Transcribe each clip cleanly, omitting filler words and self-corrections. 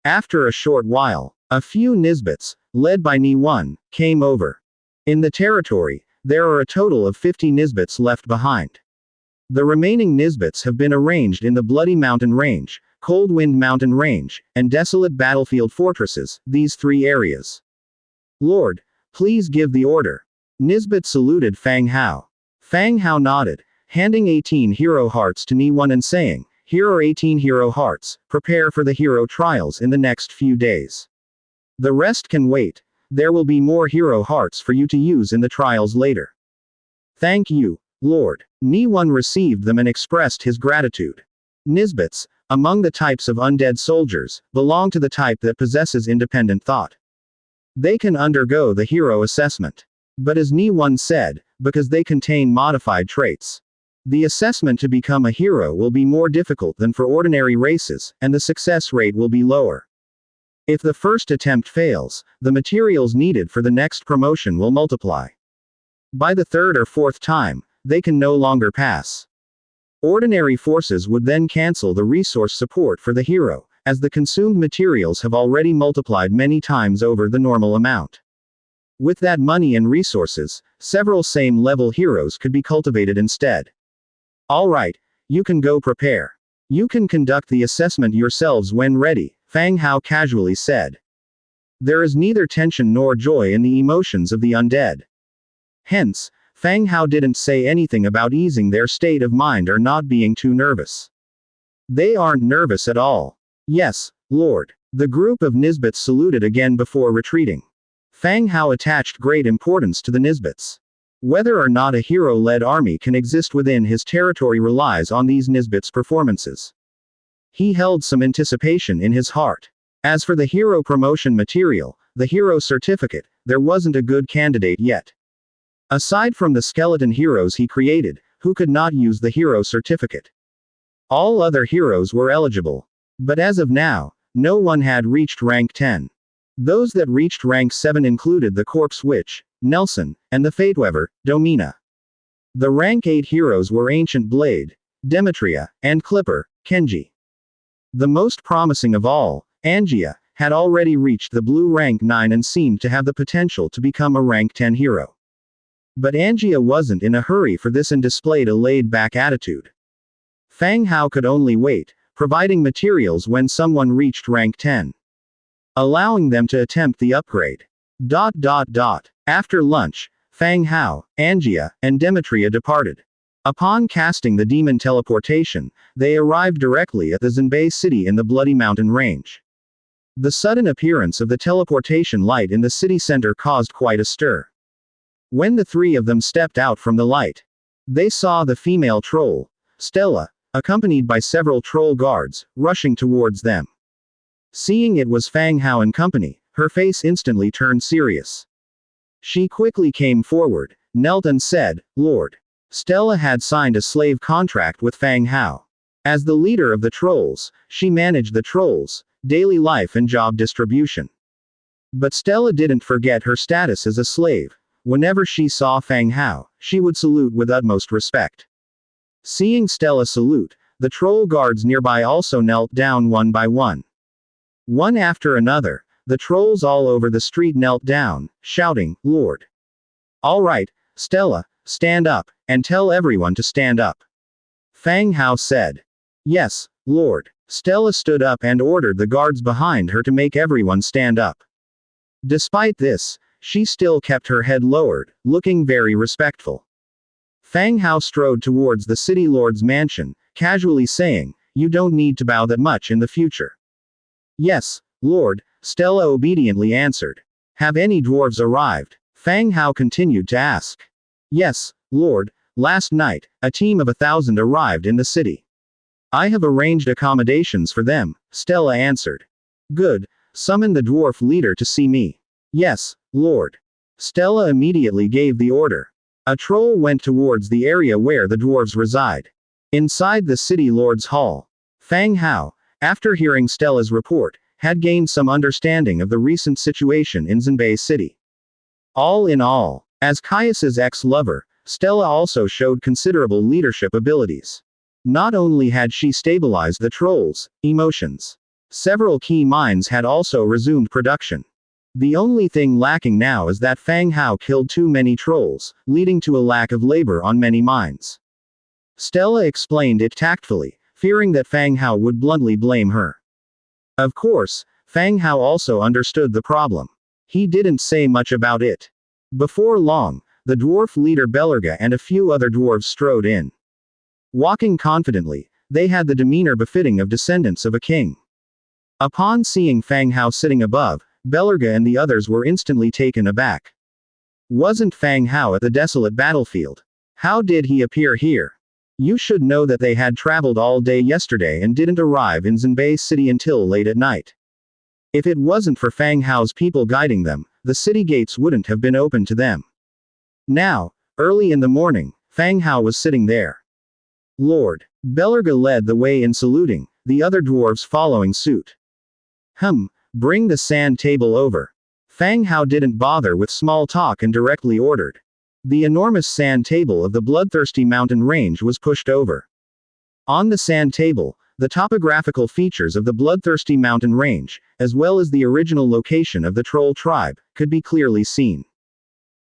After a short while, a few Nisbets, led by Ni1, came over. In the territory, there are a total of 50 Nisbets left behind. The remaining Nisbets have been arranged in the Bloody Mountain Range, Cold Wind Mountain Range, and Desolate Battlefield Fortresses, these three areas. Lord, please give the order. Nisbet saluted Fang Hao. Fang Hao nodded, handing 18 hero hearts to Ni1 and saying, "Here are 18 hero hearts, prepare for the hero trials in the next few days. The rest can wait, there will be more hero hearts for you to use in the trials later." "Thank you, Lord." Ni1 received them and expressed his gratitude. Nisbets, among the types of undead soldiers, belong to the type that possesses independent thought. They can undergo the hero assessment. But as Ni1 said, because they contain modified traits, the assessment to become a hero will be more difficult than for ordinary races, and the success rate will be lower. If the first attempt fails, the materials needed for the next promotion will multiply. By the third or fourth time, they can no longer pass. Ordinary forces would then cancel the resource support for the hero, as the consumed materials have already multiplied many times over the normal amount. With that money and resources, several same-level heroes could be cultivated instead. All right, you can go prepare. You can conduct the assessment yourselves when ready, Fang Hao casually said. There is neither tension nor joy in the emotions of the undead. Hence, Fang Hao didn't say anything about easing their state of mind or not being too nervous. They aren't nervous at all. Yes, Lord. The group of Nisbets saluted again before retreating. Fang Hao attached great importance to the Nisbets. Whether or not a hero-led army can exist within his territory relies on these Nisbets' performances. He held some anticipation in his heart. As for the hero promotion material, the hero certificate, there wasn't a good candidate yet. Aside from the skeleton heroes he created, who could not use the hero certificate. All other heroes were eligible. But as of now, no one had reached rank 10. Those that reached rank 7 included the Corpse Witch, Nelson, and the Fateweaver, Domina. The rank 8 heroes were Ancient Blade, Demetria, and Clipper, Kenji. The most promising of all, Angia, had already reached the blue rank 9 and seemed to have the potential to become a rank 10 hero. But Angia wasn't in a hurry for this and displayed a laid-back attitude. Fang Hao could only wait, providing materials when someone reached rank 10. Allowing them to attempt the upgrade. After lunch, Fang Hao, Angia, and Demetria departed. Upon casting the demon teleportation, they arrived directly at the Zanbei city in the Bloody Mountain Range. The sudden appearance of the teleportation light in the city center caused quite a stir. When the three of them stepped out from the light, they saw the female troll, Stella, accompanied by several troll guards, rushing towards them. Seeing it was Fang Hao and company, her face instantly turned serious. She quickly came forward, knelt and said, "Lord." Stella had signed a slave contract with Fang Hao. As the leader of the trolls, she managed the trolls' daily life and job distribution. But Stella didn't forget her status as a slave. Whenever she saw Fang Hao, she would salute with utmost respect. Seeing Stella salute, the troll guards nearby also knelt down one by one. One after another, the trolls all over the street knelt down, shouting, "Lord." "All right, Stella, stand up, and tell everyone to stand up," Fang Hao said. "Yes, Lord." Stella stood up and ordered the guards behind her to make everyone stand up. Despite this, she still kept her head lowered, looking very respectful. Fang Hao strode towards the city lord's mansion, casually saying, "You don't need to bow that much in the future." "Yes, Lord," Stella obediently answered. "Have any dwarves arrived?" Fang Hao continued to ask. "Yes, Lord, last night, a team of 1,000 arrived in the city. I have arranged accommodations for them," Stella answered. "Good, summon the dwarf leader to see me." "Yes, Lord." Stella immediately gave the order. A troll went towards the area where the dwarves reside. Inside the city lord's hall, Fang Hao, after hearing Stella's report, had gained some understanding of the recent situation in Zanbei City. All in all, as Caius's ex-lover, Stella also showed considerable leadership abilities. Not only had she stabilized the trolls' emotions, Several key mines had also resumed production. The only thing lacking now is that Fang Hao killed too many trolls, leading to a lack of labor on many mines. Stella explained it tactfully, fearing that Fang Hao would bluntly blame her. Of course, Fang Hao also understood the problem. He didn't say much about it. Before long, the dwarf leader Belerga and a few other dwarves strode in. Walking confidently, they had the demeanor befitting of descendants of a king. Upon seeing Fang Hao sitting above, Belerga and the others were instantly taken aback. Wasn't Fang Hao at the desolate battlefield? How did he appear here? You should know that they had traveled all day yesterday and didn't arrive in Zhenbei City until late at night. If it wasn't for Fang Hao's people guiding them, the city gates wouldn't have been open to them. Now, early in the morning, Fang Hao was sitting there. Lord. Belerga led the way in saluting, the other dwarves following suit. Bring the sand table over. Fang Hao didn't bother with small talk and directly ordered. The enormous sand table of the bloodthirsty mountain range was pushed over. On the sand table, the topographical features of the bloodthirsty mountain range, as well as the original location of the troll tribe, could be clearly seen.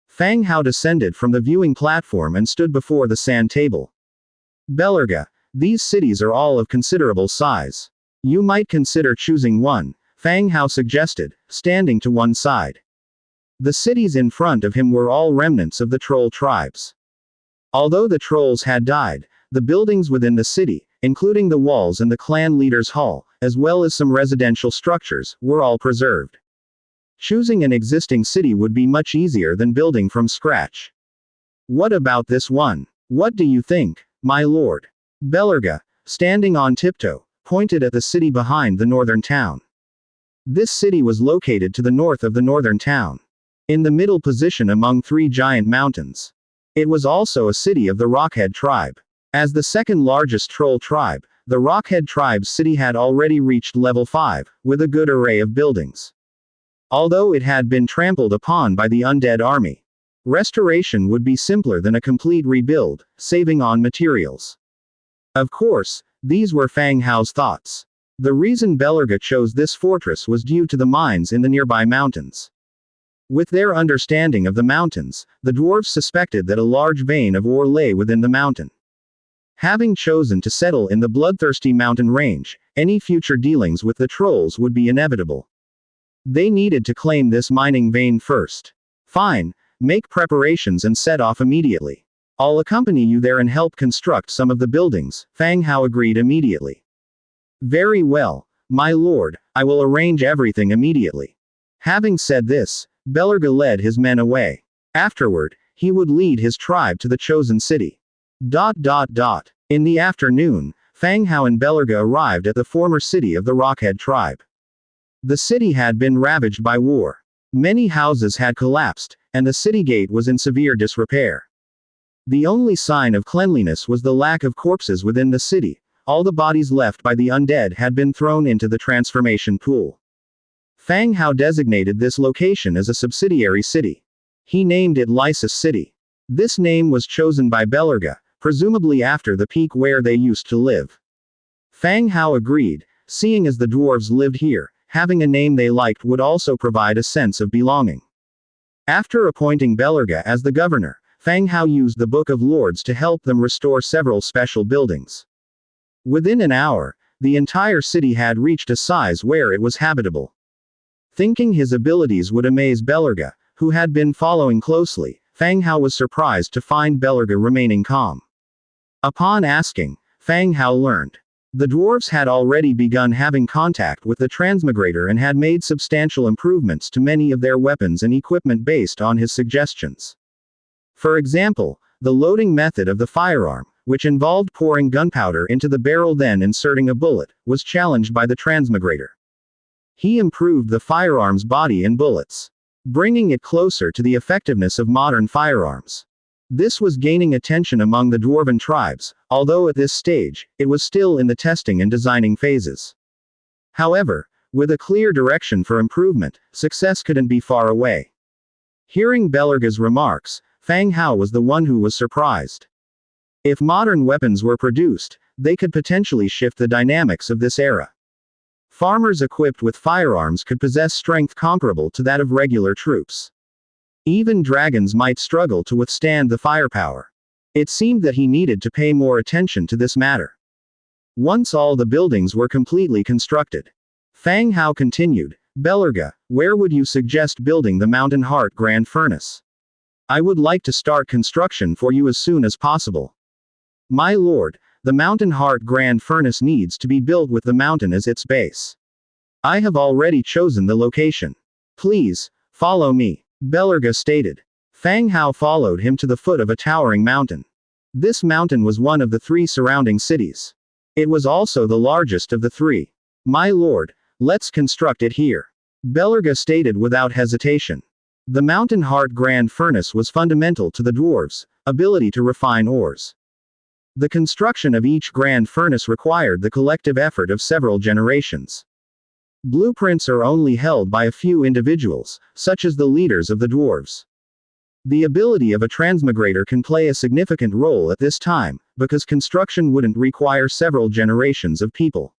Fang Hao descended from the viewing platform and stood before the sand table. Belerga, these cities are all of considerable size. You might consider choosing one, Fang Hao suggested, standing to one side. The cities in front of him were all remnants of the troll tribes. Although the trolls had died, the buildings within the city, including the walls and the clan leader's hall, as well as some residential structures, were all preserved. Choosing an existing city would be much easier than building from scratch. What about this one? What do you think, my lord? Belerga, standing on tiptoe, pointed at the city behind the northern town. This city was located to the north of the northern town, in the middle position among three giant mountains. It was also a city of the Rockhead tribe. As the second largest troll tribe, the Rockhead tribe's city had already reached level 5, with a good array of buildings. Although it had been trampled upon by the undead army, restoration would be simpler than a complete rebuild, saving on materials. Of course, these were Fang Hao's thoughts. The reason Belerga chose this fortress was due to the mines in the nearby mountains. With their understanding of the mountains, the dwarves suspected that a large vein of ore lay within the mountain. Having chosen to settle in the bloodthirsty mountain range, any future dealings with the trolls would be inevitable. They needed to claim this mining vein first. Fine, make preparations and set off immediately. I'll accompany you there and help construct some of the buildings, Fang Hao agreed immediately. Very well, my lord, I will arrange everything immediately. Having said this, Belerga led his men away. Afterward, he would lead his tribe to the chosen city. In the afternoon, Fang Hao and Belerga arrived at the former city of the Rockhead tribe. The city had been ravaged by war. Many houses had collapsed, and the city gate was in severe disrepair. The only sign of cleanliness was the lack of corpses within the city. All the bodies left by the undead had been thrown into the transformation pool. Fang Hao designated this location as a subsidiary city. He named it Lysis City. This name was chosen by Belerga, presumably after the peak where they used to live. Fang Hao agreed, seeing as the dwarves lived here, having a name they liked would also provide a sense of belonging. After appointing Belerga as the governor, Fang Hao used the Book of Lords to help them restore several special buildings. Within an hour, the entire city had reached a size where it was habitable. Thinking his abilities would amaze Belerga, who had been following closely, Fang Hao was surprised to find Belerga remaining calm. Upon asking, Fang Hao learned. The dwarves had already begun having contact with the transmigrator and had made substantial improvements to many of their weapons and equipment based on his suggestions. For example, the loading method of the firearm, which involved pouring gunpowder into the barrel then inserting a bullet, was challenged by the transmigrator. He improved the firearm's body and bullets, bringing it closer to the effectiveness of modern firearms. This was gaining attention among the dwarven tribes, although at this stage, it was still in the testing and designing phases. However, with a clear direction for improvement, success couldn't be far away. Hearing Belerga's remarks, Fang Hao was the one who was surprised. If modern weapons were produced, they could potentially shift the dynamics of this era. Farmers equipped with firearms could possess strength comparable to that of regular troops. Even dragons might struggle to withstand the firepower. It seemed that he needed to pay more attention to this matter. Once all the buildings were completely constructed, Fang Hao continued, "Belerga, where would you suggest building the Mountain Heart Grand Furnace? I would like to start construction for you as soon as possible." "My lord, the Mountain Heart Grand Furnace needs to be built with the mountain as its base. I have already chosen the location. Please, follow me," Belerga stated. Fang Hao followed him to the foot of a towering mountain. This mountain was one of the 3 surrounding cities. It was also the largest of the 3. "My lord, let's construct it here," Belerga stated without hesitation. The Mountain Heart Grand Furnace was fundamental to the dwarves' ability to refine ores. The construction of each grand furnace required the collective effort of several generations. Blueprints are only held by a few individuals, such as the leaders of the dwarves. The ability of a transmigrator can play a significant role at this time, because construction wouldn't require several generations of people.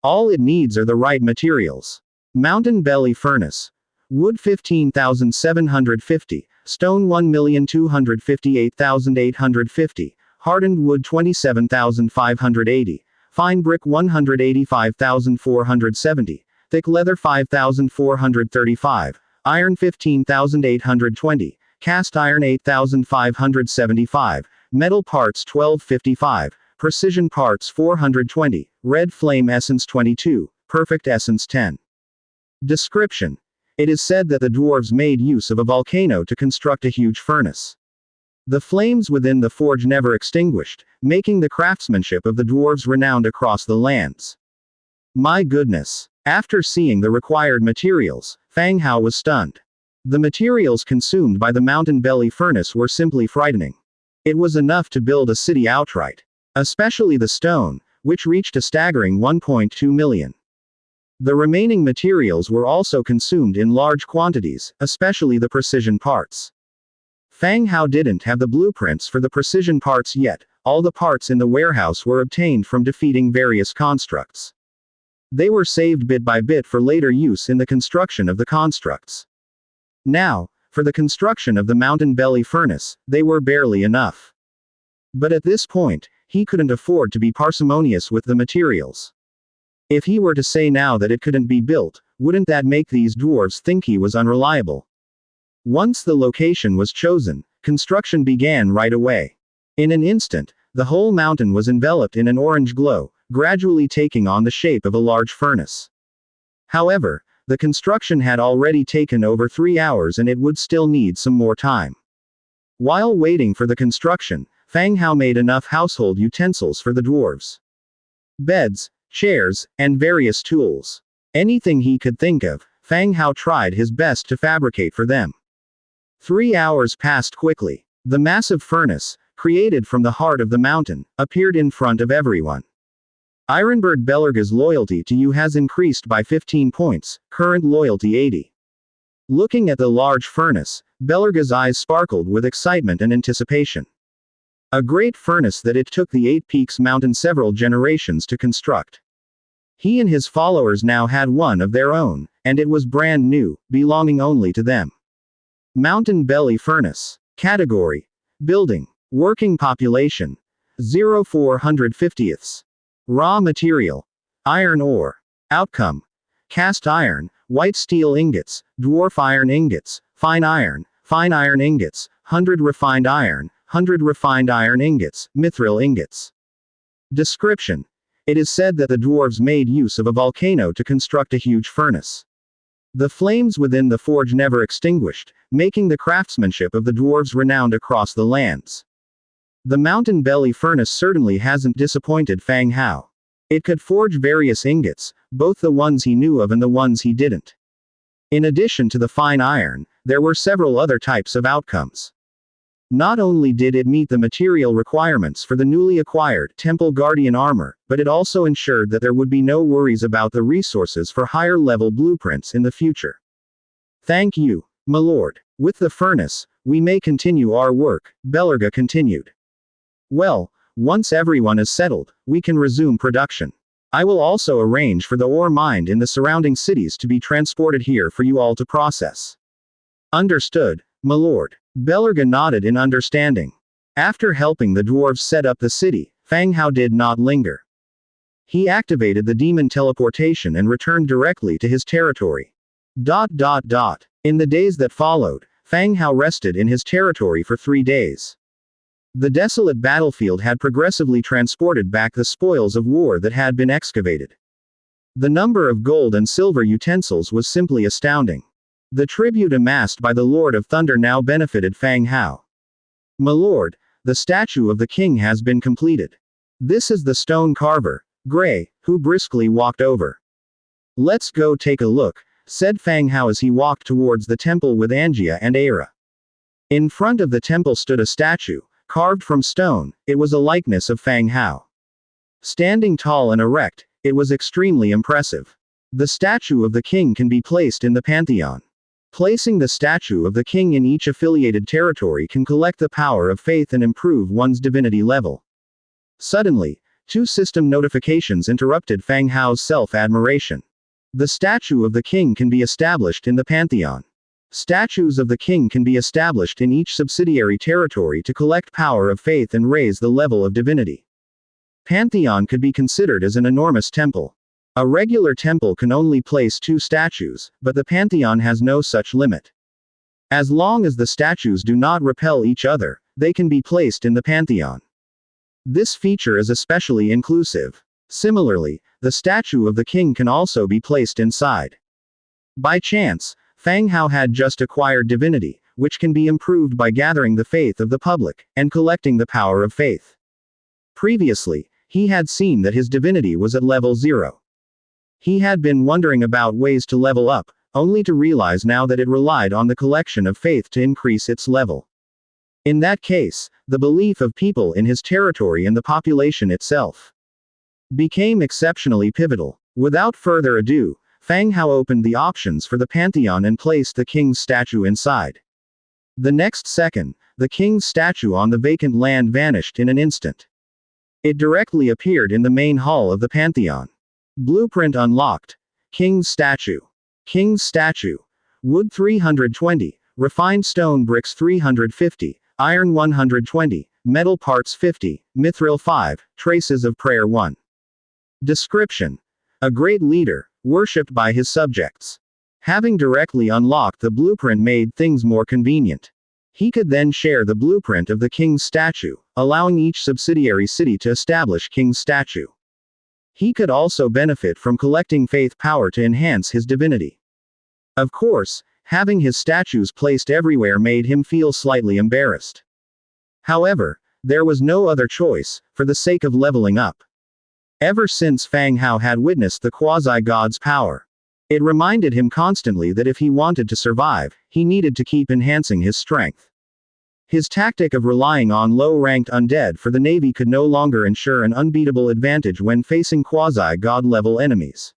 All it needs are the right materials. Mountain Belly Furnace. Wood 15,750, stone 1,258,850, hardened wood 27,580, fine brick 185,470, thick leather 5,435, iron 15,820, cast iron 8,575, metal parts 1255, precision parts 420, red flame essence 22, perfect essence 10. Description. It is said that the dwarves made use of a volcano to construct a huge furnace. The flames within the forge never extinguished, making the craftsmanship of the dwarves renowned across the lands. My goodness. After seeing the required materials, Fang Hao was stunned. The materials consumed by the Mountain Belly Furnace were simply frightening. It was enough to build a city outright. Especially the stone, which reached a staggering 1.2 million. The remaining materials were also consumed in large quantities, especially the precision parts. Fang Hao didn't have the blueprints for the precision parts yet, all the parts in the warehouse were obtained from defeating various constructs. They were saved bit by bit for later use in the construction of the constructs. Now, for the construction of the Mountain Belly Furnace, they were barely enough. But at this point, he couldn't afford to be parsimonious with the materials. If he were to say now that it couldn't be built, wouldn't that make these dwarves think he was unreliable? Once the location was chosen, construction began right away. In an instant, the whole mountain was enveloped in an orange glow, gradually taking on the shape of a large furnace. However, the construction had already taken over 3 hours and it would still need some more time. While waiting for the construction, Fang Hao made enough household utensils for the dwarves. Beds, chairs, and various tools. Anything he could think of, Fang Hao tried his best to fabricate for them. 3 hours passed quickly. The massive furnace, created from the heart of the mountain, appeared in front of everyone. Ironbird Belerga's loyalty to you has increased by 15 points, current loyalty 80. Looking at the large furnace, Belerga's eyes sparkled with excitement and anticipation. A great furnace that it took the 8 Peaks Mountain several generations to construct. He and his followers now had one of their own, and it was brand new, belonging only to them. Mountain Belly Furnace. Category. Building. Working population. 0.450. Raw material. Iron ore. Outcome. Cast iron, white steel ingots, dwarf iron ingots, fine iron ingots, 100 refined iron ingots, mithril ingots. Description. It is said that the dwarves made use of a volcano to construct a huge furnace. The flames within the forge never extinguished, making the craftsmanship of the dwarves renowned across the lands. The Mountain Belly Furnace certainly hasn't disappointed Fang Hao. It could forge various ingots, both the ones he knew of and the ones he didn't. In addition to the fine iron, there were several other types of outcomes. Not only did it meet the material requirements for the newly acquired Temple Guardian armor, but it also ensured that there would be no worries about the resources for higher-level blueprints in the future. Thank you, my lord. With the furnace, we may continue our work, Belerga continued. Well, once everyone is settled, we can resume production. I will also arrange for the ore mined in the surrounding cities to be transported here for you all to process. Understood, my lord. Belerga nodded in understanding. After helping the dwarves set up the city, Fang Hao did not linger. He activated the demon teleportation and returned directly to his territory. In the days that followed, Fang Hao rested in his territory for 3 days. The desolate battlefield had progressively transported back the spoils of war that had been excavated. The number of gold and silver utensils was simply astounding. The tribute amassed by the Lord of Thunder now benefited Fang Hao. My lord, the statue of the king has been completed. This is the stone carver, Gray, who briskly walked over. Let's go take a look, said Fang Hao as he walked towards the temple with Angia and Aira. In front of the temple stood a statue, carved from stone. It was a likeness of Fang Hao. Standing tall and erect, it was extremely impressive. The statue of the king can be placed in the pantheon. Placing the statue of the king in each affiliated territory can collect the power of faith and improve one's divinity level. Suddenly, 2 system notifications interrupted Fang Hao's self-admiration. The statue of the king can be established in the pantheon. Statues of the king can be established in each subsidiary territory to collect power of faith and raise the level of divinity. Pantheon could be considered as an enormous temple. A regular temple can only place 2 statues, but the pantheon has no such limit. As long as the statues do not repel each other, they can be placed in the pantheon. This feature is especially inclusive. Similarly, the statue of the king can also be placed inside. By chance, Fang Hao had just acquired divinity, which can be improved by gathering the faith of the public, and collecting the power of faith. Previously, he had seen that his divinity was at level 0. He had been wondering about ways to level up, only to realize now that it relied on the collection of faith to increase its level. In that case, the belief of people in his territory and the population itself became exceptionally pivotal. Without further ado, Fang Hao opened the options for the pantheon and placed the king's statue inside. The next second, the king's statue on the vacant land vanished in an instant. It directly appeared in the main hall of the pantheon. Blueprint unlocked. King's statue. King's statue. Wood 320, refined stone bricks 350, iron 120, metal parts 50, mithril 5, traces of prayer 1. Description. A great leader, worshipped by his subjects. Having directly unlocked the blueprint made things more convenient. He could then share the blueprint of the king's statue, allowing each subsidiary city to establish king's statue. He could also benefit from collecting faith power to enhance his divinity. Of course, having his statues placed everywhere made him feel slightly embarrassed. However, there was no other choice, for the sake of leveling up. Ever since Fang Hao had witnessed the quasi-god's power, it reminded him constantly that if he wanted to survive, he needed to keep enhancing his strength. His tactic of relying on low-ranked undead for the navy could no longer ensure an unbeatable advantage when facing quasi-god level enemies.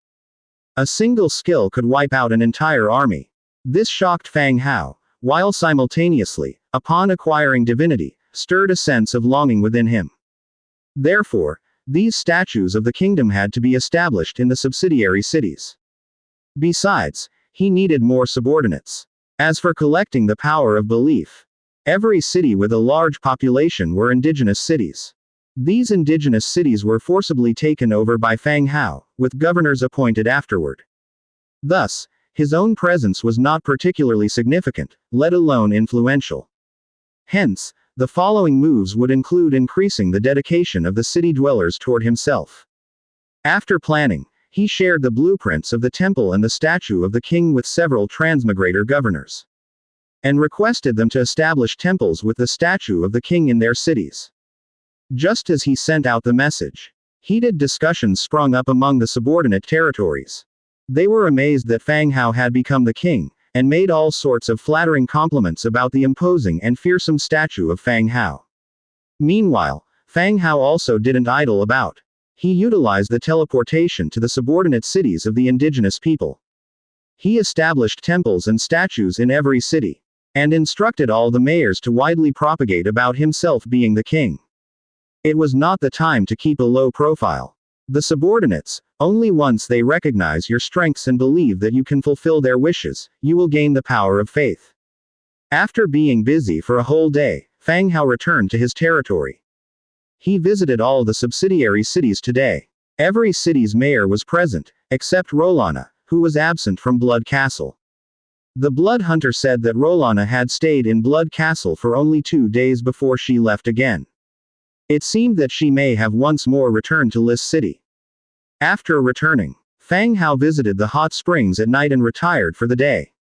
A single skill could wipe out an entire army. This shocked Fang Hao, while simultaneously, upon acquiring divinity, stirred a sense of longing within him. Therefore, these statues of the kingdom had to be established in the subsidiary cities. Besides, he needed more subordinates. As for collecting the power of belief, every city with a large population were indigenous cities. These indigenous cities were forcibly taken over by Fang Hao, with governors appointed afterward. Thus, his own presence was not particularly significant, let alone influential. Hence, the following moves would include increasing the dedication of the city dwellers toward himself. After planning, he shared the blueprints of the temple and the statue of the king with several transmigrator governors, and requested them to establish temples with the statue of the king in their cities. Just as he sent out the message, heated discussions sprung up among the subordinate territories. They were amazed that Fang Hao had become the king, and made all sorts of flattering compliments about the imposing and fearsome statue of Fang Hao. Meanwhile, Fang Hao also didn't idle about. He utilized the teleportation to the subordinate cities of the indigenous people. He established temples and statues in every city, and instructed all the mayors to widely propagate about himself being the king. It was not the time to keep a low profile. The subordinates, only once they recognize your strengths and believe that you can fulfill their wishes, you will gain the power of faith. After being busy for a whole day, Fang Hao returned to his territory. He visited all the subsidiary cities today. Every city's mayor was present, except Rolana, who was absent from Blood Castle. The Blood Hunter said that Rolana had stayed in Blood Castle for only 2 days before she left again. It seemed that she may have once more returned to List City. After returning, Fang Hao visited the hot springs at night and retired for the day.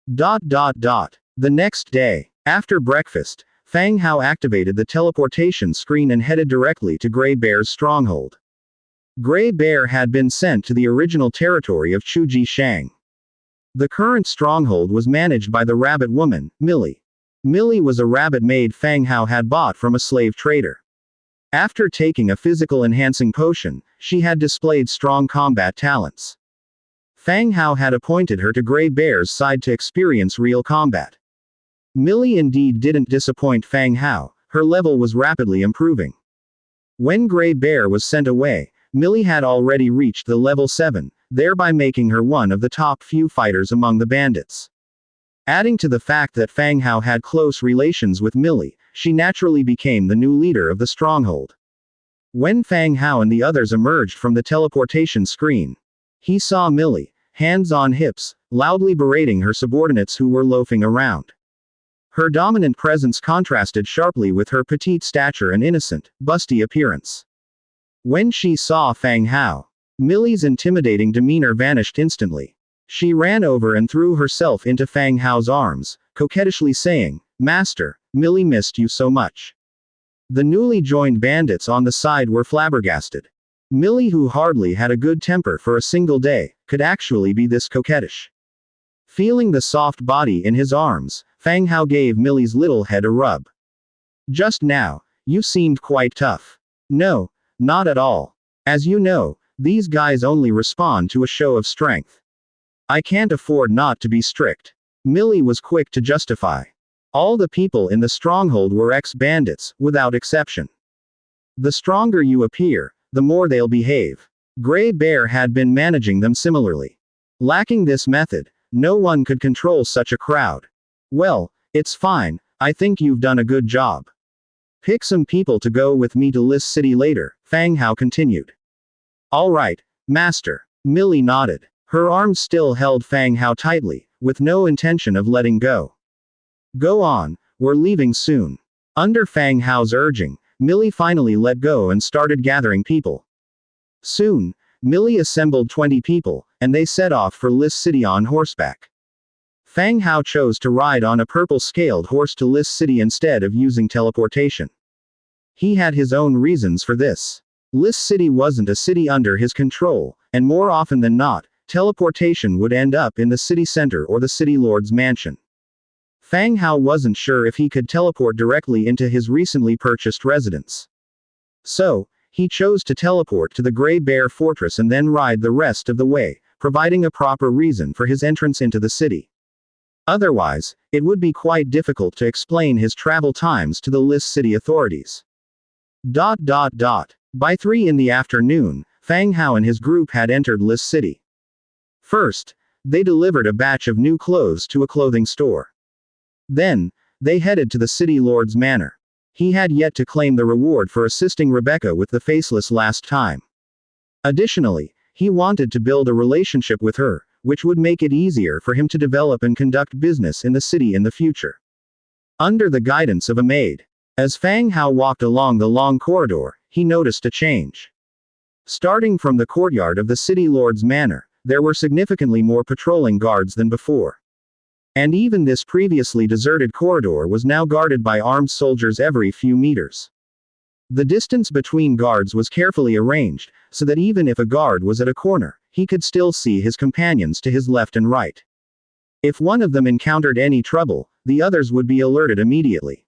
The next day, after breakfast, Fang Hao activated the teleportation screen and headed directly to Grey Bear's stronghold. Grey Bear had been sent to the original territory of Chuji Shang. The current stronghold was managed by the rabbit woman, Millie. Millie was a rabbit maid Fang Hao had bought from a slave trader. After taking a physical enhancing potion, she had displayed strong combat talents. Fang Hao had appointed her to Grey Bear's side to experience real combat. Millie indeed didn't disappoint Fang Hao, her level was rapidly improving. When Grey Bear was sent away, Millie had already reached the level 7, thereby making her one of the top few fighters among the bandits. Adding to the fact that Fang Hao had close relations with Millie, she naturally became the new leader of the stronghold. When Fang Hao and the others emerged from the teleportation screen, he saw Millie, hands on hips, loudly berating her subordinates who were loafing around. Her dominant presence contrasted sharply with her petite stature and innocent, busty appearance. When she saw Fang Hao, Millie's intimidating demeanor vanished instantly. She ran over and threw herself into Fang Hao's arms, coquettishly saying, "Master, Millie missed you so much." The newly joined bandits on the side were flabbergasted. Millie, who hardly had a good temper for a single day, could actually be this coquettish. Feeling the soft body in his arms, Fang Hao gave Millie's little head a rub. "Just now, you seemed quite tough." "No, not at all. As you know, these guys only respond to a show of strength. I can't afford not to be strict." Millie was quick to justify. All the people in the stronghold were ex-bandits, without exception. The stronger you appear, the more they'll behave. Grey Bear had been managing them similarly. Lacking this method, no one could control such a crowd. "Well, it's fine, I think you've done a good job. Pick some people to go with me to List City later," Fang Hao continued. "All right, Master." Millie nodded. Her arms still held Fang Hao tightly, with no intention of letting go. "Go on, we're leaving soon." Under Fang Hao's urging, Millie finally let go and started gathering people. Soon, Millie assembled 20 people, and they set off for List City on horseback. Fang Hao chose to ride on a purple-scaled horse to List City instead of using teleportation. He had his own reasons for this. List City wasn't a city under his control, and more often than not, teleportation would end up in the city center or the city lord's mansion. Fang Hao wasn't sure if he could teleport directly into his recently purchased residence. So, he chose to teleport to the Grey Bear Fortress and then ride the rest of the way, providing a proper reason for his entrance into the city. Otherwise, it would be quite difficult to explain his travel times to the List City authorities. By 3 in the afternoon, Fang Hao and his group had entered List City. First, they delivered a batch of new clothes to a clothing store. Then, they headed to the city lord's manor. He had yet to claim the reward for assisting Rebecca with the faceless last time. Additionally, he wanted to build a relationship with her, which would make it easier for him to develop and conduct business in the city in the future. Under the guidance of a maid, as Fang Hao walked along the long corridor, he noticed a change. Starting from the courtyard of the city lord's manor, there were significantly more patrolling guards than before. And even this previously deserted corridor was now guarded by armed soldiers every few meters. The distance between guards was carefully arranged, so that even if a guard was at a corner, he could still see his companions to his left and right. If one of them encountered any trouble, the others would be alerted immediately.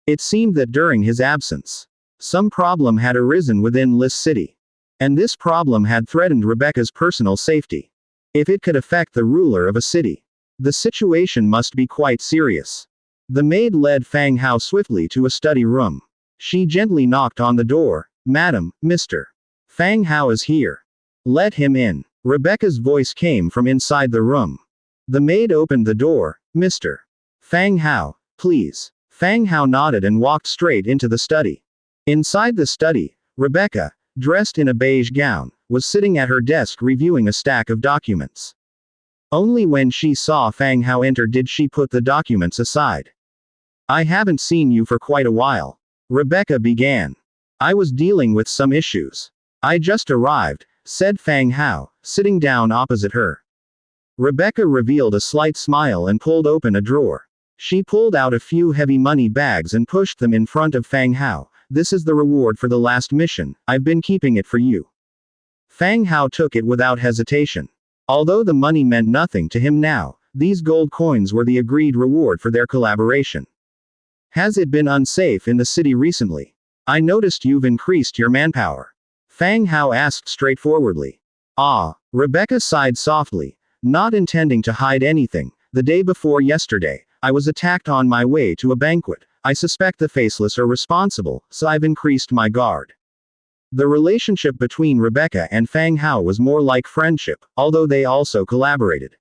It seemed that during his absence, some problem had arisen within List City. And this problem had threatened Rebecca's personal safety. If it could affect the ruler of a city, the situation must be quite serious. The maid led Fang Hao swiftly to a study room. She gently knocked on the door. "Madam, Mr. Fang Hao is here. Let him in. Rebecca's voice came from inside the room. The maid opened the door. Mr. Fang Hao, please. Fang Hao nodded and walked straight into the study. Inside the study, Rebecca, dressed in a beige gown, was sitting at her desk reviewing a stack of documents. Only when she saw Fang Hao enter did she put the documents aside. I haven't seen you for quite a while. Rebecca began. I was dealing with some issues. I just arrived, said Fang Hao, sitting down opposite her. Rebecca revealed a slight smile and pulled open a drawer. She pulled out a few heavy money bags and pushed them in front of Fang Hao. This is the reward for the last mission, I've been keeping it for you. Fang Hao took it without hesitation. Although the money meant nothing to him now, these gold coins were the agreed reward for their collaboration. Has it been unsafe in the city recently? I noticed you've increased your manpower. Fang Hao asked straightforwardly. Ah, Rebecca sighed softly, not intending to hide anything. The day before yesterday, I was attacked on my way to a banquet. I suspect the Faceless are responsible, so I've increased my guard. The relationship between Rebecca and Fang Hao was more like friendship, although they also collaborated.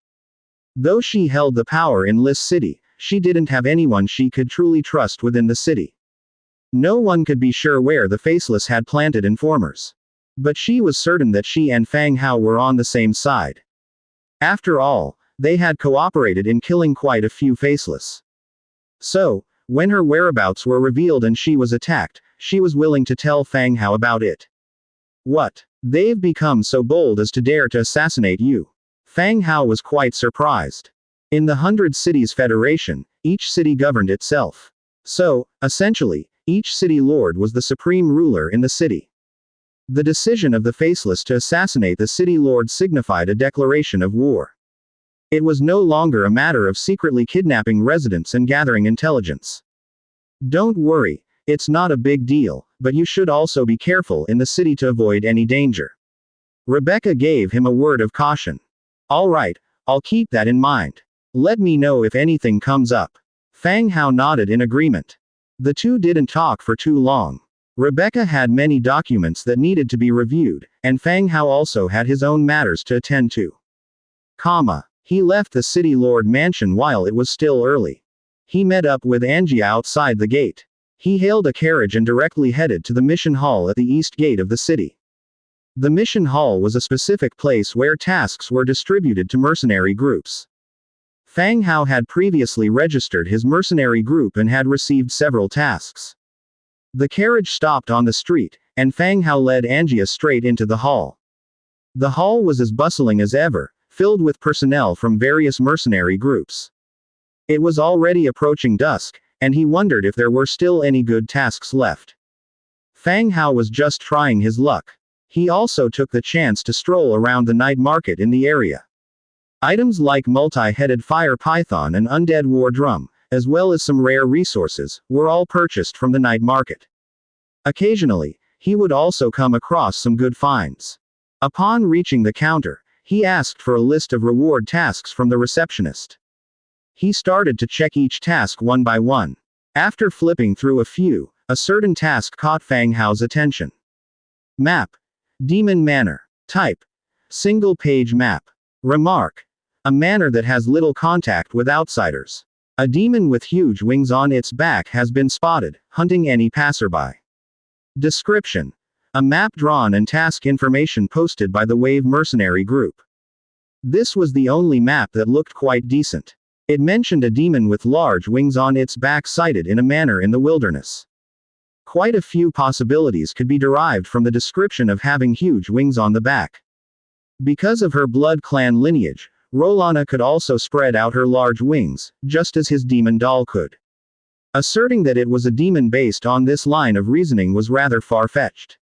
Though she held the power in Lis City, she didn't have anyone she could truly trust within the city. No one could be sure where the Faceless had planted informers. But she was certain that she and Fang Hao were on the same side. After all, they had cooperated in killing quite a few Faceless. So, when her whereabouts were revealed and she was attacked, she was willing to tell Fang Hao about it. What? They've become so bold as to dare to assassinate you. Fang Hao was quite surprised. In the 100 Cities Federation, each city governed itself. So, essentially, each city lord was the supreme ruler in the city. The decision of the Faceless to assassinate the city lord signified a declaration of war. It was no longer a matter of secretly kidnapping residents and gathering intelligence. Don't worry, it's not a big deal, but you should also be careful in the city to avoid any danger. Rebecca gave him a word of caution. All right, I'll keep that in mind. Let me know if anything comes up. Fang Hao nodded in agreement. The two didn't talk for too long. Rebecca had many documents that needed to be reviewed, and Fang Hao also had his own matters to attend to. He left the city lord mansion while it was still early. He met up with Angie outside the gate. He hailed a carriage and directly headed to the mission hall at the east gate of the city. The mission hall was a specific place where tasks were distributed to mercenary groups. Fang Hao had previously registered his mercenary group and had received several tasks. The carriage stopped on the street, and Fang Hao led Angia straight into the hall. The hall was as bustling as ever, filled with personnel from various mercenary groups. It was already approaching dusk, and he wondered if there were still any good tasks left. Fang Hao was just trying his luck. He also took the chance to stroll around the night market in the area. Items like multi-headed fire python and undead war drum, as well as some rare resources, were all purchased from the night market. Occasionally, he would also come across some good finds. Upon reaching the counter, he asked for a list of reward tasks from the receptionist. He started to check each task one by one. After flipping through a few, a certain task caught Fang Hao's attention. Map. Demon Manor. Type. Single-page map. Remark. A manor that has little contact with outsiders. A demon with huge wings on its back has been spotted, hunting any passerby. Description. A map drawn and task information posted by the Wave Mercenary Group. This was the only map that looked quite decent. It mentioned a demon with large wings on its back sighted in a manor in the wilderness. Quite a few possibilities could be derived from the description of having huge wings on the back. Because of her blood clan lineage, Rolana could also spread out her large wings, just as his demon doll could. Asserting that it was a demon based on this line of reasoning was rather far-fetched.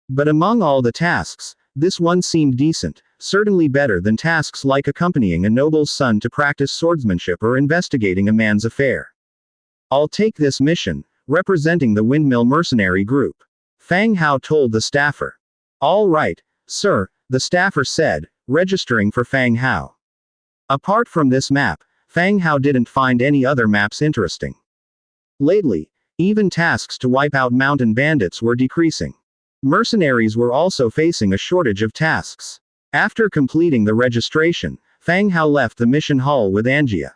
But among all the tasks, this one seemed decent, certainly better than tasks like accompanying a noble's son to practice swordsmanship or investigating a man's affair. I'll take this mission, representing the Windmill Mercenary Group. Fang Hao told the staffer. All right, sir, the staffer said, registering for Fang Hao. Apart from this map, Fang Hao didn't find any other maps interesting. Lately, even tasks to wipe out mountain bandits were decreasing. Mercenaries were also facing a shortage of tasks. After completing the registration, Fang Hao left the mission hall with Angia.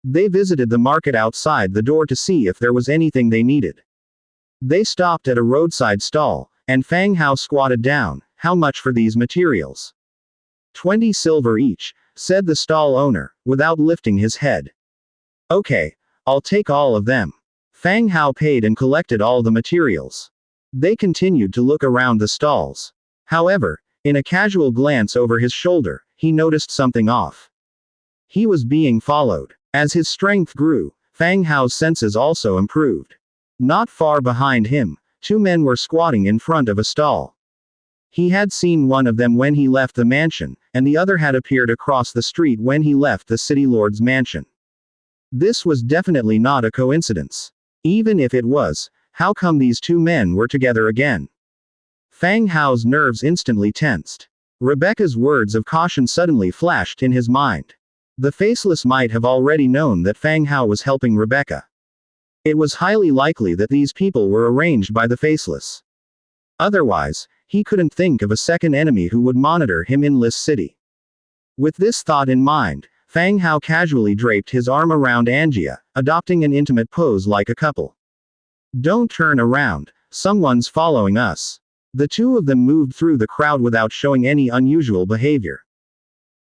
They visited the market outside the door to see if there was anything they needed. They stopped at a roadside stall, and Fang Hao squatted down. How much for these materials? 20 silver each, said the stall owner, without lifting his head. Okay, I'll take all of them. Fang Hao paid and collected all the materials. They continued to look around the stalls. However, in a casual glance over his shoulder, he noticed something off. He was being followed. As his strength grew, Fang Hao's senses also improved. Not far behind him, two men were squatting in front of a stall. He had seen one of them when he left the mansion, and the other had appeared across the street when he left the city lord's mansion. This was definitely not a coincidence. Even if it was, how come these two men were together again? Fang Hao's nerves instantly tensed. Rebecca's words of caution suddenly flashed in his mind. The Faceless might have already known that Fang Hao was helping Rebecca. It was highly likely that these people were arranged by the Faceless. Otherwise, he couldn't think of a second enemy who would monitor him in Lis City. With this thought in mind, Fang Hao casually draped his arm around Angia, adopting an intimate pose like a couple. Don't turn around, someone's following us. The two of them moved through the crowd without showing any unusual behavior.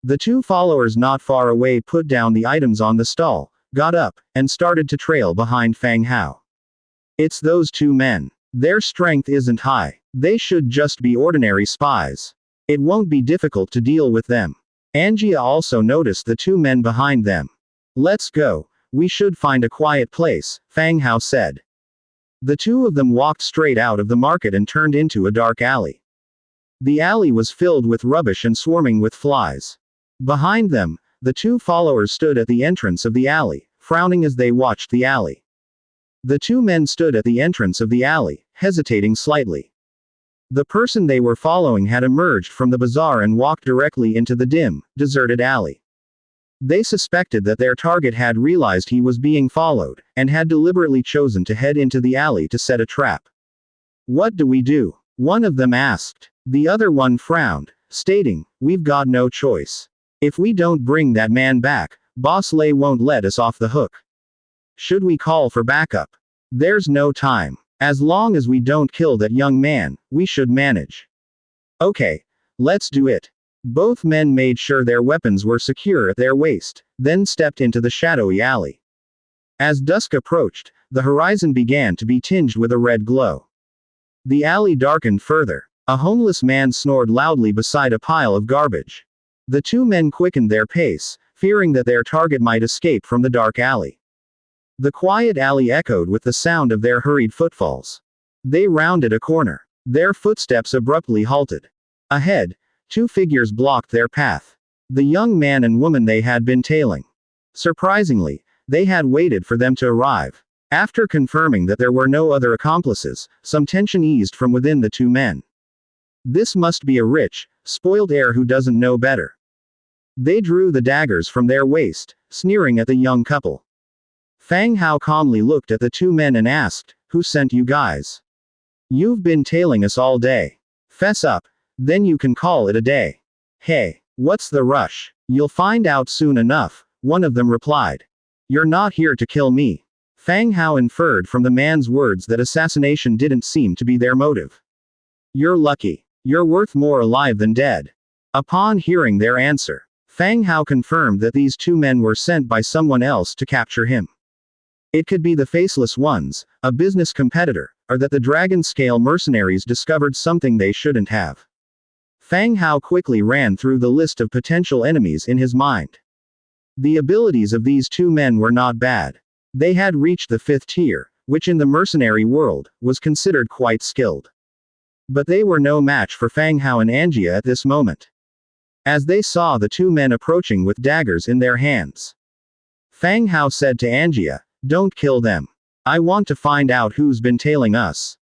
The two followers not far away put down the items on the stall, got up, and started to trail behind Fang Hao. It's those two men. Their strength isn't high. They should just be ordinary spies. It won't be difficult to deal with them. Angia also noticed the two men behind them. Let's go. We should find a quiet place, Fang Hao said. The two of them walked straight out of the market and turned into a dark alley. The alley was filled with rubbish and swarming with flies. Behind them, the two followers stood at the entrance of the alley, frowning as they watched the alley. The two men stood at the entrance of the alley, hesitating slightly. The person they were following had emerged from the bazaar and walked directly into the dim, deserted alley. They suspected that their target had realized he was being followed, and had deliberately chosen to head into the alley to set a trap. What do we do? One of them asked. The other one frowned, stating, we've got no choice. If we don't bring that man back, Boss Lei won't let us off the hook. Should we call for backup? There's no time. As long as we don't kill that young man, we should manage. Okay, let's do it. Both men made sure their weapons were secure at their waist, then stepped into the shadowy alley. As dusk approached, the horizon began to be tinged with a red glow. The alley darkened further. A homeless man snored loudly beside a pile of garbage. The two men quickened their pace, fearing that their target might escape from the dark alley. The quiet alley echoed with the sound of their hurried footfalls. They rounded a corner. Their footsteps abruptly halted. Ahead, two figures blocked their path. The young man and woman they had been tailing. Surprisingly, they had waited for them to arrive. After confirming that there were no other accomplices, some tension eased from within the two men. This must be a rich, spoiled heir who doesn't know better. They drew the daggers from their waist, sneering at the young couple. Fang Hao calmly looked at the two men and asked, who sent you guys? You've been tailing us all day. Fess up, then you can call it a day. Hey, what's the rush? You'll find out soon enough, one of them replied. You're not here to kill me. Fang Hao inferred from the man's words that assassination didn't seem to be their motive. You're lucky. You're worth more alive than dead. Upon hearing their answer, Fang Hao confirmed that these two men were sent by someone else to capture him. It could be the Faceless Ones, a business competitor, or that the Dragon Scale mercenaries discovered something they shouldn't have. Fang Hao quickly ran through the list of potential enemies in his mind. The abilities of these two men were not bad. They had reached the 5th tier, which in the mercenary world, was considered quite skilled. But they were no match for Fang Hao and Angia at this moment. As they saw the two men approaching with daggers in their hands, Fang Hao said to Angia, don't kill them. I want to find out who's been tailing us.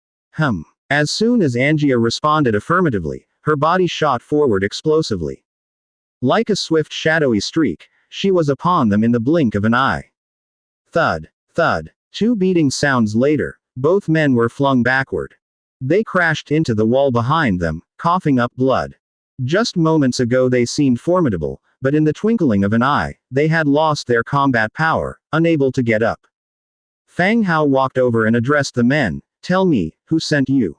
As soon as Angia responded affirmatively, her body shot forward explosively. Like a swift shadowy streak, she was upon them in the blink of an eye. Thud, thud. 2 beating sounds later, both men were flung backward. They crashed into the wall behind them, coughing up blood. Just moments ago they seemed formidable, but in the twinkling of an eye, they had lost their combat power, unable to get up. Fang Hao walked over and addressed the men. Tell me, who sent you?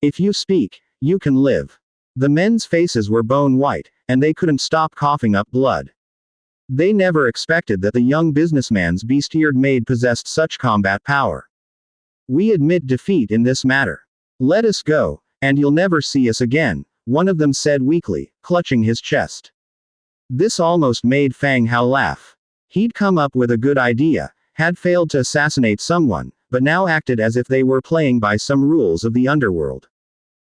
If you speak, you can live. The men's faces were bone white, and they couldn't stop coughing up blood. They never expected that the young businessman's beast-eared maid possessed such combat power. We admit defeat in this matter. Let us go, and you'll never see us again, one of them said weakly, clutching his chest. This almost made Fang Hao laugh. He'd come up with a good idea, had failed to assassinate someone, but now acted as if they were playing by some rules of the underworld.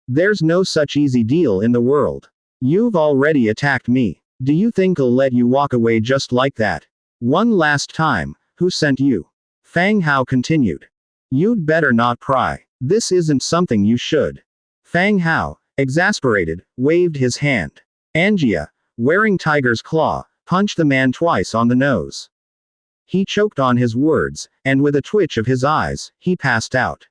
There's no such easy deal in the world. You've already attacked me. Do you think I'll let you walk away just like that? One last time, who sent you? Fang Hao continued. You'd better not pry. This isn't something you should. Fang Hao, exasperated, waved his hand. Angia, wearing tiger's claw, punched the man twice on the nose. He choked on his words, and with a twitch of his eyes, he passed out.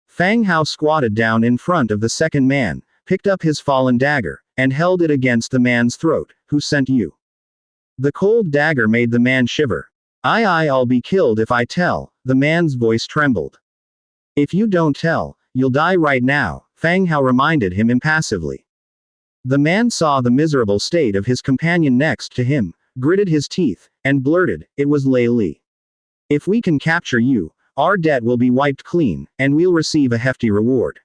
Fang Hao squatted down in front of the second man, picked up his fallen dagger, and held it against the man's throat. Who sent you? The cold dagger made the man shiver. I'll be killed if I tell, the man's voice trembled. If you don't tell, you'll die right now, Fang Hao reminded him impassively. The man saw the miserable state of his companion next to him, gritted his teeth, and blurted, it was Lei Li. If we can capture you, our debt will be wiped clean, and we'll receive a hefty reward.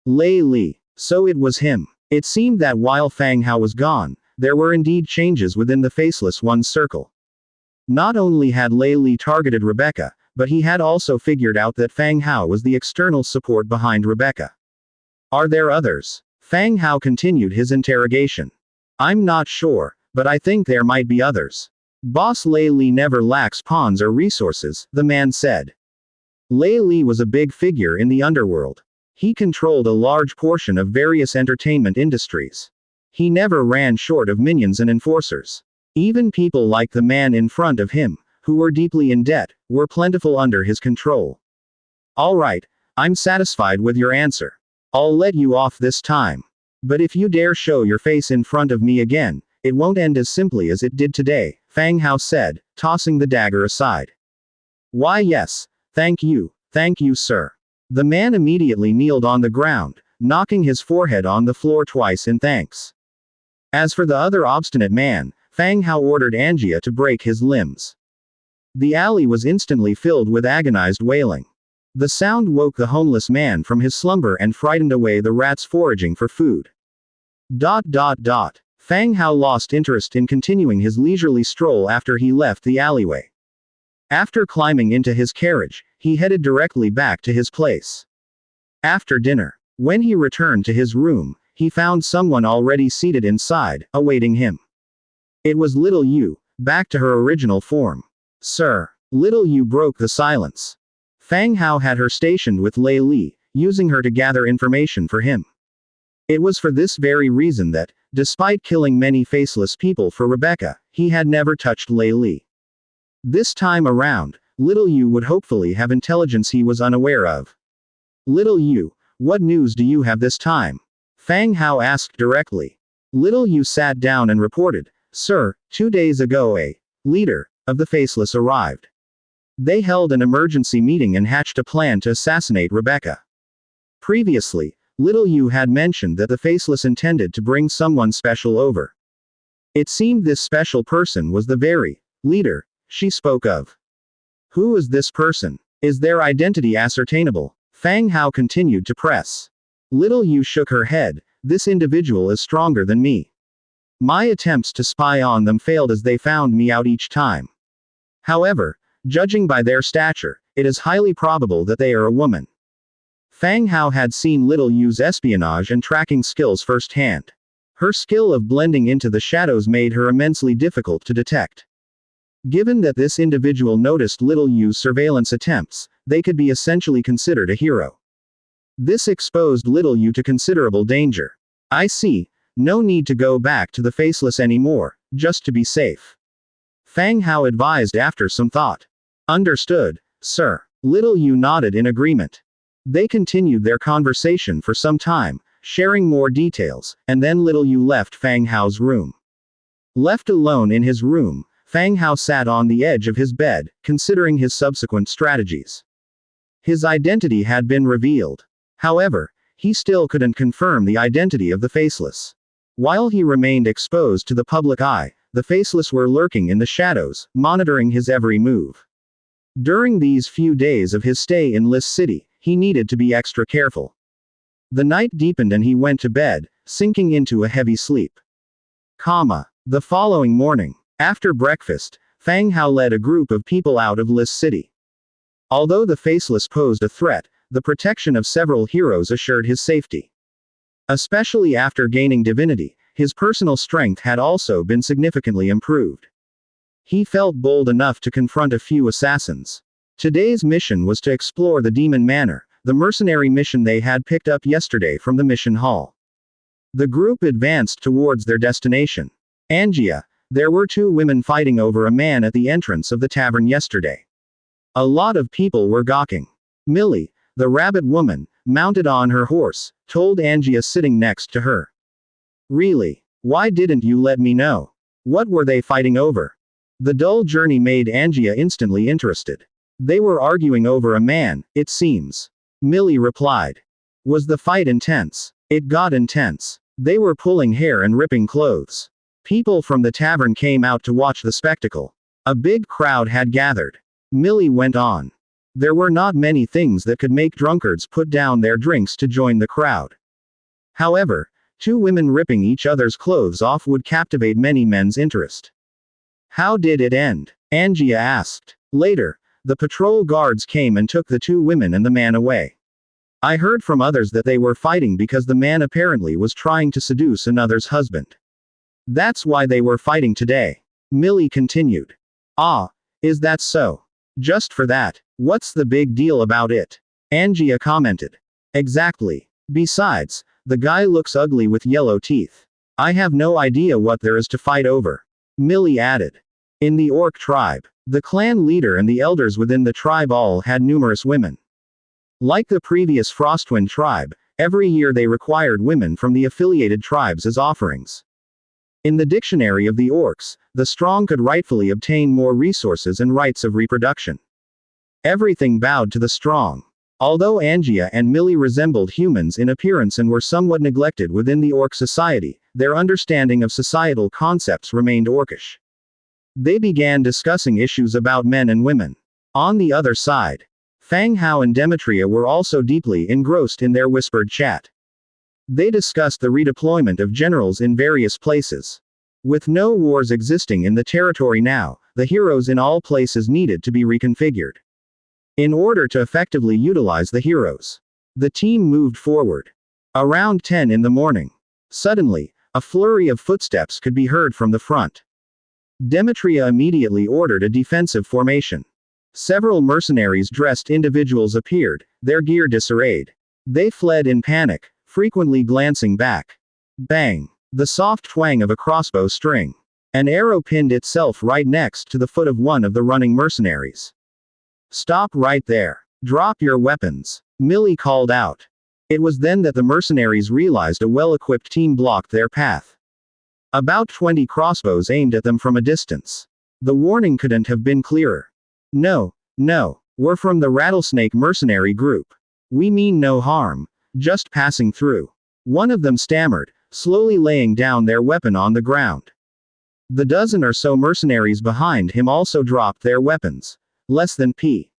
Lei Li. So it was him. It seemed that while Fang Hao was gone, there were indeed changes within the Faceless One's circle. Not only had Lei Li targeted Rebecca, but he had also figured out that Fang Hao was the external support behind Rebecca. Are there others? Fang Hao continued his interrogation. I'm not sure, but I think there might be others. Boss Lei Li never lacks pawns or resources, the man said. Lei Li was a big figure in the underworld. He controlled a large portion of various entertainment industries. He never ran short of minions and enforcers. Even people like the man in front of him, who were deeply in debt, were plentiful under his control. All right, I'm satisfied with your answer. I'll let you off this time. But if you dare show your face in front of me again, it won't end as simply as it did today, Fang Hao said, tossing the dagger aside. Why yes, thank you, sir. The man immediately kneeled on the ground, knocking his forehead on the floor twice in thanks. As for the other obstinate man, Fang Hao ordered Angia to break his limbs. The alley was instantly filled with agonized wailing. The sound woke the homeless man from his slumber and frightened away the rats foraging for food. Fang Hao lost interest in continuing his leisurely stroll after he left the alleyway. After climbing into his carriage, he headed directly back to his place. After dinner, when he returned to his room, he found someone already seated inside, awaiting him. It was Little Yu, back to her original form. Sir. Little Yu broke the silence. Fang Hao had her stationed with Lei Li, using her to gather information for him. It was for this very reason that, despite killing many faceless people for Rebecca, he had never touched Lei Li. This time around, Little Yu would hopefully have intelligence he was unaware of. Little Yu, what news do you have this time? Fang Hao asked directly. Little Yu sat down and reported, Sir, 2 days ago a leader of the Faceless arrived. They held an emergency meeting and hatched a plan to assassinate Rebecca. Previously, Little Yu had mentioned that the Faceless intended to bring someone special over. It seemed this special person was the very leader she spoke of. Who is this person? Is their identity ascertainable? Fang Hao continued to press. Little Yu shook her head. This individual is stronger than me. My attempts to spy on them failed as they found me out each time. However, judging by their stature, it is highly probable that they are a woman. Fang Hao had seen Little Yu's espionage and tracking skills firsthand. Her skill of blending into the shadows made her immensely difficult to detect. Given that this individual noticed Little Yu's surveillance attempts, they could be essentially considered a hero. This exposed Little Yu to considerable danger. I see. No need to go back to the Faceless anymore, just to be safe. Fang Hao advised after some thought. Understood, sir. Little Yu nodded in agreement. They continued their conversation for some time, sharing more details, and then little Yu left Fang Hao's room. Left alone in his room, Fang Hao sat on the edge of his bed, considering his subsequent strategies. His identity had been revealed. However, he still couldn't confirm the identity of the Faceless. While he remained exposed to the public eye, the Faceless were lurking in the shadows, monitoring his every move. During these few days of his stay in Lis City, he needed to be extra careful. The night deepened and he went to bed, sinking into a heavy sleep. The following morning, after breakfast, Fang Hao led a group of people out of Lis City. Although the Faceless posed a threat, the protection of several heroes assured his safety. Especially after gaining divinity, his personal strength had also been significantly improved. He felt bold enough to confront a few assassins. Today's mission was to explore the Demon Manor, the mercenary mission they had picked up yesterday from the mission hall. The group advanced towards their destination. Angia, there were two women fighting over a man at the entrance of the tavern yesterday. A lot of people were gawking. Millie, the rabbit woman, mounted on her horse, told Angia sitting next to her. Really? Why didn't you let me know? What were they fighting over? The dull journey made Angia instantly interested. They were arguing over a man, it seems. Millie replied. Was the fight intense? It got intense. They were pulling hair and ripping clothes. People from the tavern came out to watch the spectacle. A big crowd had gathered. Millie went on. There were not many things that could make drunkards put down their drinks to join the crowd. However, two women ripping each other's clothes off would captivate many men's interest. How did it end? Angia asked. Later, the patrol guards came and took the two women and the man away. I heard from others that they were fighting because the man apparently was trying to seduce another's husband. That's why they were fighting today. Millie continued. Ah, is that so? Just for that, what's the big deal about it? Angia commented. Exactly. Besides, the guy looks ugly with yellow teeth. I have no idea what there is to fight over. Millie added. In the orc tribe, the clan leader and the elders within the tribe all had numerous women. Like the previous Frostwind tribe, every year they required women from the affiliated tribes as offerings. In the dictionary of the orcs, the strong could rightfully obtain more resources and rights of reproduction. Everything bowed to the strong. Although Angia and Millie resembled humans in appearance and were somewhat neglected within the orc society, their understanding of societal concepts remained orcish. They began discussing issues about men and women. On the other side, Fang Hao and Demetria were also deeply engrossed in their whispered chat. They discussed the redeployment of generals in various places. With no wars existing in the territory now, the heroes in all places needed to be reconfigured. In order to effectively utilize the heroes, the team moved forward. Around 10 in the morning. Suddenly, a flurry of footsteps could be heard from the front. Demetria immediately ordered a defensive formation. Several mercenaries-dressed individuals appeared, their gear disarrayed. They fled in panic, frequently glancing back. Bang! The soft twang of a crossbow string. An arrow pinned itself right next to the foot of one of the running mercenaries. Stop right there. Drop your weapons. Millie called out. It was then that the mercenaries realized a well-equipped team blocked their path. About 20 crossbows aimed at them from a distance. The warning couldn't have been clearer. No, we're from the Rattlesnake mercenary group. We mean no harm. Just passing through. One of them stammered, slowly laying down their weapon on the ground. The dozen or so mercenaries behind him also dropped their weapons. Less than p.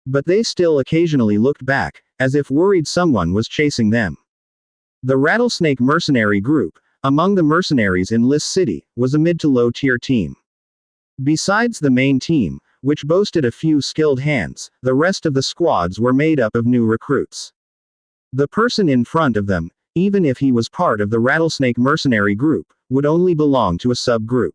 But they still occasionally looked back, as if worried someone was chasing them. The Rattlesnake mercenary group, among the mercenaries in Lis City, was a mid to low tier team. Besides the main team, which boasted a few skilled hands, the rest of the squads were made up of new recruits. The person in front of them, even if he was part of the Rattlesnake mercenary group, would only belong to a subgroup.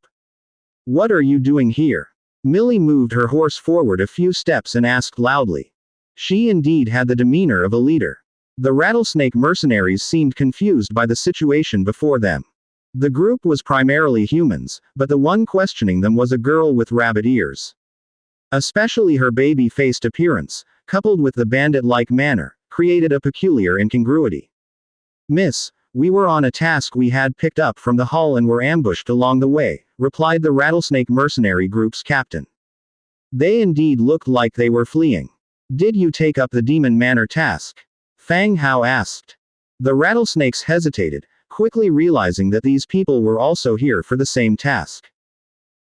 What are you doing here? Millie moved her horse forward a few steps and asked loudly. She indeed had the demeanor of a leader. The Rattlesnake mercenaries seemed confused by the situation before them. The group was primarily humans, but the one questioning them was a girl with rabbit ears. Especially her baby-faced appearance, coupled with the bandit-like manner, created a peculiar incongruity. "Miss, we were on a task we had picked up from the hull and were ambushed along the way," replied the Rattlesnake mercenary group's captain. "They indeed looked like they were fleeing. Did you take up the Demon Manor task?" Fang Hao asked. The Rattlesnakes hesitated, quickly realizing that these people were also here for the same task.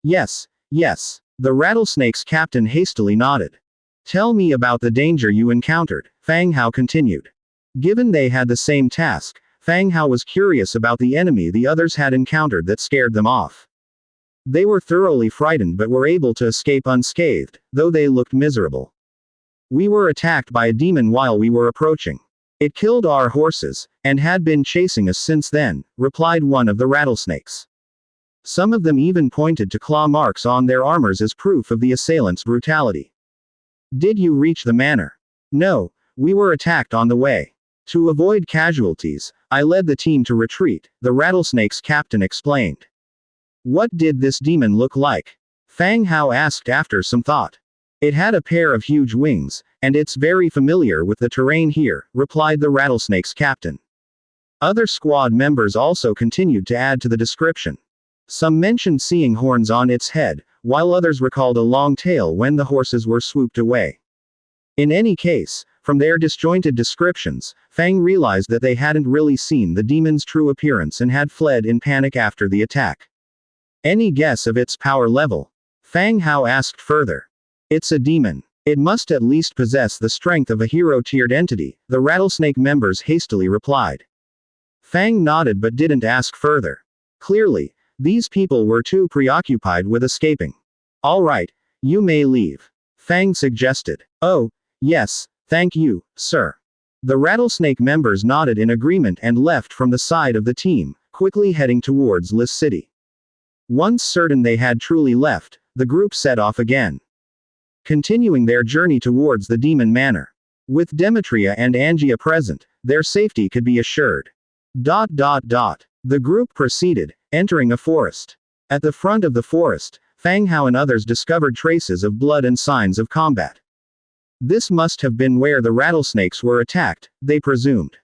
Yes. The Rattlesnake's captain hastily nodded. "Tell me about the danger you encountered," Fang Hao continued. Given they had the same task, Fang Hao was curious about the enemy the others had encountered that scared them off. They were thoroughly frightened but were able to escape unscathed, though they looked miserable. "We were attacked by a demon while we were approaching. It killed our horses, and had been chasing us since then," replied one of the Rattlesnakes. Some of them even pointed to claw marks on their armors as proof of the assailants' brutality. "Did you reach the manor?" "No, we were attacked on the way. To avoid casualties, I led the team to retreat," the Rattlesnake's captain explained. "What did this demon look like?" Fang Hao asked after some thought. "It had a pair of huge wings, and it's very familiar with the terrain here," replied the Rattlesnake's captain. Other squad members also continued to add to the description. Some mentioned seeing horns on its head, while others recalled a long tail when the horses were swooped away. In any case, from their disjointed descriptions, Fang realized that they hadn't really seen the demon's true appearance and had fled in panic after the attack. "Any guess of its power level?" Fang Hao asked further. "It's a demon. It must at least possess the strength of a hero-tiered entity," the Rattlesnake members hastily replied. Fang nodded but didn't ask further. Clearly, these people were too preoccupied with escaping. "All right, you may leave," Fang suggested. "Oh, yes, thank you, sir." The Rattlesnake members nodded in agreement and left from the side of the team, quickly heading towards Lis City. Once certain they had truly left, the group set off again, continuing their journey towards the Demon Manor. With Demetria and Angia present, their safety could be assured. The group proceeded, entering a forest. At the front of the forest, Fang Hao and others discovered traces of blood and signs of combat. This must have been where the Rattlesnakes were attacked, they presumed.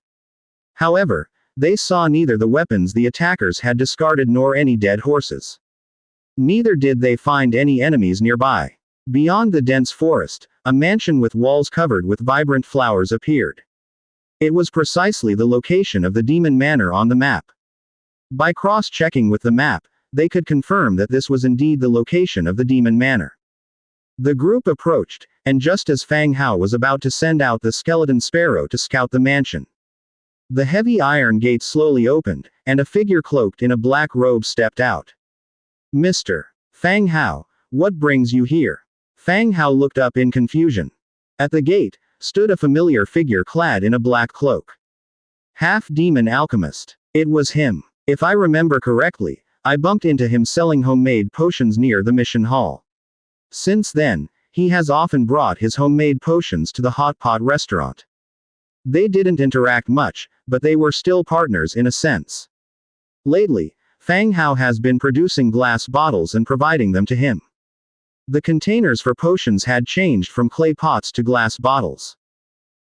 However, they saw neither the weapons the attackers had discarded nor any dead horses. Neither did they find any enemies nearby. Beyond the dense forest, a mansion with walls covered with vibrant flowers appeared. It was precisely the location of the Demon Manor on the map. By cross-checking with the map, they could confirm that this was indeed the location of the Demon Manor. The group approached, and just as Fang Hao was about to send out the skeleton sparrow to scout the mansion, the heavy iron gate slowly opened, and a figure cloaked in a black robe stepped out. "Mr. Fang Hao, what brings you here?" Fang Hao looked up in confusion. At the gate, stood a familiar figure clad in a black cloak. Half-demon alchemist. It was him. If I remember correctly, I bumped into him selling homemade potions near the mission hall. Since then, he has often brought his homemade potions to the hot pot restaurant. They didn't interact much, but they were still partners in a sense. Lately, Fang Hao has been producing glass bottles and providing them to him. The containers for potions had changed from clay pots to glass bottles.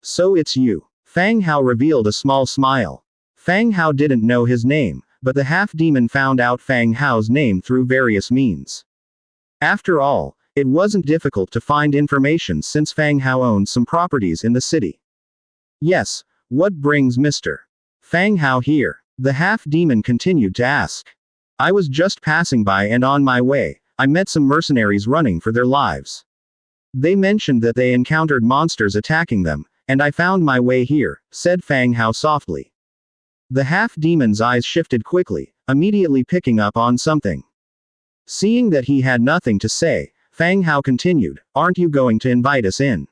"So it's you." Fang Hao revealed a small smile. Fang Hao didn't know his name, but the half-demon found out Fang Hao's name through various means. After all, it wasn't difficult to find information since Fang Hao owned some properties in the city. "Yes, what brings Mr. Fang Hao here?" the half-demon continued to ask. "I was just passing by and on my way, I met some mercenaries running for their lives. They mentioned that they encountered monsters attacking them, and I found my way here," said Fang Hao softly. The half-demon's eyes shifted quickly, immediately picking up on something. Seeing that he had nothing to say, Fang Hao continued, "Aren't you going to invite us in?"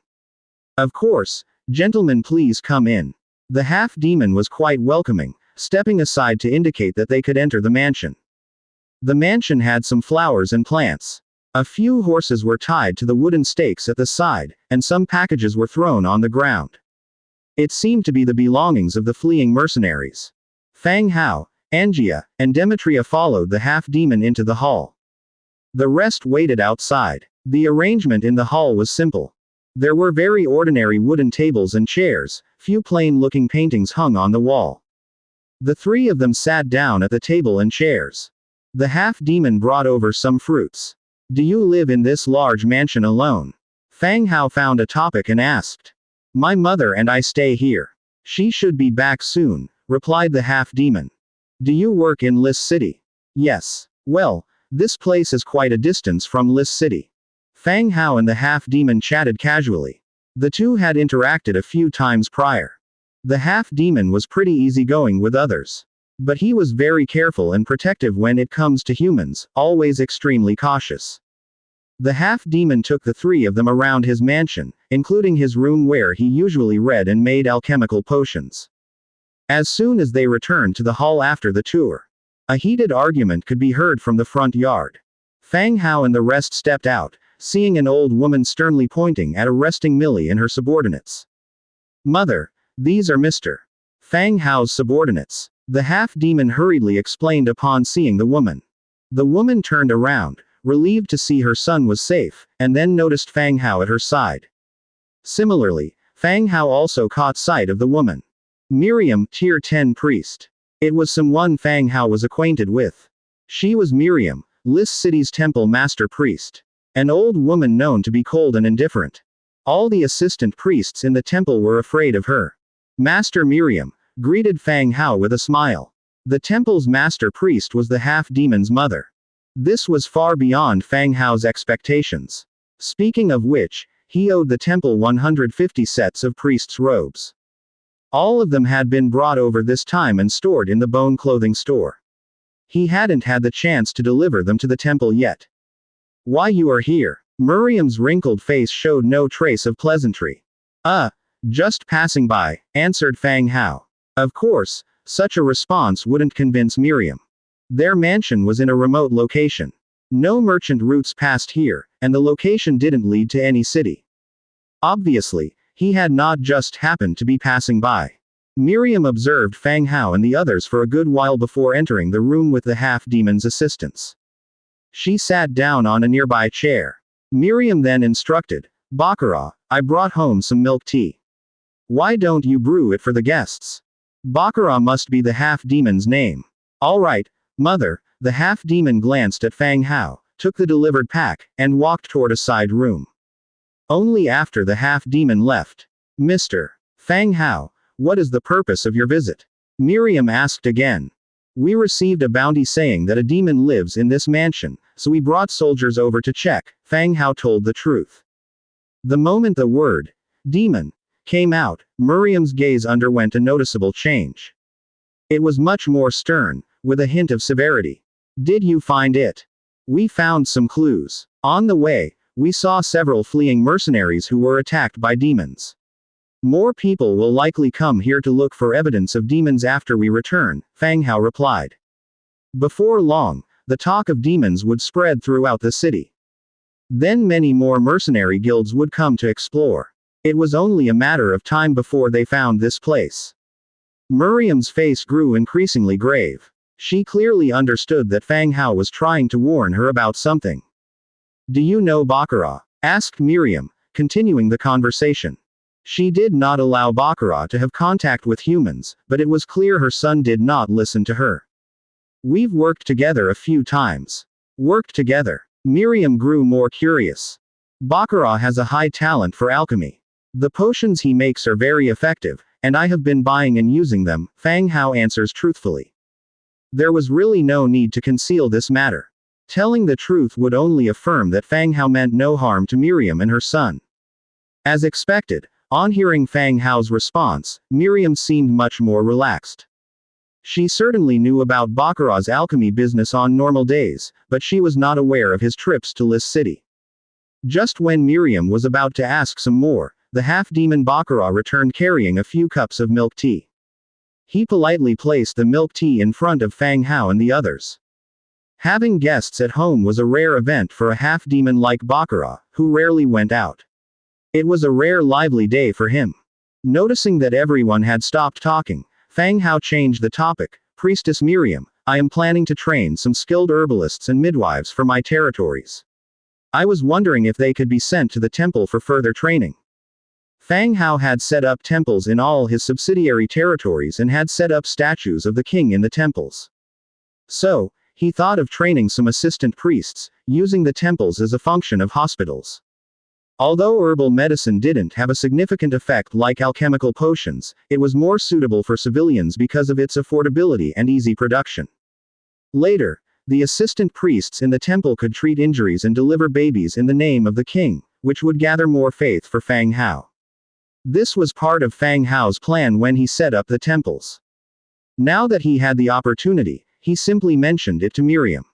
"Of course, gentlemen, please come in." The half-demon was quite welcoming, stepping aside to indicate that they could enter the mansion. The mansion had some flowers and plants. A few horses were tied to the wooden stakes at the side, and some packages were thrown on the ground. It seemed to be the belongings of the fleeing mercenaries. Fang Hao, Angia, and Demetria followed the half-demon into the hall. The rest waited outside. The arrangement in the hall was simple. There were very ordinary wooden tables and chairs, few plain-looking paintings hung on the wall. The three of them sat down at the table and chairs. The half-demon brought over some fruits. "Do you live in this large mansion alone?" Fang Hao found a topic and asked. "My mother and I stay here. She should be back soon," replied the half-demon. "Do you work in Lis City?" "Yes." "Well, this place is quite a distance from Lis City." Fang Hao and the half-demon chatted casually. The two had interacted a few times prior. The half-demon was pretty easygoing with others. But he was very careful and protective when it comes to humans, always extremely cautious. The half-demon took the three of them around his mansion, including his room where he usually read and made alchemical potions. As soon as they returned to the hall after the tour, a heated argument could be heard from the front yard. Fang Hao and the rest stepped out, seeing an old woman sternly pointing at a resting Millie and her subordinates. "Mother, these are Mr. Fang Hao's subordinates," the half-demon hurriedly explained upon seeing the woman. The woman turned around, relieved to see her son was safe, and then noticed Fang Hao at her side. Similarly, Fang Hao also caught sight of the woman. Miriam, Tier 10 priest. It was someone Fang Hao was acquainted with. She was Miriam, Lis City's temple master priest. An old woman known to be cold and indifferent. All the assistant priests in the temple were afraid of her. Master Miriam greeted Fang Hao with a smile. The temple's master priest was the half-demon's mother. This was far beyond Fang Hao's expectations. Speaking of which, he owed the temple 150 sets of priest's robes. All of them had been brought over this time and stored in the bone clothing store. He hadn't had the chance to deliver them to the temple yet. "Why you are here?" Miriam's wrinkled face showed no trace of pleasantry. Just passing by," answered Fang Hao. Of course, such a response wouldn't convince Miriam. Their mansion was in a remote location. No merchant routes passed here, and the location didn't lead to any city. Obviously, he had not just happened to be passing by. Miriam observed Fang Hao and the others for a good while before entering the room with the half-demon's assistants. She sat down on a nearby chair. Miriam then instructed, "Baccarat, I brought home some milk tea. Why don't you brew it for the guests?" Baccarat must be the half-demon's name. "All right, mother." The half-demon glanced at Fang Hao, took the delivered pack, and walked toward a side room. Only after the half-demon left. "Mr. Fang Hao, what is the purpose of your visit?" Miriam asked again. "We received a bounty saying that a demon lives in this mansion, so we brought soldiers over to check," Fang Hao told the truth. The moment the word, demon, came out, Miriam's gaze underwent a noticeable change. It was much more stern, with a hint of severity. "Did you find it?" "We found some clues. On the way, we saw several fleeing mercenaries who were attacked by demons. More people will likely come here to look for evidence of demons after we return," Fang Hao replied. Before long, the talk of demons would spread throughout the city. Then many more mercenary guilds would come to explore. It was only a matter of time before they found this place. Miriam's face grew increasingly grave. She clearly understood that Fang Hao was trying to warn her about something. "Do you know Baccarat?" asked Miriam, continuing the conversation. She did not allow Baccarat to have contact with humans, but it was clear her son did not listen to her. "We've worked together a few times." "Worked together?" Miriam grew more curious. "Baccarat has a high talent for alchemy. The potions he makes are very effective, and I have been buying and using them," Fang Hao answers truthfully. There was really no need to conceal this matter. Telling the truth would only affirm that Fang Hao meant no harm to Miriam and her son. As expected, on hearing Fang Hao's response, Miriam seemed much more relaxed. She certainly knew about Baccarat's alchemy business on normal days, but she was not aware of his trips to Lis City. Just when Miriam was about to ask some more, the half-demon Baccarat returned carrying a few cups of milk tea. He politely placed the milk tea in front of Fang Hao and the others. Having guests at home was a rare event for a half-demon like Baccarat, who rarely went out. It was a rare lively day for him. Noticing that everyone had stopped talking, Fang Hao changed the topic. "Priestess Miriam, I am planning to train some skilled herbalists and midwives for my territories. I was wondering if they could be sent to the temple for further training." Fang Hao had set up temples in all his subsidiary territories and had set up statues of the king in the temples. So, he thought of training some assistant priests, using the temples as a function of hospitals. Although herbal medicine didn't have a significant effect like alchemical potions, it was more suitable for civilians because of its affordability and easy production. Later, the assistant priests in the temple could treat injuries and deliver babies in the name of the king, which would gather more faith for Fang Hao. This was part of Fang Hao's plan when he set up the temples. Now that he had the opportunity, he simply mentioned it to Miriam.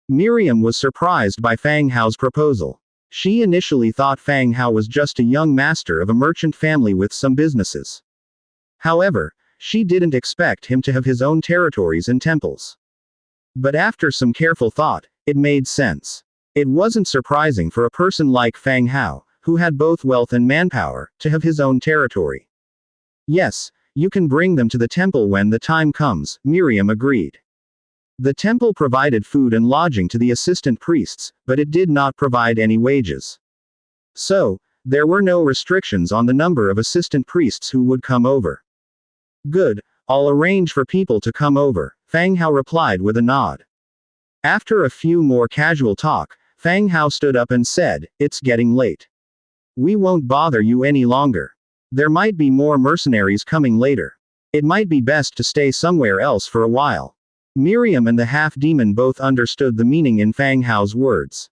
Miriam was surprised by Fang Hao's proposal. She initially thought Fang Hao was just a young master of a merchant family with some businesses. However, she didn't expect him to have his own territories and temples. But after some careful thought, it made sense. It wasn't surprising for a person like Fang Hao, who had both wealth and manpower, to have his own territory. Yes, you can bring them to the temple when the time comes, Miriam agreed. The temple provided food and lodging to the assistant priests, but it did not provide any wages. So, there were no restrictions on the number of assistant priests who would come over. Good, I'll arrange for people to come over, Fang Hao replied with a nod. After a few more casual talk, Fang Hao stood up and said, "It's getting late. We won't bother you any longer. There might be more mercenaries coming later. It might be best to stay somewhere else for a while." Miriam and the half-demon both understood the meaning in Fang Hao's words.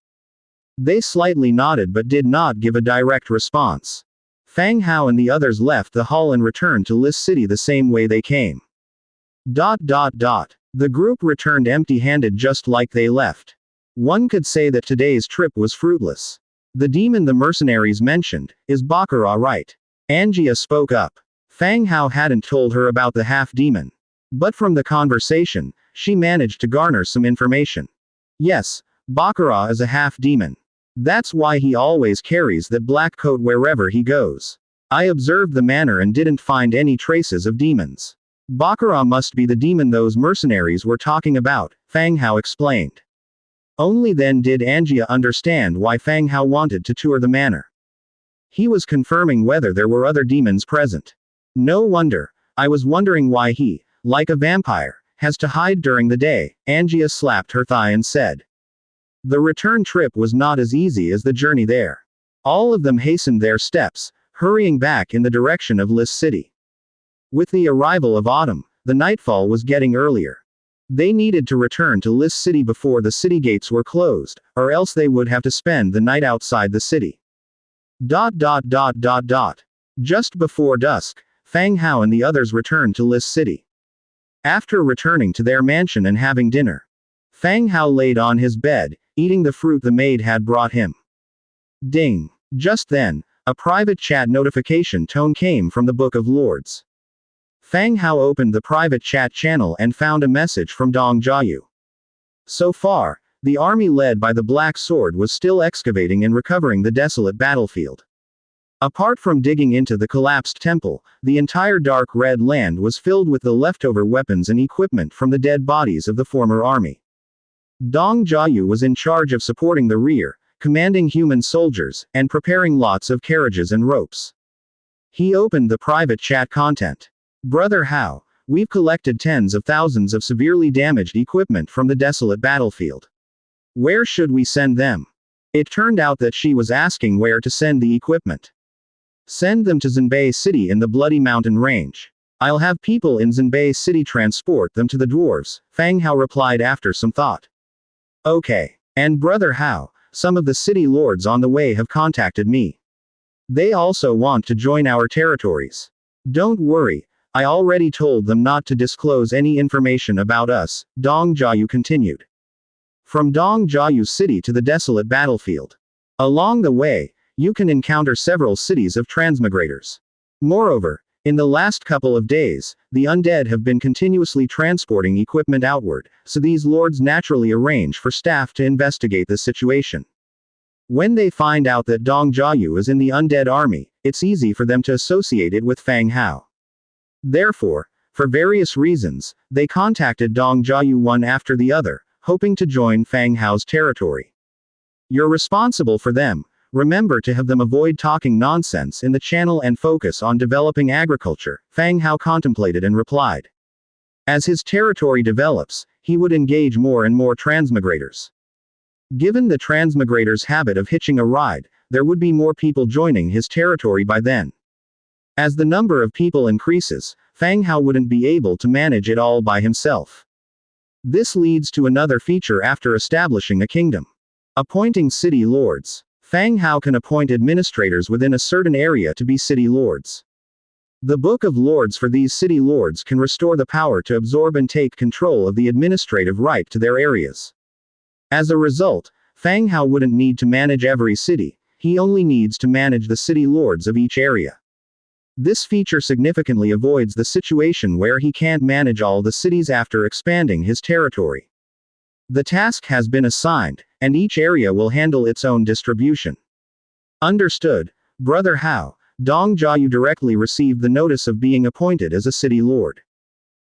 They slightly nodded but did not give a direct response. Fang Hao and the others left the hall and returned to Lis City the same way they came. The group returned empty-handed just like they left. One could say that today's trip was fruitless. The demon the mercenaries mentioned, is Baccarat right? Angia spoke up. Fang Hao hadn't told her about the half-demon. But from the conversation, she managed to garner some information. Yes, Baccarat is a half-demon. That's why he always carries that black coat wherever he goes. I observed the manner and didn't find any traces of demons. Baccarat must be the demon those mercenaries were talking about, Fang Hao explained. Only then did Angia understand why Fang Hao wanted to tour the manor. He was confirming whether there were other demons present. No wonder. I was wondering why he, like a vampire, has to hide during the day, Angia slapped her thigh and said. The return trip was not as easy as the journey there. All of them hastened their steps, hurrying back in the direction of Lis City. With the arrival of autumn, the nightfall was getting earlier. They needed to return to Lis City before the city gates were closed, or else they would have to spend the night outside the city. Just before dusk, Fang Hao and the others returned to Lis City. After returning to their mansion and having dinner, Fang Hao laid on his bed, eating the fruit the maid had brought him. Ding! Just then, a private chat notification tone came from the Book of Lords. Fang Hao opened the private chat channel and found a message from Dong Jiayu. So far, the army led by the Black Sword was still excavating and recovering the desolate battlefield. Apart from digging into the collapsed temple, the entire dark red land was filled with the leftover weapons and equipment from the dead bodies of the former army. Dong Jiayu was in charge of supporting the rear, commanding human soldiers, and preparing lots of carriages and ropes. He opened the private chat content. Brother Hao, we've collected tens of thousands of severely damaged equipment from the desolate battlefield. Where should we send them? It turned out that she was asking where to send the equipment. Send them to Zhenbei City in the Bloody Mountain Range. I'll have people in Zhenbei City transport them to the dwarves, Fang Hao replied after some thought. Okay. And Brother Hao, some of the city lords on the way have contacted me. They also want to join our territories. Don't worry, I already told them not to disclose any information about us, Dong Jiayu continued. From Dong Jiayu City to the desolate battlefield. Along the way, you can encounter several cities of transmigrators. Moreover, in the last couple of days, the undead have been continuously transporting equipment outward, so these lords naturally arrange for staff to investigate the situation. When they find out that Dong Jiayu is in the undead army, it's easy for them to associate it with Fang Hao. Therefore, for various reasons, they contacted Dong Jiayu one after the other, hoping to join Fang Hao's territory. You're responsible for them, remember to have them avoid talking nonsense in the channel and focus on developing agriculture, Fang Hao contemplated and replied. As his territory develops, he would engage more and more transmigrators. Given the transmigrators' habit of hitching a ride, there would be more people joining his territory by then. As the number of people increases, Fang Hao wouldn't be able to manage it all by himself. This leads to another feature after establishing a kingdom. Appointing city lords. Fang Hao can appoint administrators within a certain area to be city lords. The Book of Lords for these city lords can restore the power to absorb and take control of the administrative right to their areas. As a result, Fang Hao wouldn't need to manage every city, he only needs to manage the city lords of each area. This feature significantly avoids the situation where he can't manage all the cities after expanding his territory. The task has been assigned, and each area will handle its own distribution. Understood, Brother Hao. Dong Jiayu directly received the notice of being appointed as a city lord.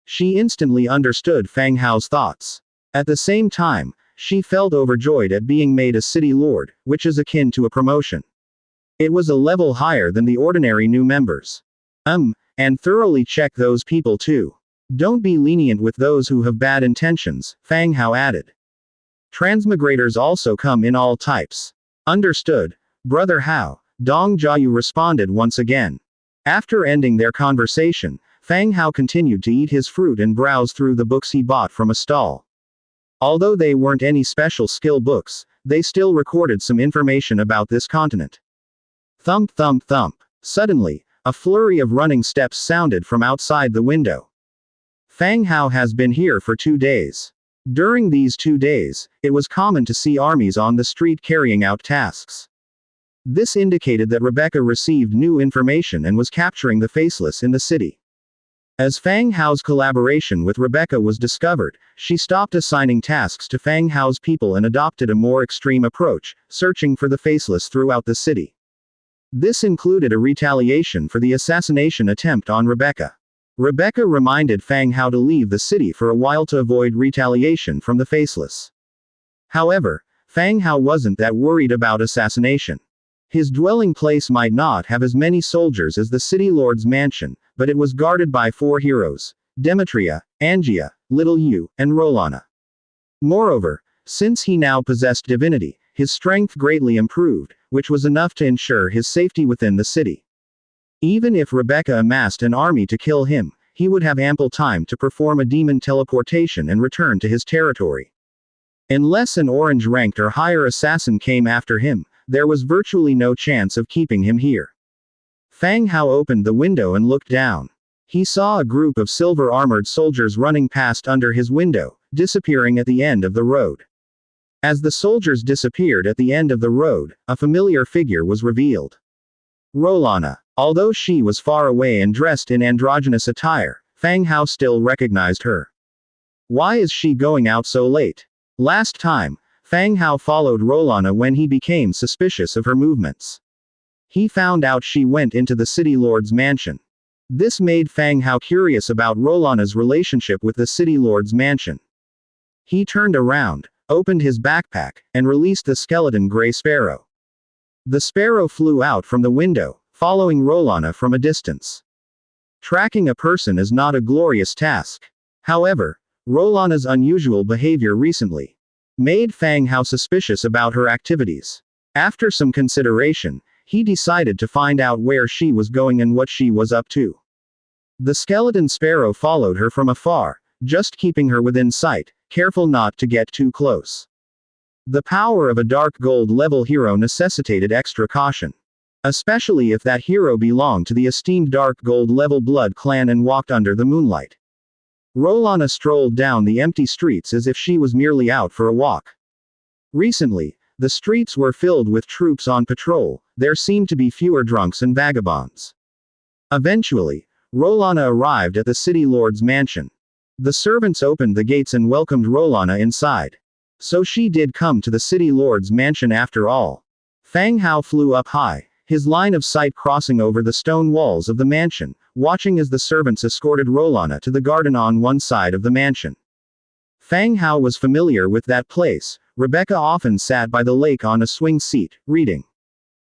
She instantly understood Fang Hao's thoughts. At the same time, she felt overjoyed at being made a city lord, which is akin to a promotion. It was a level higher than the ordinary new members. And thoroughly check those people too. Don't be lenient with those who have bad intentions, Fang Hao added. Transmigrators also come in all types. Understood, Brother Hao, Dong Jiayu responded once again. After ending their conversation, Fang Hao continued to eat his fruit and browse through the books he bought from a stall. Although they weren't any special skill books, they still recorded some information about this continent. Thump thump thump. Suddenly, a flurry of running steps sounded from outside the window. Fang Hao has been here for 2 days. During these 2 days, it was common to see armies on the street carrying out tasks. This indicated that Rebecca received new information and was capturing the faceless in the city. As Fang Hao's collaboration with Rebecca was discovered, she stopped assigning tasks to Fang Hao's people and adopted a more extreme approach, searching for the faceless throughout the city. This included a retaliation for the assassination attempt on Rebecca. Rebecca reminded Fang Hao to leave the city for a while to avoid retaliation from the faceless. However, Fang Hao wasn't that worried about assassination. His dwelling place might not have as many soldiers as the city lord's mansion, but it was guarded by 4 heroes: Demetria, Angia, Little Yu, and Rolana. Moreover, since he now possessed divinity, his strength greatly improved, which was enough to ensure his safety within the city. Even if Rebecca amassed an army to kill him, he would have ample time to perform a demon teleportation and return to his territory. Unless an orange-ranked or higher assassin came after him, there was virtually no chance of keeping him here. Fang Hao opened the window and looked down. He saw a group of silver-armored soldiers running past under his window, disappearing at the end of the road. As the soldiers disappeared at the end of the road, a familiar figure was revealed. Rolana. Although she was far away and dressed in androgynous attire, Fang Hao still recognized her. Why is she going out so late? Last time, Fang Hao followed Rolana when he became suspicious of her movements. He found out she went into the city lord's mansion. This made Fang Hao curious about Rolana's relationship with the city lord's mansion. He turned around, opened his backpack, and released the skeleton gray sparrow. The sparrow flew out from the window, following Rolana from a distance. Tracking a person is not a glorious task. However, Rolana's unusual behavior recently made Fang Hao suspicious about her activities. After some consideration, he decided to find out where she was going and what she was up to. The skeleton sparrow followed her from afar, just keeping her within sight, careful not to get too close. The power of a dark gold level hero necessitated extra caution. Especially if that hero belonged to the esteemed dark gold level blood clan and walked under the moonlight. Rolana strolled down the empty streets as if she was merely out for a walk. Recently, the streets were filled with troops on patrol, there seemed to be fewer drunks and vagabonds. Eventually, Rolana arrived at the city lord's mansion. The servants opened the gates and welcomed Rolana inside. So she did come to the city lord's mansion after all. Fang Hao flew up high, his line of sight crossing over the stone walls of the mansion, watching as the servants escorted Rolana to the garden on one side of the mansion. Fang Hao was familiar with that place. Rebecca often sat by the lake on a swing seat, reading.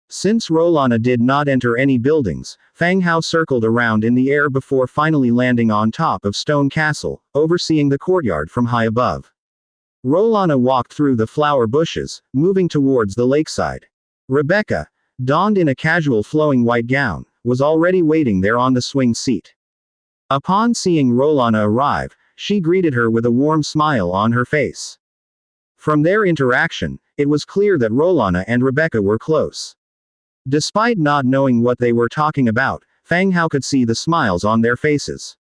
Since Rolana did not enter any buildings, Fang Hao circled around in the air before finally landing on top of Stone Castle, overseeing the courtyard from high above. Rolana walked through the flower bushes, moving towards the lakeside. Rebecca, donned in a casual flowing white gown, was already waiting there on the swing seat. Upon seeing Rolana arrive, she greeted her with a warm smile on her face. From their interaction, it was clear that Rolana and Rebecca were close. Despite not knowing what they were talking about, Fang Hao could see the smiles on their faces.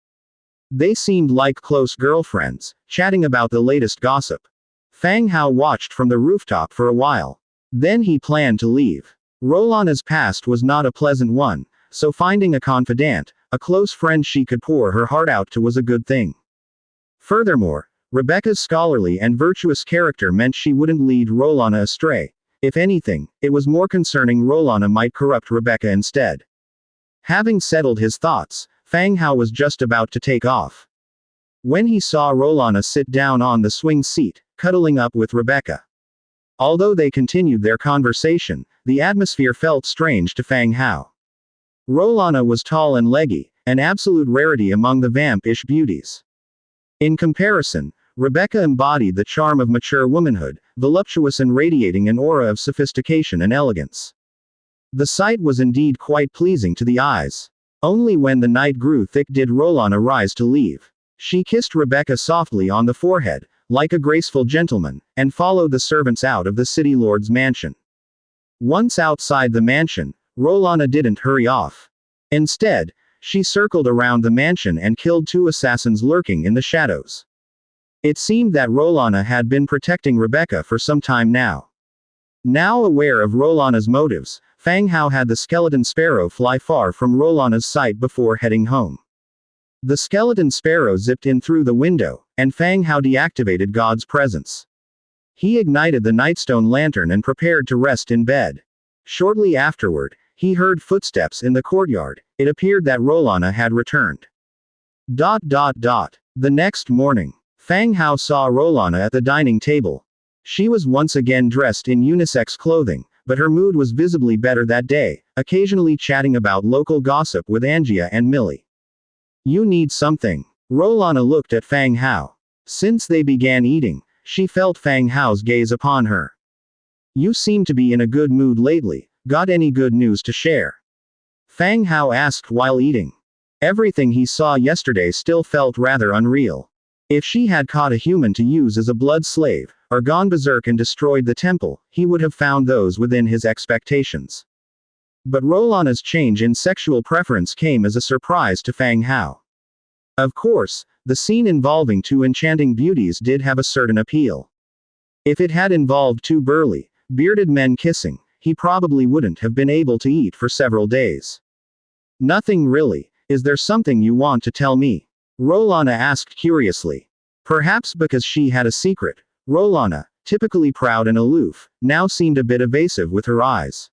They seemed like close girlfriends, chatting about the latest gossip. Fang Hao watched from the rooftop for a while. Then he planned to leave. Rolana's past was not a pleasant one, so finding a confidant, a close friend she could pour her heart out to was a good thing. Furthermore, Rebecca's scholarly and virtuous character meant she wouldn't lead Rolana astray. If anything, it was more concerning Rolana might corrupt Rebecca instead. Having settled his thoughts, Fang Hao was just about to take off. When he saw Rolana sit down on the swing seat, cuddling up with Rebecca. Although they continued their conversation, the atmosphere felt strange to Fang Hao. Rolana was tall and leggy, an absolute rarity among the vamp-ish beauties. In comparison, Rebecca embodied the charm of mature womanhood, voluptuous and radiating an aura of sophistication and elegance. The sight was indeed quite pleasing to the eyes. Only when the night grew thick did Rolana rise to leave. She kissed Rebecca softly on the forehead, like a graceful gentleman, and followed the servants out of the city lord's mansion. Once outside the mansion, Rolana didn't hurry off. Instead, she circled around the mansion and killed 2 assassins lurking in the shadows. It seemed that Rolana had been protecting Rebecca for some time now. Now aware of Rolana's motives, Fang Hao had the skeleton sparrow fly far from Rolana's sight before heading home. The skeleton sparrow zipped in through the window, and Fang Hao deactivated God's presence. He ignited the nightstone lantern and prepared to rest in bed. Shortly afterward, he heard footsteps in the courtyard. It appeared that Rolana had returned. The next morning, Fang Hao saw Rolana at the dining table. She was once again dressed in unisex clothing, but her mood was visibly better that day, occasionally chatting about local gossip with Angia and Millie. You need something. Rolana looked at Fang Hao. Since they began eating, she felt Fang Hao's gaze upon her. You seem to be in a good mood lately. Got any good news to share? Fang Hao asked while eating. Everything he saw yesterday still felt rather unreal. If she had caught a human to use as a blood slave, or gone berserk and destroyed the temple, he would have found those within his expectations. But Rolana's change in sexual preference came as a surprise to Fang Hao. Of course, the scene involving 2 enchanting beauties did have a certain appeal. If it had involved 2 burly, bearded men kissing, he probably wouldn't have been able to eat for several days. Nothing really. Is there something you want to tell me? Rolana asked curiously. Perhaps because she had a secret, Rolana, typically proud and aloof, now seemed a bit evasive with her eyes.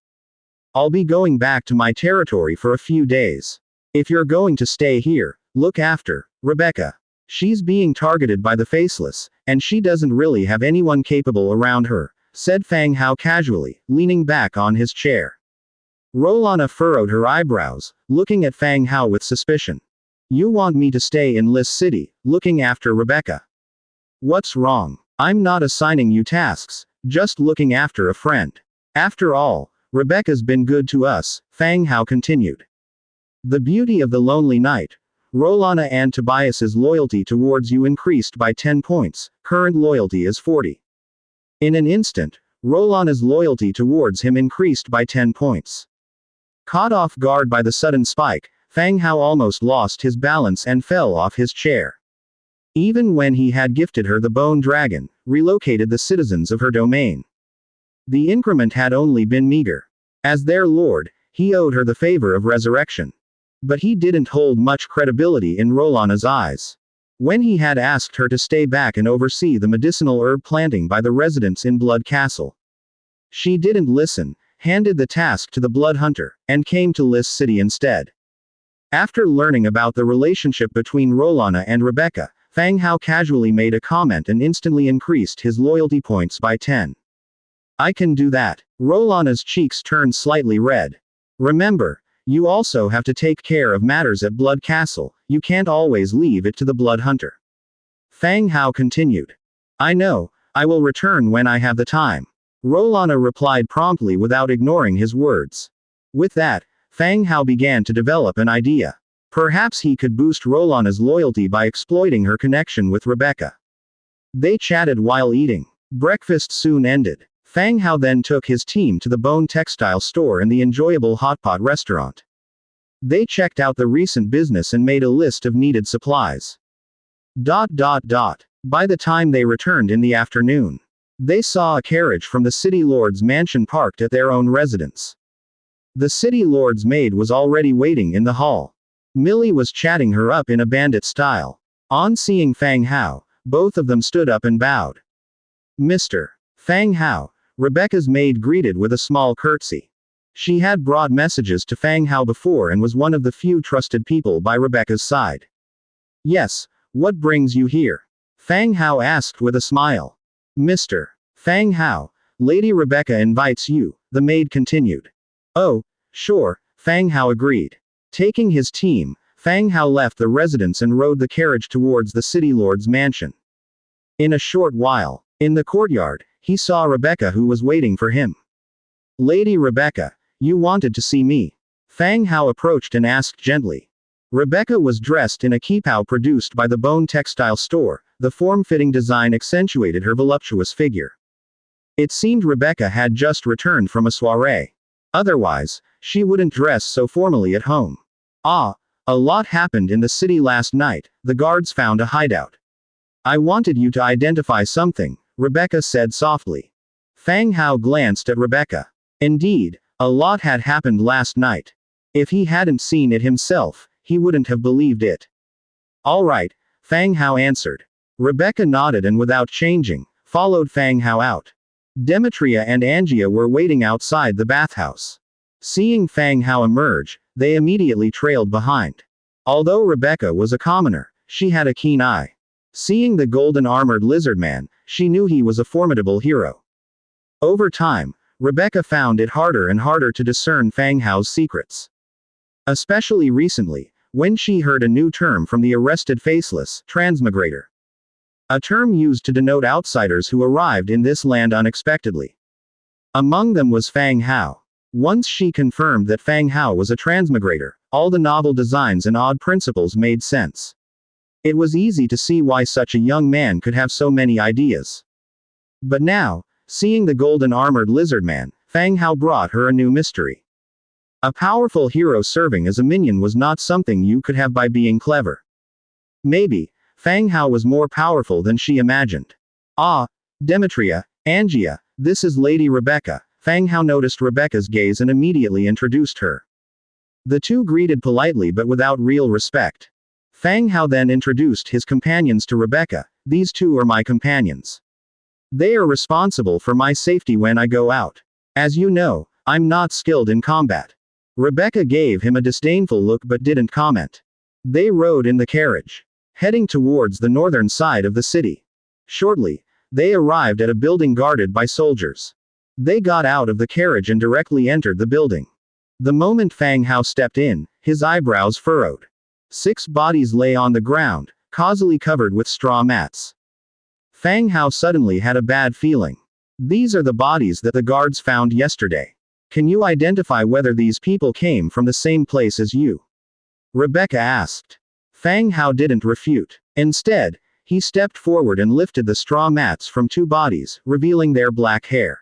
I'll be going back to my territory for a few days. If you're going to stay here, look after Rebecca. She's being targeted by the faceless, and she doesn't really have anyone capable around her, said Fang Hao casually, leaning back on his chair. Rolana furrowed her eyebrows, looking at Fang Hao with suspicion. You want me to stay in Lis City, looking after Rebecca? What's wrong? I'm not assigning you tasks, just looking after a friend. After all, Rebecca's been good to us, Fang Hao continued. The beauty of the lonely night. Rolana and Tobias's loyalty towards you increased by 10 points, current loyalty is 40. In an instant, Rolana's loyalty towards him increased by 10 points. Caught off guard by the sudden spike, Fang Hao almost lost his balance and fell off his chair. Even when he had gifted her the bone dragon, relocated the citizens of her domain. The increment had only been meager. As their lord, he owed her the favor of resurrection. But he didn't hold much credibility in Rolana's eyes. When he had asked her to stay back and oversee the medicinal herb planting by the residents in Blood Castle, she didn't listen, handed the task to the Blood Hunter, and came to Lis City instead. After learning about the relationship between Rolana and Rebecca, Fang Hao casually made a comment and instantly increased his loyalty points by 10. I can do that. Rolana's cheeks turned slightly red. Remember, you also have to take care of matters at Blood Castle, you can't always leave it to the Blood Hunter. Fang Hao continued. I know, I will return when I have the time. Rolana replied promptly without ignoring his words. With that, Fang Hao began to develop an idea. Perhaps he could boost Rolana's loyalty by exploiting her connection with Rebecca. They chatted while eating. Breakfast soon ended. Fang Hao then took his team to the Bone Textile store and the enjoyable hotpot restaurant. They checked out the recent business and made a list of needed supplies. By the time they returned in the afternoon, they saw a carriage from the City Lord's mansion parked at their own residence. The City Lord's maid was already waiting in the hall. Millie was chatting her up in a bandit style. On seeing Fang Hao, both of them stood up and bowed. Mr. Fang Hao, Rebecca's maid greeted with a small curtsy. She had brought messages to Fang Hao before and was one of the few trusted people by Rebecca's side. Yes, what brings you here? Fang Hao asked with a smile. Mr. Fang Hao, Lady Rebecca invites you, the maid continued. Oh, sure, Fang Hao agreed. Taking his team, Fang Hao left the residence and rode the carriage towards the City Lord's mansion. In a short while, in the courtyard, he saw Rebecca who was waiting for him. Lady Rebecca, you wanted to see me. Fang Hao approached and asked gently. Rebecca was dressed in a kipao produced by the Bone Textile store, the form-fitting design accentuated her voluptuous figure. It seemed Rebecca had just returned from a soiree. Otherwise, she wouldn't dress so formally at home. Ah, a lot happened in the city last night, the guards found a hideout. I wanted you to identify something, Rebecca said softly. Fang Hao glanced at Rebecca. Indeed, a lot had happened last night. If he hadn't seen it himself, he wouldn't have believed it. All right, Fang Hao answered. Rebecca nodded and without changing, followed Fang Hao out. Demetria and Angia were waiting outside the bathhouse. Seeing Fang Hao emerge, they immediately trailed behind. Although Rebecca was a commoner, she had a keen eye. Seeing the golden armored lizard man, she knew he was a formidable hero. Over time, Rebecca found it harder and harder to discern Fang Hao's secrets. Especially recently, when she heard a new term from the arrested faceless, transmigrator. A term used to denote outsiders who arrived in this land unexpectedly. Among them was Fang Hao. Once she confirmed that Fang Hao was a transmigrator, all the novel designs and odd principles made sense. It was easy to see why such a young man could have so many ideas. But now, seeing the golden armored lizard man, Fang Hao brought her a new mystery. A powerful hero serving as a minion was not something you could have by being clever. Maybe, Fang Hao was more powerful than she imagined. Ah, Demetria, Angia, this is Lady Rebecca. Fang Hao noticed Rebecca's gaze and immediately introduced her. The two greeted politely but without real respect. Fang Hao then introduced his companions to Rebecca. These two are my companions. They are responsible for my safety when I go out. As you know, I'm not skilled in combat. Rebecca gave him a disdainful look but didn't comment. They rode in the carriage, heading towards the northern side of the city. Shortly, they arrived at a building guarded by soldiers. They got out of the carriage and directly entered the building. The moment Fang Hao stepped in, his eyebrows furrowed. 6 bodies lay on the ground, causally covered with straw mats. Fang Hao suddenly had a bad feeling. These are the bodies that the guards found yesterday. Can you identify whether these people came from the same place as you? Rebecca asked. Fang Hao didn't refute. Instead, he stepped forward and lifted the straw mats from 2 bodies, revealing their black hair.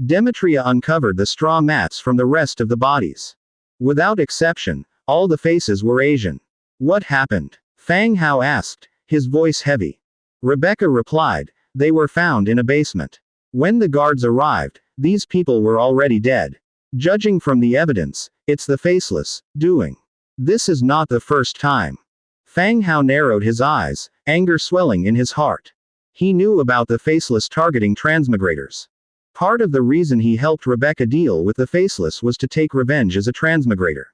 Demetria uncovered the straw mats from the rest of the bodies. Without exception, all the faces were Asian. What happened? Fang Hao asked, his voice heavy. Rebecca replied, they were found in a basement. When the guards arrived, these people were already dead. Judging from the evidence, it's the faceless doing. This is not the first time. Fang Hao narrowed his eyes, anger swelling in his heart. He knew about the faceless targeting transmigrators. Part of the reason he helped Rebecca deal with the faceless was to take revenge as a transmigrator.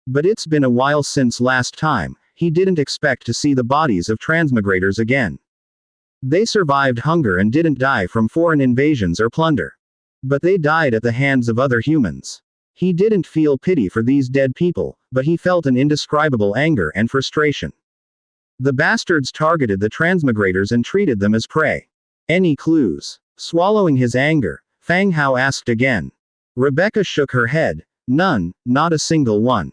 But it's been a while since last time. He didn't expect to see the bodies of transmigrators again. They survived hunger and didn't die from foreign invasions or plunder. But they died at the hands of other humans. He didn't feel pity for these dead people, but he felt an indescribable anger and frustration. The bastards targeted the transmigrators and treated them as prey. Any clues? Swallowing his anger, Fang Hao asked again. Rebecca shook her head. None, not a single one.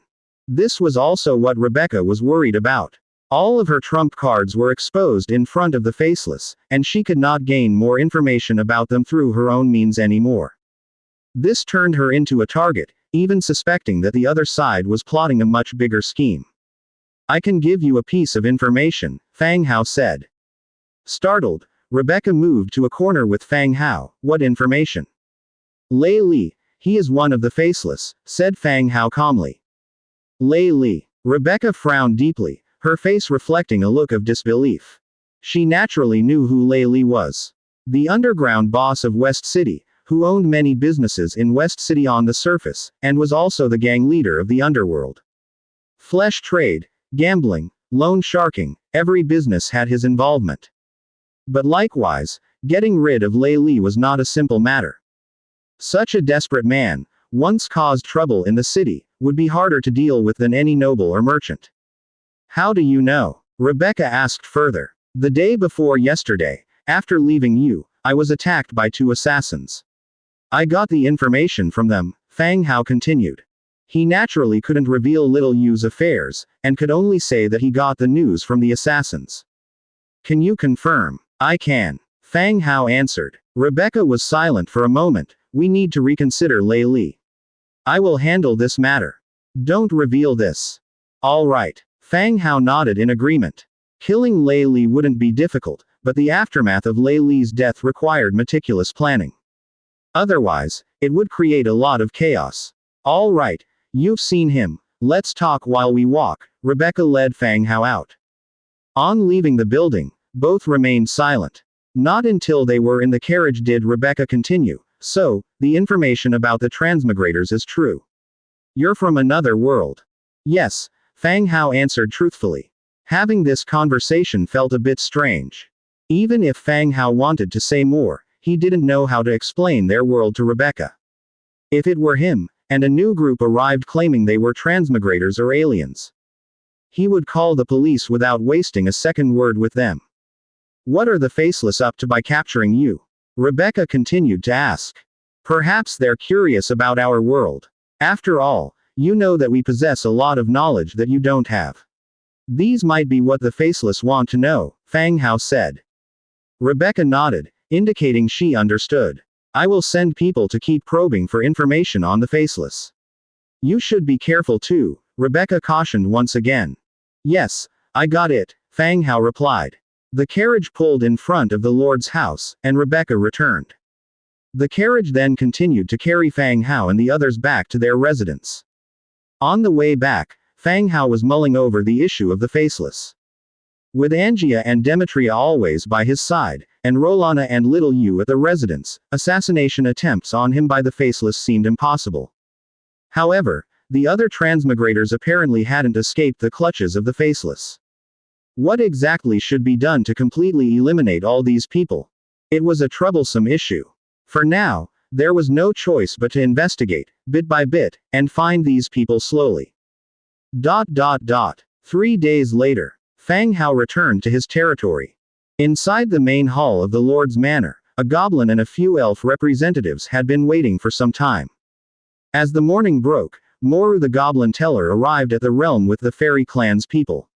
This was also what Rebecca was worried about. All of her trump cards were exposed in front of the Faceless, and she could not gain more information about them through her own means anymore. This turned her into a target, even suspecting that the other side was plotting a much bigger scheme. I can give you a piece of information, Fang Hao said. Startled, Rebecca moved to a corner with Fang Hao. What information? Lei Li, he is one of the Faceless, said Fang Hao calmly. Lei Li. Rebecca frowned deeply, her face reflecting a look of disbelief. She naturally knew who Lei Li was. The underground boss of West City, who owned many businesses in West City on the surface, and was also the gang leader of the underworld. Flesh trade, gambling, loan sharking, every business had his involvement. But likewise, getting rid of Lei Li was not a simple matter. Such a desperate man, once caused trouble in the city, would be harder to deal with than any noble or merchant. How do you know? Rebecca asked further. The day before yesterday, after leaving you, I was attacked by 2 assassins. I got the information from them, Fang Hao continued. He naturally couldn't reveal Little Yu's affairs, and could only say that he got the news from the assassins. Can you confirm? I can. Fang Hao answered. Rebecca was silent for a moment. We need to reconsider Lei Li. I will handle this matter. Don't reveal this. All right. Fang Hao nodded in agreement. Killing Lei Li wouldn't be difficult, but the aftermath of Lei Li's death required meticulous planning. Otherwise, it would create a lot of chaos. All right, you've seen him, let's talk while we walk, Rebecca led Fang Hao out. On leaving the building, both remained silent. Not until they were in the carriage did Rebecca continue. So, the information about the transmigrators is true. You're from another world. Yes, Fang Hao answered truthfully. Having this conversation felt a bit strange. Even if Fang Hao wanted to say more, he didn't know how to explain their world to Rebecca. If it were him, and a new group arrived claiming they were transmigrators or aliens, he would call the police without wasting a second word with them. What are the Faceless up to by capturing you? Rebecca continued to ask. Perhaps they're curious about our world. After all, you know that we possess a lot of knowledge that you don't have. These might be what the Faceless want to know, Fang Hao said. Rebecca nodded, indicating she understood. I will send people to keep probing for information on the Faceless. You should be careful too, Rebecca cautioned once again. Yes, I got it, Fang Hao replied. The carriage pulled in front of the Lord's house, and Rebecca returned. The carriage then continued to carry Fang Hao and the others back to their residence. On the way back, Fang Hao was mulling over the issue of the Faceless. With Angia and Demetria always by his side, and Rolana and Little Yu at the residence, assassination attempts on him by the Faceless seemed impossible. However, the other transmigrators apparently hadn't escaped the clutches of the Faceless. What exactly should be done to completely eliminate all these people? It was a troublesome issue. For now, there was no choice but to investigate, bit by bit, and find these people slowly. 3 days later, Fang Hao returned to his territory. Inside the main hall of the Lord's Manor, a goblin and a few elf representatives had been waiting for some time. As the morning broke, Moru the Goblin Teller arrived at the realm with the fairy clan's people.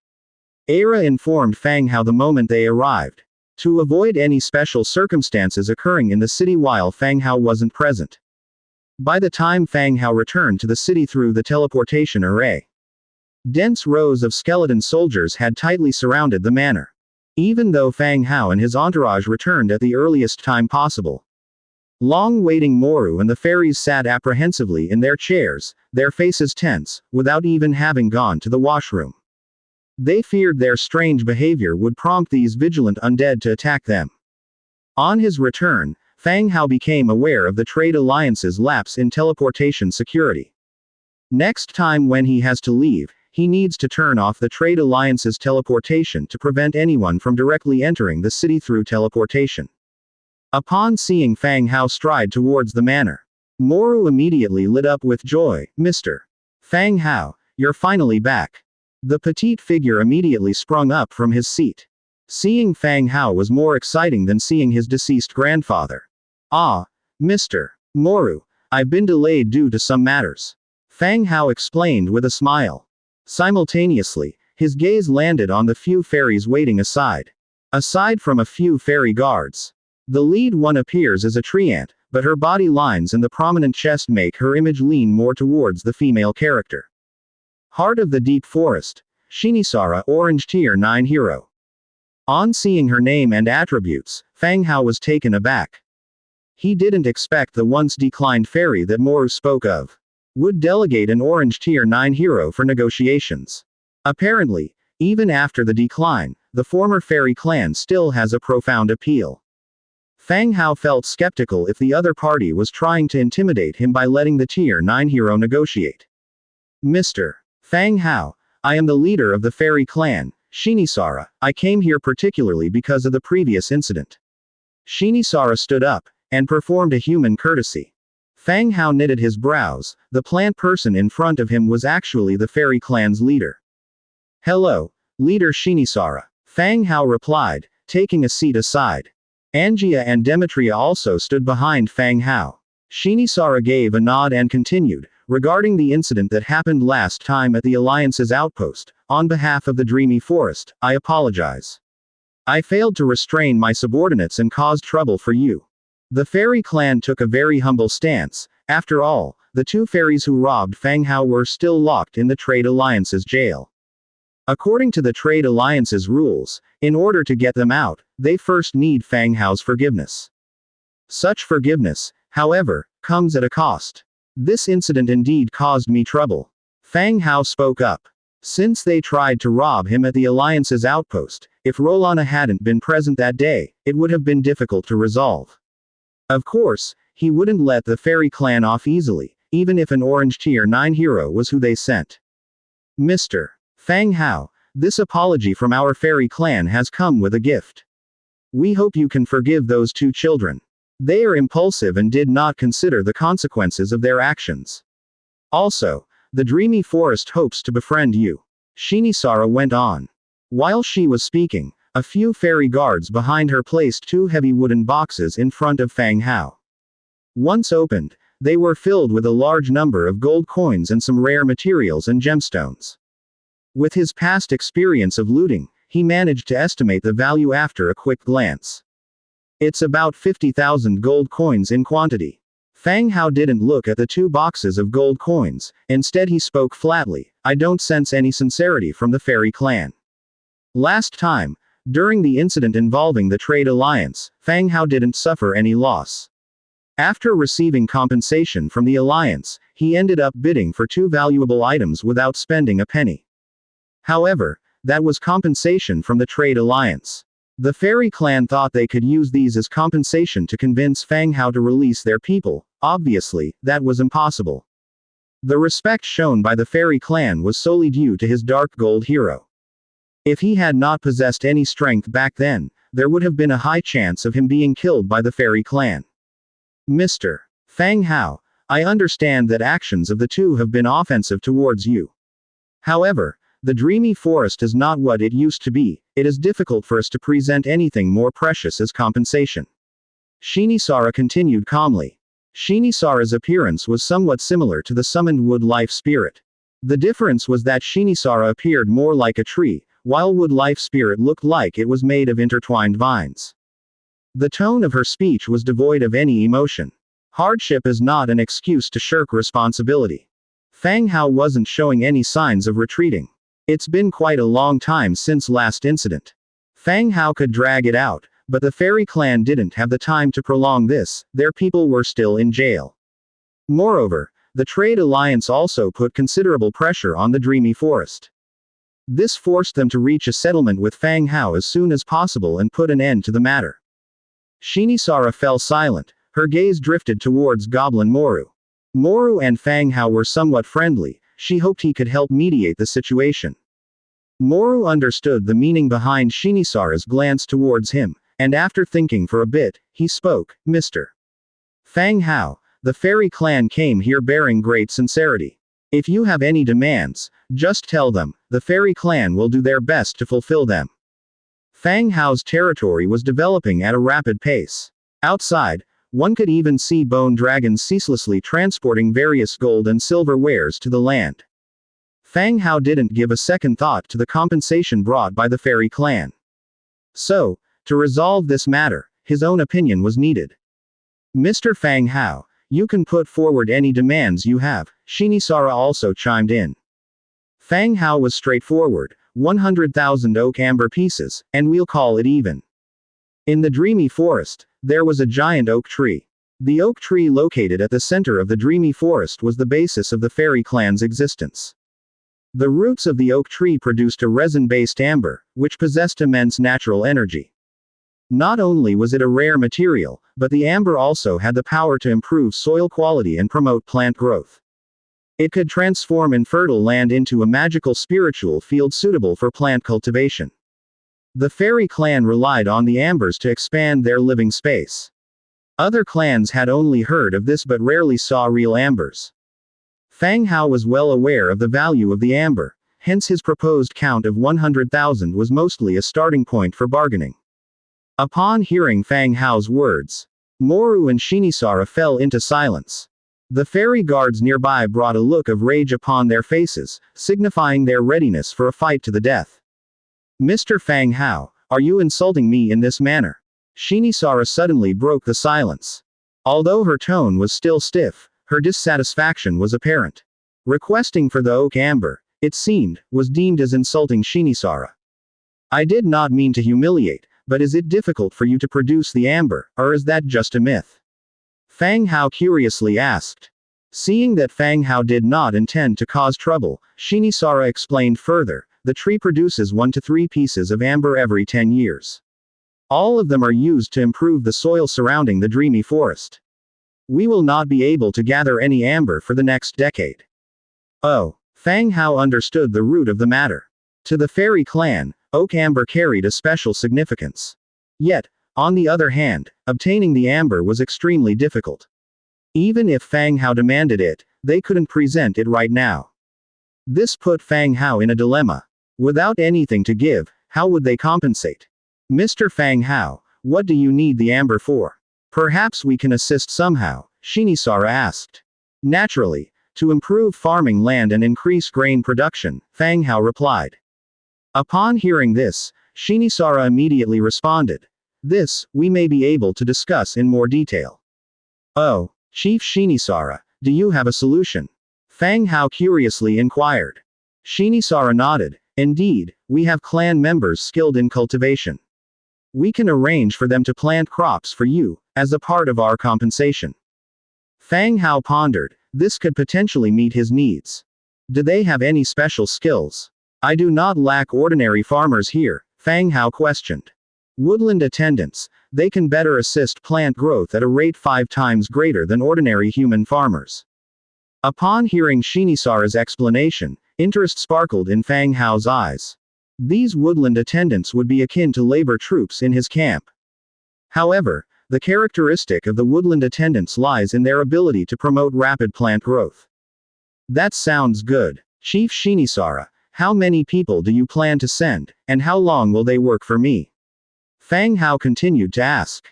Aira informed Fang Hao the moment they arrived. To avoid any special circumstances occurring in the city while Fang Hao wasn't present. By the time Fang Hao returned to the city through the teleportation array, dense rows of skeleton soldiers had tightly surrounded the manor. Even though Fang Hao and his entourage returned at the earliest time possible, long-waiting Moru and the fairies sat apprehensively in their chairs, their faces tense, without even having gone to the washroom. They feared their strange behavior would prompt these vigilant undead to attack them. On his return, Fang Hao became aware of the trade alliance's lapse in teleportation security. Next time when he has to leave, he needs to turn off the trade alliance's teleportation to prevent anyone from directly entering the city through teleportation. Upon seeing Fang Hao stride towards the manor, Moru immediately lit up with joy. Mr. Fang Hao, you're finally back. The petite figure immediately sprung up from his seat. Seeing Fang Hao was more exciting than seeing his deceased grandfather. Ah, Mr. Moru, I've been delayed due to some matters. Fang Hao explained with a smile. Simultaneously, his gaze landed on the few fairies waiting aside. Aside from a few fairy guards, the lead one appears as a treant, but her body lines and the prominent chest make her image lean more towards the female character. Heart of the Deep Forest, Shinisara Orange Tier 9 Hero. On seeing her name and attributes, Fang Hao was taken aback. He didn't expect the once declined fairy that Moru spoke of would delegate an Orange Tier 9 hero for negotiations. Apparently, even after the decline, the former fairy clan still has a profound appeal. Fang Hao felt skeptical if the other party was trying to intimidate him by letting the Tier 9 hero negotiate. Mr. Fang Hao, I am the leader of the fairy clan, Shinisara. I came here particularly because of the previous incident. Shinisara stood up and performed a human courtesy. Fang Hao knitted his brows. The plant person in front of him was actually the fairy clan's leader. Hello, Leader Shinisara. Fang Hao replied, taking a seat aside. Angia and Demetria also stood behind Fang Hao. Shinisara gave a nod and continued, regarding the incident that happened last time at the Alliance's outpost, on behalf of the Dreamy Forest, I apologize. I failed to restrain my subordinates and caused trouble for you. The fairy clan took a very humble stance. After all, the two fairies who robbed Fang Hao were still locked in the Trade Alliance's jail. According to the Trade Alliance's rules, in order to get them out, they first need Fang Hao's forgiveness. Such forgiveness, however, comes at a cost. This incident indeed caused me trouble. Fang Hao spoke up. Since they tried to rob him at the Alliance's outpost, if Rolana hadn't been present that day, it would have been difficult to resolve. Of course, he wouldn't let the fairy clan off easily, even if an Orange Tier 9 hero was who they sent. Mr. Fang Hao, this apology from our fairy clan has come with a gift. We hope you can forgive those two children. They are impulsive and did not consider the consequences of their actions. Also, the Dreamy Forest hopes to befriend you. Shinisara went on. While she was speaking, a few fairy guards behind her placed two heavy wooden boxes in front of Fang Hao. Once opened, they were filled with a large number of gold coins and some rare materials and gemstones. With his past experience of looting, he managed to estimate the value after a quick glance. It's about 50,000 gold coins in quantity. Fang Hao didn't look at the two boxes of gold coins, instead he spoke flatly, I don't sense any sincerity from the fairy clan. Last time, during the incident involving the Trade Alliance, Fang Hao didn't suffer any loss. After receiving compensation from the Alliance, he ended up bidding for two valuable items without spending a penny. However, that was compensation from the Trade Alliance. The fairy clan thought they could use these as compensation to convince Fang Hao to release their people. Obviously, that was impossible. The respect shown by the fairy clan was solely due to his dark gold hero. If he had not possessed any strength back then, there would have been a high chance of him being killed by the fairy clan. Mr. Fang Hao, I understand that actions of the two have been offensive towards you. However, the Dreamy Forest is not what it used to be. It is difficult for us to present anything more precious as compensation. Shinisara continued calmly. Shinisara's appearance was somewhat similar to the summoned wood life spirit. The difference was that Shinisara appeared more like a tree, while wood life spirit looked like it was made of intertwined vines. The tone of her speech was devoid of any emotion. Hardship is not an excuse to shirk responsibility. Fang Hao wasn't showing any signs of retreating. It's been quite a long time since last incident. Fang Hao could drag it out, but the fairy clan didn't have the time to prolong this, their people were still in jail. Moreover, the Trade Alliance also put considerable pressure on the Dreamy Forest. This forced them to reach a settlement with Fang Hao as soon as possible and put an end to the matter. Shinisara fell silent, her gaze drifted towards Goblin Moru. Moru and Fang Hao were somewhat friendly. She hoped he could help mediate the situation. Moru understood the meaning behind Shinisara's glance towards him, and after thinking for a bit, he spoke, Mr. Fang Hao, the fairy clan came here bearing great sincerity. If you have any demands, just tell them, the fairy clan will do their best to fulfill them. Fang Hao's territory was developing at a rapid pace. Outside, one could even see bone dragons ceaselessly transporting various gold and silver wares to the land. Fang Hao didn't give a second thought to the compensation brought by the fairy clan. So, to resolve this matter, his own opinion was needed. Mr. Fang Hao, you can put forward any demands you have, Shinisara also chimed in. Fang Hao was straightforward, 100,000 oak amber pieces, and we'll call it even. In the dreamy forest, there was a giant oak tree. The oak tree located at the center of the dreamy forest was the basis of the fairy clan's existence. The roots of the oak tree produced a resin-based amber, which possessed immense natural energy. Not only was it a rare material, but the amber also had the power to improve soil quality and promote plant growth. It could transform infertile land into a magical spiritual field suitable for plant cultivation. The fairy clan relied on the ambers to expand their living space. Other clans had only heard of this but rarely saw real ambers. Fang Hao was well aware of the value of the amber, hence his proposed count of 100,000 was mostly a starting point for bargaining. Upon hearing Fang Hao's words, Moru and Shinisara fell into silence. The fairy guards nearby brought a look of rage upon their faces, signifying their readiness for a fight to the death. Mr. Fang Hao, are you insulting me in this manner? Shinisara suddenly broke the silence. Although her tone was still stiff, her dissatisfaction was apparent. Requesting for the oak amber, it seemed, was deemed as insulting Shinisara. I did not mean to humiliate, but is it difficult for you to produce the amber, or is that just a myth? Fang Hao curiously asked. Seeing that Fang Hao did not intend to cause trouble, Shinisara explained further, the tree produces 1 to 3 pieces of amber every 10 years. All of them are used to improve the soil surrounding the dreamy forest. We will not be able to gather any amber for the next decade. Oh, Fang Hao understood the root of the matter. To the fairy clan, oak amber carried a special significance. Yet, on the other hand, obtaining the amber was extremely difficult. Even if Fang Hao demanded it, they couldn't present it right now. This put Fang Hao in a dilemma. Without anything to give, how would they compensate? Mr. Fang Hao, what do you need the amber for? Perhaps we can assist somehow, Shinisara asked. Naturally, to improve farming land and increase grain production, Fang Hao replied. Upon hearing this, Shinisara immediately responded. This, we may be able to discuss in more detail. Oh, Chief Shinisara, do you have a solution? Fang Hao curiously inquired. Shinisara nodded. Indeed, we have clan members skilled in cultivation. We can arrange for them to plant crops for you, as a part of our compensation. Fang Hao pondered, this could potentially meet his needs. Do they have any special skills? I do not lack ordinary farmers here, Fang Hao questioned. Woodland attendants, they can better assist plant growth at a rate 5 times greater than ordinary human farmers. Upon hearing Shinisara's explanation, interest sparkled in Fang Hao's eyes. These woodland attendants would be akin to labor troops in his camp. However, the characteristic of the woodland attendants lies in their ability to promote rapid plant growth. That sounds good. Chief Shinisara, how many people do you plan to send, and how long will they work for me? Fang Hao continued to ask.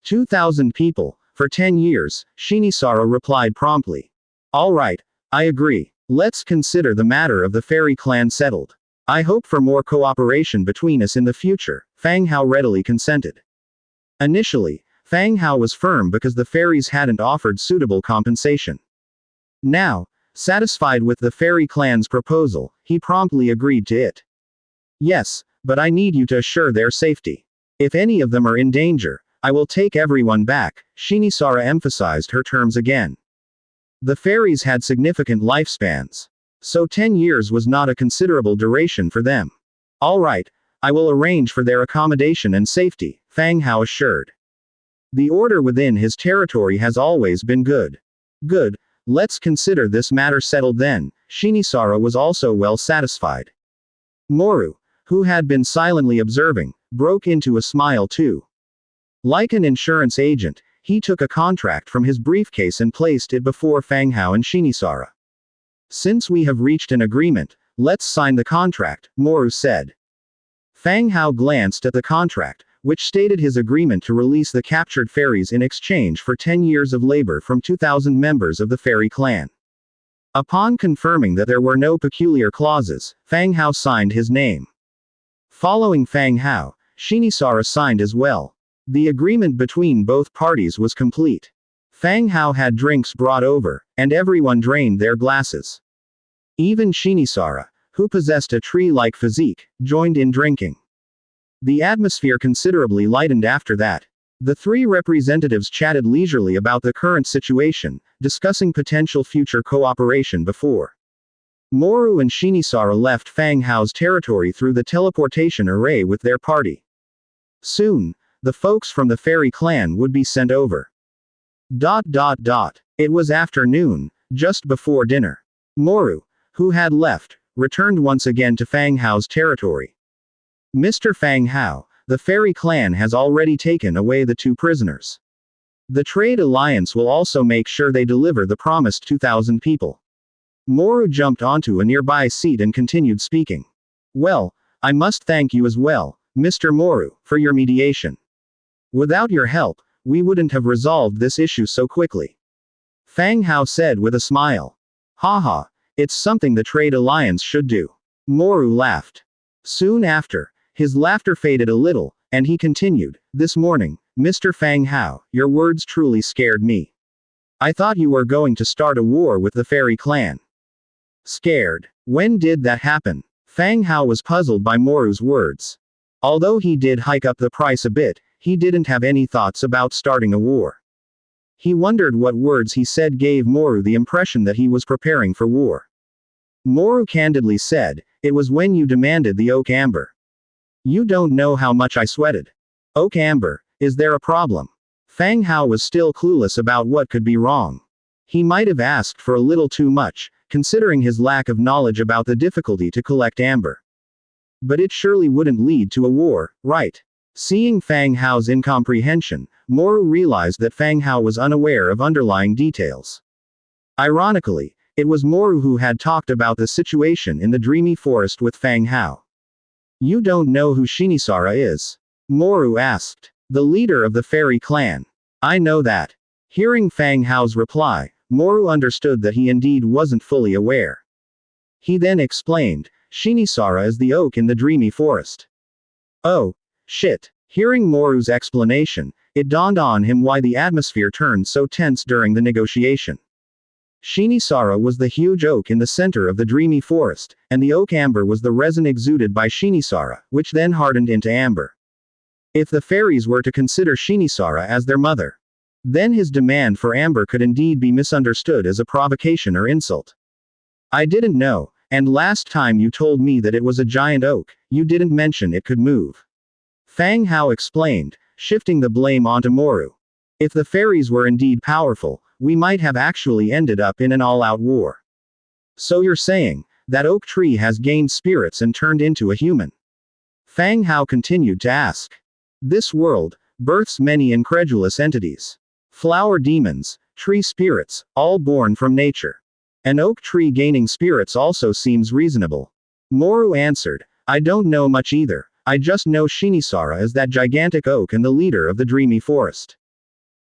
2,000 people, for 10 years, Shinisara replied promptly. All right, I agree. Let's consider the matter of the fairy clan settled. I hope for more cooperation between us in the future, Fang Hao readily consented. Initially, Fang Hao was firm because the fairies hadn't offered suitable compensation. Now, satisfied with the fairy clan's proposal, he promptly agreed to it. Yes, but I need you to assure their safety. If any of them are in danger, I will take everyone back, Shinisara emphasized her terms again. The fairies had significant lifespans. So 10 years was not a considerable duration for them. All right, I will arrange for their accommodation and safety, Fang Hao assured. The order within his territory has always been good. Good, let's consider this matter settled then, Shinisara was also well satisfied. Moru, who had been silently observing, broke into a smile too. Like an insurance agent, he took a contract from his briefcase and placed it before Fang Hao and Shinisara. Since we have reached an agreement, let's sign the contract, Moru said. Fang Hao glanced at the contract, which stated his agreement to release the captured fairies in exchange for 10 years of labor from 2,000 members of the fairy clan. Upon confirming that there were no peculiar clauses, Fang Hao signed his name. Following Fang Hao, Shinisara signed as well. The agreement between both parties was complete. Fang Hao had drinks brought over, and everyone drained their glasses. Even Shinisara, who possessed a tree-like physique, joined in drinking. The atmosphere considerably lightened after that. The three representatives chatted leisurely about the current situation, discussing potential future cooperation before Moru and Shinisara left Fang Hao's territory through the teleportation array with their party. Soon, the folks from the fairy clan would be sent over. It was afternoon, just before dinner. Moru, who had left, returned once again to Fang Hao's territory. Mr. Fang Hao, the fairy clan has already taken away the 2 prisoners. The Trade Alliance will also make sure they deliver the promised 2,000 people. Moru jumped onto a nearby seat and continued speaking. Well, I must thank you as well, Mr. Moru, for your mediation. Without your help, we wouldn't have resolved this issue so quickly. Fang Hao said with a smile. Haha, it's something the Trade Alliance should do. Moru laughed. Soon after, his laughter faded a little, and he continued, this morning, Mr. Fang Hao, your words truly scared me. I thought you were going to start a war with the fairy clan. Scared? When did that happen? Fang Hao was puzzled by Moru's words. Although he did hike up the price a bit, he didn't have any thoughts about starting a war. He wondered what words he said gave Moru the impression that he was preparing for war. Moru candidly said, it was when you demanded the oak amber. You don't know how much I sweated. Oak amber, is there a problem? Fang Hao was still clueless about what could be wrong. He might have asked for a little too much, considering his lack of knowledge about the difficulty to collect amber. But it surely wouldn't lead to a war, right? Seeing Fang Hao's incomprehension, Moru realized that Fang Hao was unaware of underlying details. Ironically, it was Moru who had talked about the situation in the dreamy forest with Fang Hao. You don't know who Shinisara is? Moru asked. The leader of the fairy clan. I know that. Hearing Fang Hao's reply, Moru understood that he indeed wasn't fully aware. He then explained, Shinisara is the oak in the dreamy forest. Oh, shit. Hearing Moru's explanation, it dawned on him why the atmosphere turned so tense during the negotiation. Shinisara was the huge oak in the center of the dreamy forest, and the oak amber was the resin exuded by Shinisara, which then hardened into amber. If the fairies were to consider Shinisara as their mother, then his demand for amber could indeed be misunderstood as a provocation or insult. I didn't know, and last time you told me that it was a giant oak, you didn't mention it could move. Fang Hao explained, shifting the blame onto Moru. If the fairies were indeed powerful, we might have actually ended up in an all-out war. So you're saying, that oak tree has gained spirits and turned into a human? Fang Hao continued to ask. This world births many incredulous entities. Flower demons, tree spirits, all born from nature. An oak tree gaining spirits also seems reasonable. Moru answered, I don't know much either, I just know Shinisara is that gigantic oak and the leader of the dreamy forest.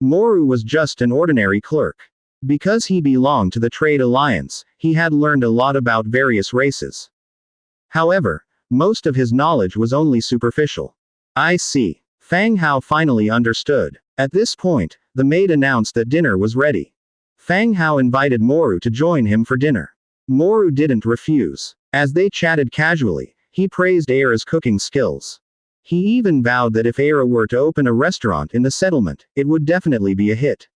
Moru was just an ordinary clerk. Because he belonged to the Trade Alliance, he had learned a lot about various races. However, most of his knowledge was only superficial. I see. Fang Hao finally understood. At this point, the maid announced that dinner was ready. Fang Hao invited Moru to join him for dinner. Moru didn't refuse. As they chatted casually, he praised Aira's cooking skills. He even vowed that if Aira were to open a restaurant in the settlement, it would definitely be a hit.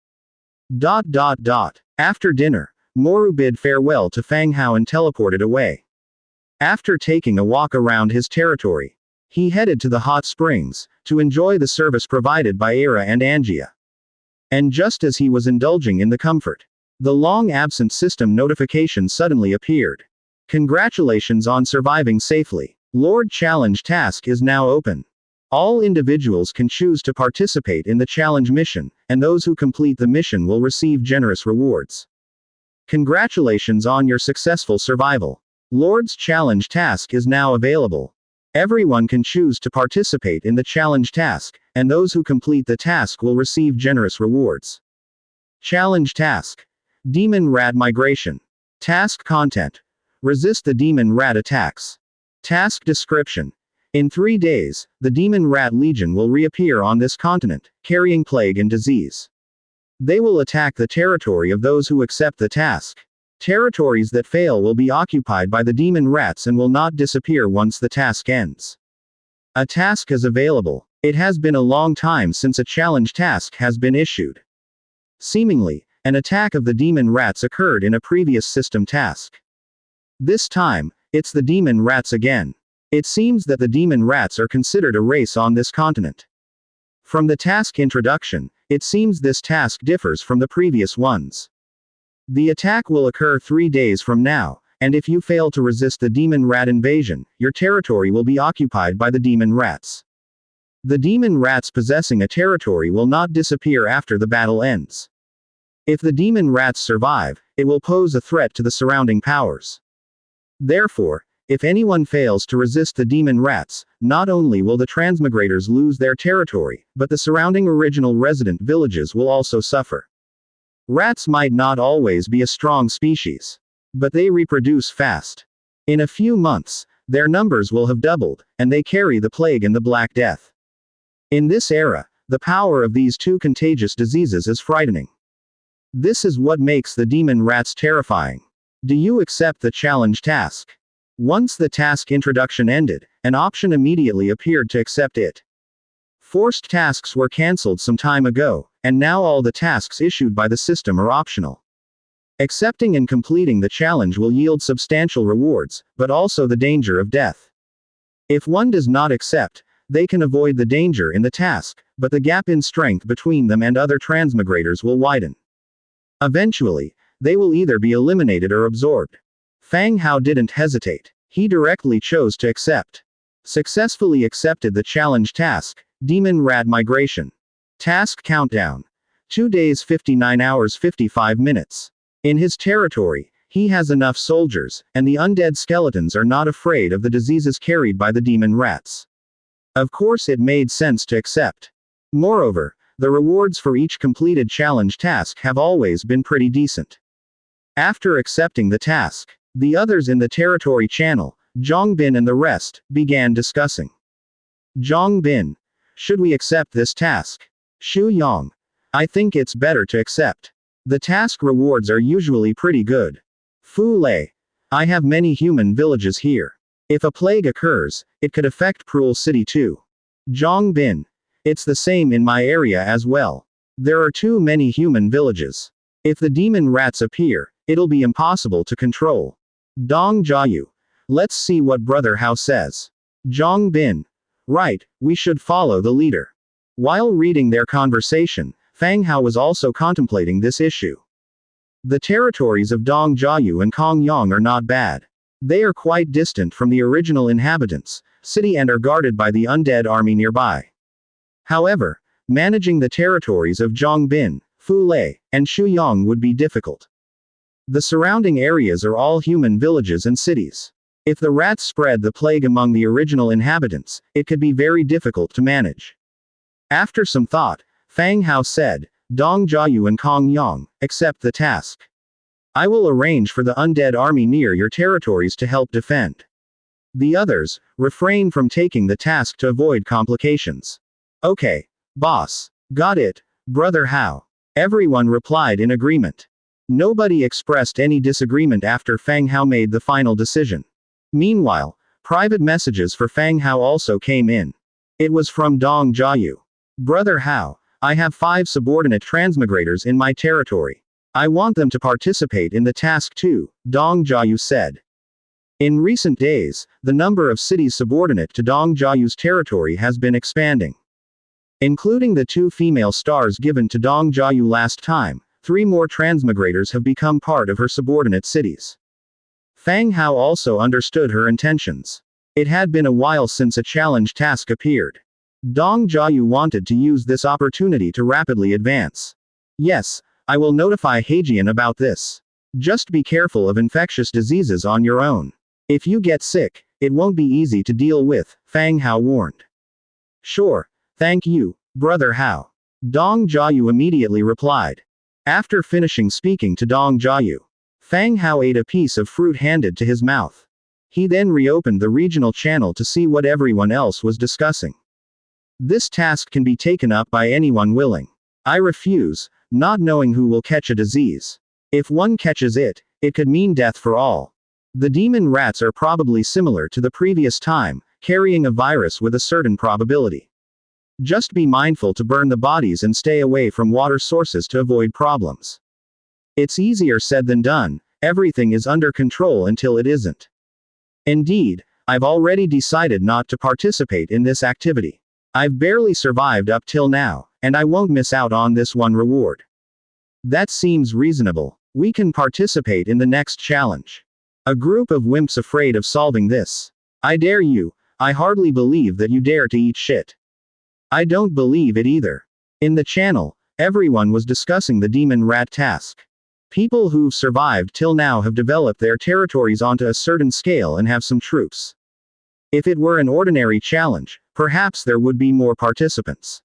After dinner, Moru bid farewell to Fang Hao and teleported away. After taking a walk around his territory, he headed to the hot springs, to enjoy the service provided by Aira and Angia. And just as he was indulging in the comfort, the long-absent system notification suddenly appeared. Congratulations on surviving safely. Lord Challenge task is now open. All individuals can choose to participate in the challenge mission, and those who complete the mission will receive generous rewards. Congratulations on your successful survival. Lord's challenge task is now available. Everyone can choose to participate in the challenge task, and those who complete the task will receive generous rewards. Challenge task. Demon Rat Migration. Task content. Resist the demon rat attacks. Task description. In 3 days, the demon rat legion will reappear on this continent, carrying plague and disease. They will attack the territory of those who accept the task. Territories that fail will be occupied by the demon rats and will not disappear once the task ends. A task is available. It has been a long time since a challenge task has been issued. Seemingly, an attack of the demon rats occurred in a previous system task. This time, it's the demon rats again. It seems that the demon rats are considered a race on this continent. From the task introduction, it seems this task differs from the previous ones. The attack will occur 3 days from now, and if you fail to resist the demon rat invasion, your territory will be occupied by the demon rats. The demon rats possessing a territory will not disappear after the battle ends. If the demon rats survive, it will pose a threat to the surrounding powers. Therefore, if anyone fails to resist the demon rats, not only will the transmigrators lose their territory, but the surrounding original resident villages will also suffer. Rats might not always be a strong species, but they reproduce fast. In a few months, their numbers will have doubled, and they carry the plague and the Black Death. In this era, the power of these two contagious diseases is frightening. This is what makes the demon rats terrifying. Do you accept the challenge task? Once the task introduction ended, an option immediately appeared to accept it. Forced tasks were cancelled some time ago, and now all the tasks issued by the system are optional. Accepting and completing the challenge will yield substantial rewards, but also the danger of death. If one does not accept, they can avoid the danger in the task, but the gap in strength between them and other transmigrators will widen. Eventually, they will either be eliminated or absorbed. Fang Hao didn't hesitate. He directly chose to accept. Successfully accepted the challenge task, Demon Rat Migration. Task countdown. 2 days 59 hours 55 minutes. In his territory, he has enough soldiers, and the undead skeletons are not afraid of the diseases carried by the demon rats. Of course it made sense to accept. Moreover, the rewards for each completed challenge task have always been pretty decent. After accepting the task, the others in the territory channel, Zhongbin and the rest, began discussing. Zhongbin. Should we accept this task? Xu Yang. I think it's better to accept. The task rewards are usually pretty good. Fu Lei. I have many human villages here. If a plague occurs, it could affect Prul City too. Zhongbin. It's the same in my area as well. There are too many human villages. If the demon rats appear, it'll be impossible to control. Dong Jiayu. Let's see what Brother Hao says. Zhongbin. Right, we should follow the leader. While reading their conversation, Fang Hao was also contemplating this issue. The territories of Dong Jiayu and Kong Yang are not bad. They are quite distant from the original inhabitants, city and are guarded by the undead army nearby. However, managing the territories of Zhongbin, Fu Lei, and Xu Yang would be difficult. The surrounding areas are all human villages and cities. If the rats spread the plague among the original inhabitants, it could be very difficult to manage. After some thought, Fang Hao said, Dong Jiayu and Kong Yang, accept the task. I will arrange for the undead army near your territories to help defend. The others, refrain from taking the task to avoid complications. Okay, boss. Got it, Brother Hao. Everyone replied in agreement. Nobody expressed any disagreement after Fang Hao made the final decision. Meanwhile, private messages for Fang Hao also came in. It was from Dong Jiayu. Brother Hao, I have 5 subordinate transmigrators in my territory. I want them to participate in the task too, Dong Jiayu said. In recent days, the number of cities subordinate to Dong Jiayu's territory has been expanding. Including the 2 female stars given to Dong Jiayu last time, 3 more transmigrators have become part of her subordinate cities. Fang Hao also understood her intentions. It had been a while since a challenge task appeared. Dong Jiayu wanted to use this opportunity to rapidly advance. Yes, I will notify Heijian about this. Just be careful of infectious diseases on your own. If you get sick, it won't be easy to deal with, Fang Hao warned. Sure, thank you, Brother Hao. Dong Jiayu immediately replied. After finishing speaking to Dong Jiayu, Fang Hao ate a piece of fruit handed to his mouth. He then reopened the regional channel to see what everyone else was discussing. This task can be taken up by anyone willing. I refuse, not knowing who will catch a disease. If one catches it, it could mean death for all. The demon rats are probably similar to the previous time, carrying a virus with a certain probability. Just be mindful to burn the bodies and stay away from water sources to avoid problems. It's easier said than done, everything is under control until it isn't. Indeed, I've already decided not to participate in this activity. I've barely survived up till now, and I won't miss out on this one reward. That seems reasonable. We can participate in the next challenge. A group of wimps afraid of solving this. I dare you, I hardly believe that you dare to eat shit. I don't believe it either. In the channel, everyone was discussing the demon rat task. People who've survived till now have developed their territories onto a certain scale and have some troops. If it were an ordinary challenge, perhaps there would be more participants.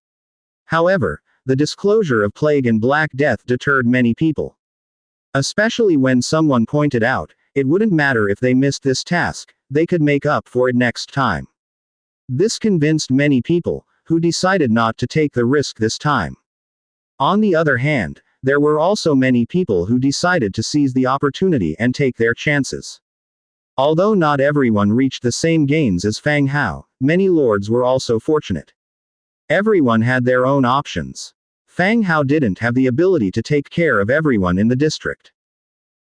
However, the disclosure of plague and Black Death deterred many people. Especially when someone pointed out, it wouldn't matter if they missed this task, they could make up for it next time. This convinced many people, who decided not to take the risk this time. On the other hand, there were also many people who decided to seize the opportunity and take their chances. Although not everyone reached the same gains as Fang Hao, many lords were also fortunate. Everyone had their own options. Fang Hao didn't have the ability to take care of everyone in the district.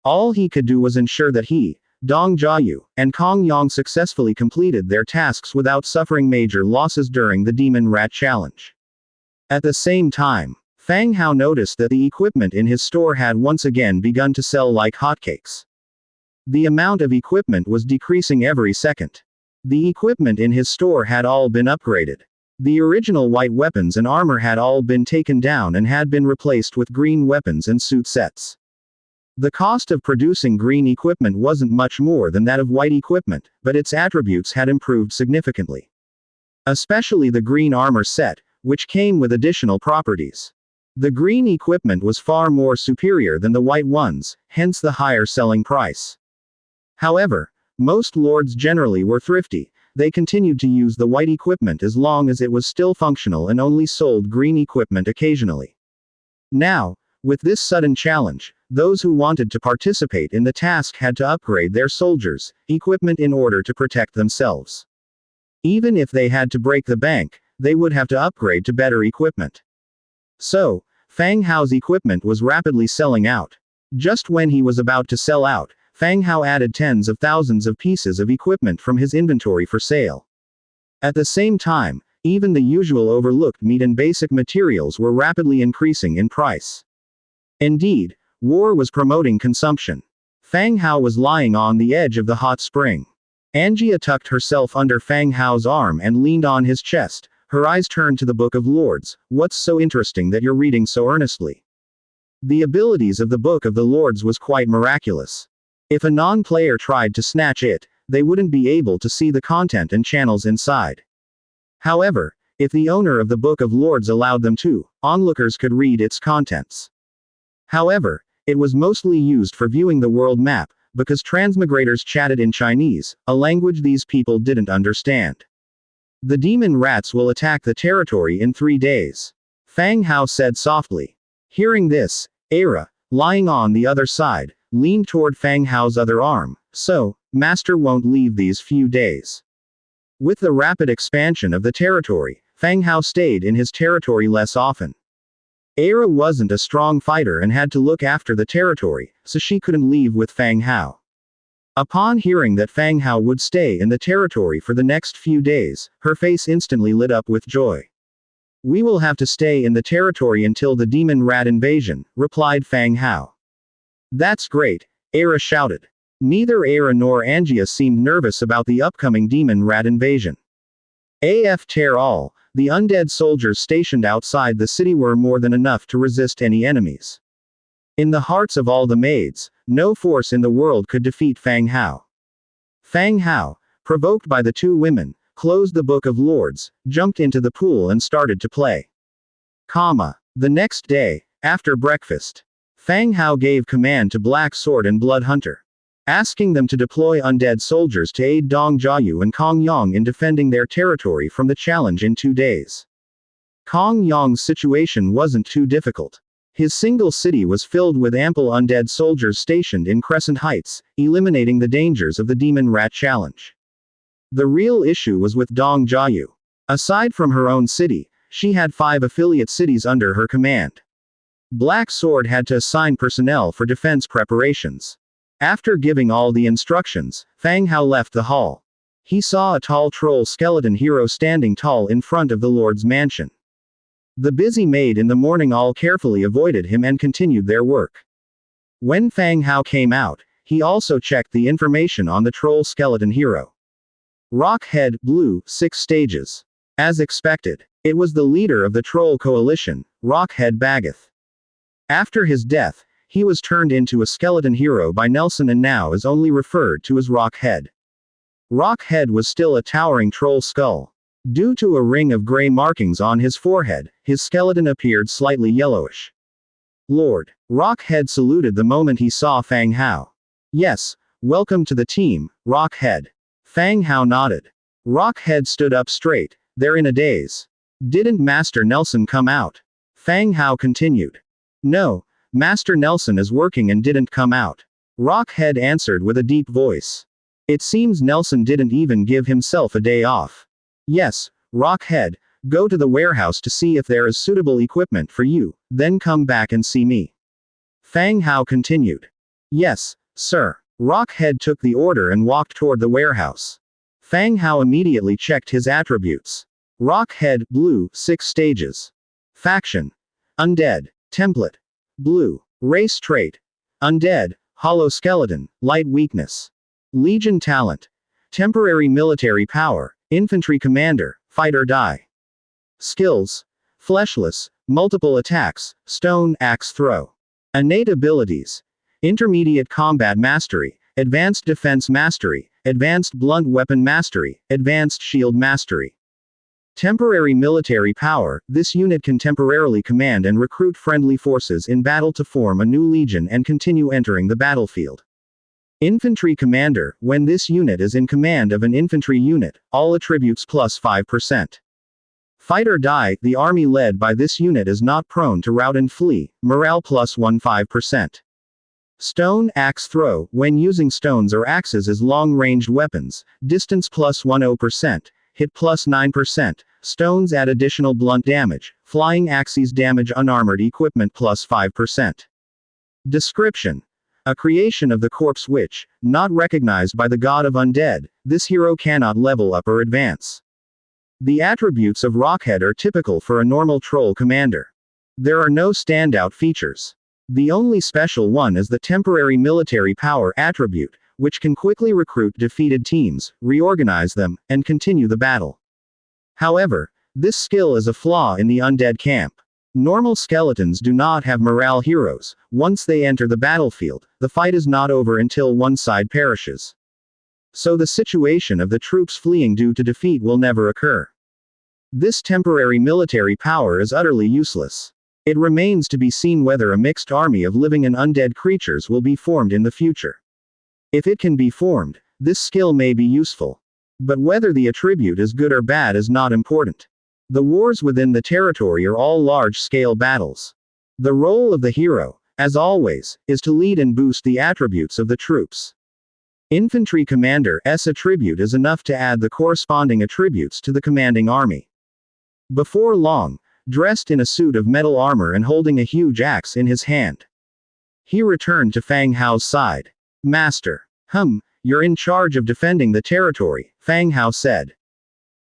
All he could do was ensure that he, Dong Jiayu, and Kong Yang successfully completed their tasks without suffering major losses during the Demon Rat Challenge. At the same time, Fang Hao noticed that the equipment in his store had once again begun to sell like hotcakes. The amount of equipment was decreasing every second. The equipment in his store had all been upgraded. The original white weapons and armor had all been taken down and had been replaced with green weapons and suit sets. The cost of producing green equipment wasn't much more than that of white equipment, but its attributes had improved significantly. Especially the green armor set, which came with additional properties. The green equipment was far more superior than the white ones, hence the higher selling price. However, most lords generally were thrifty. They continued to use the white equipment as long as it was still functional and only sold green equipment occasionally. Now, with this sudden challenge, those who wanted to participate in the task had to upgrade their soldiers' equipment in order to protect themselves. Even if they had to break the bank, they would have to upgrade to better equipment. So, Fang Hao's equipment was rapidly selling out. Just when he was about to sell out, Fang Hao added tens of thousands of pieces of equipment from his inventory for sale. At the same time, even the usual overlooked meat and basic materials were rapidly increasing in price. Indeed, war was promoting consumption. Fang Hao was lying on the edge of the hot spring. Angia tucked herself under Fang Hao's arm and leaned on his chest, her eyes turned to the Book of Lords. What's so interesting that you're reading so earnestly? The abilities of the Book of the Lords was quite miraculous. If a non-player tried to snatch it, they wouldn't be able to see the content and channels inside. However, if the owner of the Book of Lords allowed them to, onlookers could read its contents. However, it was mostly used for viewing the world map, because transmigrators chatted in Chinese, a language these people didn't understand. The demon rats will attack the territory in 3 days. Fang Hao said softly. Hearing this, Era, lying on the other side, leaned toward Fang Hao's other arm. So, Master won't leave these few days. With the rapid expansion of the territory, Fang Hao stayed in his territory less often. Era wasn't a strong fighter and had to look after the territory, so she couldn't leave with Fang Hao. Upon hearing that Fang Hao would stay in the territory for the next few days, her face instantly lit up with joy. We will have to stay in the territory until the demon rat invasion, replied Fang Hao. That's great, Era shouted. Neither Era nor Angia seemed nervous about the upcoming demon rat invasion. AF tear all, the undead soldiers stationed outside the city were more than enough to resist any enemies. In the hearts of all the maids, no force in the world could defeat Fang Hao. Fang Hao, provoked by the two women, closed the Book of Lords, jumped into the pool and started to play. The next day, after breakfast, Fang Hao gave command to Black Sword and Blood Hunter, asking them to deploy undead soldiers to aid Dong Jiayu and Kong Yang in defending their territory from the challenge in 2 days. Kong Yang's situation wasn't too difficult. His single city was filled with ample undead soldiers stationed in Crescent Heights, eliminating the dangers of the Demon Rat challenge. The real issue was with Dong Jiayu. Aside from her own city, she had 5 affiliate cities under her command. Black Sword had to assign personnel for defense preparations. After giving all the instructions, Fang Hao left the hall. He saw a tall troll skeleton hero standing tall in front of the Lord's mansion. The busy maid in the morning all carefully avoided him and continued their work. When Fang Hao came out, he also checked the information on the troll skeleton hero. Rock Head, Blue, 6 stages. As expected, it was the leader of the troll coalition, Rockhead Bagath. After his death, he was turned into a skeleton hero by Nelson and now is only referred to as Rockhead. Rockhead was still a towering troll skull. Due to a ring of gray markings on his forehead, his skeleton appeared slightly yellowish. Lord Rockhead saluted the moment he saw Fang Hao. Yes, welcome to the team, Rockhead. Fang Hao nodded. Rockhead stood up straight, they're in a daze. Didn't Master Nelson come out? Fang Hao continued. No, Master Nelson is working and didn't come out. Rockhead answered with a deep voice. It seems Nelson didn't even give himself a day off. Yes, Rockhead, go to the warehouse to see if there is suitable equipment for you, then come back and see me. Fang Hao continued. Yes, sir. Rockhead took the order and walked toward the warehouse. Fang Hao immediately checked his attributes. Rockhead, Blue, 6 stages. Faction. Undead. Template. Blue. Race trait. Undead. Hollow skeleton, light weakness. Legion talent. Temporary military power. Infantry commander, fight or die. Skills. Fleshless, multiple attacks, stone axe throw. Innate abilities. Intermediate combat mastery, advanced defense mastery, advanced blunt weapon mastery, advanced shield mastery. Temporary military power, this unit can temporarily command and recruit friendly forces in battle to form a new legion and continue entering the battlefield. Infantry commander, when this unit is in command of an infantry unit, all attributes plus 5%. Fight or die, the army led by this unit is not prone to rout and flee, morale plus 15%. Stone axe throw, when using stones or axes as long-ranged weapons, distance plus 10%, hit plus 9%, stones add additional blunt damage, flying axes damage unarmored equipment plus 5%. Description. A creation of the corpse witch, not recognized by the god of undead, this hero cannot level up or advance. The attributes of Rockhead are typical for a normal troll commander. There are no standout features. The only special one is the temporary military power attribute, which can quickly recruit defeated teams, reorganize them, and continue the battle. However, this skill is a flaw in the undead camp. Normal skeletons do not have morale heroes. Once they enter the battlefield, the fight is not over until one side perishes. So the situation of the troops fleeing due to defeat will never occur. This temporary military power is utterly useless. It remains to be seen whether a mixed army of living and undead creatures will be formed in the future. If it can be formed, this skill may be useful. But whether the attribute is good or bad is not important. The wars within the territory are all large-scale battles. The role of the hero, as always, is to lead and boost the attributes of the troops. Infantry commander's attribute is enough to add the corresponding attributes to the commanding army. Before long, dressed in a suit of metal armor and holding a huge axe in his hand, he returned to Fang Hao's side. Master. You're in charge of defending the territory, Fang Hao said.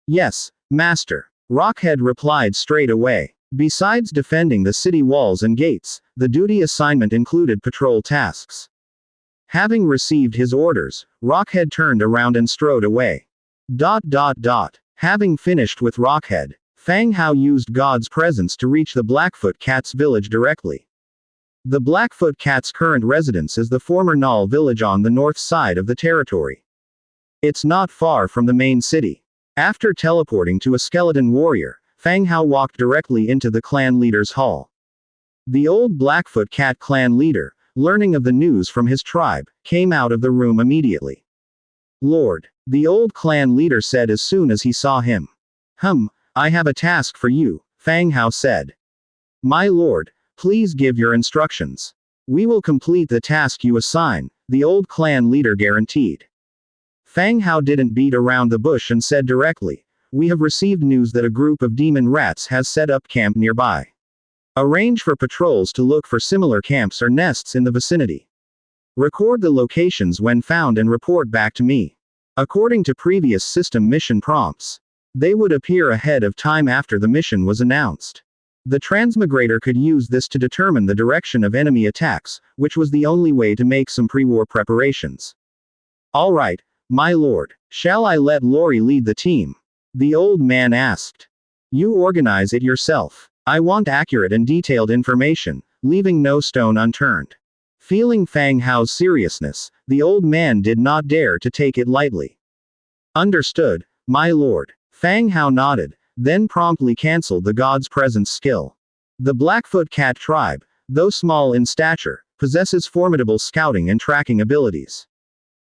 Yes, Master. Rockhead replied straight away. Besides defending the city walls and gates, the duty assignment included patrol tasks. Having received his orders, Rockhead turned around and strode away. Having finished with Rockhead, Fang Hao used God's presence to reach the Blackfoot Cat's village directly. The Blackfoot Cat's current residence is the former Null village on the north side of the territory. It's not far from the main city. After teleporting to a skeleton warrior, Fang Hao walked directly into the clan leader's hall. The old Blackfoot Cat clan leader, learning of the news from his tribe, came out of the room immediately. "Lord," the old clan leader said as soon as he saw him. I have a task for you," Fang Hao said. "My lord, please give your instructions. We will complete the task you assign," the old clan leader guaranteed. Fang Hao didn't beat around the bush and said directly, "We have received news that a group of demon rats has set up camp nearby. Arrange for patrols to look for similar camps or nests in the vicinity. Record the locations when found and report back to me. According to previous system mission prompts, they would appear ahead of time after the mission was announced. The transmigrator could use this to determine the direction of enemy attacks, which was the only way to make some pre-war preparations." "All right, my lord. Shall I let Lori lead the team?" the old man asked. "You organize it yourself. I want accurate and detailed information, leaving no stone unturned." Feeling Fang Hao's seriousness, the old man did not dare to take it lightly. "Understood, my lord." Fang Hao nodded, then promptly cancelled the God's Presence skill. The Blackfoot Cat tribe, though small in stature, possesses formidable scouting and tracking abilities.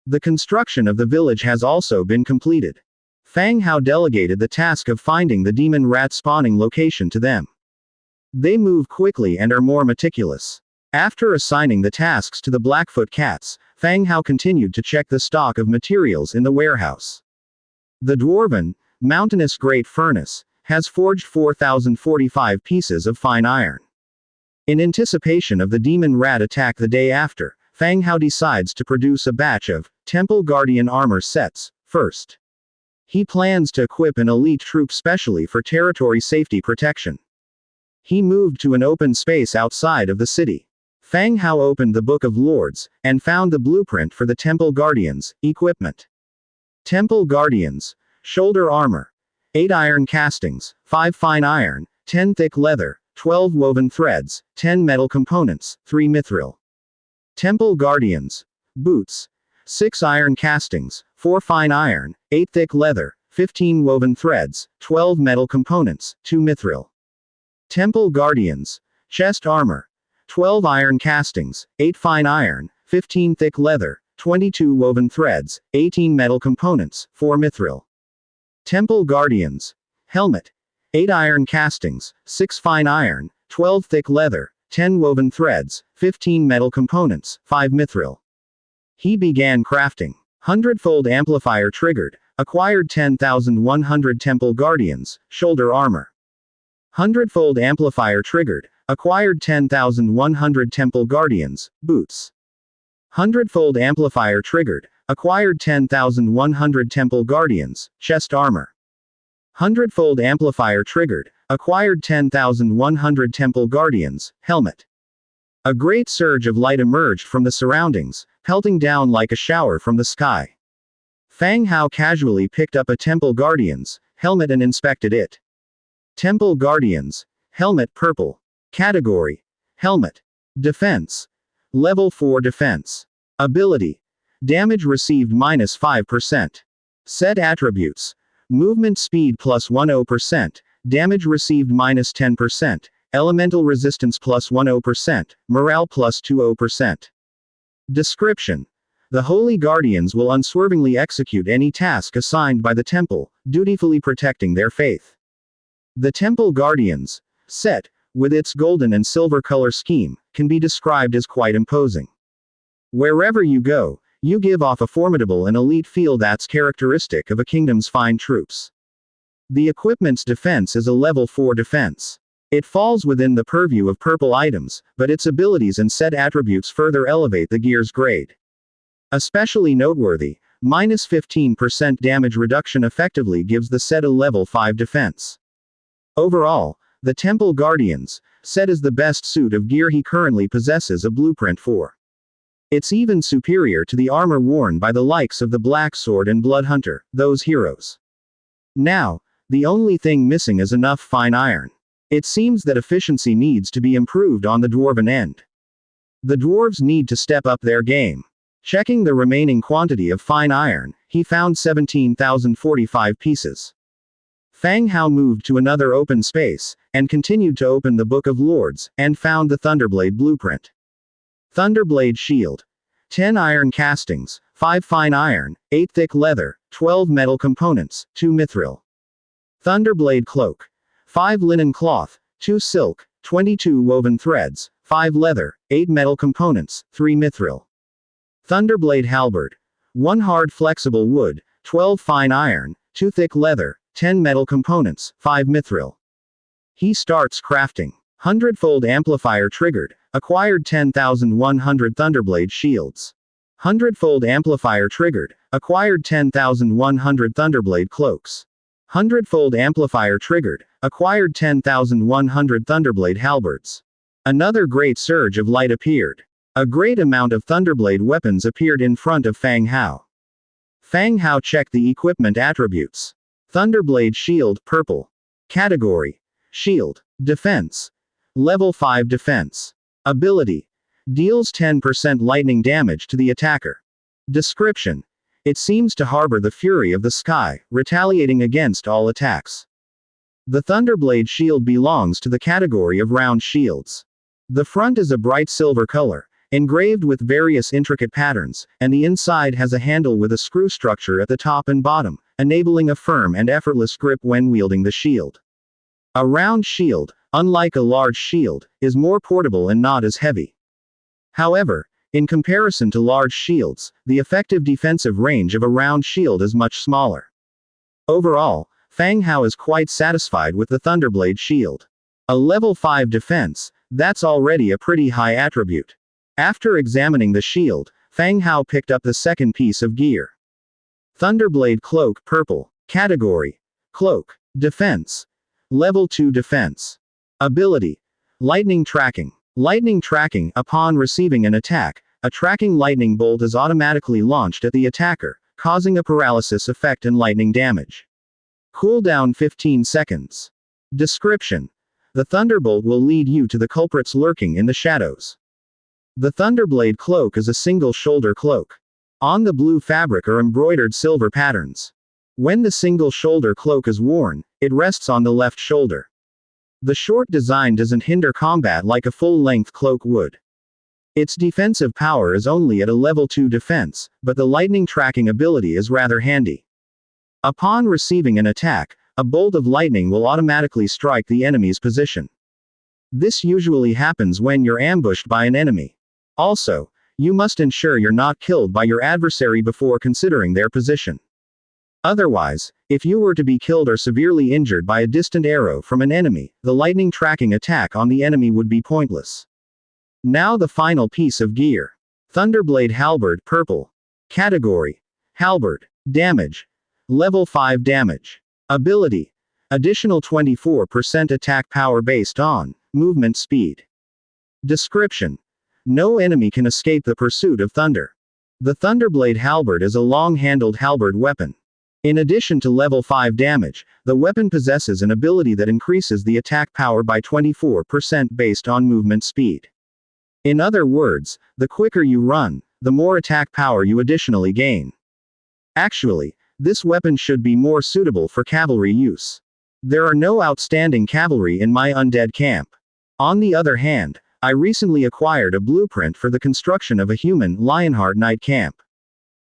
The construction of the village has also been completed. Fang Hao delegated the task of finding the demon rat spawning location to them. They move quickly and are more meticulous. After assigning the tasks to the Blackfoot Cats, Fang Hao continued to check the stock of materials in the warehouse. The dwarven, mountainous great furnace has forged 4,045 pieces of fine iron. In anticipation of the demon rat attack the day after, Fang Hao decides to produce a batch of Temple Guardian armor sets first. He plans to equip an elite troop specially for territory safety protection. He moved to an open space outside of the city. Fang Hao opened the Book of Lords and found the blueprint for the Temple Guardians equipment. Temple Guardians shoulder armor, 8 iron castings, 5 fine iron, 10 thick leather, 12 woven threads, 10 metal components, 3 mithril. Temple Guardians boots, 6 iron castings, 4 fine iron, 8 thick leather, 15 woven threads, 12 metal components, 2 mithril. Temple Guardians chest armor, 12 iron castings, 8 fine iron, 15 thick leather, 22 woven threads, 18 metal components, 4 mithril. Temple Guardians helmet, 8 iron castings, 6 fine iron, 12 thick leather, 10 woven threads, 15 metal components, 5 mithril. He began crafting. Hundredfold amplifier triggered, acquired 10,100 Temple Guardians shoulder armor. Hundredfold amplifier triggered, acquired 10,100 Temple Guardians boots. Hundredfold amplifier triggered, acquired 10,100 Temple Guardians chest armor. Hundredfold amplifier triggered, acquired 10,100 Temple Guardians helmet. A great surge of light emerged from the surroundings, pelting down like a shower from the sky. Fang Hao casually picked up a Temple Guardians helmet and inspected it. Temple Guardians helmet purple. Category helmet. Defense level 4 defense. Ability damage received -5%. Set attributes movement speed +10%, damage received -10%, elemental resistance +10%, morale +20%. Description: the Holy Guardians will unswervingly execute any task assigned by the temple, dutifully protecting their faith. The Temple Guardians set, with its golden and silver color scheme, can be described as quite imposing. Wherever you go, you give off a formidable and elite feel that's characteristic of a kingdom's fine troops. The equipment's defense is a level 4 defense. It falls within the purview of purple items, but its abilities and set attributes further elevate the gear's grade. Especially noteworthy, -15% damage reduction effectively gives the set a level 5 defense. Overall, the Temple Guardians set is the best suit of gear he currently possesses a blueprint for. It's even superior to the armor worn by the likes of the Black Sword and Blood Hunter, those heroes. Now, The only thing missing is enough fine iron. It seems that efficiency needs to be improved on the dwarven end. The dwarves need to step up their game. Checking the remaining quantity of fine iron, he found 17,045 pieces. Fang Hao moved to another open space, and continued to open the Book of Lords, and found the Thunderblade blueprint. Thunderblade shield. 10 iron castings, 5 fine iron, 8 thick leather, 12 metal components, 2 mithril. Thunderblade cloak. 5 linen cloth, 2 silk, 22 woven threads, 5 leather, 8 metal components, 3 mithril. Thunderblade halberd. 1 hard flexible wood, 12 fine iron, 2 thick leather, 10 metal components, 5 mithril. He starts crafting. Hundredfold amplifier triggered, acquired 10,100 Thunderblade shields. Hundredfold amplifier triggered, acquired 10,100 Thunderblade cloaks. Hundredfold amplifier triggered, acquired 10,100 Thunderblade halberds. Another great surge of light appeared. A great amount of Thunderblade weapons appeared in front of Fang Hao. Fang Hao checked the equipment attributes. Thunderblade shield, purple. Category: shield. Defense. Level 5 defense. Ability: deals 10% lightning damage to the attacker. Description: it seems to harbor the fury of the sky, retaliating against all attacks. The Thunderblade shield belongs to the category of round shields. The front is a bright silver color, engraved with various intricate patterns, and the inside has a handle with a screw structure at the top and bottom, enabling a firm and effortless grip when wielding the shield. A round shield, unlike a large shield, is more portable and not as heavy. However, in comparison to large shields, the effective defensive range of a round shield is much smaller. Overall, Fang Hao is quite satisfied with the Thunderblade shield. A level 5 defense, that's already a pretty high attribute. After examining the shield, Fang Hao picked up the second piece of gear. Thunderblade cloak, purple. Category: cloak. Defense. Level 2 defense. Ability: lightning tracking. Lightning tracking. Upon receiving an attack, a tracking lightning bolt is automatically launched at the attacker, causing a paralysis effect and lightning damage. Cooldown 15 seconds. Description: the thunderbolt will lead you to the culprits lurking in the shadows. The Thunderblade cloak is a single shoulder cloak. On the blue fabric are embroidered silver patterns. When the single shoulder cloak is worn, it rests on the left shoulder. The short design doesn't hinder combat like a full-length cloak would. Its defensive power is only at a level 2 defense, but the lightning tracking ability is rather handy. Upon receiving an attack, a bolt of lightning will automatically strike the enemy's position. This usually happens when you're ambushed by an enemy. Also, you must ensure you're not killed by your adversary before considering their position. Otherwise, if you were to be killed or severely injured by a distant arrow from an enemy, the lightning tracking attack on the enemy would be pointless. Now the final piece of gear. Thunderblade halberd, purple. Category: halberd. Damage. Level 5 damage. Ability: additional 24% attack power based on movement speed. Description: no enemy can escape the pursuit of thunder. The Thunderblade halberd is a long-handled halberd weapon. In addition to level 5 damage, the weapon possesses an ability that increases the attack power by 24% based on movement speed. In other words, the quicker you run, the more attack power you additionally gain. Actually, this weapon should be more suitable for cavalry use. There are no outstanding cavalry in my undead camp. On the other hand, I recently acquired a blueprint for the construction of a human Lionheart Knight camp.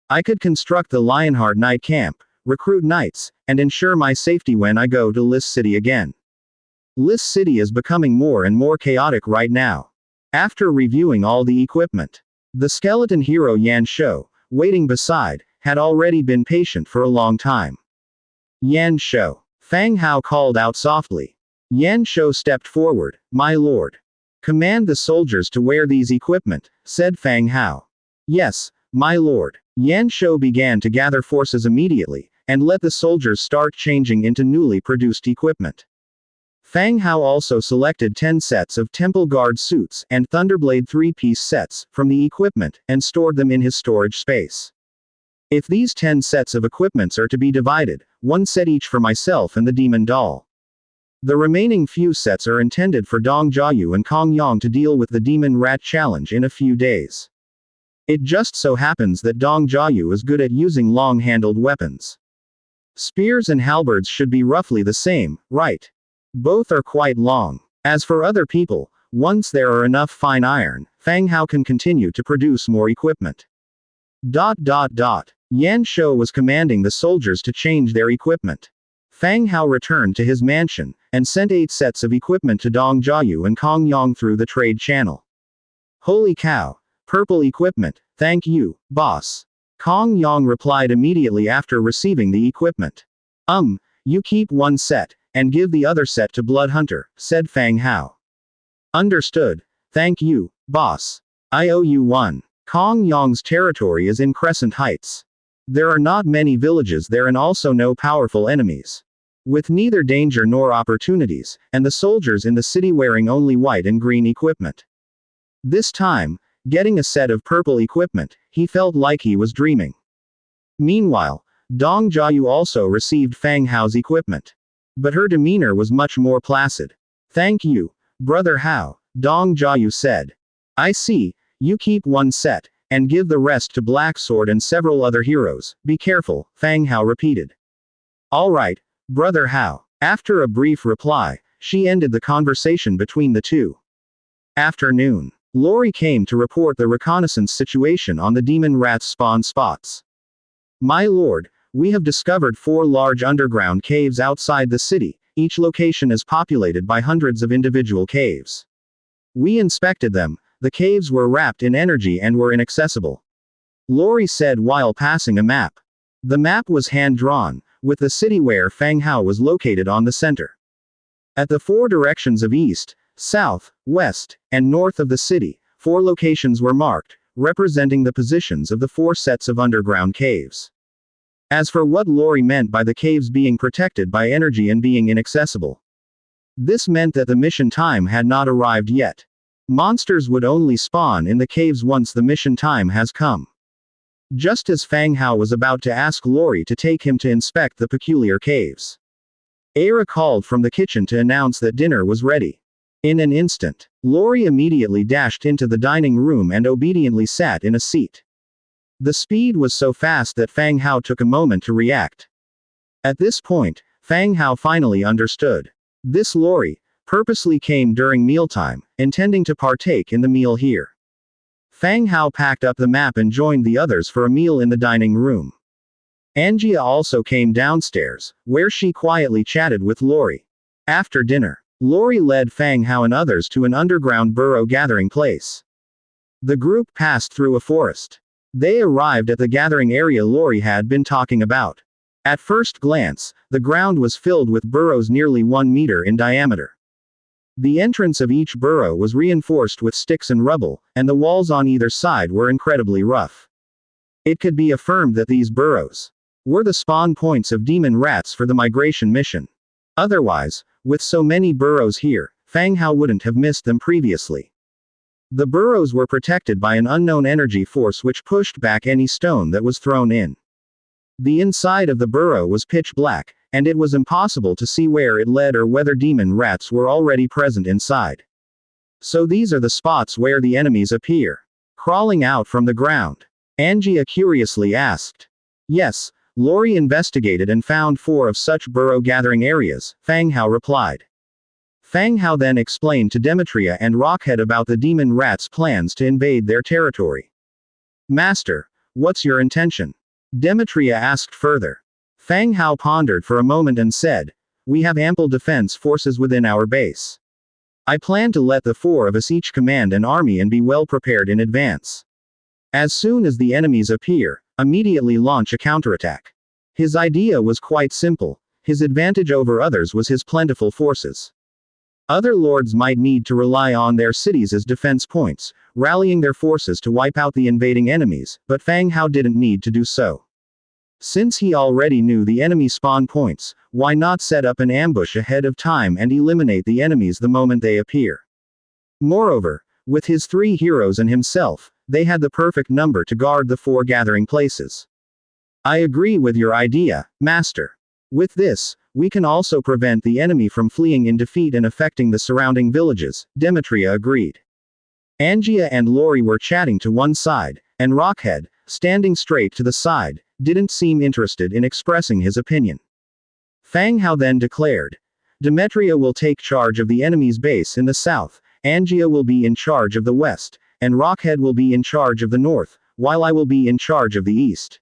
I could construct the Lionheart Knight camp, recruit knights, and ensure my safety when I go to Lis City again. Lis City is becoming more and more chaotic right now. After reviewing all the equipment, the skeleton hero Yan Shou, waiting beside, had already been patient for a long time. Yan Shou. Fang Hao called out softly. Yan Shou stepped forward. My lord. Command the soldiers to wear these equipment, said Fang Hao. Yes, my lord. Yan Shou began to gather forces immediately, and let the soldiers start changing into newly produced equipment. Fang Hao also selected 10 sets of Temple Guard suits and Thunderblade 3-piece sets from the equipment, and stored them in his storage space. If these 10 sets of equipments are to be divided, one set each for myself and the demon doll. The remaining few sets are intended for Dong Jiayu and Kong Yang to deal with the demon rat challenge in a few days. It just so happens that Dong Jiayu is good at using long-handled weapons. Spears and halberds should be roughly the same, right? Both are quite long. As for other people, once there are enough fine iron, Fang Hao can continue to produce more equipment. Yan Shou was commanding the soldiers to change their equipment. Fang Hao returned to his mansion, and sent 8 sets of equipment to Dong Jiayu and Kong Yang through the trade channel. Holy cow! Purple equipment, thank you, boss. Kong Yang replied immediately after receiving the equipment. You keep one set, and give the other set to Blood Hunter, said Fang Hao. Understood. Thank you, boss. I owe you one. Kong Yang's territory is in Crescent Heights. There are not many villages there and also no powerful enemies. With neither danger nor opportunities, and the soldiers in the city wearing only white and green equipment. This time, getting a set of purple equipment, he felt like he was dreaming. Meanwhile, Dong Jiayu also received Fang Hao's equipment. But her demeanor was much more placid. Thank you, Brother Hao, Dong Jiayu said. I see, you keep one set, and give the rest to Black Sword and several other heroes. Be careful, Fang Hao repeated. All right, Brother Hao. After a brief reply, she ended the conversation between the two. Afternoon. Lori came to report the reconnaissance situation on the demon rats spawn spots. My lord, we have discovered 4 large underground caves outside the city. Each location is populated by hundreds of individual caves. We inspected them. The caves were wrapped in energy and were inaccessible. Lori said while passing a map. The map was hand-drawn, with the city where Fang Hao was located on the center. At the 4 directions of east, south, west, and north of the city, 4 locations were marked, representing the positions of the 4 sets of underground caves. As for what Lori meant by the caves being protected by energy and being inaccessible, this meant that the mission time had not arrived yet. Monsters would only spawn in the caves once the mission time has come. Just as Fang Hao was about to ask Lori to take him to inspect the peculiar caves, Aira called from the kitchen to announce that dinner was ready. In an instant, Lori immediately dashed into the dining room and obediently sat in a seat. The speed was so fast that Fang Hao took a moment to react. At this point, Fang Hao finally understood. This Lori purposely came during mealtime, intending to partake in the meal here. Fang Hao packed up the map and joined the others for a meal in the dining room. Angia also came downstairs, where she quietly chatted with Lori. After dinner, Lori led Fang Hao and others to an underground burrow gathering place. The group passed through a forest. They arrived at the gathering area Lori had been talking about. At first glance, the ground was filled with burrows nearly 1 meter in diameter. The entrance of each burrow was reinforced with sticks and rubble, and the walls on either side were incredibly rough. It could be affirmed that these burrows were the spawn points of demon rats for the migration mission. Otherwise, with so many burrows here, Fang Hao wouldn't have missed them previously. The burrows were protected by an unknown energy force which pushed back any stone that was thrown in. The inside of the burrow was pitch black, and it was impossible to see where it led or whether demon rats were already present inside. So these are the spots where the enemies appear, crawling out from the ground? Angia curiously asked. Yes, Lori investigated and found 4 of such burrow gathering areas, Fang Hao replied. Fang Hao then explained to Demetria and Rockhead about the demon rats' plans to invade their territory. Master, what's your intention? Demetria asked further. Fang Hao pondered for a moment and said, we have ample defense forces within our base. I plan to let the 4 of us each command an army and be well prepared in advance. As soon as the enemies appear, immediately launch a counterattack. His idea was quite simple. His advantage over others was his plentiful forces. Other lords might need to rely on their cities as defense points, rallying their forces to wipe out the invading enemies, but Fang Hao didn't need to do so. Since he already knew the enemy spawn points, why not set up an ambush ahead of time and eliminate the enemies the moment they appear? Moreover, with his 3 heroes and himself, they had the perfect number to guard the 4 gathering places. I agree with your idea, Master. With this, we can also prevent the enemy from fleeing in defeat and affecting the surrounding villages, Demetria agreed. Angia and Lori were chatting to one side, and Rockhead, standing straight to the side, didn't seem interested in expressing his opinion. Fang Hao then declared, Demetria will take charge of the enemy's base in the south, Angia will be in charge of the west, and Rockhead will be in charge of the north, while I will be in charge of the east.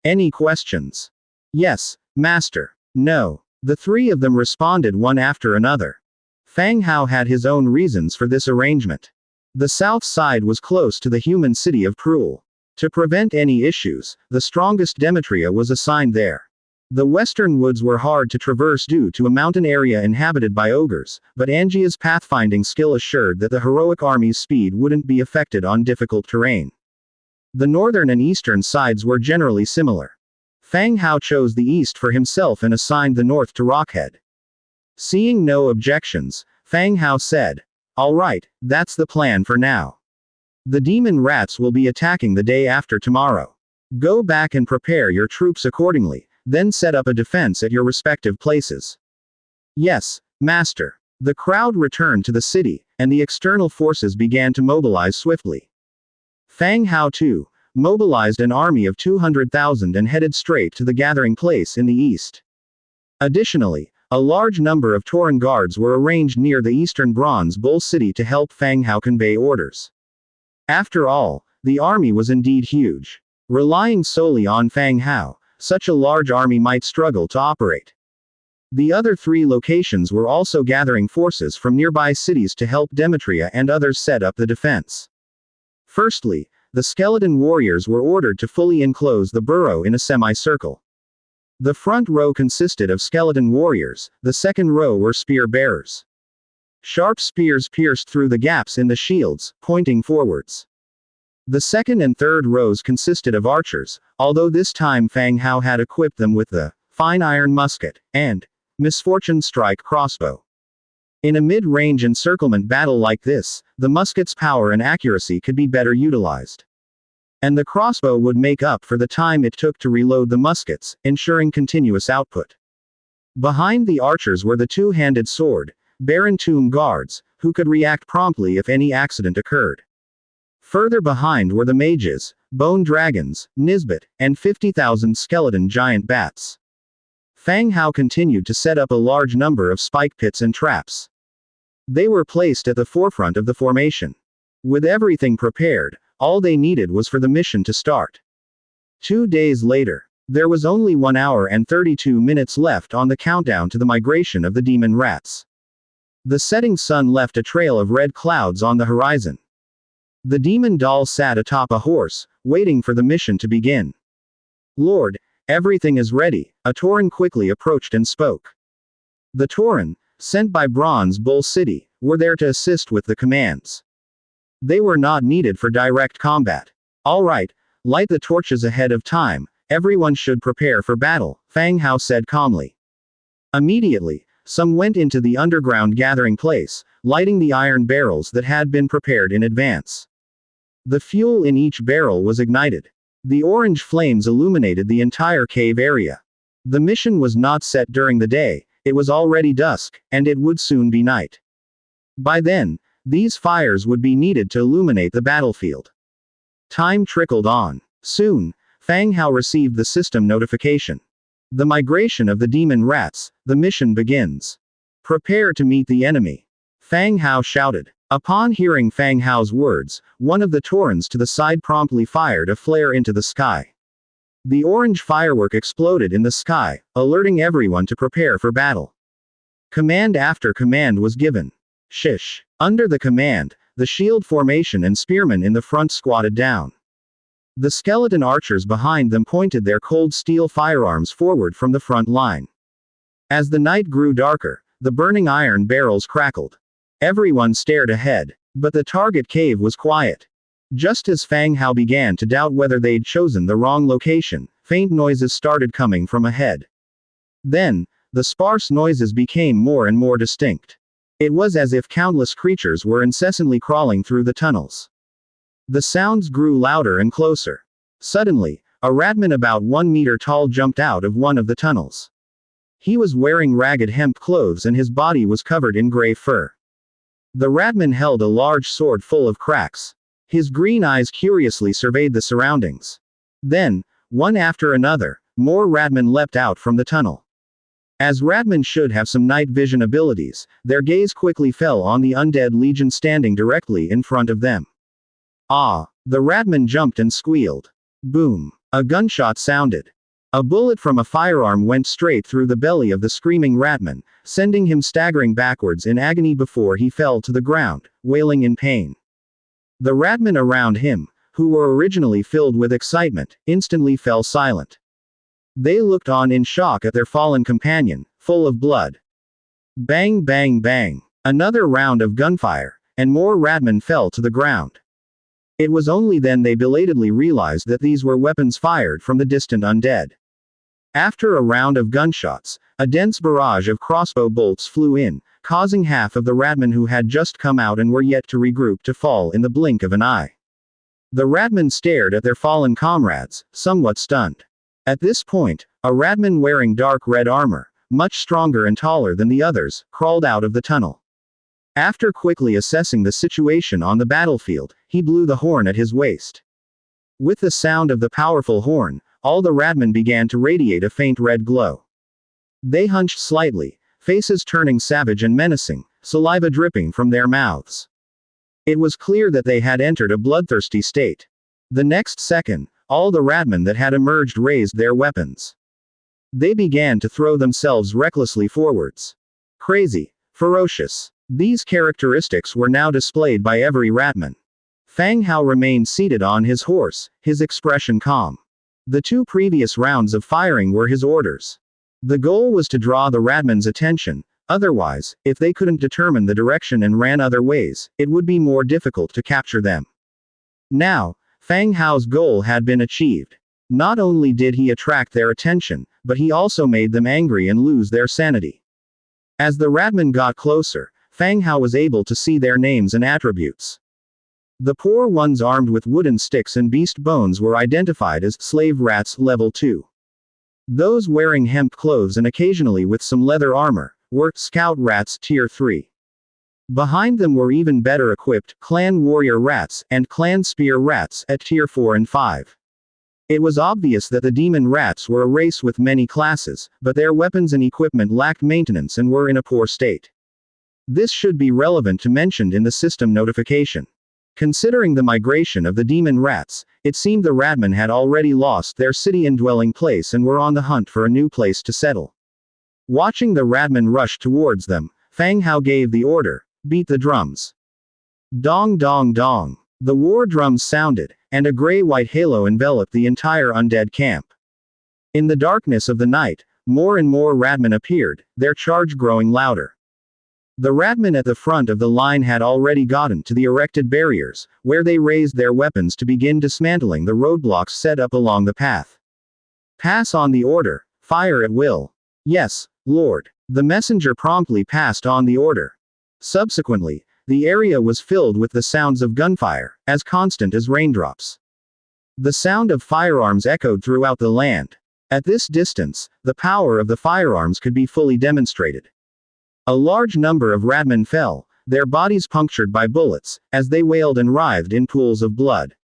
Any questions? Yes, Master. No. The three of them responded one after another. Fang Hao had his own reasons for this arrangement. The south side was close to the human city of Prul. To prevent any issues, the strongest Demetria was assigned there. The western woods were hard to traverse due to a mountain area inhabited by ogres, but Angia's pathfinding skill assured that the heroic army's speed wouldn't be affected on difficult terrain. The northern and eastern sides were generally similar. Fang Hao chose the east for himself and assigned the north to Rockhead. Seeing no objections, Fang Hao said, All right, that's the plan for now. The demon rats will be attacking the day after tomorrow. Go back and prepare your troops accordingly, then set up a defense at your respective places. Yes, Master. The crowd returned to the city, and the external forces began to mobilize swiftly. Fang Hao too mobilized an army of 200,000 and headed straight to the gathering place in the east. Additionally, a large number of Tauren guards were arranged near the eastern Bronze Bull City to help Fang Hao convey orders. After all, the army was indeed huge. Relying solely on Fang Hao, such a large army might struggle to operate. The other three locations were also gathering forces from nearby cities to help Demetria and others set up the defense. Firstly, the skeleton warriors were ordered to fully enclose the burrow in a semicircle. The front row consisted of skeleton warriors, the second row were spear bearers. Sharp spears pierced through the gaps in the shields, pointing forwards. The second and third rows consisted of archers, although this time Fang Hao had equipped them with the fine iron musket and misfortune strike crossbow. In a mid-range encirclement battle like this, the musket's power and accuracy could be better utilized. And the crossbow would make up for the time it took to reload the muskets, ensuring continuous output. Behind the archers were the two-handed sword, Baron Tomb guards, who could react promptly if any accident occurred. Further behind were the mages, bone dragons, Nisbet, and 50,000 skeleton giant bats. Fang Hao continued to set up a large number of spike pits and traps. They were placed at the forefront of the formation. With everything prepared, all they needed was for the mission to start. 2 days later, there was only 1 hour and 32 minutes left on the countdown to the migration of the demon rats. The setting sun left a trail of red clouds on the horizon. The demon doll sat atop a horse, waiting for the mission to begin. Lord, everything is ready, a Tauren quickly approached and spoke. The Tauren, sent by Bronze Bull City, were there to assist with the commands. They were not needed for direct combat. All right, light the torches ahead of time, everyone should prepare for battle, Fang Hao said calmly. Immediately, some went into the underground gathering place, lighting the iron barrels that had been prepared in advance. The fuel in each barrel was ignited. The orange flames illuminated the entire cave area. The mission was not set during the day, it was already dusk, and it would soon be night. By then, these fires would be needed to illuminate the battlefield. Time trickled on. Soon, Fang Hao received the system notification. The migration of the demon rats, the mission begins. Prepare to meet the enemy. Fang Hao shouted. Upon hearing Fang Hao's words, one of the Taurens to the side promptly fired a flare into the sky. The orange firework exploded in the sky, alerting everyone to prepare for battle. Command after command was given. Shish. Under the command, the shield formation and spearmen in the front squatted down. The skeleton archers behind them pointed their cold steel firearms forward from the front line. As the night grew darker, the burning iron barrels crackled. Everyone stared ahead, but the target cave was quiet. Just as Fang Hao began to doubt whether they'd chosen the wrong location, faint noises started coming from ahead. Then, the sparse noises became more and more distinct. It was as if countless creatures were incessantly crawling through the tunnels. The sounds grew louder and closer. Suddenly, A ratman about 1 meter tall jumped out of one of the tunnels. He was wearing ragged hemp clothes and his body was covered in gray fur. The ratman held a large sword full of cracks. His green eyes curiously surveyed the surroundings. Then, one after another, more ratmen leapt out from the tunnel. As ratmen should have some night vision abilities, their gaze quickly fell on the undead legion standing directly in front of them. Ah! The ratman jumped and squealed. Boom! A gunshot sounded. A bullet from a firearm went straight through the belly of the screaming ratman, sending him staggering backwards in agony before he fell to the ground, wailing in pain. The ratmen around him, who were originally filled with excitement, instantly fell silent. They looked on in shock at their fallen companion, full of blood. Bang bang bang. Another round of gunfire, and more ratmen fell to the ground. It was only then they belatedly realized that these were weapons fired from the distant undead. After a round of gunshots, a dense barrage of crossbow bolts flew in, causing half of the ratmen who had just come out and were yet to regroup to fall in the blink of an eye. The ratmen stared at their fallen comrades, somewhat stunned. At this point, a ratman wearing dark red armor, much stronger and taller than the others, crawled out of the tunnel. After quickly assessing the situation on the battlefield, he blew the horn at his waist. With the sound of the powerful horn, all the ratmen began to radiate a faint red glow. They hunched slightly, faces turning savage and menacing, saliva dripping from their mouths. It was clear that they had entered a bloodthirsty state. The next second, all the ratmen that had emerged raised their weapons. They began to throw themselves recklessly forwards. Crazy, ferocious. These characteristics were now displayed by every ratman. Fang Hao remained seated on his horse, his expression calm. The 2 previous rounds of firing were his orders. The goal was to draw the ratmen's attention, otherwise, if they couldn't determine the direction and ran other ways, it would be more difficult to capture them. Now, Fang Hao's goal had been achieved. Not only did he attract their attention, but he also made them angry and lose their sanity. As the ratmen got closer, Fang Hao was able to see their names and attributes. The poor ones armed with wooden sticks and beast bones were identified as slave rats level 2. Those wearing hemp clothes and occasionally with some leather armor were scout rats tier 3. Behind them were even better equipped clan warrior rats and clan spear rats at tier 4 and 5. It was obvious that the demon rats were a race with many classes, but their weapons and equipment lacked maintenance and were in a poor state. This should be relevant to mentioned in the system notification. Considering the migration of the demon rats, it seemed the ratmen had already lost their city and dwelling place and were on the hunt for a new place to settle. Watching the ratmen rush towards them, Fang Hao gave the order, "Beat the drums." Dong dong dong. The war drums sounded, and a gray-white halo enveloped the entire undead camp. In the darkness of the night, more and more ratmen appeared, their charge growing louder. The ratmen at the front of the line had already gotten to the erected barriers, where they raised their weapons to begin dismantling the roadblocks set up along the path. "Pass on the order, fire at will." "Yes, Lord." The messenger promptly passed on the order. Subsequently, the area was filled with the sounds of gunfire, as constant as raindrops. The sound of firearms echoed throughout the land. At this distance, the power of the firearms could be fully demonstrated. A large number of ratmen fell, their bodies punctured by bullets, as they wailed and writhed in pools of blood.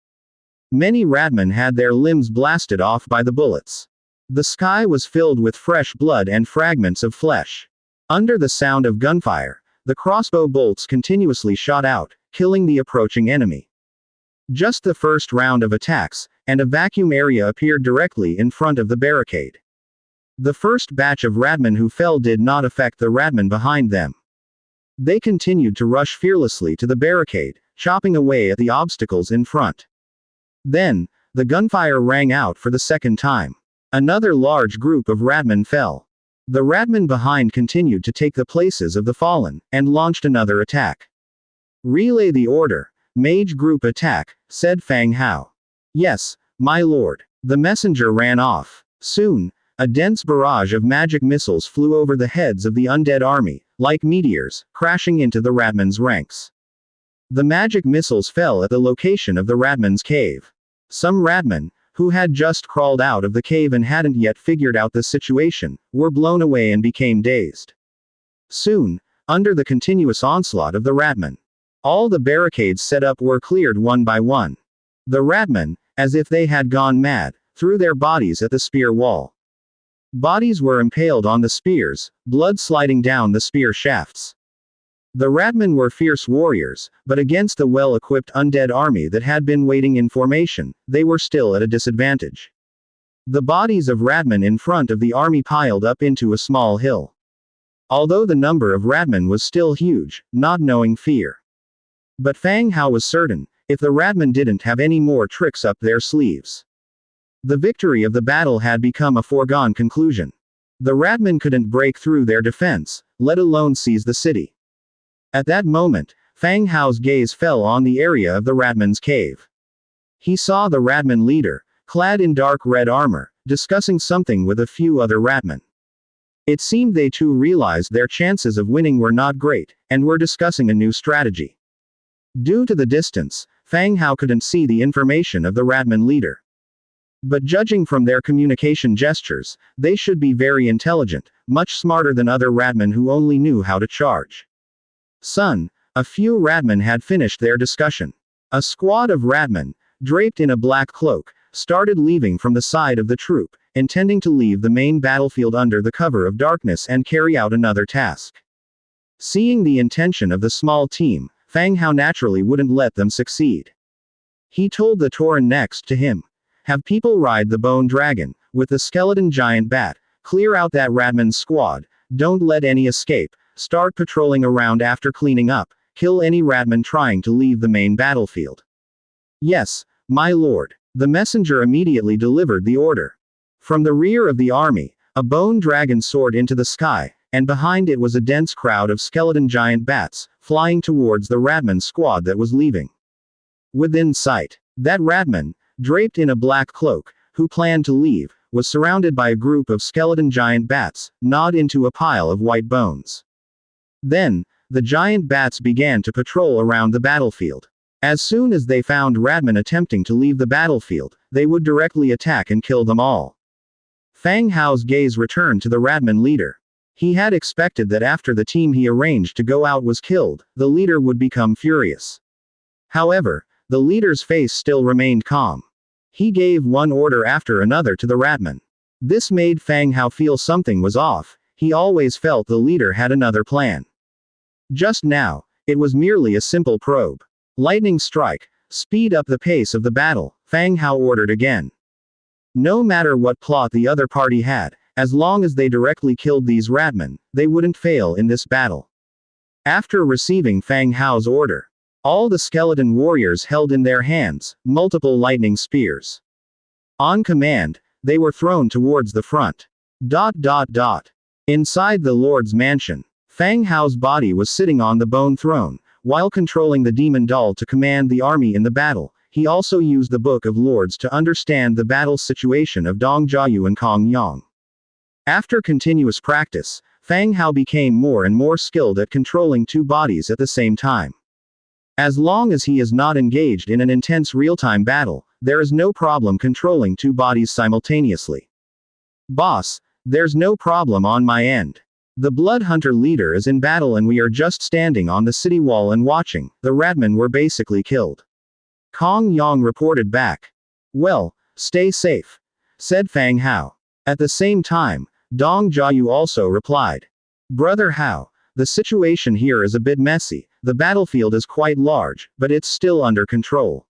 Many ratmen had their limbs blasted off by the bullets. The sky was filled with fresh blood and fragments of flesh. Under the sound of gunfire, the crossbow bolts continuously shot out, killing the approaching enemy. Just the first round of attacks, and a vacuum area appeared directly in front of the barricade. The first batch of ratmen who fell did not affect the ratmen behind them. They continued to rush fearlessly to the barricade, chopping away at the obstacles in front. Then, the gunfire rang out for the second time. Another large group of ratmen fell. The ratmen behind continued to take the places of the fallen, and launched another attack. "Relay the order. Mage group attack," said Fang Hao. "Yes, my lord." The messenger ran off. Soon, a dense barrage of magic missiles flew over the heads of the undead army, like meteors, crashing into the ratmen's ranks. The magic missiles fell at the location of the ratmen's cave. Some ratmen, who had just crawled out of the cave and hadn't yet figured out the situation, were blown away and became dazed. Soon, under the continuous onslaught of the ratmen, all the barricades set up were cleared one by one. The ratmen, as if they had gone mad, threw their bodies at the spear wall. Bodies were impaled on the spears, blood sliding down the spear shafts. The ratmen were fierce warriors, but against the well-equipped undead army that had been waiting in formation, they were still at a disadvantage. The bodies of ratmen in front of the army piled up into a small hill. Although the number of ratmen was still huge, not knowing fear. But Fang Hao was certain, if the ratmen didn't have any more tricks up their sleeves, the victory of the battle had become a foregone conclusion. The ratmen couldn't break through their defense, let alone seize the city. At that moment, Fang Hao's gaze fell on the area of the ratmen's cave. He saw the ratman leader, clad in dark red armor, discussing something with a few other ratmen. It seemed they too realized their chances of winning were not great, and were discussing a new strategy. Due to the distance, Fang Hao couldn't see the information of the ratman leader. But judging from their communication gestures, they should be very intelligent, much smarter than other ratmen who only knew how to charge. Son, a few ratmen had finished their discussion. A squad of ratmen, draped in a black cloak, started leaving from the side of the troop, intending to leave the main battlefield under the cover of darkness and carry out another task. Seeing the intention of the small team, Fang Hao naturally wouldn't let them succeed. He told the Tauren next to him, "Have people ride the bone dragon, with the skeleton giant bat, clear out that ratman's squad, don't let any escape, start patrolling around after cleaning up, kill any ratman trying to leave the main battlefield." "Yes, my lord." The messenger immediately delivered the order. From the rear of the army, a bone dragon soared into the sky, and behind it was a dense crowd of skeleton giant bats, flying towards the ratman squad that was leaving. Within sight, that ratman, draped in a black cloak, who planned to leave, was surrounded by a group of skeleton giant bats, gnawed into a pile of white bones. Then, the giant bats began to patrol around the battlefield. As soon as they found ratmen attempting to leave the battlefield, they would directly attack and kill them all. Fang Hao's gaze returned to the ratman leader. He had expected that after the team he arranged to go out was killed, the leader would become furious. However, the leader's face still remained calm. He gave one order after another to the ratmen. This made Fang Hao feel something was off. He always felt the leader had another plan. Just now, it was merely a simple probe. "Lightning strike, speed up the pace of the battle," Fang Hao ordered again. No matter what plot the other party had, as long as they directly killed these ratmen, they wouldn't fail in this battle. After receiving Fang Hao's order, all the skeleton warriors held in their hands multiple lightning spears. On command, they were thrown towards the front. Inside the Lord's mansion, Fang Hao's body was sitting on the bone throne, while controlling the demon doll to command the army in the battle. He also used the Book of Lords to understand the battle situation of Dong Jiayu and Kong Yang. After continuous practice, Fang Hao became more and more skilled at controlling two bodies at the same time. As long as he is not engaged in an intense real-time battle, there is no problem controlling two bodies simultaneously. "Boss, there's no problem on my end. The Blood Hunter leader is in battle and we are just standing on the city wall and watching. The ratmen were basically killed," Kong Yang reported back. "Well, stay safe," said Fang Hao. At the same time, Dong Jiayu also replied, "Brother Hao, the situation here is a bit messy. The battlefield is quite large, but it's still under control.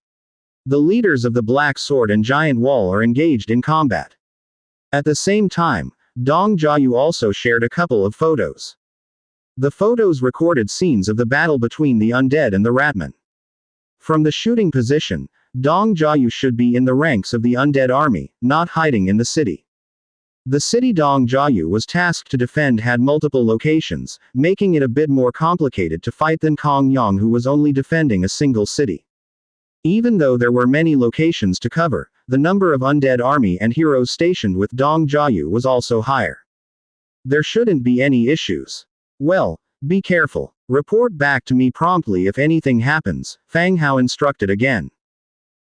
The leaders of the Black Sword and Giant Wall are engaged in combat." At the same time, Dong Jiayu also shared a couple of photos. The photos recorded scenes of the battle between the undead and the ratmen. From the shooting position, Dong Jiayu should be in the ranks of the undead army, not hiding in the city. The city Dong Jiayu was tasked to defend had multiple locations, making it a bit more complicated to fight than Kong Yang, who was only defending a single city. Even though there were many locations to cover, the number of undead army and heroes stationed with Dong Jiayu was also higher. There shouldn't be any issues. "Well, be careful. Report back to me promptly if anything happens," Fang Hao instructed again.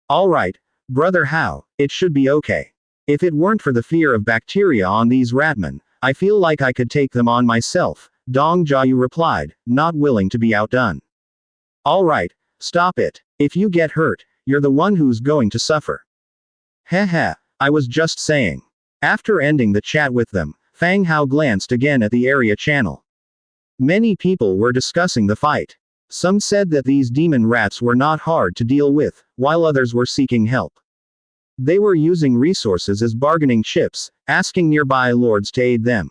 "All right, Brother How, it should be okay. If it weren't for the fear of bacteria on these ratmen, I feel like I could take them on myself, Dong Jiayu replied, not willing to be outdone. Alright, stop it. If you get hurt, you're the one who's going to suffer. Heh, I was just saying. After ending the chat with them, Fang Hao glanced again at the area channel. Many people were discussing the fight. Some said that these demon rats were not hard to deal with, while others were seeking help. They were using resources as bargaining chips, asking nearby lords to aid them.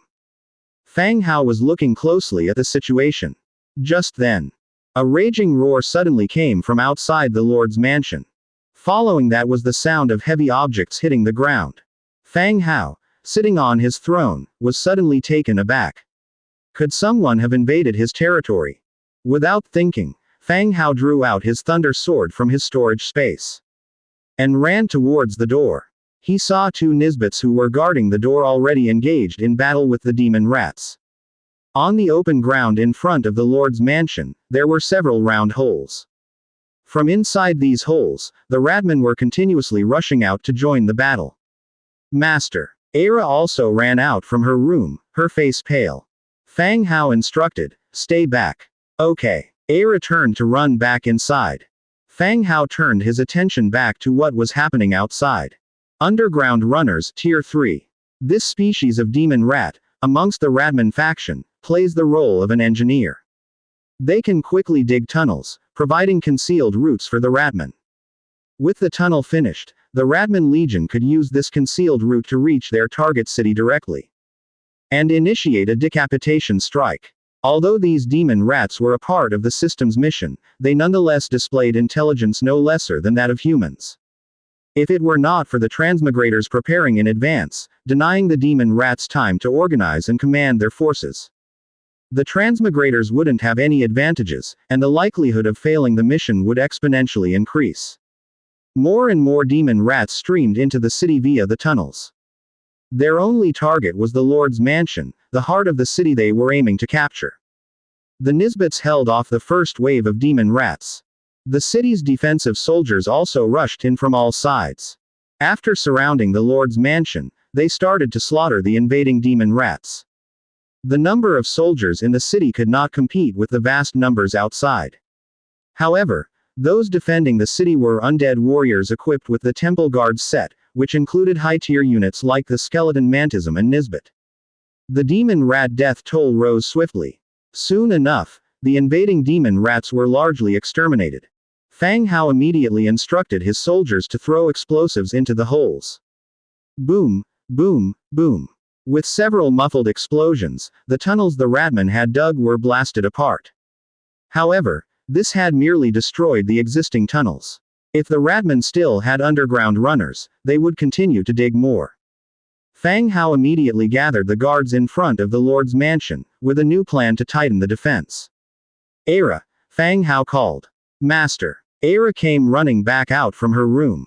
Fang Hao was looking closely at the situation. Just then, a raging roar suddenly came from outside the lord's mansion. Following that was the sound of heavy objects hitting the ground. Fang Hao, sitting on his throne, was suddenly taken aback. Could someone have invaded his territory? Without thinking, Fang Hao drew out his thunder sword from his storage space and ran towards the door. He saw two Nisbets who were guarding the door already engaged in battle with the demon rats. On the open ground in front of the Lord's mansion, there were several round holes. From inside these holes, the ratmen were continuously rushing out to join the battle. Master. Era also ran out from her room, her face pale. Fang Hao instructed, stay back. Okay. Era turned to run back inside. Fang Hao turned his attention back to what was happening outside. Underground runners, Tier 3. This species of demon rat, amongst the Ratman faction, plays the role of an engineer. They can quickly dig tunnels, providing concealed routes for the Ratman. With the tunnel finished, the Ratman Legion could use this concealed route to reach their target city directly and initiate a decapitation strike. Although these demon rats were a part of the system's mission, they nonetheless displayed intelligence no lesser than that of humans. If it were not for the transmigrators preparing in advance, denying the demon rats time to organize and command their forces, the transmigrators wouldn't have any advantages, and the likelihood of failing the mission would exponentially increase. More and more demon rats streamed into the city via the tunnels. Their only target was the Lord's mansion, the heart of the city they were aiming to capture. The Nisbets held off the first wave of demon rats. The city's defensive soldiers also rushed in from all sides. After surrounding the Lord's mansion, they started to slaughter the invading demon rats. The number of soldiers in the city could not compete with the vast numbers outside. However, those defending the city were undead warriors equipped with the Temple Guards set, which included high-tier units like the Skeleton Mantism and Nisbet. The demon rat death toll rose swiftly. Soon enough, the invading demon rats were largely exterminated. Fang Hao immediately instructed his soldiers to throw explosives into the holes. Boom, boom, boom. With several muffled explosions, the tunnels the ratmen had dug were blasted apart. However, this had merely destroyed the existing tunnels. If the ratmen still had underground runners, they would continue to dig more. Fang Hao immediately gathered the guards in front of the Lord's mansion, with a new plan to tighten the defense. Era, Fang Hao called. Master. Era came running back out from her room.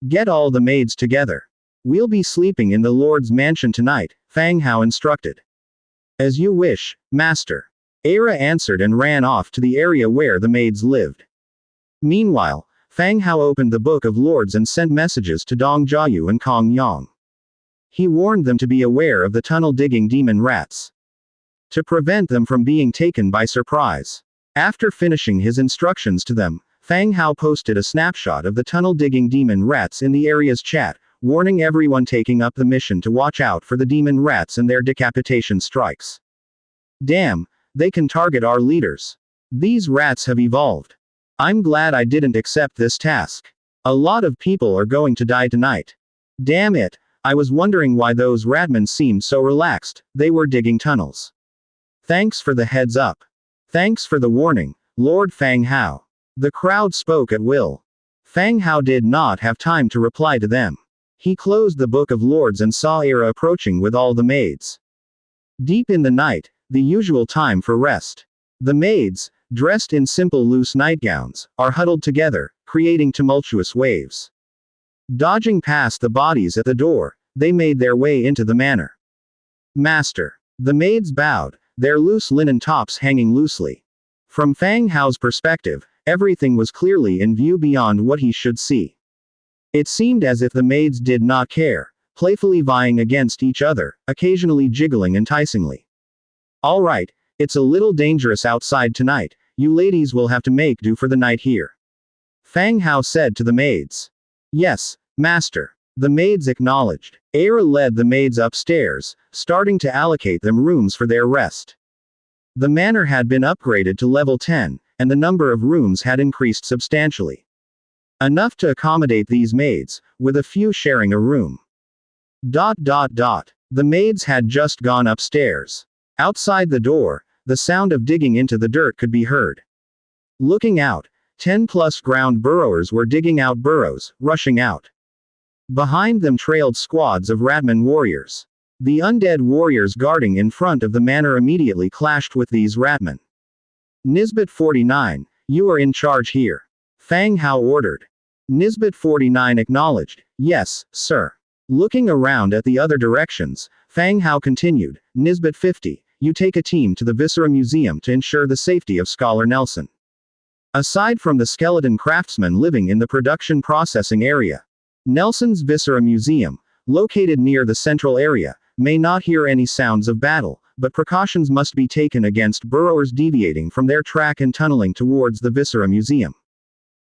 Get all the maids together. We'll be sleeping in the Lord's mansion tonight, Fang Hao instructed. As you wish, Master. Era answered and ran off to the area where the maids lived. Meanwhile, Fang Hao opened the Book of Lords and sent messages to Dong Jiayu and Kong Yang. He warned them to be aware of the tunnel-digging demon rats, to prevent them from being taken by surprise. After finishing his instructions to them, Fang Hao posted a snapshot of the tunnel-digging demon rats in the area's chat, warning everyone taking up the mission to watch out for the demon rats and their decapitation strikes. Damn, they can target our leaders. These rats have evolved. I'm glad I didn't accept this task. A lot of people are going to die tonight. Damn it, I was wondering why those ratmen seemed so relaxed, they were digging tunnels. Thanks for the heads up. Thanks for the warning, Lord Fang Hao. The crowd spoke at will. Fang Hao did not have time to reply to them. He closed the Book of Lords and saw Era approaching with all the maids. Deep in the night, the usual time for rest. The maids, dressed in simple loose nightgowns, are huddled together, creating tumultuous waves. Dodging past the bodies at the door, they made their way into the manor. Master. The maids bowed, their loose linen tops hanging loosely. From Fang Hao's perspective, everything was clearly in view beyond what he should see. It seemed as if the maids did not care, playfully vying against each other, occasionally jiggling enticingly. All right, it's a little dangerous outside tonight, you ladies will have to make do for the night here. Fang Hao said to the maids. Yes, master. The maids acknowledged. Aira led the maids upstairs, starting to allocate them rooms for their rest. The manor had been upgraded to level 10, and the number of rooms had increased substantially. Enough to accommodate these maids, with a few sharing a room. The maids had just gone upstairs. Outside the door, the sound of digging into the dirt could be heard. Looking out, 10+ ground burrowers were digging out burrows, rushing out. Behind them trailed squads of Radman warriors. The undead warriors guarding in front of the manor immediately clashed with these Radman. Nisbet 49, you are in charge here. Fang Hao ordered. Nisbet 49 acknowledged, yes, sir. Looking around at the other directions, Fang Hao continued, Nisbet 50, you take a team to the Viscera Museum to ensure the safety of Scholar Nelson. Aside from the skeleton craftsmen living in the production processing area, Nelson's Viscera Museum, located near the central area, may not hear any sounds of battle, but precautions must be taken against burrowers deviating from their track and tunneling towards the Viscera Museum.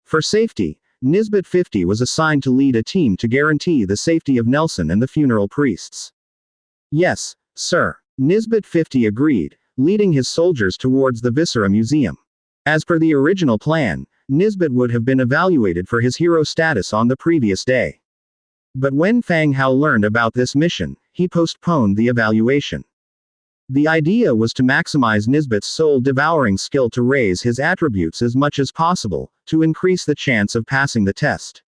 For safety, Nisbet 50 was assigned to lead a team to guarantee the safety of Nelson and the funeral priests. Yes, sir. Nisbet 50 agreed, leading his soldiers towards the Viscera Museum. As per the original plan, Nisbet would have been evaluated for his hero status on the previous day. But when Fang Hao learned about this mission, he postponed the evaluation. The idea was to maximize Nisbet's soul-devouring skill to raise his attributes as much as possible, to increase the chance of passing the test.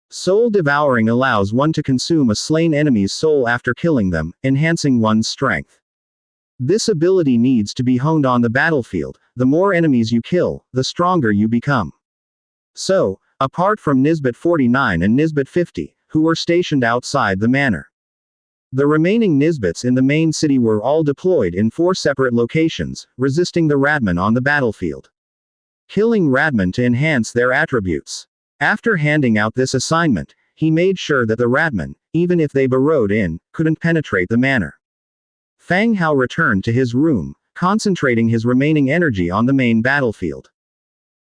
Soul-devouring allows one to consume a slain enemy's soul after killing them, enhancing one's strength. This ability needs to be honed on the battlefield. The more enemies you kill, the stronger you become. So, apart from Nisbet 49 and Nisbet 50, who were stationed outside the manor, the remaining Nisbets in the main city were all deployed in 4 separate locations, resisting the Radman on the battlefield. Killing Radman to enhance their attributes. After handing out this assignment, he made sure that the Radman, even if they burrowed in, couldn't penetrate the manor. Fang Hao returned to his room, concentrating his remaining energy on the main battlefield.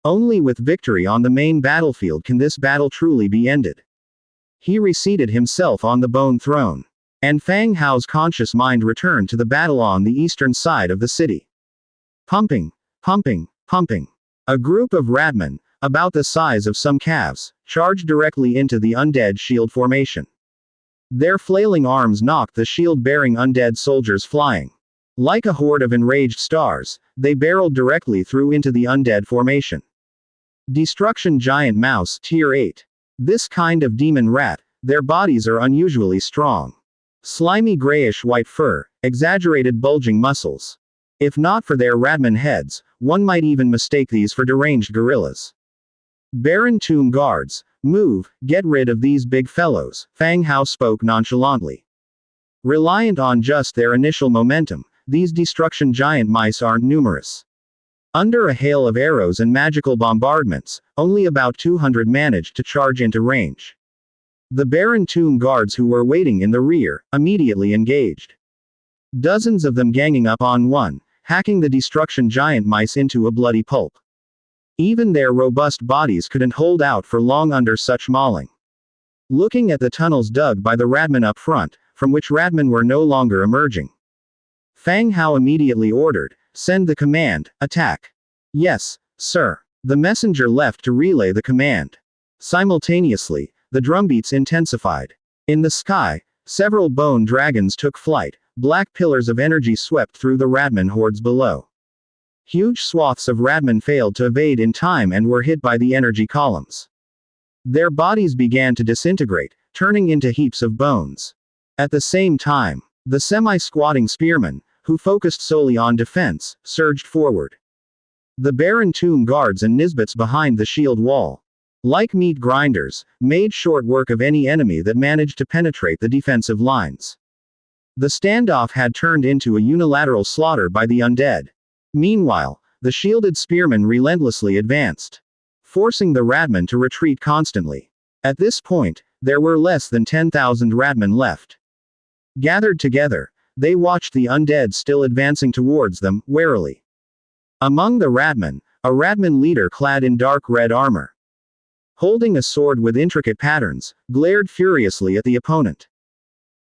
Only with victory on the main battlefield can this battle truly be ended. He reseated himself on the bone throne. And Fang Hao's conscious mind returned to the battle on the eastern side of the city. Pumping. A group of Radman, about the size of some calves, charged directly into the undead shield formation. Their flailing arms knocked the shield-bearing undead soldiers flying. Like a horde of enraged stars, they barreled directly through into the undead formation. Destruction Giant Mouse Tier 8. This kind of demon rat, their bodies are unusually strong. Slimy grayish-white fur, exaggerated bulging muscles. If not for their Radman heads, one might even mistake these for deranged gorillas. Baron Tomb Guards, move, get rid of these big fellows, Fang Hao spoke nonchalantly. Reliant on just their initial momentum, these destruction giant mice aren't numerous. Under a hail of arrows and magical bombardments, only about 200 managed to charge into range. The Baron Tomb Guards who were waiting in the rear, immediately engaged. Dozens of them ganging up on one, hacking the destruction giant mice into a bloody pulp. Even their robust bodies couldn't hold out for long under such mauling. Looking at the tunnels dug by the Radman up front, from which Radman were no longer emerging, Fang Hao immediately ordered, send the command, attack. Yes, sir. The messenger left to relay the command. Simultaneously, the drumbeats intensified. In the sky, several bone dragons took flight, black pillars of energy swept through the Radman hordes below. Huge swaths of Radman failed to evade in time and were hit by the energy columns. Their bodies began to disintegrate, turning into heaps of bones. At the same time, the semi-squatting spearmen, who focused solely on defense, surged forward. The Baron Tomb Guards and Nisbets behind the shield wall, like meat grinders, made short work of any enemy that managed to penetrate the defensive lines. The standoff had turned into a unilateral slaughter by the undead. Meanwhile, the shielded spearmen relentlessly advanced, forcing the Radman to retreat constantly. At this point, there were less than 10,000 ratmen left. Gathered together, they watched the undead still advancing towards them, warily. Among the ratmen, a ratman leader clad in dark red armor, holding a sword with intricate patterns, glared furiously at the opponent.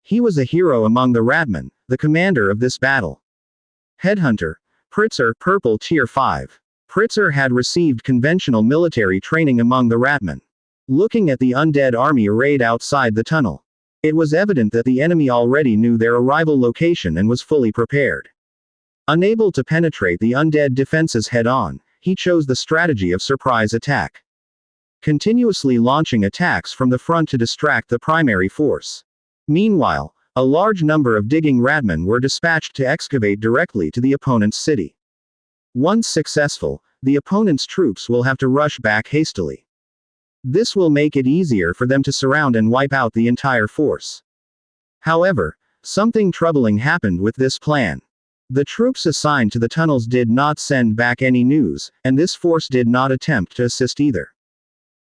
He was a hero among the ratmen, the commander of this battle. Headhunter, Pritzer, Purple Tier 5. Pritzer had received conventional military training among the ratmen. Looking at the undead army arrayed outside the tunnel, it was evident that the enemy already knew their arrival location and was fully prepared. Unable to penetrate the undead defenses head-on, he chose the strategy of surprise attack, continuously launching attacks from the front to distract the primary force. Meanwhile, a large number of digging ratmen were dispatched to excavate directly to the opponent's city. Once successful, the opponent's troops will have to rush back hastily. This will make it easier for them to surround and wipe out the entire force. However, something troubling happened with this plan. The troops assigned to the tunnels did not send back any news, and this force did not attempt to assist either.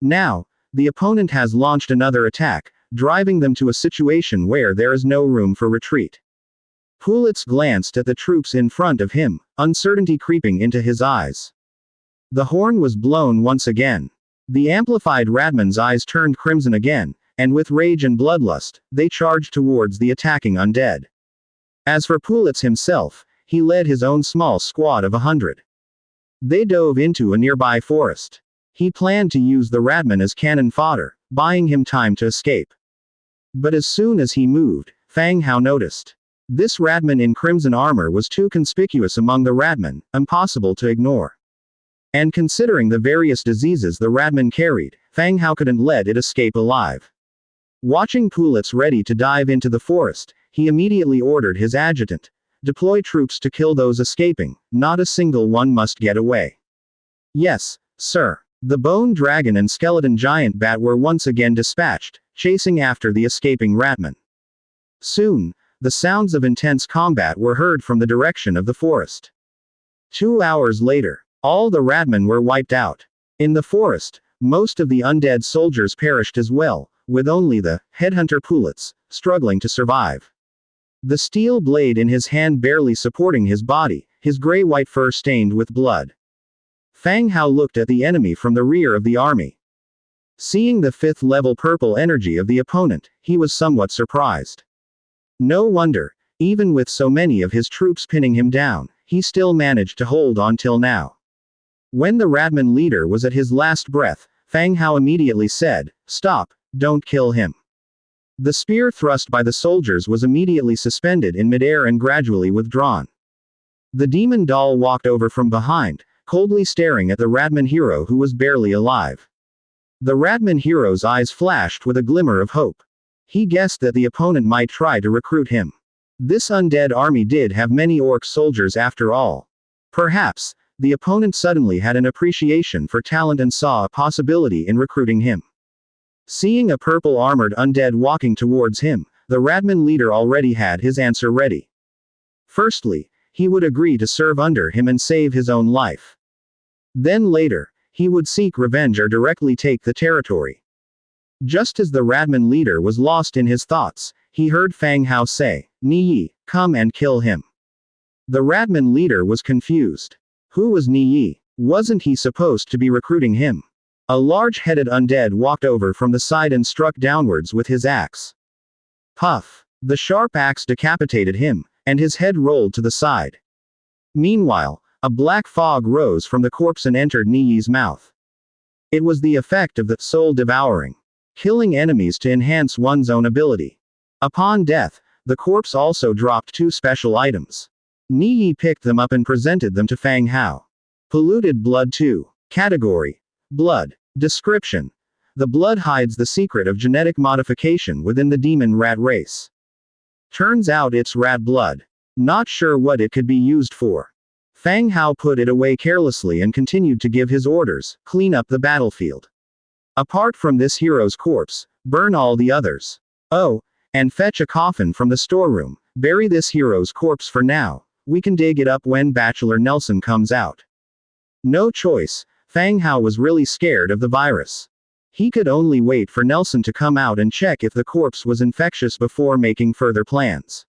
Now, the opponent has launched another attack, driving them to a situation where there is no room for retreat. Pulitz glanced at the troops in front of him, uncertainty creeping into his eyes. The horn was blown once again. The amplified ratman's eyes turned crimson again, and with rage and bloodlust, they charged towards the attacking undead. As for Pulitz himself, he led his own small squad of 100. They dove into a nearby forest. He planned to use the ratman as cannon fodder, buying him time to escape. But as soon as he moved, Fang Hao noticed. This ratman in crimson armor was too conspicuous among the ratmen, impossible to ignore. And considering the various diseases the ratman carried, Fang Hao couldn't let it escape alive. Watching Pulitz ready to dive into the forest, he immediately ordered his adjutant, deploy troops to kill those escaping, not a single one must get away. Yes, sir. The bone dragon and skeleton giant bat were once again dispatched, chasing after the escaping ratman. Soon, the sounds of intense combat were heard from the direction of the forest. 2 hours later, all the ratmen were wiped out. In the forest, most of the undead soldiers perished as well, with only the headhunter Pulitz struggling to survive. The steel blade in his hand barely supporting his body, his gray-white fur stained with blood. Fang Hao looked at the enemy from the rear of the army. Seeing the 5th level purple energy of the opponent, he was somewhat surprised. No wonder, even with so many of his troops pinning him down, he still managed to hold on till now. When the ratman leader was at his last breath, Fang Hao immediately said, "Stop, don't kill him." The spear thrust by the soldiers was immediately suspended in midair and gradually withdrawn. The demon doll walked over from behind, coldly staring at the ratman hero who was barely alive. The ratman hero's eyes flashed with a glimmer of hope. He guessed that the opponent might try to recruit him. This undead army did have many orc soldiers after all. Perhaps, the opponent suddenly had an appreciation for talent and saw a possibility in recruiting him. Seeing a purple-armored undead walking towards him, the ratman leader already had his answer ready. Firstly, he would agree to serve under him and save his own life. Then later, he would seek revenge or directly take the territory. Just as the ratman leader was lost in his thoughts, he heard Fang Hao say, "Niyi, come and kill him." The ratman leader was confused. Who was Niyi? Wasn't he supposed to be recruiting him? A large-headed undead walked over from the side and struck downwards with his axe. Puff! The sharp axe decapitated him, and his head rolled to the side. Meanwhile, a black fog rose from the corpse and entered Niyi's mouth. It was the effect of the soul devouring, killing enemies to enhance one's own ability. Upon death, the corpse also dropped 2 special items. Niyi picked them up and presented them to Fang Hao. Polluted blood 2. Category: blood. Description: the blood hides the secret of genetic modification within the demon rat race. Turns out it's rat blood. Not sure what it could be used for. Fang Hao put it away carelessly and continued to give his orders: clean up the battlefield. Apart from this hero's corpse, burn all the others. Oh, and fetch a coffin from the storeroom, bury this hero's corpse for now, we can dig it up when Bachelor Nelson comes out. No choice, Fang Hao was really scared of the virus. He could only wait for Nelson to come out and check if the corpse was infectious before making further plans.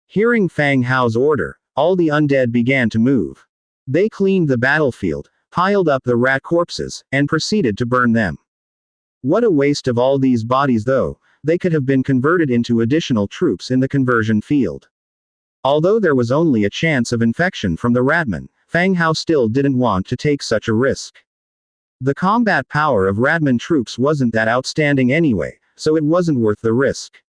Hearing Fang Hao's order, all the undead began to move. They cleaned the battlefield, piled up the rat corpses, and proceeded to burn them. What a waste of all these bodies though, they could have been converted into additional troops in the conversion field. Although there was only a chance of infection from the ratmen, Fang Hao still didn't want to take such a risk. The combat power of ratman troops wasn't that outstanding anyway, so it wasn't worth the risk.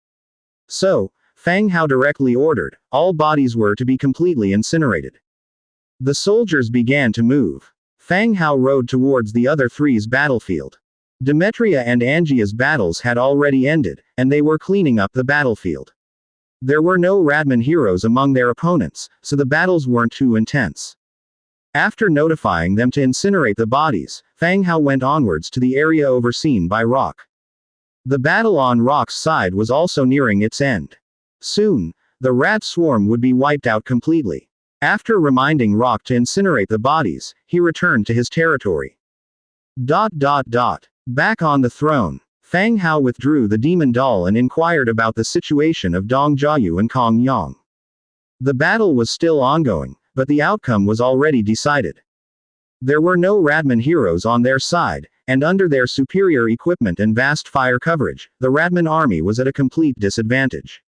So, Fang Hao directly ordered, all bodies were to be completely incinerated. The soldiers began to move. Fang Hao rode towards the other three's battlefield. Demetria and Angia's battles had already ended, and they were cleaning up the battlefield. There were no Radman heroes among their opponents, so the battles weren't too intense. After notifying them to incinerate the bodies, Fang Hao went onwards to the area overseen by Rock. The battle on Rock's side was also nearing its end. Soon, the rat swarm would be wiped out completely. After reminding Rock to incinerate the bodies, he returned to his territory. Back on the throne, Fang Hao withdrew the demon doll and inquired about the situation of Dong Jiayu and Kong Yang. The battle was still ongoing, but the outcome was already decided. There were no Radman heroes on their side, and under their superior equipment and vast fire coverage, the Radman army was at a complete disadvantage.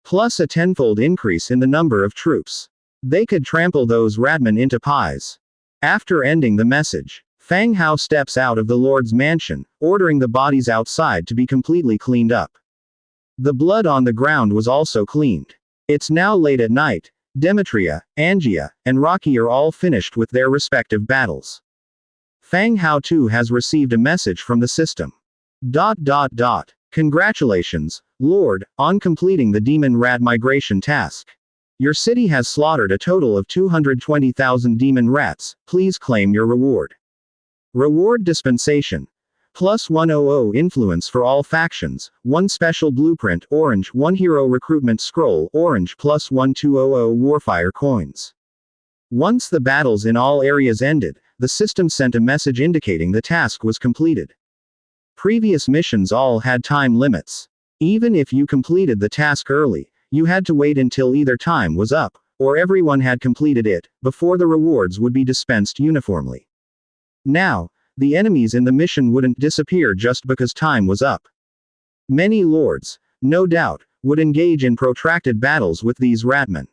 Plus a tenfold increase in the number of troops. They could trample those Radman into pies. After ending the message, Fang Hao steps out of the Lord's mansion, ordering the bodies outside to be completely cleaned up. The blood on the ground was also cleaned. It's now late at night. Demetria, Angia, and Rocky are all finished with their respective battles. Fang Hao too has received a message from the system. Congratulations, Lord, on completing the Demon Rat migration task. Your city has slaughtered a total of 220,000 demon rats, please claim your reward. Reward dispensation. Plus 100 influence for all factions, 1 special blueprint orange, 1 hero recruitment scroll orange plus 1200 warfire coins. Once the battles in all areas ended, the system sent a message indicating the task was completed. Previous missions all had time limits. Even if you completed the task early, you had to wait until either time was up, or everyone had completed it, before the rewards would be dispensed uniformly. Now, the enemies in the mission wouldn't disappear just because time was up. Many lords, no doubt, would engage in protracted battles with these ratmen.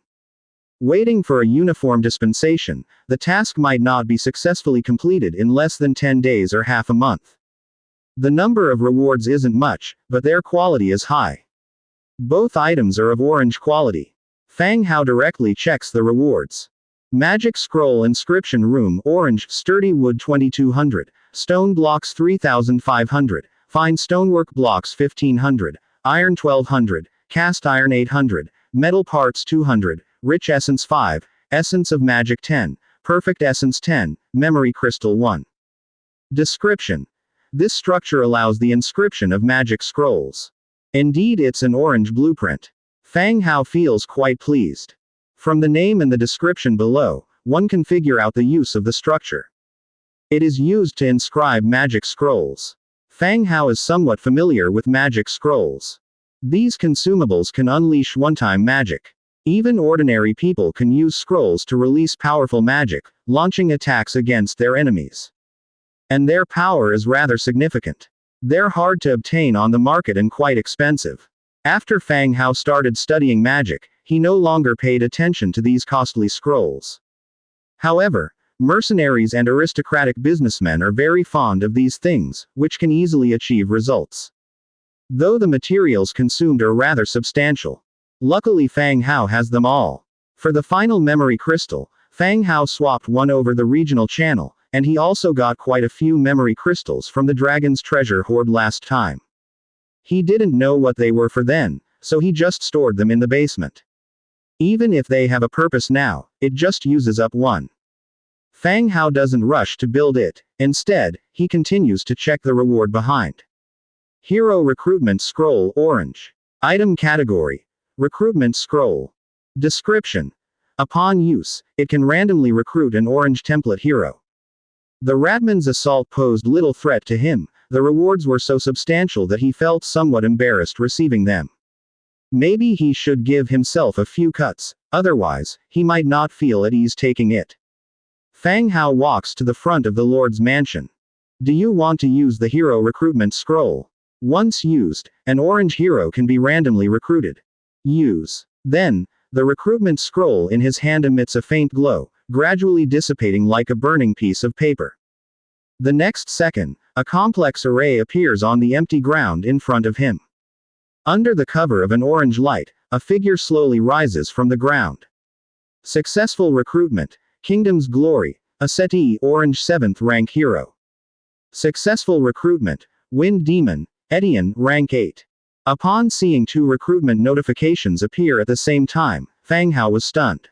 Waiting for a uniform dispensation, the task might not be successfully completed in less than 10 days or half a month. The number of rewards isn't much, but their quality is high. Both items are of orange quality. Fang Hao directly checks the rewards. Magic Scroll Inscription Room orange, sturdy wood 2200, stone blocks 3500, fine stonework blocks 1500, iron 1200, cast iron 800, metal parts 200, rich essence 5, essence of magic 10, perfect essence 10, memory crystal 1. Description. This structure allows the inscription of magic scrolls. Indeed, it's an orange blueprint. Fang Hao feels quite pleased. From the name and the description below, one can figure out the use of the structure. It is used to inscribe magic scrolls. Fang Hao is somewhat familiar with magic scrolls. These consumables can unleash one-time magic. Even ordinary people can use scrolls to release powerful magic, launching attacks against their enemies. And their power is rather significant. They're hard to obtain on the market and quite expensive. After Fang Hao started studying magic, he no longer paid attention to these costly scrolls. However, mercenaries and aristocratic businessmen are very fond of these things, which can easily achieve results. Though the materials consumed are rather substantial. Luckily Fang Hao has them all. For the final memory crystal, Fang Hao swapped one over the regional channel, and he also got quite a few memory crystals from the dragon's treasure hoard last time. He didn't know what they were for then, so he just stored them in the basement. Even if they have a purpose now, it just uses up one. Fang Hao doesn't rush to build it, instead, he continues to check the reward behind. Hero Recruitment Scroll orange. Item category. Recruitment Scroll. Description. Upon use, it can randomly recruit an orange template hero. The Ratman's assault posed little threat to him, the rewards were so substantial that he felt somewhat embarrassed receiving them. Maybe he should give himself a few cuts, otherwise, he might not feel at ease taking it. Fang Hao walks to the front of the Lord's mansion. Do you want to use the hero recruitment scroll? Once used, an orange hero can be randomly recruited. Use. Then, the recruitment scroll in his hand emits a faint glow, gradually dissipating like a burning piece of paper. The next second, a complex array appears on the empty ground in front of him. Under the cover of an orange light, a figure slowly rises from the ground. Successful recruitment, Kingdom's Glory, Aseti Orange 7th rank hero. Successful recruitment, Wind Demon, Etienne rank 8. Upon seeing 2 recruitment notifications appear at the same time, Fang Hao was stunned.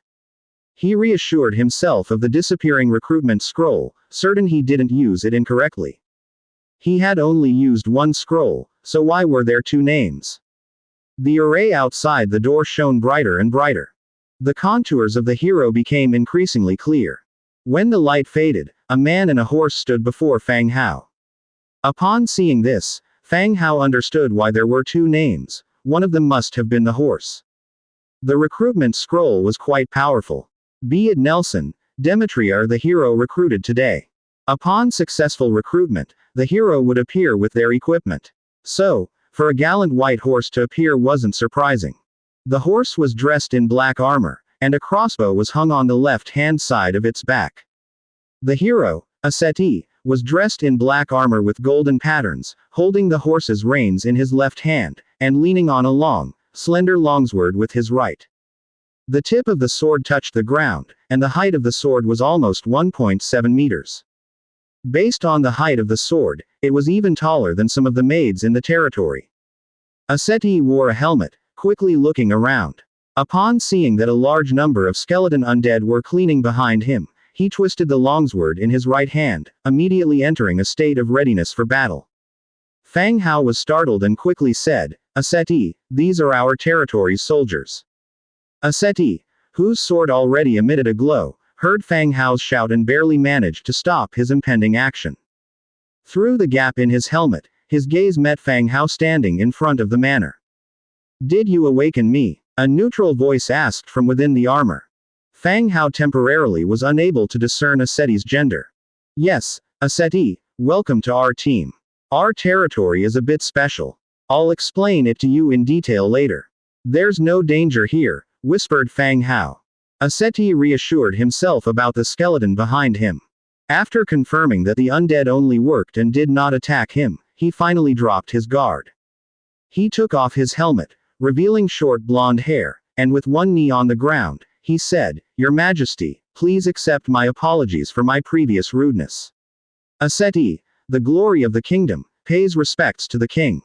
He reassured himself of the disappearing recruitment scroll, certain he didn't use it incorrectly. He had only used 1 scroll, so why were there 2 names? The array outside the door shone brighter and brighter. The contours of the hero became increasingly clear. When the light faded, a man and a horse stood before Fang Hao. Upon seeing this, Fang Hao understood why there were 2 names. One of them must have been the horse. The recruitment scroll was quite powerful. Be it Nelson, Demetria or the hero recruited today. Upon successful recruitment, the hero would appear with their equipment. So, for a gallant white horse to appear wasn't surprising. The horse was dressed in black armor, and a crossbow was hung on the left-hand side of its back. The hero, Aseti, was dressed in black armor with golden patterns, holding the horse's reins in his left hand, and leaning on a long, slender longsword with his right. The tip of the sword touched the ground, and the height of the sword was almost 1.7 meters. Based on the height of the sword, it was even taller than some of the maids in the territory. Aseti wore a helmet, quickly looking around. Upon seeing that a large number of skeleton undead were cleaning behind him, he twisted the longsword in his right hand, immediately entering a state of readiness for battle. Fang Hao was startled and quickly said, Aseti, these are our territory's soldiers. Aseti, whose sword already emitted a glow, heard Fang Hao's shout and barely managed to stop his impending action. Through the gap in his helmet, his gaze met Fang Hao standing in front of the manor. Did you awaken me? A neutral voice asked from within the armor. Fang Hao temporarily was unable to discern Aseti's gender. Yes, Aseti, welcome to our team. Our territory is a bit special. I'll explain it to you in detail later. There's no danger here, whispered Fang Hao. Aseti reassured himself about the skeleton behind him. After confirming that the undead only worked and did not attack him, he finally dropped his guard. He took off his helmet, revealing short blonde hair, and with one knee on the ground, he said, Your Majesty, please accept my apologies for my previous rudeness. Aseti, the glory of the kingdom, pays respects to the king.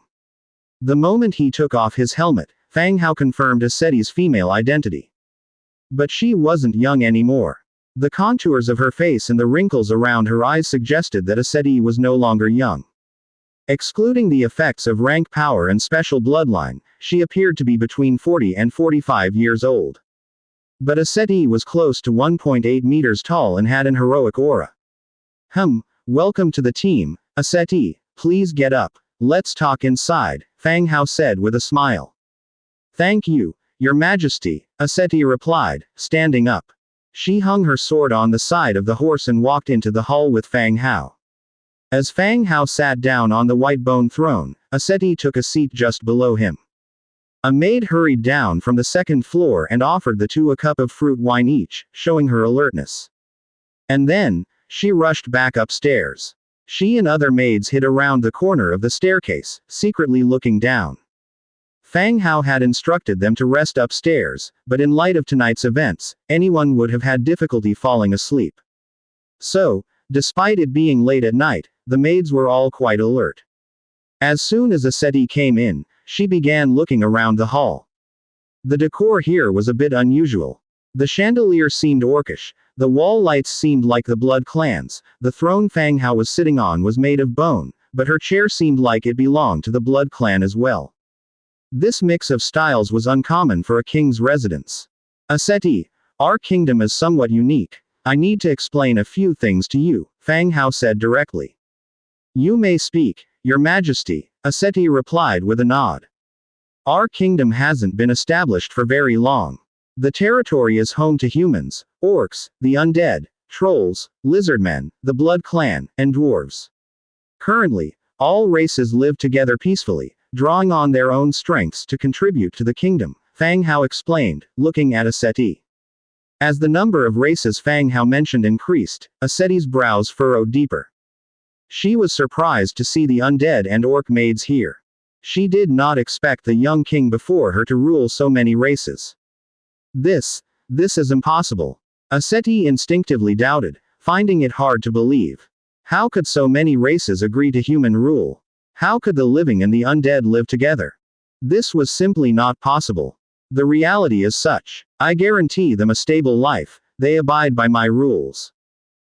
The moment he took off his helmet, Fang Hao confirmed Aseti's female identity. But she wasn't young anymore. The contours of her face and the wrinkles around her eyes suggested that Aseti was no longer young. Excluding the effects of rank power and special bloodline, she appeared to be between 40 and 45 years old. But Aseti was close to 1.8 meters tall and had an heroic aura. Welcome to the team, Aseti, please get up, let's talk inside, Fang Hao said with a smile. Thank you, Your Majesty, Aseti replied, standing up. She hung her sword on the side of the horse and walked into the hall with Fang Hao. As Fang Hao sat down on the white bone throne, Aseti took a seat just below him. A maid hurried down from the second floor and offered the 2 a cup of fruit wine each, showing her alertness. And then, she rushed back upstairs. She and other maids hid around the corner of the staircase, secretly looking down. Fang Hao had instructed them to rest upstairs, but in light of tonight's events, anyone would have had difficulty falling asleep. So, despite it being late at night, the maids were all quite alert. As soon as Aseti came in, she began looking around the hall. The decor here was a bit unusual. The chandelier seemed orcish, the wall lights seemed like the Blood Clans, the throne Fang Hao was sitting on was made of bone, but her chair seemed like it belonged to the Blood Clan as well. This mix of styles was uncommon for a king's residence. Aseti, our kingdom is somewhat unique. I need to explain a few things to you, Fang Hao said directly. You may speak, Your Majesty, Aseti replied with a nod. Our kingdom hasn't been established for very long. The territory is home to humans, orcs, the undead, trolls, lizardmen, the Blood Clan, and dwarves. Currently, all races live together peacefully, drawing on their own strengths to contribute to the kingdom, Fang Hao explained, looking at Aseti. As the number of races Fang Hao mentioned increased, Aseti's brows furrowed deeper. She was surprised to see the undead and orc maids here. She did not expect the young king before her to rule so many races. This is impossible. Aseti instinctively doubted, finding it hard to believe. How could so many races agree to human rule? How could the living and the undead live together? This was simply not possible. The reality is such. I guarantee them a stable life, they abide by my rules.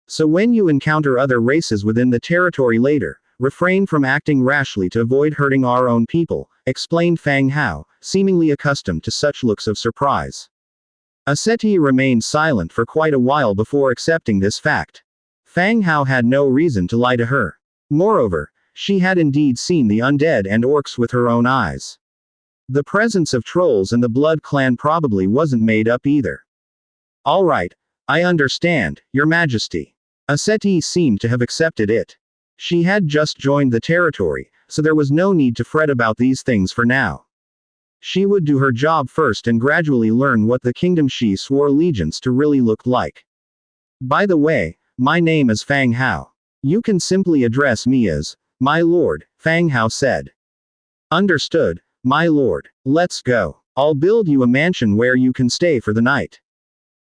So when you encounter other races within the territory later, refrain from acting rashly to avoid hurting our own people, explained Fang Hao, seemingly accustomed to such looks of surprise. Aseti remained silent for quite a while before accepting this fact. Fang Hao had no reason to lie to her. Moreover, she had indeed seen the undead and orcs with her own eyes. The presence of trolls and the Blood Clan probably wasn't made up either. All right, I understand, Your Majesty. Aseti seemed to have accepted it. She had just joined the territory, so there was no need to fret about these things for now. She would do her job first and gradually learn what the kingdom she swore allegiance to really looked like. By the way, my name is Fang Hao. You can simply address me as, my lord, Fang Hao said. Understood, my lord. Let's go. I'll build you a mansion where you can stay for the night.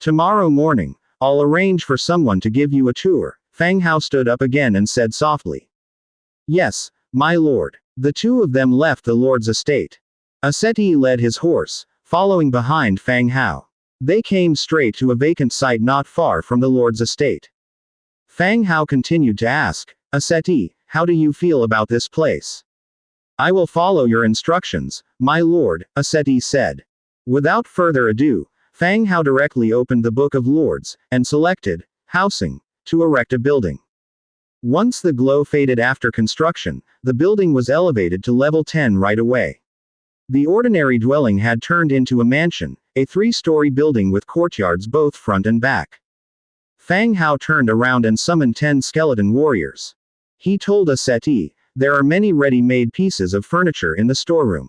Tomorrow morning, I'll arrange for someone to give you a tour. Fang Hao stood up again and said softly. Yes, my lord. The two of them left the lord's estate. Aseti led his horse, following behind Fang Hao. They came straight to a vacant site not far from the lord's estate. Fang Hao continued to ask, Aseti, how do you feel about this place? I will follow your instructions, my lord, Aseti said. Without further ado, Fang Hao directly opened the Book of Lords, and selected, Housing, to erect a building. Once the glow faded after construction, the building was elevated to level 10 right away. The ordinary dwelling had turned into a mansion, a 3-story building with courtyards both front and back. Fang Hao turned around and summoned 10 skeleton warriors. He told Aseti, there are many ready-made pieces of furniture in the storeroom.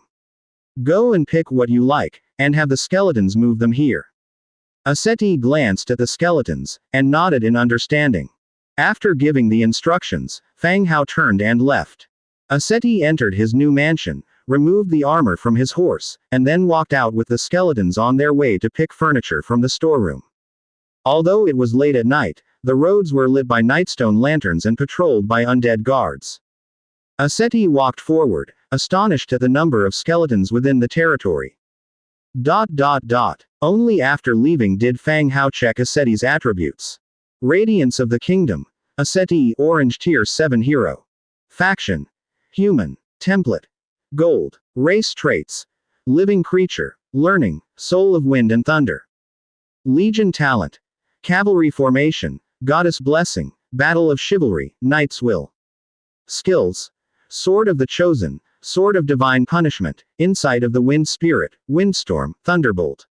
Go and pick what you like, and have the skeletons move them here. Aseti glanced at the skeletons, and nodded in understanding. After giving the instructions, Fang Hao turned and left. Aseti entered his new mansion, removed the armor from his horse, and then walked out with the skeletons on their way to pick furniture from the storeroom. Although it was late at night, the roads were lit by nightstone lanterns and patrolled by undead guards. Aseti walked forward, astonished at the number of skeletons within the territory. Only after leaving did Fang Hao check Aseti's attributes. Radiance of the Kingdom. Aseti Orange Tier 7 Hero. Faction. Human. Template. Gold. Race traits. Living creature. Learning. Soul of Wind and Thunder. Legion talent. Cavalry formation. Goddess blessing. Battle of chivalry. Knight's will. Skills. Sword of the Chosen. Sword of Divine Punishment. Insight of the Wind Spirit. Windstorm. Thunderbolt.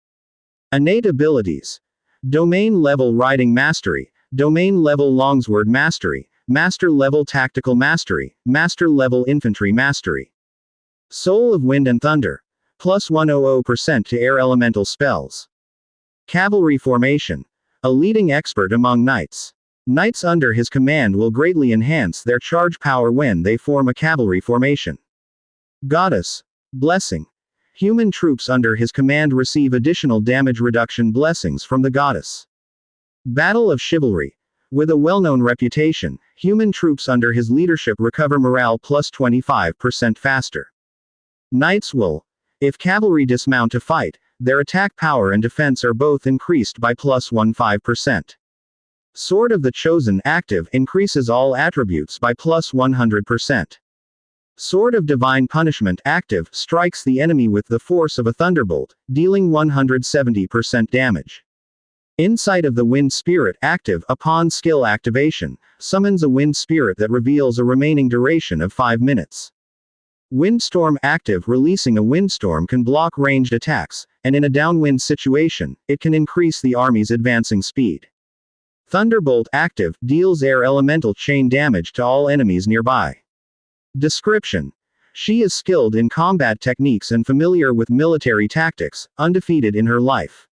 Innate abilities. Domain level Riding Mastery. Domain level Longsword Mastery. Master level Tactical Mastery. Master level Infantry Mastery. Soul of Wind and Thunder. Plus 100% to air elemental spells. Cavalry formation. A leading expert among knights. Knights under his command will greatly enhance their charge power when they form a cavalry formation. Goddess. Blessing. Human troops under his command receive additional damage reduction blessings from the goddess. Battle of chivalry. With a well-known reputation, human troops under his leadership recover morale plus 25% faster. Knight's will. If cavalry dismount to fight, their attack power and defense are both increased by plus 15%. Sword of the Chosen active increases all attributes by plus 100%. Sword of Divine Punishment active strikes the enemy with the force of a thunderbolt, dealing 170% damage. Insight of the Wind Spirit active upon skill activation, summons a Wind Spirit that reveals a remaining duration of 5 minutes. Windstorm active releasing a windstorm can block ranged attacks, and in a downwind situation, it can increase the army's advancing speed. Thunderbolt active deals air elemental chain damage to all enemies nearby. Description: she is skilled in combat techniques and familiar with military tactics, undefeated in her life.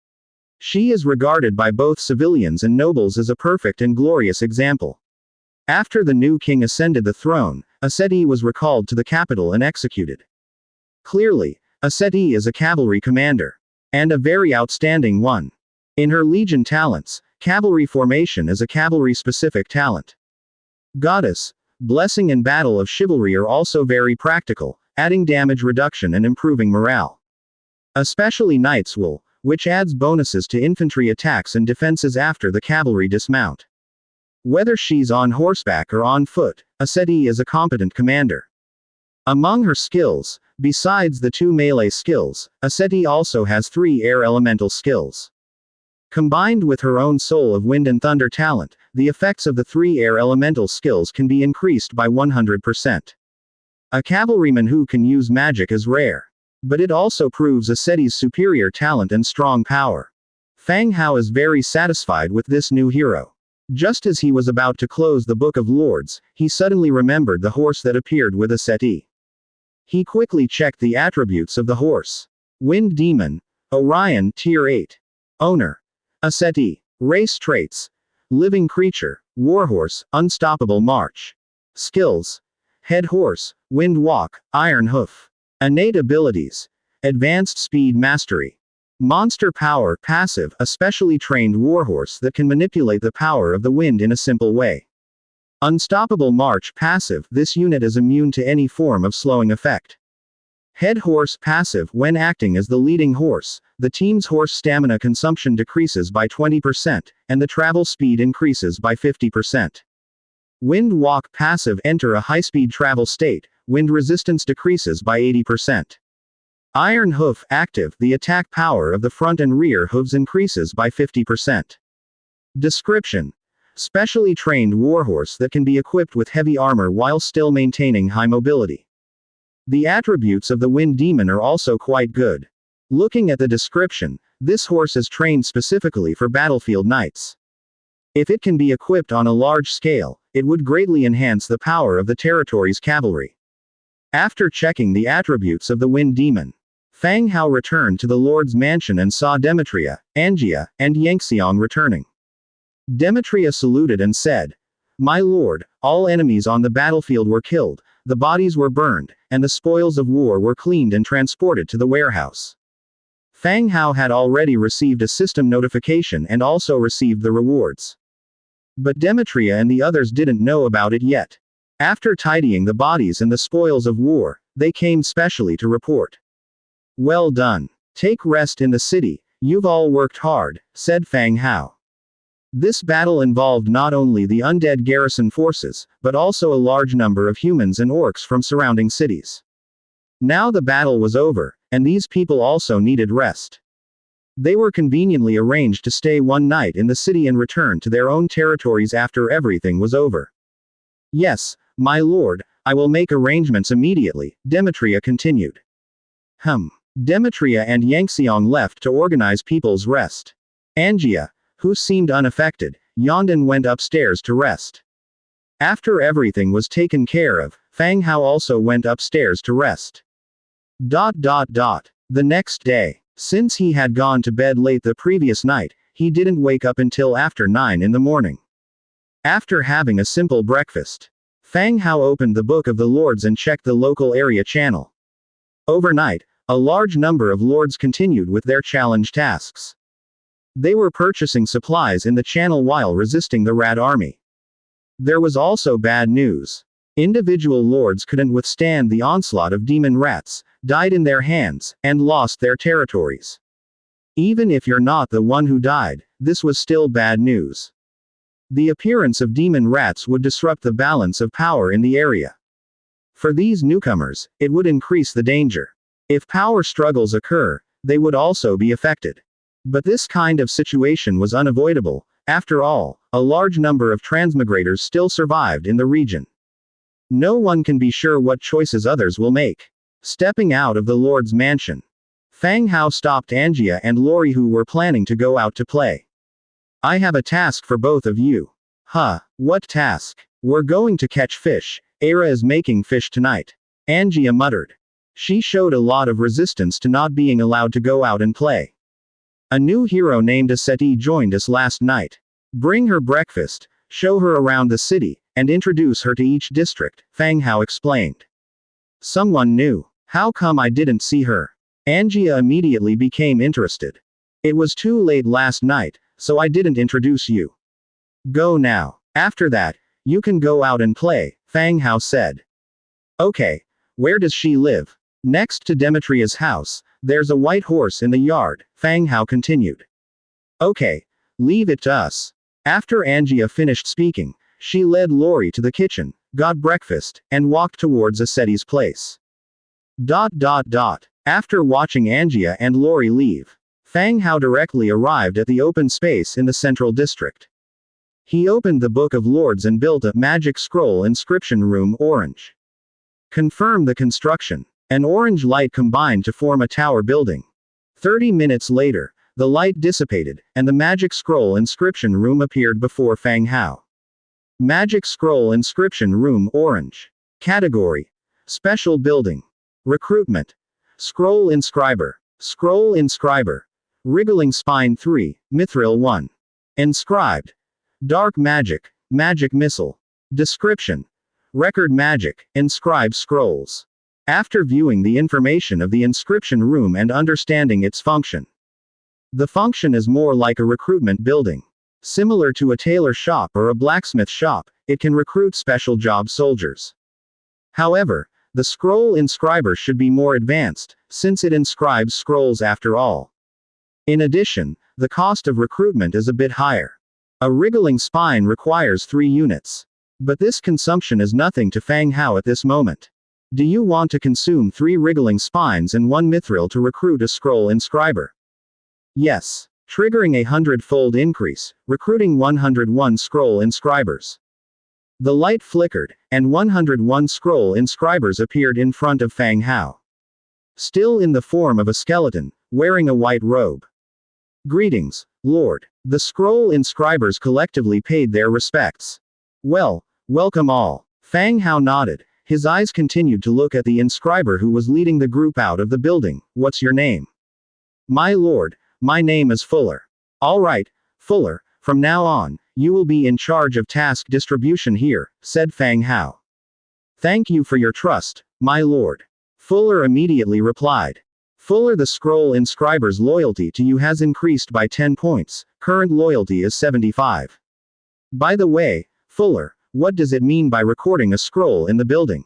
She is regarded by both civilians and nobles as a perfect and glorious example. After the new king ascended the throne, Aseti was recalled to the capital and executed. Clearly, Aseti is a cavalry commander. And a very outstanding one. In her legion talents, cavalry formation is a cavalry-specific talent. Goddess, blessing and battle of chivalry are also very practical, adding damage reduction and improving morale. Especially Knight's Wool, which adds bonuses to infantry attacks and defenses after the cavalry dismount. Whether she's on horseback or on foot, Aseti is a competent commander. Among her skills, besides the 2 melee skills, Aseti also has 3 air elemental skills. Combined with her own Soul of Wind and Thunder talent, the effects of the 3 air elemental skills can be increased by 100%. A cavalryman who can use magic is rare. But it also proves Aseti's superior talent and strong power. Fang Hao is very satisfied with this new hero. Just as he was about to close the Book of Lords, he suddenly remembered the horse that appeared with Aseti. He quickly checked the attributes of the horse. Wind Demon, Orion Tier 8. Owner: Aseti. Race traits: Living Creature, Warhorse, Unstoppable March. Skills: Head Horse, Wind Walk, Iron Hoof. Innate abilities: Advanced Speed Mastery. Monster Power passive, a specially trained warhorse that can manipulate the power of the wind in a simple way. Unstoppable March passive, this unit is immune to any form of slowing effect. Head Horse passive, when acting as the leading horse, the team's horse stamina consumption decreases by 20%, and the travel speed increases by 50%. Wind Walk passive, enter a high-speed travel state, wind resistance decreases by 80%. Iron Hoof active, the attack power of the front and rear hooves increases by 50%. Description: specially trained warhorse that can be equipped with heavy armor while still maintaining high mobility. The attributes of the Wind Demon are also quite good. Looking at the description, this horse is trained specifically for battlefield knights. If it can be equipped on a large scale, it would greatly enhance the power of the territory's cavalry. After checking the attributes of the Wind Demon, Fang Hao returned to the Lord's mansion and saw Demetria, Angia, and Yangxiang returning. Demetria saluted and said, "My lord, all enemies on the battlefield were killed, the bodies were burned, and the spoils of war were cleaned and transported to the warehouse." Fang Hao had already received a system notification and also received the rewards. But Demetria and the others didn't know about it yet. After tidying the bodies and the spoils of war, they came specially to report. "Well done. Take rest in the city, you've all worked hard," said Fang Hao. This battle involved not only the undead garrison forces, but also a large number of humans and orcs from surrounding cities. Now the battle was over, and these people also needed rest. They were conveniently arranged to stay one night in the city and return to their own territories after everything was over. "Yes, my lord, I will make arrangements immediately," Demetria continued. Demetria and Yangxiang left to organize people's rest. Angia, who seemed unaffected, yawned and went upstairs to rest. After everything was taken care of, Fang Hao also went upstairs to rest. The next day, since he had gone to bed late the previous night, he didn't wake up until after 9 in the morning. After having a simple breakfast, Fang Hao opened the Book of the Lords and checked the local area channel. Overnight, a large number of lords continued with their challenge tasks. They were purchasing supplies in the channel while resisting the rat army. There was also bad news. Individual lords couldn't withstand the onslaught of demon rats, died in their hands, and lost their territories. Even if you're not the one who died, this was still bad news. The appearance of demon rats would disrupt the balance of power in the area. For these newcomers, it would increase the danger. If power struggles occur, they would also be affected. But this kind of situation was unavoidable. After all, a large number of transmigrators still survived in the region. No one can be sure what choices others will make. Stepping out of the Lord's mansion, Fang Hao stopped Angia and Lori, who were planning to go out to play. I have a task for both of you. Huh, what task? We're going to catch fish. Era is making fish tonight. Angia muttered. She showed a lot of resistance to not being allowed to go out and play. A new hero named Aseti joined us last night. Bring her breakfast, show her around the city, and introduce her to each district, Fang Hao explained. Someone new. How come I didn't see her? Angia immediately became interested. It was too late last night, so I didn't introduce you. Go now. After that, you can go out and play, Fang Hao said. Okay. Where does she live? Next to Demetria's house, there's a white horse in the yard, Fang Hao continued. Okay. Leave it to us. After Angia finished speaking, she led Lori to the kitchen, got breakfast, and walked towards Aseti's place. After watching Angia and Lori leave, Fang Hao directly arrived at the open space in the central district. He opened the Book of Lords and built a magic scroll inscription room orange. Confirm the construction. An orange light combined to form a tower building. 30 minutes later, the light dissipated, and the magic scroll inscription room appeared before Fang Hao. Magic scroll inscription room orange. Category: Special building. Recruitment. Scroll inscriber. Scroll inscriber. Wriggling spine 3, Mithril 1. Inscribed. Dark magic, magic missile. Description: Record magic, inscribe scrolls. After viewing the information of the inscription room and understanding its function. The function is more like a recruitment building. Similar to a tailor shop or a blacksmith shop, it can recruit special job soldiers. However, the scroll inscriber should be more advanced, since it inscribes scrolls after all. In addition, the cost of recruitment is a bit higher. A wriggling spine requires 3 units. But this consumption is nothing to Fang Hao at this moment. Do you want to consume 3 wriggling spines and 1 mithril to recruit a scroll inscriber? Yes. Triggering a 100-fold increase, recruiting 101 scroll inscribers. The light flickered, and 101 scroll inscribers appeared in front of Fang Hao. Still in the form of a skeleton, wearing a white robe. Greetings, Lord. The scroll inscribers collectively paid their respects. Well, welcome all. Fang Hao nodded. His eyes continued to look at the inscriber who was leading the group out of the building. What's your name? My lord, my name is Fuller. All right, Fuller, from now on, you will be in charge of task distribution here, said Fang Hao. Thank you for your trust, my lord. Fuller immediately replied. Fuller, the scroll inscriber's loyalty to you has increased by 10 points, current loyalty is 75. By the way, Fuller, what does it mean by recording a scroll in the building?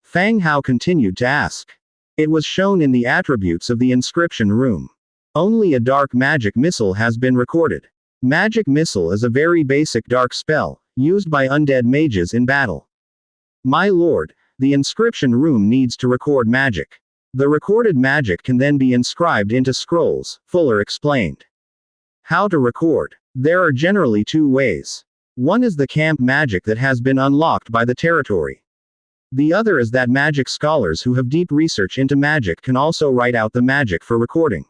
Fang Hao continued to ask. It was shown in the attributes of the inscription room. Only a dark magic missile has been recorded. Magic missile is a very basic dark spell, used by undead mages in battle. My lord, the inscription room needs to record magic. The recorded magic can then be inscribed into scrolls, Fuller explained. How to record? There are generally 2 ways. One is the camp magic that has been unlocked by the territory. The other is that magic scholars who have deep research into magic can also write out the magic for recording.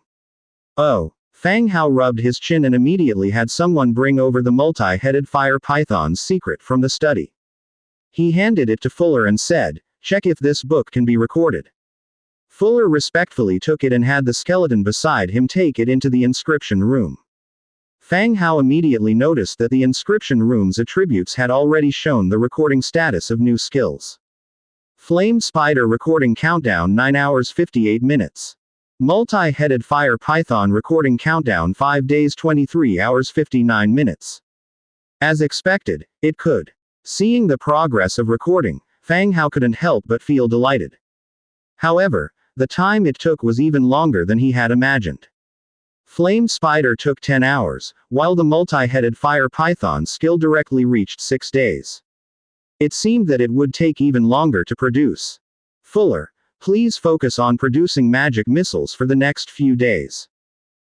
Oh. Fang Hao rubbed his chin and immediately had someone bring over the multi-headed fire python's secret from the study. He handed it to Fuller and said, check if this book can be recorded. Fuller respectfully took it and had the skeleton beside him take it into the inscription room. Fang Hao immediately noticed that the inscription room's attributes had already shown the recording status of new skills. Flame Spider recording countdown 9 hours 58 minutes. Multi-headed fire python recording countdown 5 days 23 hours 59 minutes. As expected, it could. Seeing the progress of recording, Fang Hao couldn't help but feel delighted. However, the time it took was even longer than he had imagined. Flame Spider took 10 hours, while the multi-headed fire python skill directly reached 6 days. It seemed that it would take even longer to produce. Fuller, please focus on producing magic missiles for the next few days.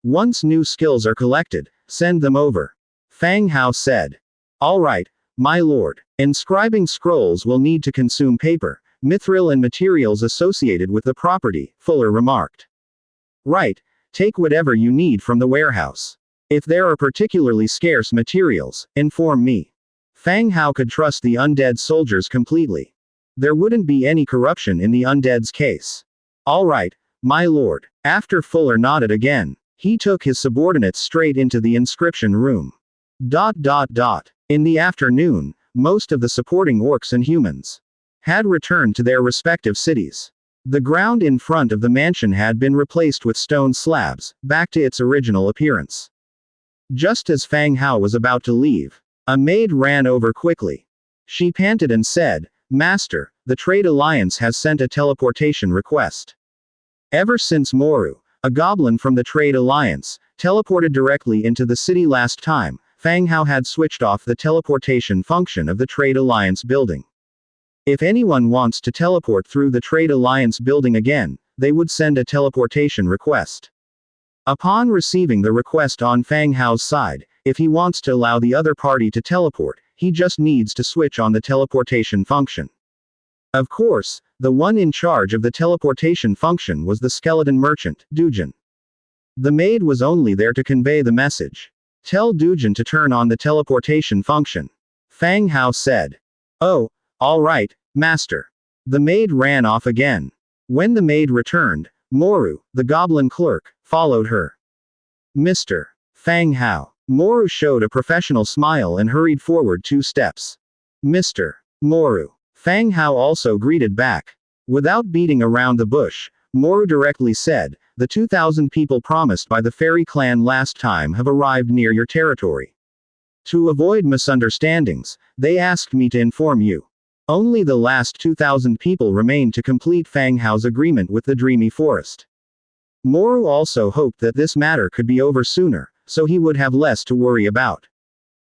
Once new skills are collected, send them over. Fang Hao said. All right, my lord. Inscribing scrolls will need to consume paper, mithril and materials associated with the property, Fuller remarked. Right, take whatever you need from the warehouse. If there are particularly scarce materials, inform me. Fang Hao could trust the undead soldiers completely. There wouldn't be any corruption in the undead's case. All right, my lord. After Fuller nodded again, he took his subordinates straight into the inscription room. In the afternoon, most of the supporting orcs and humans had returned to their respective cities. The ground in front of the mansion had been replaced with stone slabs, back to its original appearance. Just as Fang Hao was about to leave, a maid ran over quickly. She panted and said, Master, the Trade Alliance has sent a teleportation request. Ever since Moru, a goblin from the Trade Alliance, teleported directly into the city last time, Fang Hao had switched off the teleportation function of the Trade Alliance building. If anyone wants to teleport through the Trade Alliance building again, they would send a teleportation request. Upon receiving the request on Fang Hao's side, if he wants to allow the other party to teleport, he just needs to switch on the teleportation function. Of course, the one in charge of the teleportation function was the skeleton merchant, Dujin. The maid was only there to convey the message. Tell Dujin to turn on the teleportation function. Fang Hao said. Oh, all right, master. The maid ran off again. When the maid returned, Moru, the goblin clerk, followed her. Mr. Fang Hao. Moru showed a professional smile and hurried forward 2 steps. Mr. Moru. Fang Hao also greeted back. Without beating around the bush, Moru directly said, the 2,000 people promised by the fairy clan last time have arrived near your territory. To avoid misunderstandings, they asked me to inform you. Only the last 2,000 people remain to complete Fang Hao's agreement with the Dreamy Forest. Moru also hoped that this matter could be over sooner, so he would have less to worry about.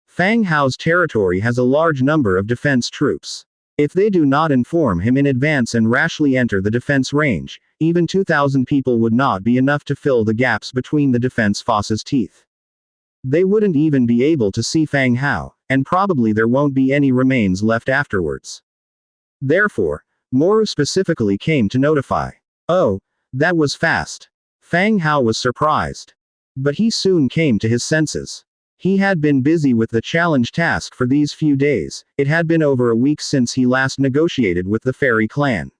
Fang Hao's territory has a large number of defense troops. If they do not inform him in advance and rashly enter the defense range, even 2,000 people would not be enough to fill the gaps between the defense foss's teeth. They wouldn't even be able to see Fang Hao, and probably there won't be any remains left afterwards. Therefore, Moru specifically came to notify. Oh, that was fast. Fang Hao was surprised. But he soon came to his senses. He had been busy with the challenge task for these few days. It had been over a week since he last negotiated with the fairy clan.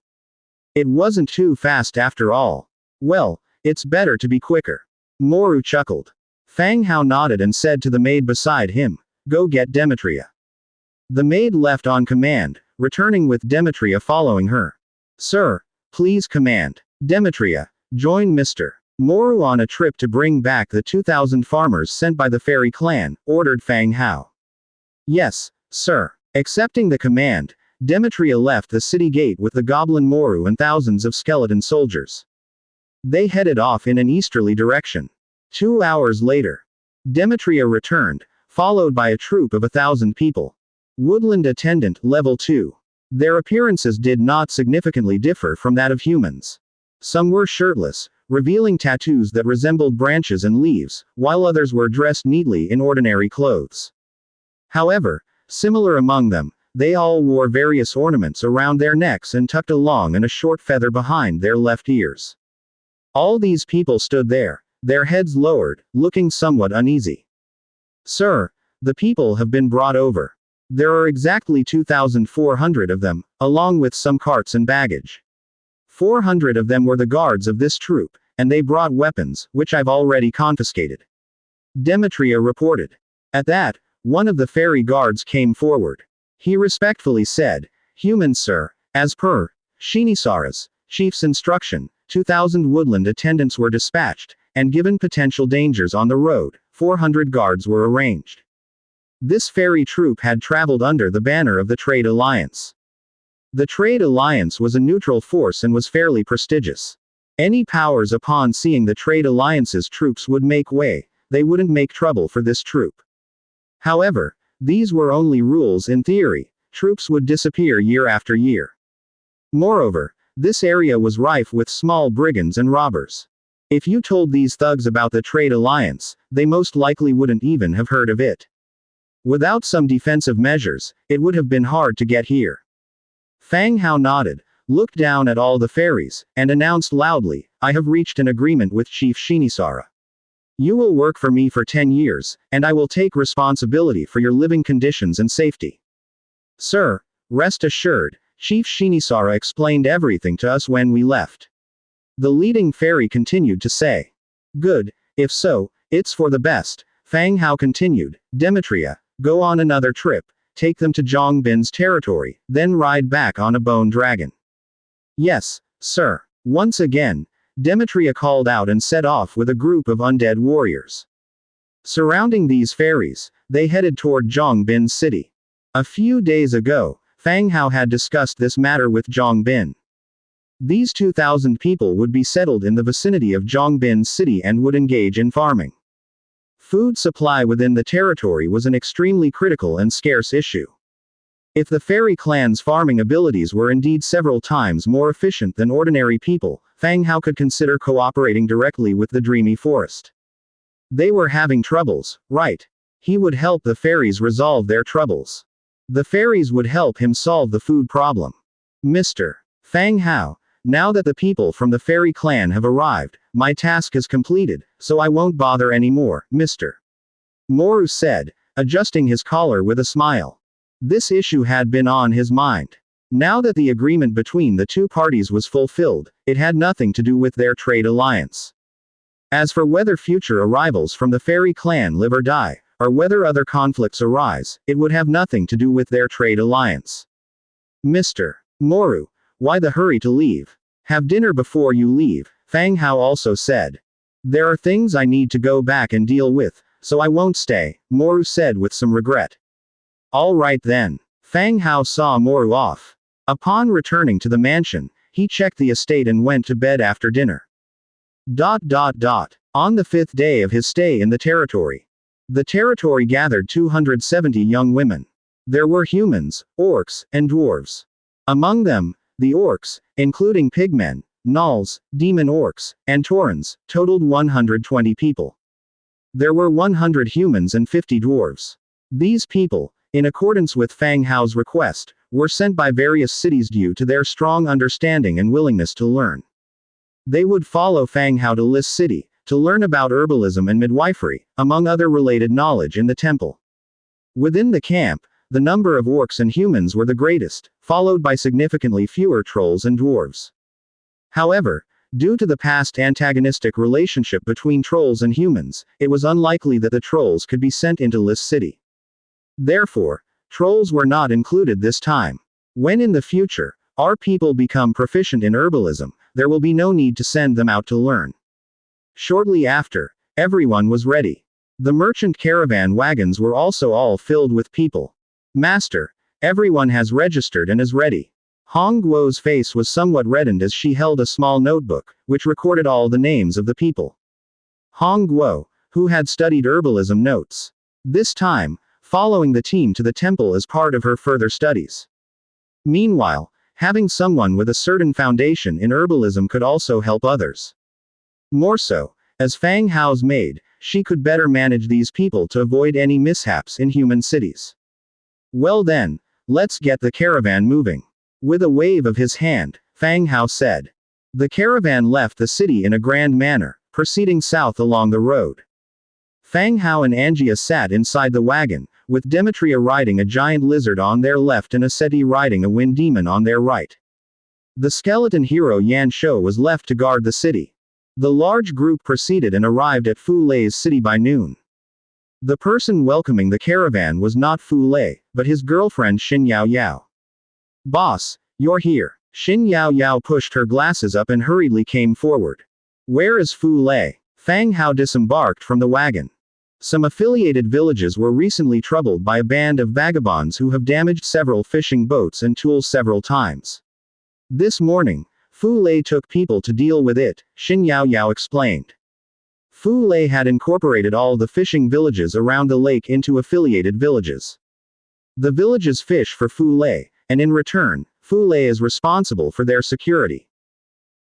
It wasn't too fast after all. Well, it's better to be quicker. Moru chuckled. Fang Hao nodded and said to the maid beside him, go get Demetria. The maid left on command, returning with Demetria following her. Sir, please command. Demetria, join Mr. Moru on a trip to bring back the 2,000 farmers sent by the fairy clan, ordered Fang Hao. Yes, sir. Accepting the command, Demetria left the city gate with the goblin Moru and thousands of skeleton soldiers. They headed off in an easterly direction. 2 hours later, Demetria returned, followed by a troop of 1,000 people. Woodland Attendant, Level 2. Their appearances did not significantly differ from that of humans. Some were shirtless, revealing tattoos that resembled branches and leaves, while others were dressed neatly in ordinary clothes. However, similar among them, they all wore various ornaments around their necks and tucked a long and a short feather behind their left ears. All these people stood there, their heads lowered, looking somewhat uneasy. Sir, the people have been brought over. There are exactly 2,400 of them, along with some carts and baggage. 400 of them were the guards of this troop, and they brought weapons, which I've already confiscated. Demetria reported. At that, one of the fairy guards came forward. He respectfully said, Humans, sir, as per Shinisara's chief's instruction, 2,000 woodland attendants were dispatched, and given potential dangers on the road, 400 guards were arranged. This fairy troop had traveled under the banner of the Trade Alliance. The Trade Alliance was a neutral force and was fairly prestigious. Any powers upon seeing the Trade Alliance's troops would make way, they wouldn't make trouble for this troop. However, these were only rules in theory, troops would disappear year after year. Moreover, this area was rife with small brigands and robbers. If you told these thugs about the trade alliance, they most likely wouldn't even have heard of it. Without some defensive measures, it would have been hard to get here. Fang Hao nodded, looked down at all the fairies, and announced loudly, I have reached an agreement with Chief Shinisara. You will work for me for 10 years, and I will take responsibility for your living conditions and safety. Sir, rest assured, Chief Shinisara explained everything to us when we left. The leading fairy continued to say. Good, if so, it's for the best, Fang Hao continued. Demetria, go on another trip, take them to Zhongbin's territory, then ride back on a bone dragon. Yes, sir. Once again, Demetria called out and set off with a group of undead warriors. Surrounding these fairies, they headed toward Zhongbin's city. A few days ago, Fang Hao had discussed this matter with Zhongbin. These 2,000 people would be settled in the vicinity of Zhongbin's city and would engage in farming. Food supply within the territory was an extremely critical and scarce issue. If the fairy clan's farming abilities were indeed several times more efficient than ordinary people, Fang Hao could consider cooperating directly with the Dreamy Forest. They were having troubles, right? He would help the fairies resolve their troubles. The fairies would help him solve the food problem. Mr. Fang Hao, now that the people from the fairy clan have arrived, my task is completed, so I won't bother anymore, Mr. Moru said, adjusting his collar with a smile. This issue had been on his mind. Now that the agreement between the two parties was fulfilled, it had nothing to do with their trade alliance. As for whether future arrivals from the fairy clan live or die, or whether other conflicts arise, it would have nothing to do with their trade alliance. Mr. Moru, why the hurry to leave? Have dinner before you leave, Fang Hao also said. There are things I need to go back and deal with, so I won't stay, Moru said with some regret. All right then. Fang Hao saw Moru off. Upon returning to the mansion, he checked the estate and went to bed after dinner. On the 5th day of his stay in the territory gathered 270 young women. There were humans, orcs, and dwarves. Among them, the orcs, including pigmen, gnolls, demon orcs, and taurens, totaled 120 people. There were 100 humans and 50 dwarves. These people, in accordance with Fang Hao's request, were sent by various cities due to their strong understanding and willingness to learn. They would follow Fang Hao to Lis City, to learn about herbalism and midwifery, among other related knowledge in the temple. Within the camp, the number of orcs and humans were the greatest, followed by significantly fewer trolls and dwarves. However, due to the past antagonistic relationship between trolls and humans, it was unlikely that the trolls could be sent into Lis City. Therefore, trolls were not included this time. When in the future, our people become proficient in herbalism, there will be no need to send them out to learn. Shortly after, everyone was ready. The merchant caravan wagons were also all filled with people. Master, everyone has registered and is ready. Hong Guo's face was somewhat reddened as she held a small notebook, which recorded all the names of the people. Hong Guo, who had studied herbalism notes. This time, following the team to the temple as part of her further studies. Meanwhile, having someone with a certain foundation in herbalism could also help others. More so, as Fang Hao's maid, she could better manage these people to avoid any mishaps in human cities. Well then, let's get the caravan moving. With a wave of his hand, Fang Hao said. The caravan left the city in a grand manner, proceeding south along the road. Fang Hao and Angia sat inside the wagon, with Demetria riding a giant lizard on their left and Aseti riding a wind demon on their right. The skeleton hero Yan Shou was left to guard the city. The large group proceeded and arrived at Fu Lei's city by noon. The person welcoming the caravan was not Fu Lei, but his girlfriend Xin Yao Yao. Boss, you're here. Xin Yao Yao pushed her glasses up and hurriedly came forward. Where is Fu Lei? Fang Hao disembarked from the wagon. Some affiliated villages were recently troubled by a band of vagabonds who have damaged several fishing boats and tools several times. This morning, Fu Lei took people to deal with it, Xin Yao Yao explained. Fu Lei had incorporated all the fishing villages around the lake into affiliated villages. The villages fish for Fu Lei, and in return, Fu Lei is responsible for their security.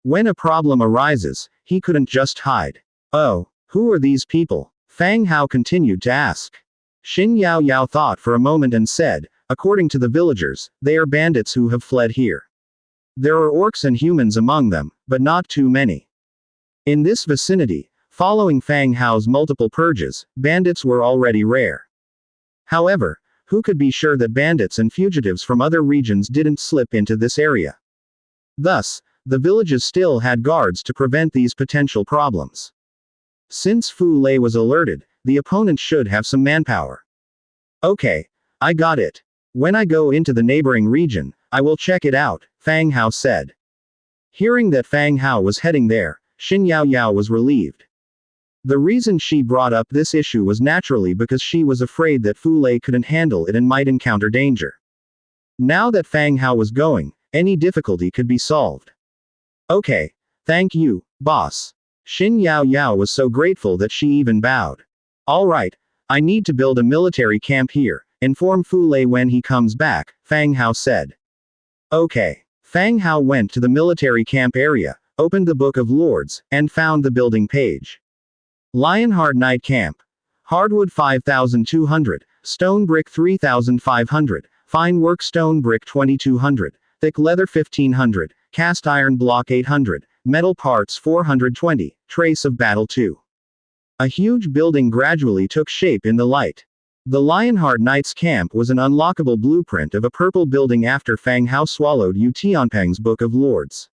When a problem arises, he couldn't just hide. Oh, who are these people? Fang Hao continued to ask. Xin Yao Yao thought for a moment and said, according to the villagers, they are bandits who have fled here. There are orcs and humans among them, but not too many. In this vicinity, following Fang Hao's multiple purges, bandits were already rare. However, who could be sure that bandits and fugitives from other regions didn't slip into this area? Thus, the villages still had guards to prevent these potential problems. Since Fu Lei was alerted, the opponent should have some manpower. Okay, I got it. When I go into the neighboring region, I will check it out, Fang Hao said. Hearing that Fang Hao was heading there, Xin Yao Yao was relieved. The reason she brought up this issue was naturally because she was afraid that Fu Lei couldn't handle it and might encounter danger. Now that Fang Hao was going, any difficulty could be solved. Okay, thank you, boss. Xin Yao Yao was so grateful that she even bowed. Alright, I need to build a military camp here. Inform Fu Lei when he comes back, Fang Hao said. Okay. Fang Hao went to the military camp area, opened the Book of Lords, and found the building page. Lionheart Knight Camp. Hardwood 5,200, stone brick 3,500, fine work stone brick 2,200, thick leather 1,500, cast iron block 800, metal parts 420, trace of battle 2. A huge building gradually took shape in the light. The Lionheart Knights camp was an unlockable blueprint of a purple building after Fang Hao swallowed Yu Tianpeng's Book of Lords.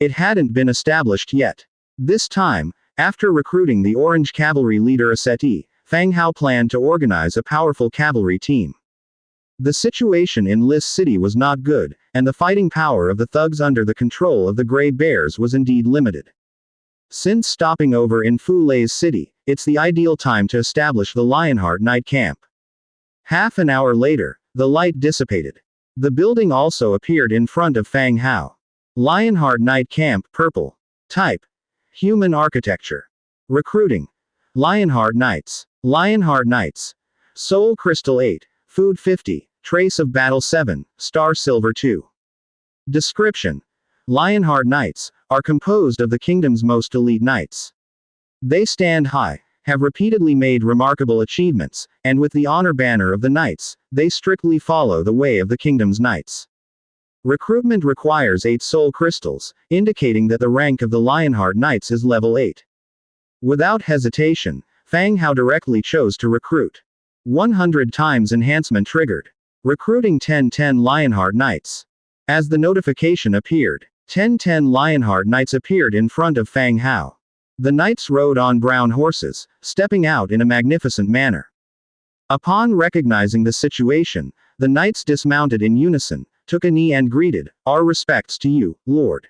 It hadn't been established yet. This time, after recruiting the Orange Cavalry leader Aseti, Fang Hao planned to organize a powerful cavalry team. The situation in Lis City was not good, and the fighting power of the thugs under the control of the Grey Bears was indeed limited. Since stopping over in Fu Lei's city, it's the ideal time to establish the Lionheart Knight camp. Half an hour later, the light dissipated. The building also appeared in front of Fang Hao. Lionheart Knight camp, purple. Type: human architecture. Recruiting: Lionheart Knights. Lionheart Knights. Soul Crystal 8, Food 50, Trace of Battle 7, Star Silver 2. Description: Lionheart Knights are composed of the kingdom's most elite knights. They stand high, have repeatedly made remarkable achievements, and with the honor banner of the knights, they strictly follow the way of the kingdom's knights. Recruitment requires 8 soul crystals, indicating that the rank of the Lionheart Knights is level 8. Without hesitation, Fang Hao directly chose to recruit. 100 times enhancement triggered. Recruiting 10 Lionheart Knights. As the notification appeared, 10 Lionheart Knights appeared in front of Fang Hao. The knights rode on brown horses, stepping out in a magnificent manner. Upon recognizing the situation, the knights dismounted in unison, took a knee and greeted, "Our respects to you, Lord."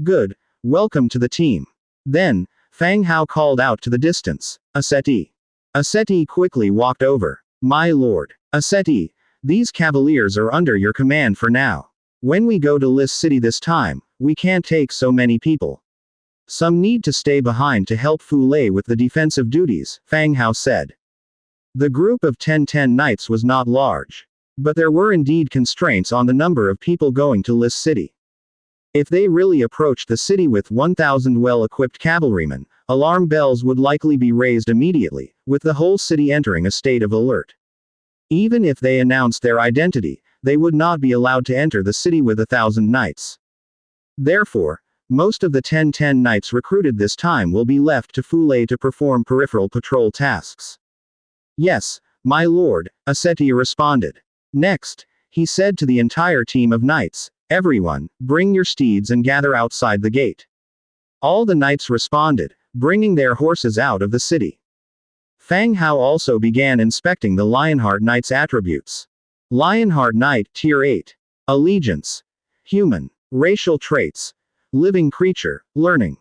"Good. Welcome to the team." Then, Fang Hao called out to the distance, "Aseti." Aseti quickly walked over. "My lord. Aseti, these cavaliers are under your command for now. When we go to Lis City this time, we can't take so many people. Some need to stay behind to help Fu Lei with the defensive duties," Fang Hao said. The group of 10 knights was not large. But there were indeed constraints on the number of people going to Lis City. If they really approached the city with 1,000 well-equipped cavalrymen, alarm bells would likely be raised immediately, with the whole city entering a state of alert. Even if they announced their identity, they would not be allowed to enter the city with 1,000 knights. Therefore, most of the 10 knights recruited this time will be left to Fu Lei to perform peripheral patrol tasks. "Yes, my lord," Aseti responded. Next, he said to the entire team of knights, "Everyone, bring your steeds and gather outside the gate." All the knights responded, bringing their horses out of the city. Fang Hao also began inspecting the Lionheart Knight's attributes. Lionheart Knight, Tier 8. Allegiance. Human. Racial traits. Living creature, learning.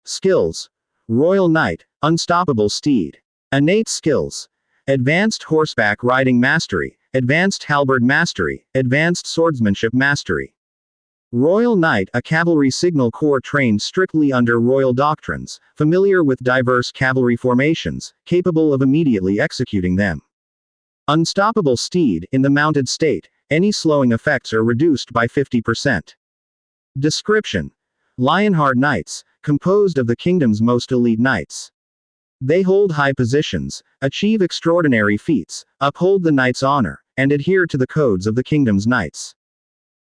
Skills. Royal Knight, Unstoppable Steed. Innate skills. Advanced Horseback Riding Mastery, Advanced Halberd Mastery, Advanced Swordsmanship Mastery. Royal Knight, a cavalry signal corps trained strictly under royal doctrines, familiar with diverse cavalry formations, capable of immediately executing them. Unstoppable Steed, in the mounted state, any slowing effects are reduced by 50%. Description: Lionheart Knights, composed of the kingdom's most elite knights. They hold high positions, achieve extraordinary feats, uphold the knight's honor, and adhere to the codes of the kingdom's knights.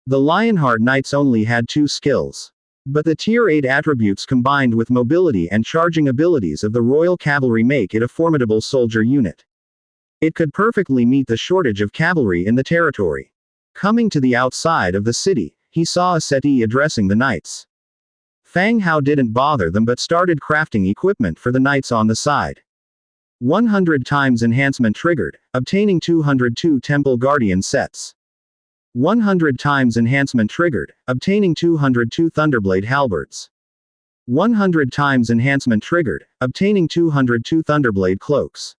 The Lionheart Knights only had 2 skills. But the Tier 8 attributes combined with mobility and charging abilities of the Royal Cavalry make it a formidable soldier unit. It could perfectly meet the shortage of cavalry in the territory. Coming to the outside of the city, he saw a settee addressing the knights. Fang Hao didn't bother them but started crafting equipment for the knights on the side. 100 times enhancement triggered, obtaining 202 Temple Guardian sets. 100 times enhancement triggered, obtaining 202 Thunderblade halberds. 100 times enhancement triggered, obtaining 202 Thunderblade cloaks.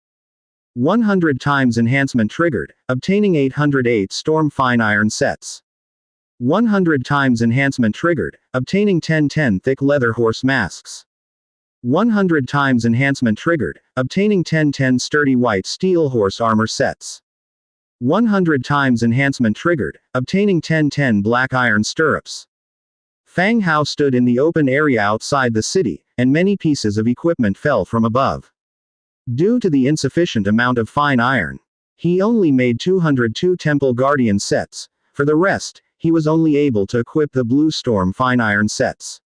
100 times enhancement triggered, obtaining 808 Storm Fine Iron sets. 100 times enhancement triggered, obtaining 1010 Thick Leather Horse masks. 100 times enhancement triggered, obtaining 1010 Sturdy White Steel Horse armor sets. 100 times enhancement triggered, obtaining 1010 Black Iron stirrups. Fang Hao stood in the open area outside the city, and many pieces of equipment fell from above. Due to the insufficient amount of fine iron, he only made 202 Temple Guardian sets. For the rest, he was only able to equip the Blue Storm fine iron sets.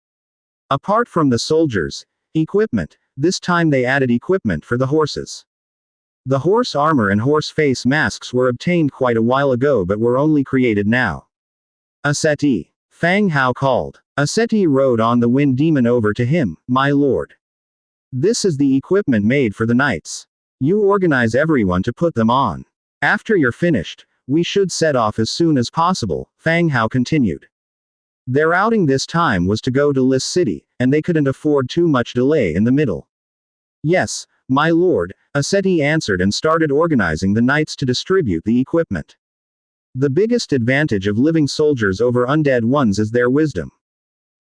Apart from the soldiers' equipment, this time they added equipment for the horses. The horse armor and horse face masks were obtained quite a while ago but were only created now. A settee. Fang Hao called. A settee rode on the wind demon over to him. My lord. This is the equipment made for the knights. You organize everyone to put them on. After you're finished, we should set off as soon as possible, Fang Hao continued. Their outing this time was to go to Lis City, and they couldn't afford too much delay in the middle. Yes, my lord, Aseti answered and started organizing the knights to distribute the equipment. The biggest advantage of living soldiers over undead ones is their wisdom.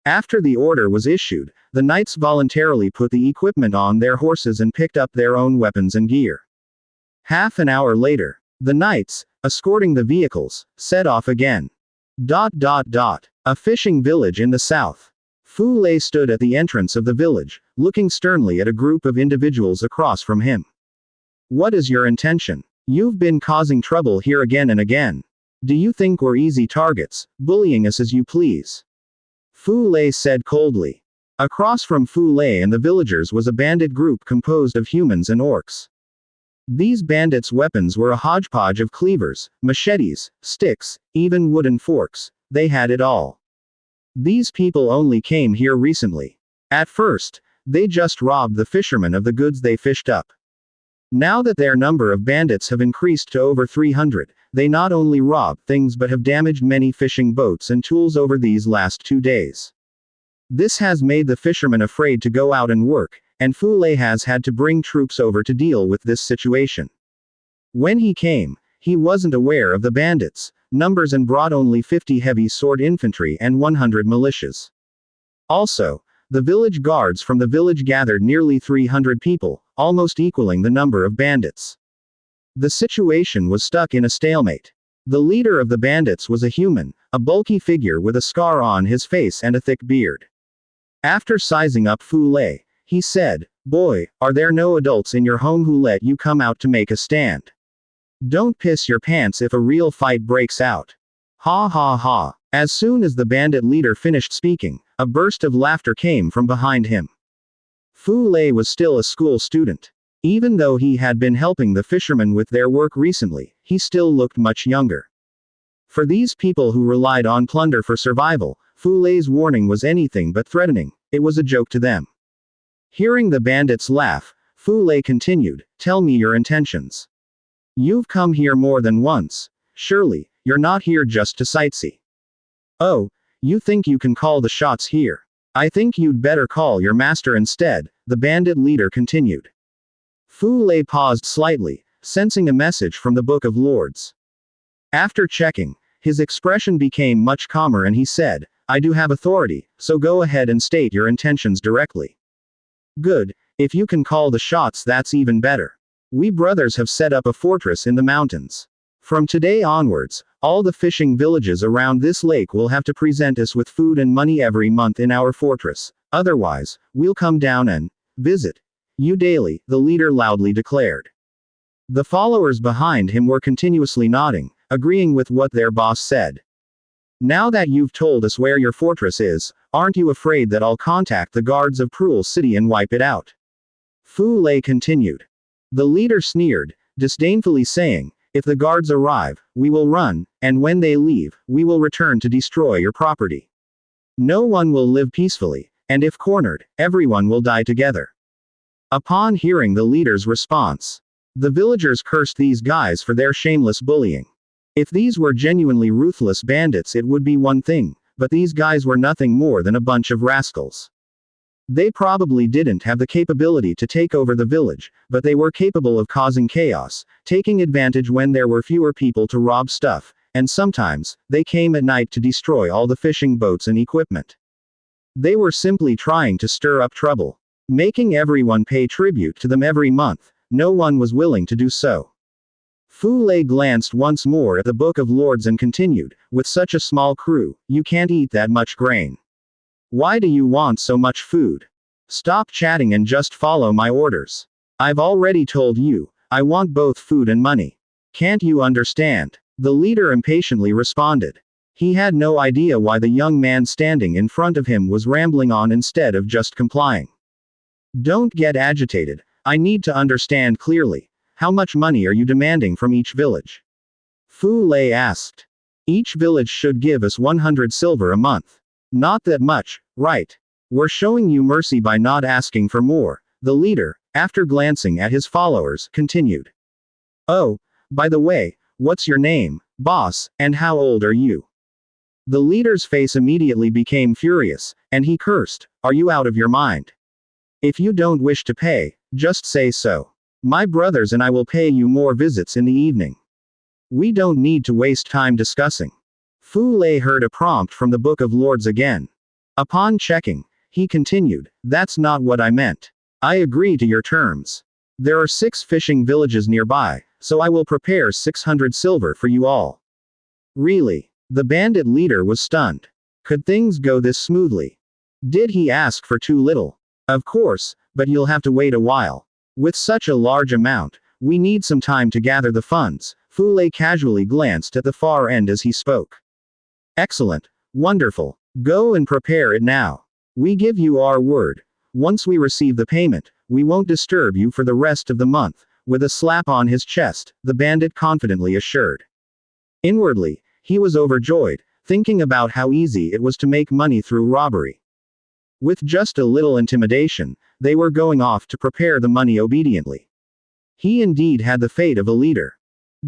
After the order was issued, the knights voluntarily put the equipment on their horses and picked up their own weapons and gear. Half an hour later, the knights, escorting the vehicles, set off again. A fishing village in the south. Fu Lei stood at the entrance of the village, looking sternly at a group of individuals across from him. What is your intention? You've been causing trouble here again and again. Do you think we're easy targets, bullying us as you please? Fu Lei said coldly. Across from Fu Lei and the villagers was a bandit group composed of humans and orcs. These bandits' weapons were a hodgepodge of cleavers, machetes, sticks, even wooden forks. They had it all. These people only came here recently. At first, they just robbed the fishermen of the goods they fished up. Now that their number of bandits have increased to over 300, they not only rob things but have damaged many fishing boats and tools over these last 2 days. This has made the fishermen afraid to go out and work, and Fu Lei has had to bring troops over to deal with this situation. When he came, he wasn't aware of the bandits' numbers and brought only 50 heavy sword infantry and 100 militias. Also, the village guards from the village gathered nearly 300 people, almost equaling the number of bandits. The situation was stuck in a stalemate. The leader of the bandits was a human, a bulky figure with a scar on his face and a thick beard. After sizing up Fu Lei, he said, "Boy, are there no adults in your home who let you come out to make a stand? Don't piss your pants if a real fight breaks out." Ha ha ha. As soon as the bandit leader finished speaking, a burst of laughter came from behind him. Fu Lei was still a school student. Even though he had been helping the fishermen with their work recently, he still looked much younger. For these people who relied on plunder for survival, Fu Lei's warning was anything but threatening. It was a joke to them. Hearing the bandits laugh, Fu Lei continued, "Tell me your intentions. You've come here more than once. Surely, you're not here just to sightsee. Oh, you think you can call the shots here? I think you'd better call your master instead," the bandit leader continued. Fu Lei paused slightly, sensing a message from the Book of Lords. After checking, his expression became much calmer and he said, "I do have authority, so go ahead and state your intentions directly." "Good, if you can call the shots that's even better. We brothers have set up a fortress in the mountains. From today onwards, All the fishing villages around this lake will have to present us with food and money every month in our fortress. Otherwise, we'll come down and visit you daily, the leader loudly declared. The followers behind him were continuously nodding, agreeing with what their boss said. Now that you've told us where your fortress is, aren't you afraid that I'll contact the guards of Cruel City and wipe it out? Fu Lei continued. The leader sneered, disdainfully saying, if the guards arrive, we will run, and when they leave, we will return to destroy your property. No one will live peacefully, and if cornered, everyone will die together. Upon hearing the leader's response, the villagers cursed these guys for their shameless bullying. If these were genuinely ruthless bandits it would be one thing, but these guys were nothing more than a bunch of rascals. They probably didn't have the capability to take over the village, but they were capable of causing chaos, taking advantage when there were fewer people to rob stuff, and sometimes, they came at night to destroy all the fishing boats and equipment. They were simply trying to stir up trouble, making everyone pay tribute to them every month. No one was willing to do so. Fu Lei glanced once more at the Book of Lords and continued, with such a small crew, you can't eat that much grain. Why do you want so much food? Stop chatting and just follow my orders. I've already told you, I want both food and money. Can't you understand? The leader impatiently responded. He had no idea why the young man standing in front of him was rambling on instead of just complying. Don't get agitated. I need to understand clearly. How much money are you demanding from each village? Fu Lei asked. Each village should give us 100 silver a month. Not that much, right? We're showing you mercy by not asking for more, the leader, after glancing at his followers, continued. Oh, by the way, what's your name, boss, and how old are you? The leader's face immediately became furious, and he cursed, are you out of your mind? If you don't wish to pay, just say so. My brothers and I will pay you more visits in the evening. We don't need to waste time discussing. Fu Lei heard a prompt from the Book of Lords again. Upon checking, he continued, that's not what I meant. I agree to your terms. There are 6 fishing villages nearby, so I will prepare 600 silver for you all. Really? The bandit leader was stunned. Could things go this smoothly? Did he ask for too little? Of course, but you'll have to wait a while. With such a large amount, we need some time to gather the funds. Fu Lei casually glanced at the far end as he spoke. Excellent. Wonderful. Go and prepare it now. We give you our word. Once we receive the payment, we won't disturb you for the rest of the month. With a slap on his chest, the bandit confidently assured. Inwardly, he was overjoyed, thinking about how easy it was to make money through robbery. With just a little intimidation, they were going off to prepare the money obediently. He indeed had the fate of a leader.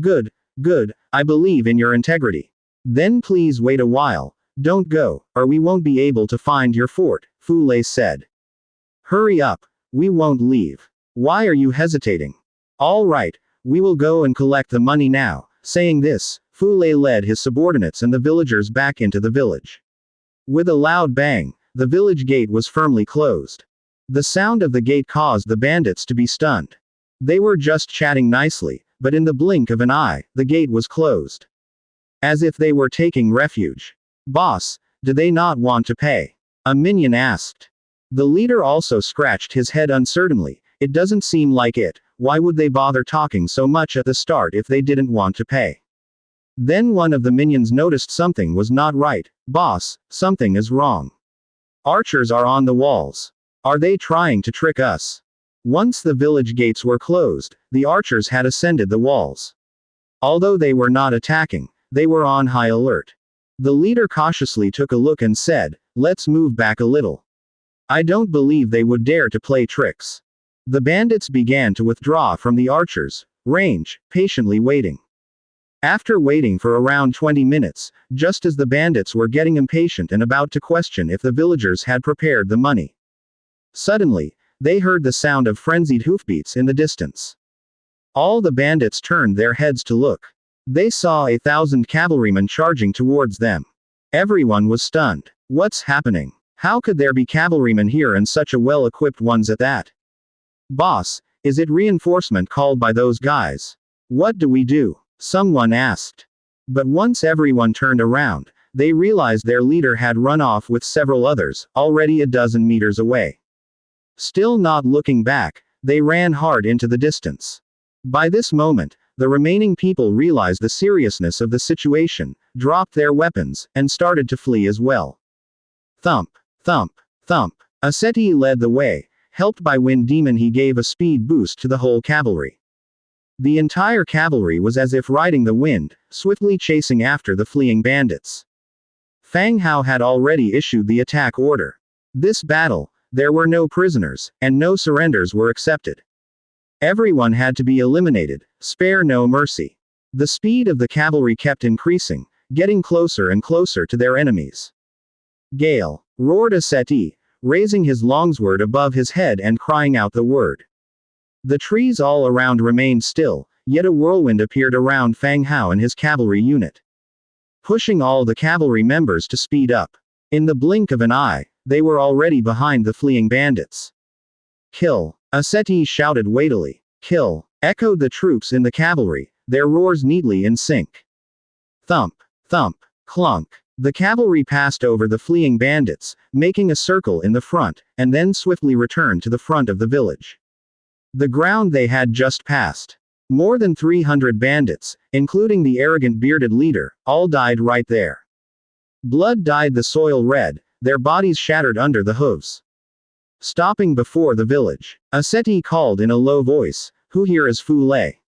Good, good, I believe in your integrity. Then please wait a while, don't go, or we won't be able to find your fort, Fu Lei said. Hurry up, we won't leave. Why are you hesitating? All right, we will go and collect the money now. Saying this, Fu Lei led his subordinates and the villagers back into the village. With a loud bang, the village gate was firmly closed. The sound of the gate caused the bandits to be stunned. They were just chatting nicely, but in the blink of an eye, the gate was closed. As if they were taking refuge. Boss, do they not want to pay? A minion asked. The leader also scratched his head uncertainly. It doesn't seem like it. Why would they bother talking so much at the start if they didn't want to pay? Then one of the minions noticed something was not right. Boss, something is wrong. Archers are on the walls. Are they trying to trick us? Once the village gates were closed, the archers had ascended the walls. Although they were not attacking, they were on high alert. The leader cautiously took a look and said, let's move back a little. I don't believe they would dare to play tricks. The bandits began to withdraw from the archers' range, patiently waiting. After waiting for around 20 minutes, just as the bandits were getting impatient and about to question if the villagers had prepared the money, suddenly, they heard the sound of frenzied hoofbeats in the distance. All the bandits turned their heads to look. They saw 1,000 cavalrymen charging towards them. Everyone was stunned. What's happening? How could there be cavalrymen here and such a well-equipped ones at that? Boss, is it reinforcement called by those guys? What do we do? Someone asked. But once everyone turned around, they realized their leader had run off with several others, already a dozen meters away. Still not looking back, they ran hard into the distance. By this moment, the remaining people realized the seriousness of the situation, dropped their weapons, and started to flee as well. Thump, thump, thump. Aseti led the way. Helped by Wind Demon, he gave a speed boost to the whole cavalry. The entire cavalry was as if riding the wind, swiftly chasing after the fleeing bandits. Fang Hao had already issued the attack order. This battle, there were no prisoners, and no surrenders were accepted. Everyone had to be eliminated, spare no mercy. The speed of the cavalry kept increasing, getting closer and closer to their enemies. Gale, roared Aseti, raising his longsword above his head and crying out the word. The trees all around remained still, yet a whirlwind appeared around Fang Hao and his cavalry unit, pushing all the cavalry members to speed up. In the blink of an eye, they were already behind the fleeing bandits. Kill! Aseti shouted weightily. Kill! Echoed the troops in the cavalry, their roars neatly in sync. Thump! Thump! Clunk! The cavalry passed over the fleeing bandits, making a circle in the front, and then swiftly returned to the front of the village. The ground they had just passed. More than 300 bandits, including the arrogant bearded leader, all died right there. Blood dyed the soil red, their bodies shattered under the hooves. Stopping before the village, Aseti called in a low voice, "Who here is Fu Lei?"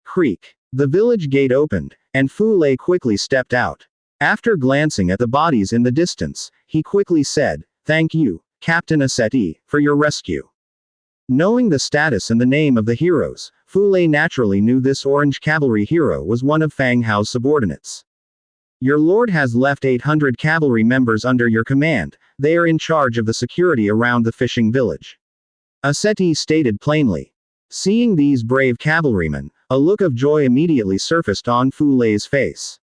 Creak. The village gate opened, and Fu Lei quickly stepped out. After glancing at the bodies in the distance, he quickly said, "Thank you, Captain Aseti, for your rescue." Knowing the status and the name of the heroes, Fu Lei naturally knew this orange cavalry hero was one of Fang Hao's subordinates. Your lord has left 800 cavalry members under your command. They are in charge of the security around the fishing village. Aseti stated plainly. Seeing these brave cavalrymen, a look of joy immediately surfaced on Fu Lei's face.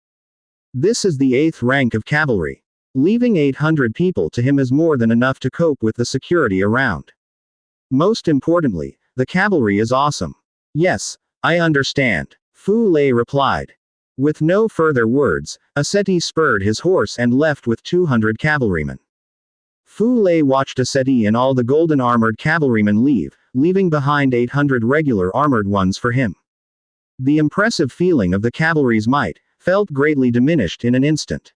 This is the 8th rank of cavalry. Leaving 800 people to him is more than enough to cope with the security around. Most importantly, the cavalry is awesome. Yes, I understand, Fu Lei replied. With no further words, Aseti spurred his horse and left with 200 cavalrymen. Fu Lei watched Aseti and all the golden armored cavalrymen leave, leaving behind 800 regular armored ones for him. The impressive feeling of the cavalry's might felt greatly diminished in an instant.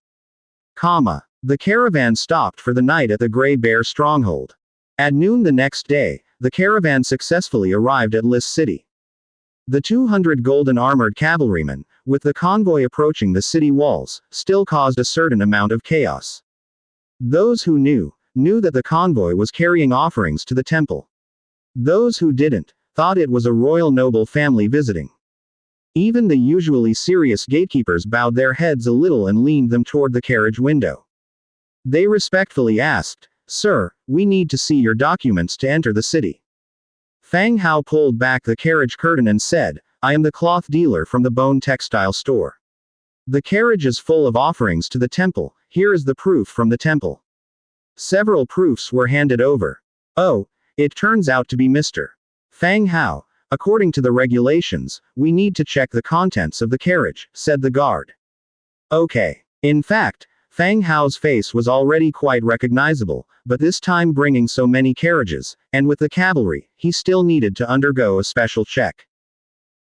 The caravan stopped for the night at the Grey Bear stronghold. At noon the next day, the caravan successfully arrived at Lis City. The 200 golden armored cavalrymen, with the convoy approaching the city walls, still caused a certain amount of chaos. Those who knew that the convoy was carrying offerings to the temple. Those who didn't, thought it was a royal noble family visiting. Even the usually serious gatekeepers bowed their heads a little and leaned them toward the carriage window. They respectfully asked, "Sir, we need to see your documents to enter the city." Fang Hao pulled back the carriage curtain and said, "I am the cloth dealer from the bone textile store. The carriage is full of offerings to the temple. Here is the proof from the temple." Several proofs were handed over. "Oh, it turns out to be Mr. Fang Hao. According to the regulations, we need to check the contents of the carriage," said the guard. Okay. In fact, Fang Hao's face was already quite recognizable, but this time bringing so many carriages, and with the cavalry, he still needed to undergo a special check.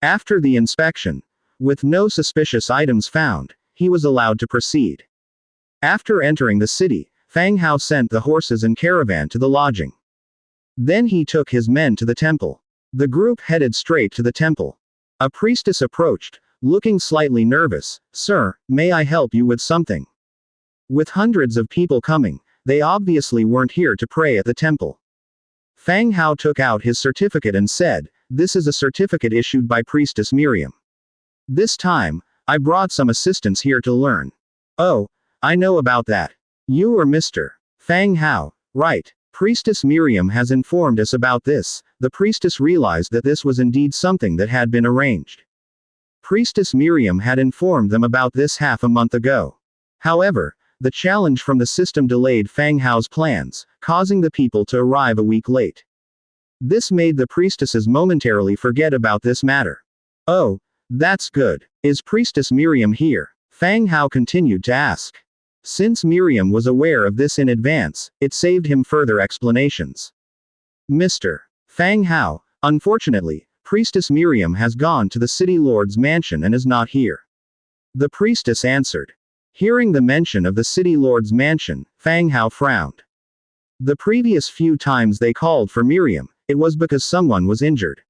After the inspection, with no suspicious items found, he was allowed to proceed. After entering the city, Fang Hao sent the horses and caravan to the lodging. Then he took his men to the temple. The group headed straight to the temple. A priestess approached, looking slightly nervous. "Sir, may I help you with something?" With hundreds of people coming, they obviously weren't here to pray at the temple. Fang Hao took out his certificate and said, "This is a certificate issued by Priestess Miriam. This time, I brought some assistants here to learn." "Oh, I know about that. You are Mr. Fang Hao, right? Priestess Miriam has informed us about this." The priestess realized that this was indeed something that had been arranged. Priestess Miriam had informed them about this half a month ago. However, the challenge from the system delayed Fang Hao's plans, causing the people to arrive a week late. This made the priestesses momentarily forget about this matter. "Oh, that's good. Is Priestess Miriam here?" Fang Hao continued to ask. Since Miriam was aware of this in advance, it saved him further explanations. Mr. Fang Hao, unfortunately, Priestess Miriam has gone to the City Lord's mansion and is not here. The priestess answered. Hearing the mention of the City Lord's mansion, Fang Hao frowned. The previous few times they called for Miriam, it was because someone was injured.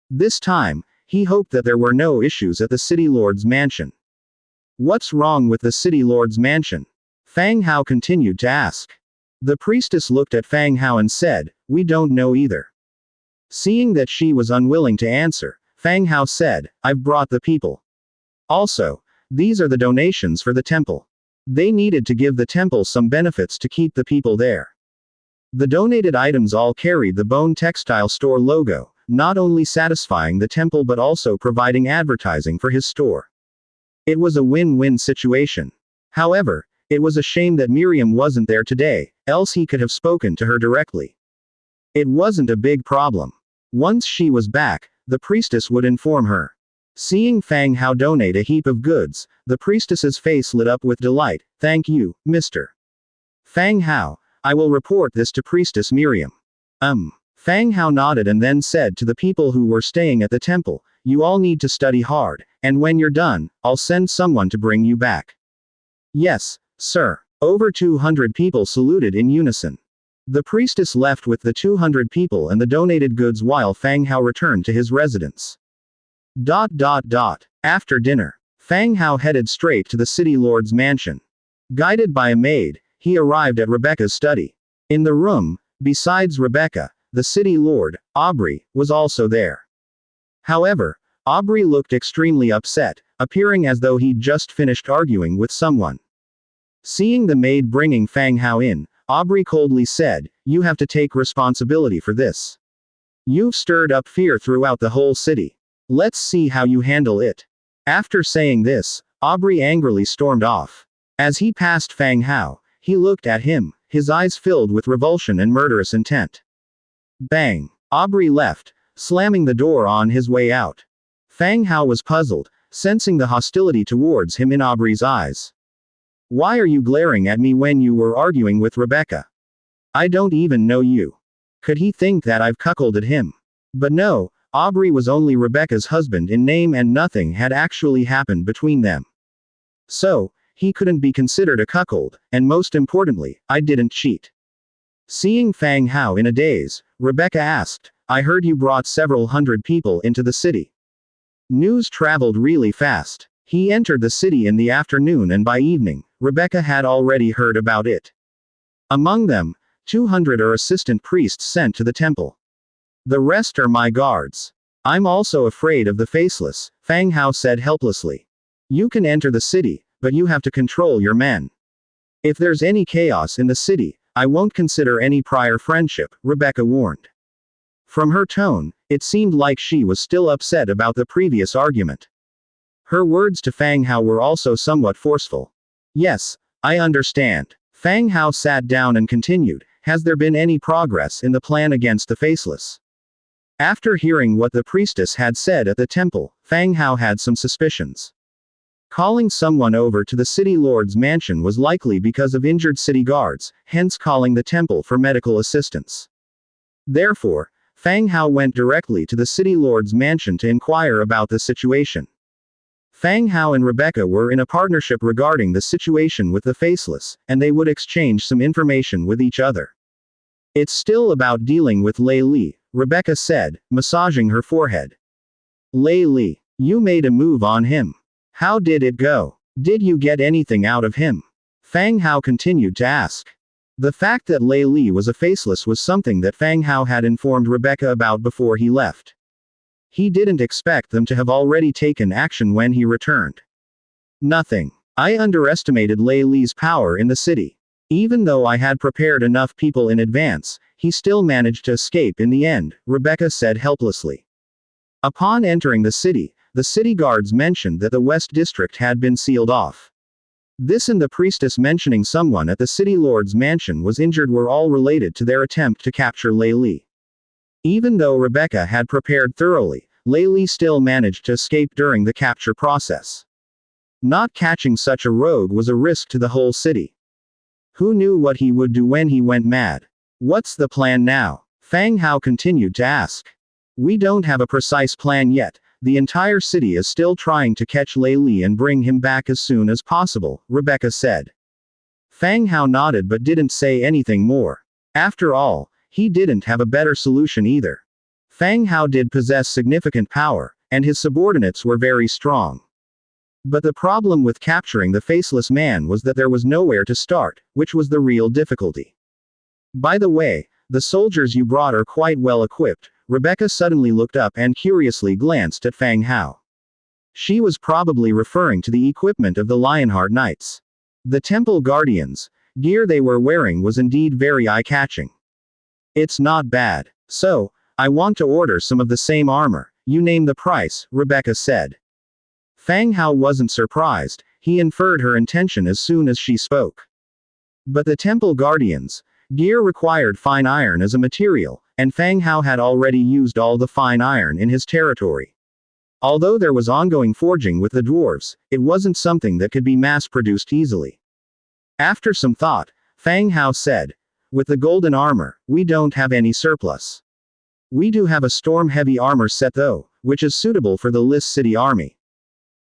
This time, he hoped that there were no issues at the City Lord's mansion. What's wrong with the City Lord's mansion? Fang Hao continued to ask. The priestess looked at Fang Hao and said, we don't know either. Seeing that she was unwilling to answer, Fang Hao said, I've brought the people. Also, these are the donations for the temple. They needed to give the temple some benefits to keep the people there. The donated items all carried the Bone Textile Store logo, not only satisfying the temple but also providing advertising for his store. It was a win-win situation. However, it was a shame that Miriam wasn't there today, else he could have spoken to her directly. It wasn't a big problem. Once she was back, the priestess would inform her. Seeing Fang Hao donate a heap of goods, the priestess's face lit up with delight. Thank you, Mr. Fang Hao. I will report this to Priestess Miriam. Fang Hao nodded and then said to the people who were staying at the temple, you all need to study hard, and when you're done, I'll send someone to bring you back. Yes, sir. Over 200 people saluted in unison. The priestess left with the 200 people and the donated goods while Fang Hao returned to his residence. After dinner, Fang Hao headed straight to the City Lord's mansion. Guided by a maid, he arrived at Rebecca's study. In the room, besides Rebecca, the City Lord, Aubrey, was also there. However, Aubrey looked extremely upset, appearing as though he'd just finished arguing with someone. Seeing the maid bringing Fang Hao in, Aubrey coldly said, you have to take responsibility for this. You've stirred up fear throughout the whole city. Let's see how you handle it. After saying this, Aubrey angrily stormed off. As he passed Fang Hao, he looked at him, his eyes filled with revulsion and murderous intent. Bang! Aubrey left, slamming the door on his way out. Fang Hao was puzzled, sensing the hostility towards him in Aubrey's eyes. Why are you glaring at me when you were arguing with Rebecca? I don't even know you. Could he think that I've cuckolded him? But no, Aubrey was only Rebecca's husband in name and nothing had actually happened between them. So, he couldn't be considered a cuckold, and most importantly, I didn't cheat. Seeing Fang Hao in a daze, Rebecca asked, I heard you brought several hundred people into the city. News traveled really fast. He entered the city in the afternoon and by evening, Rebecca had already heard about it. Among them, 200 are assistant priests sent to the temple. The rest are my guards. I'm also afraid of the faceless, Fang Hao said helplessly. You can enter the city, but you have to control your men. If there's any chaos in the city, I won't consider any prior friendship, Rebecca warned. From her tone, it seemed like she was still upset about the previous argument. Her words to Fang Hao were also somewhat forceful. Yes, I understand. Fang Hao sat down and continued, has there been any progress in the plan against the faceless? After hearing what the priestess had said at the temple, Fang Hao had some suspicions. Calling someone over to the City Lord's mansion was likely because of injured city guards, hence calling the temple for medical assistance. Therefore, Fang Hao went directly to the City Lord's mansion to inquire about the situation. Fang Hao and Rebecca were in a partnership regarding the situation with the faceless, and they would exchange some information with each other. It's still about dealing with Lei Li, Rebecca said, massaging her forehead. Lei Li, you made a move on him. How did it go? Did you get anything out of him? Fang Hao continued to ask. The fact that Lei Li was a faceless was something that Fang Hao had informed Rebecca about before he left. He didn't expect them to have already taken action when he returned. Nothing. I underestimated Lei Li's power in the city. Even though I had prepared enough people in advance, he still managed to escape in the end, Rebecca said helplessly. Upon entering the city guards mentioned that the West District had been sealed off. This and the priestess mentioning someone at the City Lord's mansion was injured were all related to their attempt to capture Lei Li. Even though Rebecca had prepared thoroughly, Lei Li still managed to escape during the capture process. Not catching such a rogue was a risk to the whole city. Who knew what he would do when he went mad? What's the plan now? Fang Hao continued to ask. We don't have a precise plan yet. The entire city is still trying to catch Lei Li and bring him back as soon as possible, Rebecca said. Fang Hao nodded but didn't say anything more. After all, he didn't have a better solution either. Fang Hao did possess significant power, and his subordinates were very strong. But the problem with capturing the faceless man was that there was nowhere to start, which was the real difficulty. By the way, the soldiers you brought are quite well equipped. Rebecca suddenly looked up and curiously glanced at Fang Hao. She was probably referring to the equipment of the Lionheart Knights. The Temple Guardians' gear they were wearing was indeed very eye-catching. It's not bad. So, I want to order some of the same armor. You name the price, Rebecca said. Fang Hao wasn't surprised, he inferred her intention as soon as she spoke. But the Temple Guardians' gear required fine iron as a material, and Fang Hao had already used all the fine iron in his territory. Although there was ongoing forging with the dwarves, it wasn't something that could be mass-produced easily. After some thought, Fang Hao said, with the golden armor, we don't have any surplus. We do have a storm-heavy armor set though, which is suitable for the Lis City army.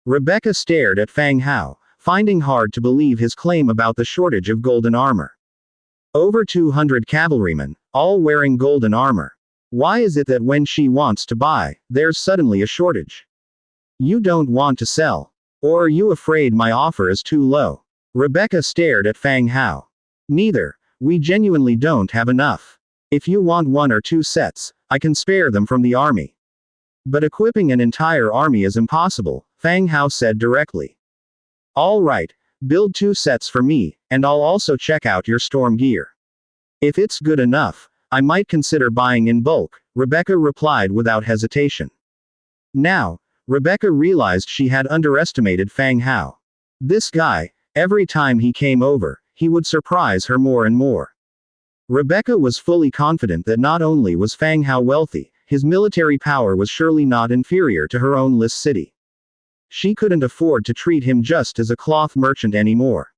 Rebecca stared at Fang Hao, finding hard to believe his claim about the shortage of golden armor. Over 200 cavalrymen, all wearing golden armor. Why is it that when she wants to buy, there's suddenly a shortage? You don't want to sell? Or are you afraid my offer is too low? Rebecca stared at Fang Hao. Neither. We genuinely don't have enough. If you want 1 or 2 sets, I can spare them from the army. But equipping an entire army is impossible, Fang Hao said directly. All right, build 2 sets for me, and I'll also check out your storm gear. If it's good enough, I might consider buying in bulk, Rebecca replied without hesitation. Now, Rebecca realized she had underestimated Fang Hao. This guy, every time he came over, he would surprise her more and more. Rebecca was fully confident that not only was Fang Hao wealthy, his military power was surely not inferior to her own Lis City. She couldn't afford to treat him just as a cloth merchant anymore.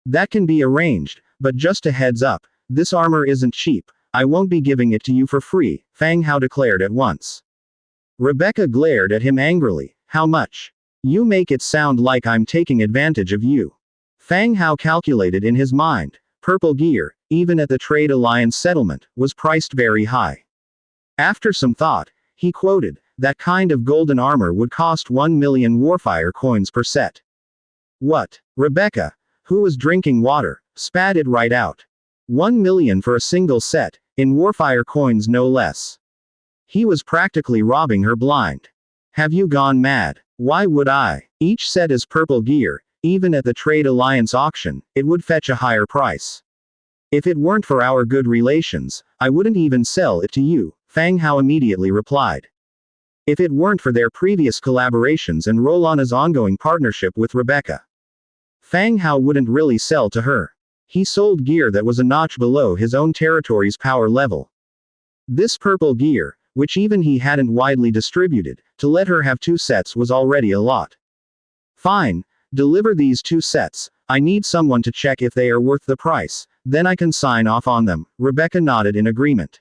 That can be arranged, but just a heads up, this armor isn't cheap. I won't be giving it to you for free, Fang Hao declared at once. Rebecca glared at him angrily. How much? You make it sound like I'm taking advantage of you. Fang Hao calculated in his mind. Purple gear, even at the Trade Alliance settlement, was priced very high. After some thought, he quoted, that kind of golden armor would cost 1 million warfire coins per set. What? Rebecca, who was drinking water, spat it right out. 1 million for a single set, in warfire coins no less. He was practically robbing her blind. Have you gone mad? Why would I? Each set is purple gear, even at the Trade Alliance auction, it would fetch a higher price. If it weren't for our good relations, I wouldn't even sell it to you, Fang Hao immediately replied. If it weren't for their previous collaborations and Rolana's ongoing partnership with Rebecca, Fang Hao wouldn't really sell to her. He sold gear that was a notch below his own territory's power level. This purple gear, which even he hadn't widely distributed, to let her have 2 sets was already a lot. Fine, deliver these 2 sets, I need someone to check if they are worth the price, then I can sign off on them, Rebecca nodded in agreement.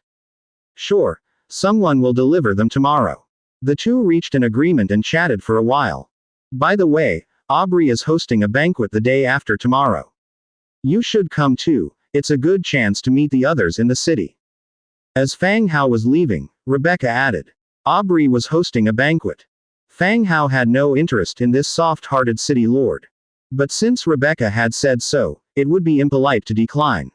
Sure, someone will deliver them tomorrow. The two reached an agreement and chatted for a while. By the way, Aubrey is hosting a banquet the day after tomorrow. You should come too, it's a good chance to meet the others in the city. As Fang Hao was leaving, Rebecca added. Aubrey was hosting a banquet. Fang Hao had no interest in this soft-hearted city lord. But since Rebecca had said so, it would be impolite to decline.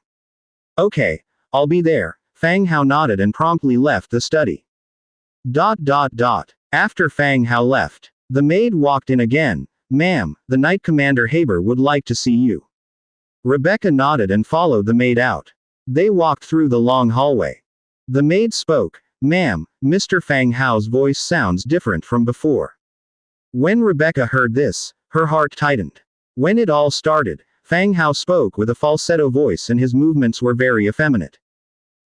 Okay, I'll be there, Fang Hao nodded and promptly left the study. After Fang Hao left, the maid walked in again. Ma'am, the Knight Commander Haber would like to see you. Rebecca nodded and followed the maid out. They walked through the long hallway. The maid spoke. Ma'am, Mr. Fang Hao's voice sounds different from before. When Rebecca heard this, her heart tightened. When it all started, Fang Hao spoke with a falsetto voice and his movements were very effeminate.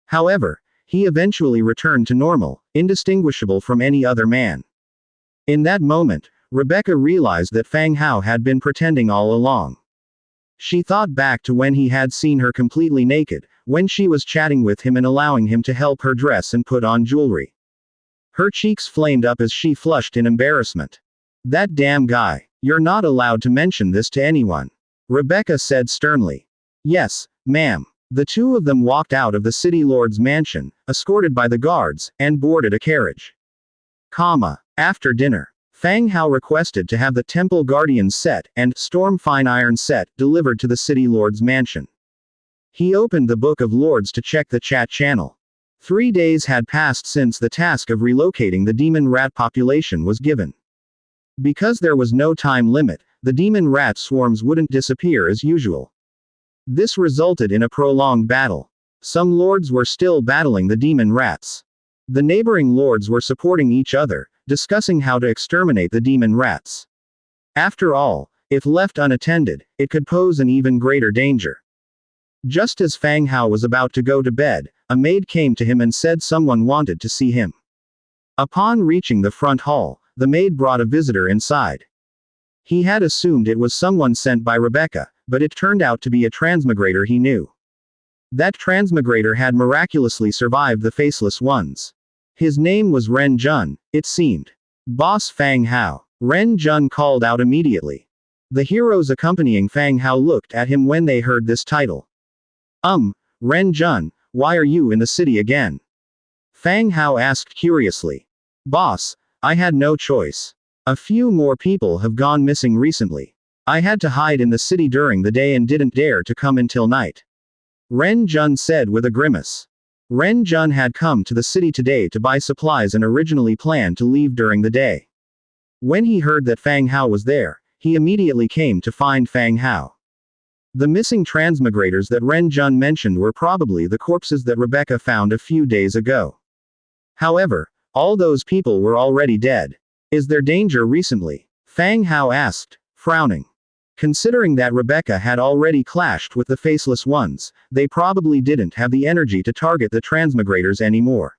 However, he eventually returned to normal, indistinguishable from any other man. In that moment, Rebecca realized that Fang Hao had been pretending all along. She thought back to when he had seen her completely naked, when she was chatting with him and allowing him to help her dress and put on jewelry. Her cheeks flamed up as she flushed in embarrassment. That damn guy. You're not allowed to mention this to anyone. Rebecca said sternly. Yes, ma'am. The two of them walked out of the city lord's mansion, escorted by the guards, and boarded a carriage. After dinner, Fang Hao requested to have the Temple Guardians set and Storm Fine Iron set delivered to the city lord's mansion. He opened the Book of Lords to check the chat channel. 3 days had passed since the task of relocating the demon rat population was given. Because there was no time limit, the demon rat swarms wouldn't disappear as usual. This resulted in a prolonged battle. Some lords were still battling the demon rats. The neighboring lords were supporting each other, discussing how to exterminate the demon rats. After all, if left unattended, it could pose an even greater danger. Just as Fang Hao was about to go to bed, a maid came to him and said someone wanted to see him. Upon reaching the front hall, the maid brought a visitor inside. He had assumed it was someone sent by Rebecca, but it turned out to be a transmigrator he knew. That transmigrator had miraculously survived the Faceless Ones. His name was Ren Jun, it seemed. Boss Fang Hao. Ren Jun called out immediately. The heroes accompanying Fang Hao looked at him when they heard this title. Ren Jun, why are you in the city again? Fang Hao asked curiously. Boss, I had no choice. A few more people have gone missing recently. I had to hide in the city during the day and didn't dare to come until night. Ren Jun said with a grimace. Ren Jun had come to the city today to buy supplies and originally planned to leave during the day. When he heard that Fang Hao was there, he immediately came to find Fang Hao. The missing transmigrators that Ren Jun mentioned were probably the corpses that Rebecca found a few days ago. However, all those people were already dead. Is there danger recently? Fang Hao asked, frowning. Considering that Rebecca had already clashed with the Faceless Ones, they probably didn't have the energy to target the transmigrators anymore.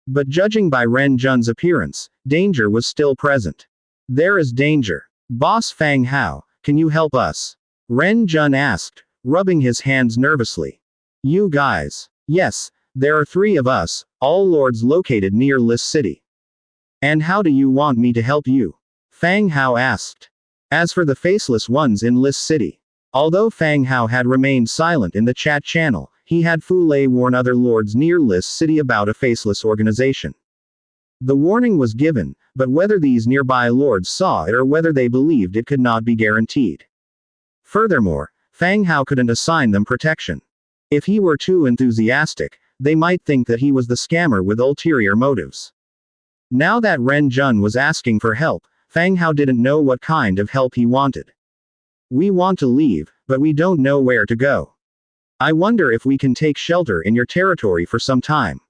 But judging by Ren Jun's appearance, danger was still present. There is danger. Boss Fang Hao, can you help us? Ren Jun asked, rubbing his hands nervously. You guys. Yes, there are 3 of us, all lords located near Lis City. And how do you want me to help you? Fang Hao asked. As for the Faceless Ones in Lis City. Although Fang Hao had remained silent in the chat channel, he had Fulei warn other lords near Lis City about a faceless organization. The warning was given, but whether these nearby lords saw it or whether they believed it could not be guaranteed. Furthermore, Fang Hao couldn't assign them protection. If he were too enthusiastic, they might think that he was the scammer with ulterior motives. Now that Ren Jun was asking for help, Fang Hao didn't know what kind of help he wanted. We want to leave, but we don't know where to go. I wonder if we can take shelter in your territory for some time.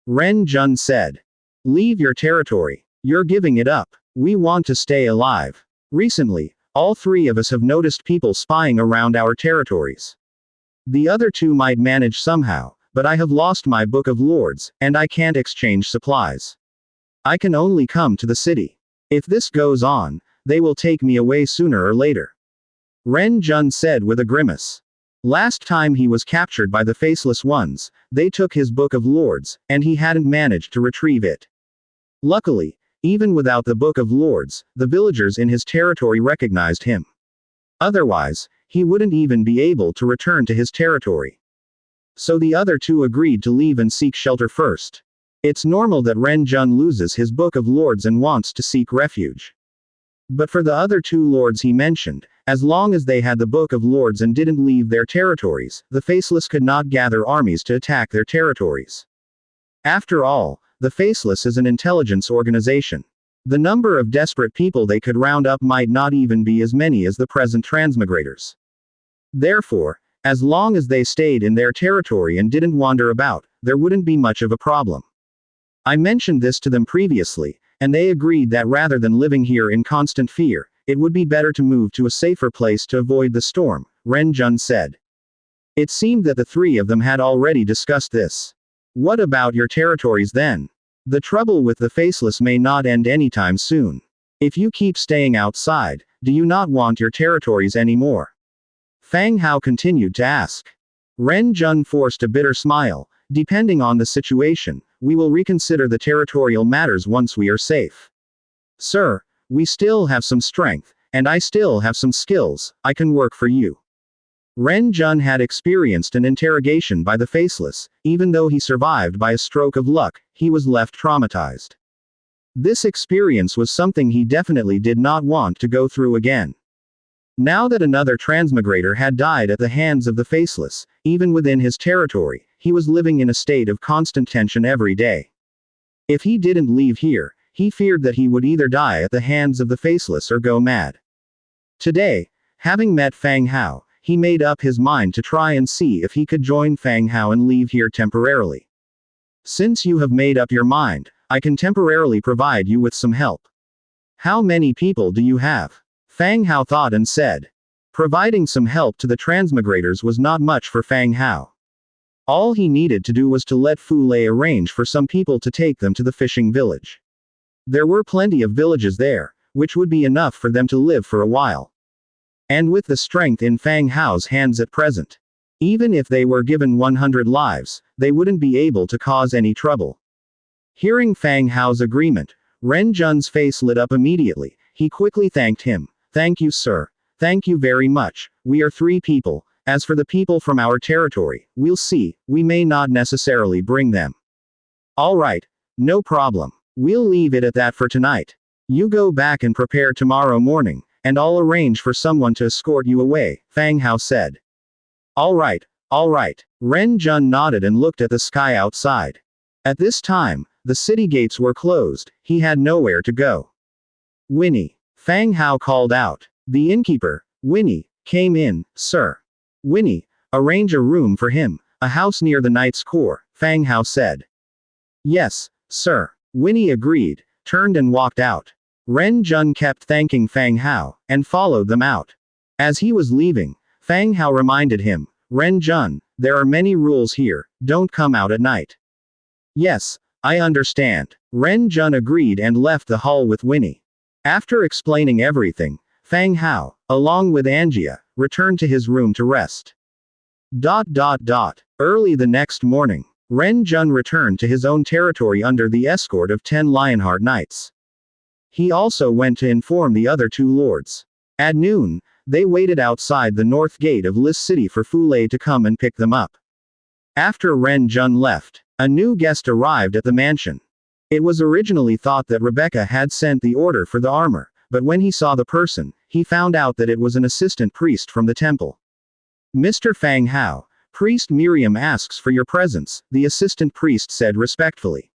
Ren Jun said. Leave your territory. You're giving it up. We want to stay alive. Recently, all 3 of us have noticed people spying around our territories. The other 2 might manage somehow, but I have lost my Book of Lords, and I can't exchange supplies. I can only come to the city. If this goes on, they will take me away sooner or later. Ren Jun said with a grimace. Last time he was captured by the Faceless Ones, they took his Book of Lords, and he hadn't managed to retrieve it. Luckily, even without the Book of Lords, the villagers in his territory recognized him. Otherwise, he wouldn't even be able to return to his territory. So the other 2 agreed to leave and seek shelter first. It's normal that Ren Jun loses his Book of Lords and wants to seek refuge. But for the other 2 lords he mentioned, as long as they had the Book of Lords and didn't leave their territories, the Faceless could not gather armies to attack their territories. After all, the Faceless is an intelligence organization. The number of desperate people they could round up might not even be as many as the present transmigrators. Therefore, as long as they stayed in their territory and didn't wander about, there wouldn't be much of a problem. I mentioned this to them previously, and they agreed that rather than living here in constant fear, it would be better to move to a safer place to avoid the storm, Ren Jun said. It seemed that the 3 of them had already discussed this. What about your territories then? The trouble with the Faceless may not end anytime soon. If you keep staying outside, do you not want your territories anymore? Fang Hao continued to ask. Ren Jun forced a bitter smile. Depending on the situation, we will reconsider the territorial matters once we are safe. Sir, we still have some strength, and I still have some skills. I can work for you. Ren Jun had experienced an interrogation by the Faceless. Even though he survived by a stroke of luck, he was left traumatized. This experience was something he definitely did not want to go through again. Now that another transmigrator had died at the hands of the Faceless, even within his territory, he was living in a state of constant tension every day. If he didn't leave here, he feared that he would either die at the hands of the Faceless or go mad. Today, having met Fang Hao, he made up his mind to try and see if he could join Fang Hao and leave here temporarily. Since you have made up your mind, I can temporarily provide you with some help. How many people do you have? Fang Hao thought and said. Providing some help to the transmigrators was not much for Fang Hao. All he needed to do was to let Fu Lei arrange for some people to take them to the fishing village. There were plenty of villages there, which would be enough for them to live for a while. And with the strength in Fang Hao's hands at present, even if they were given 100 lives, they wouldn't be able to cause any trouble. Hearing Fang Hao's agreement, Ren Jun's face lit up immediately. He quickly thanked him. Thank you, sir. Thank you very much. We are 3 people. As for the people from our territory, we'll see. We may not necessarily bring them. All right. No problem. We'll leave it at that for tonight. You go back and prepare tomorrow morning, and I'll arrange for someone to escort you away, Fang Hao said. All right. All right. Ren Jun nodded and looked at the sky outside. At this time, the city gates were closed. He had nowhere to go. Winnie. Fang Hao called out. The innkeeper, Winnie, came in. Sir. Winnie, arrange a room for him, a house near the Knight's Core, Fang Hao said. Yes, sir. Winnie agreed, turned and walked out. Ren Jun kept thanking Fang Hao, and followed them out. As he was leaving, Fang Hao reminded him, Ren Jun, there are many rules here, don't come out at night. Yes, I understand. Ren Jun agreed and left the hall with Winnie. After explaining everything, Fang Hao, along with Angia, returned to his room to rest. Early the next morning, Ren Jun returned to his own territory under the escort of 10 Lionheart Knights. He also went to inform the other 2 lords. At noon, they waited outside the north gate of Lis City for Fu Lei to come and pick them up. After Ren Jun left, a new guest arrived at the mansion. It was originally thought that Rebecca had sent the order for the armor, but when he saw the person, he found out that it was an assistant priest from the temple. Mr. Fang Hao, Priest Miriam asks for your presence, the assistant priest said respectfully.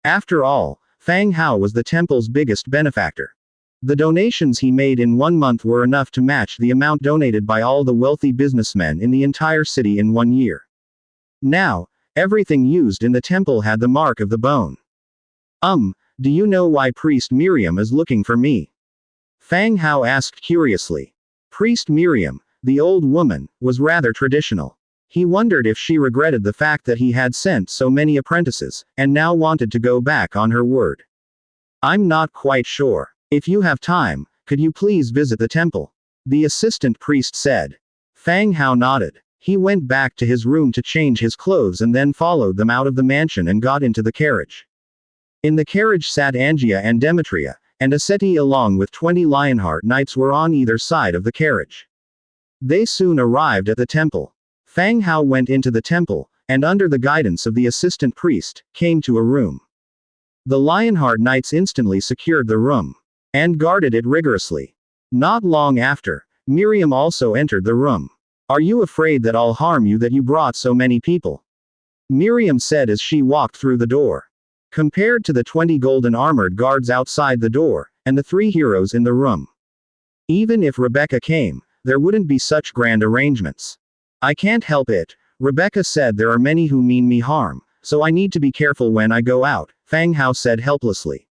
After all, Fang Hao was the temple's biggest benefactor. The donations he made in 1 month were enough to match the amount donated by all the wealthy businessmen in the entire city in 1 year. Now, everything used in the temple had the mark of the bone. Do you know why Priest Miriam is looking for me? Fang Hao asked curiously. Priest Miriam, the old woman, was rather traditional. He wondered if she regretted the fact that he had sent so many apprentices, and now wanted to go back on her word. I'm not quite sure. If you have time, could you please visit the temple? The assistant priest said. Fang Hao nodded. He went back to his room to change his clothes and then followed them out of the mansion and got into the carriage. In the carriage sat Angia and Demetria, and Aseti along with 20 Lionheart Knights were on either side of the carriage. They soon arrived at the temple. Fang Hao went into the temple, and under the guidance of the assistant priest, came to a room. The Lionheart Knights instantly secured the room, and guarded it rigorously. Not long after, Miriam also entered the room. Are you afraid that I'll harm you that you brought so many people? Miriam said as she walked through the door. Compared to the 20 golden armored guards outside the door, and the 3 heroes in the room. Even if Rebecca came, there wouldn't be such grand arrangements. I can't help it, Rebecca said there are many who mean me harm, so I need to be careful when I go out, Fang Hao said helplessly.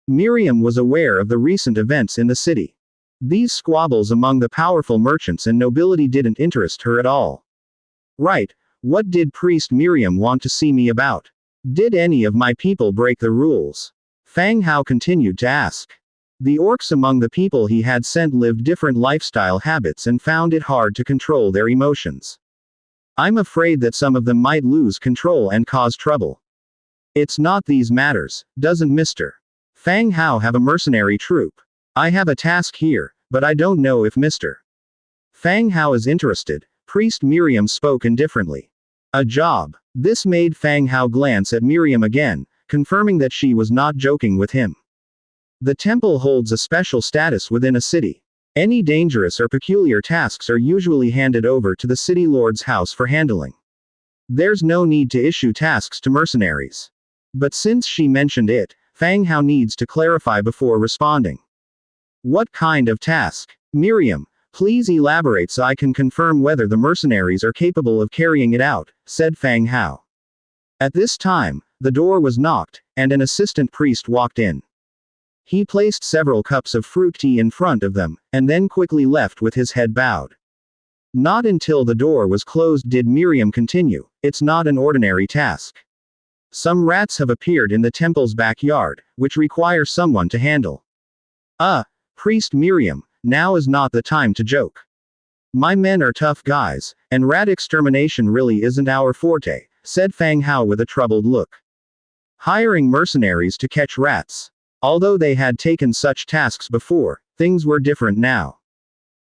Miriam was aware of the recent events in the city. These squabbles among the powerful merchants and nobility didn't interest her at all. Right, what did Priest Miriam want to see me about? Did any of my people break the rules? Fang Hao continued to ask. The orcs among the people he had sent lived different lifestyle habits and found it hard to control their emotions. I'm afraid that some of them might lose control and cause trouble. It's not these matters, doesn't Mr. Fang Hao have a mercenary troop? I have a task here, but I don't know if Mr. Fang Hao is interested. Priest Miriam spoke indifferently. A job. This made Fang Hao glance at Miriam again, confirming that she was not joking with him. The temple holds a special status within a city. Any dangerous or peculiar tasks are usually handed over to the city lord's house for handling. There's no need to issue tasks to mercenaries. But since she mentioned it, Fang Hao needs to clarify before responding. What kind of task? Miriam, please elaborate so I can confirm whether the mercenaries are capable of carrying it out, said Fang Hao. At this time, the door was knocked, and an assistant priest walked in. He placed several cups of fruit tea in front of them, and then quickly left with his head bowed. Not until the door was closed did Miriam continue, it's not an ordinary task. Some rats have appeared in the temple's backyard, which require someone to handle. Priest Miriam, now is not the time to joke. My men are tough guys, and rat extermination really isn't our forte, said Fang Hao with a troubled look. Hiring mercenaries to catch rats. Although they had taken such tasks before, things were different now.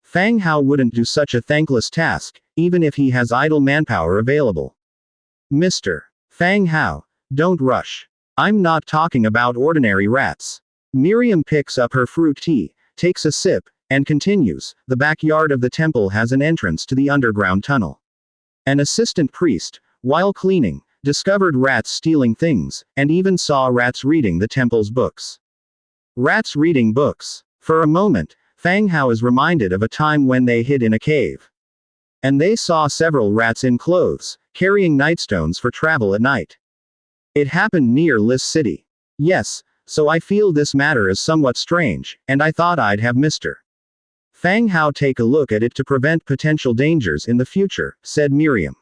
Fang Hao wouldn't do such a thankless task, even if he has idle manpower available. Mr. Fang Hao, don't rush. I'm not talking about ordinary rats. Miriam picks up her fruit tea, takes a sip, and continues. The backyard of the temple has an entrance to the underground tunnel. An assistant priest, while cleaning, discovered rats stealing things, and even saw rats reading the temple's books. Rats reading books. For a moment, Fang Hao is reminded of a time when they hid in a cave. And they saw several rats in clothes, carrying nightstones for travel at night. It happened near Lis City. Yes, so I feel this matter is somewhat strange, and I thought I'd have Mr. Fang Hao take a look at it to prevent potential dangers in the future, said Miriam.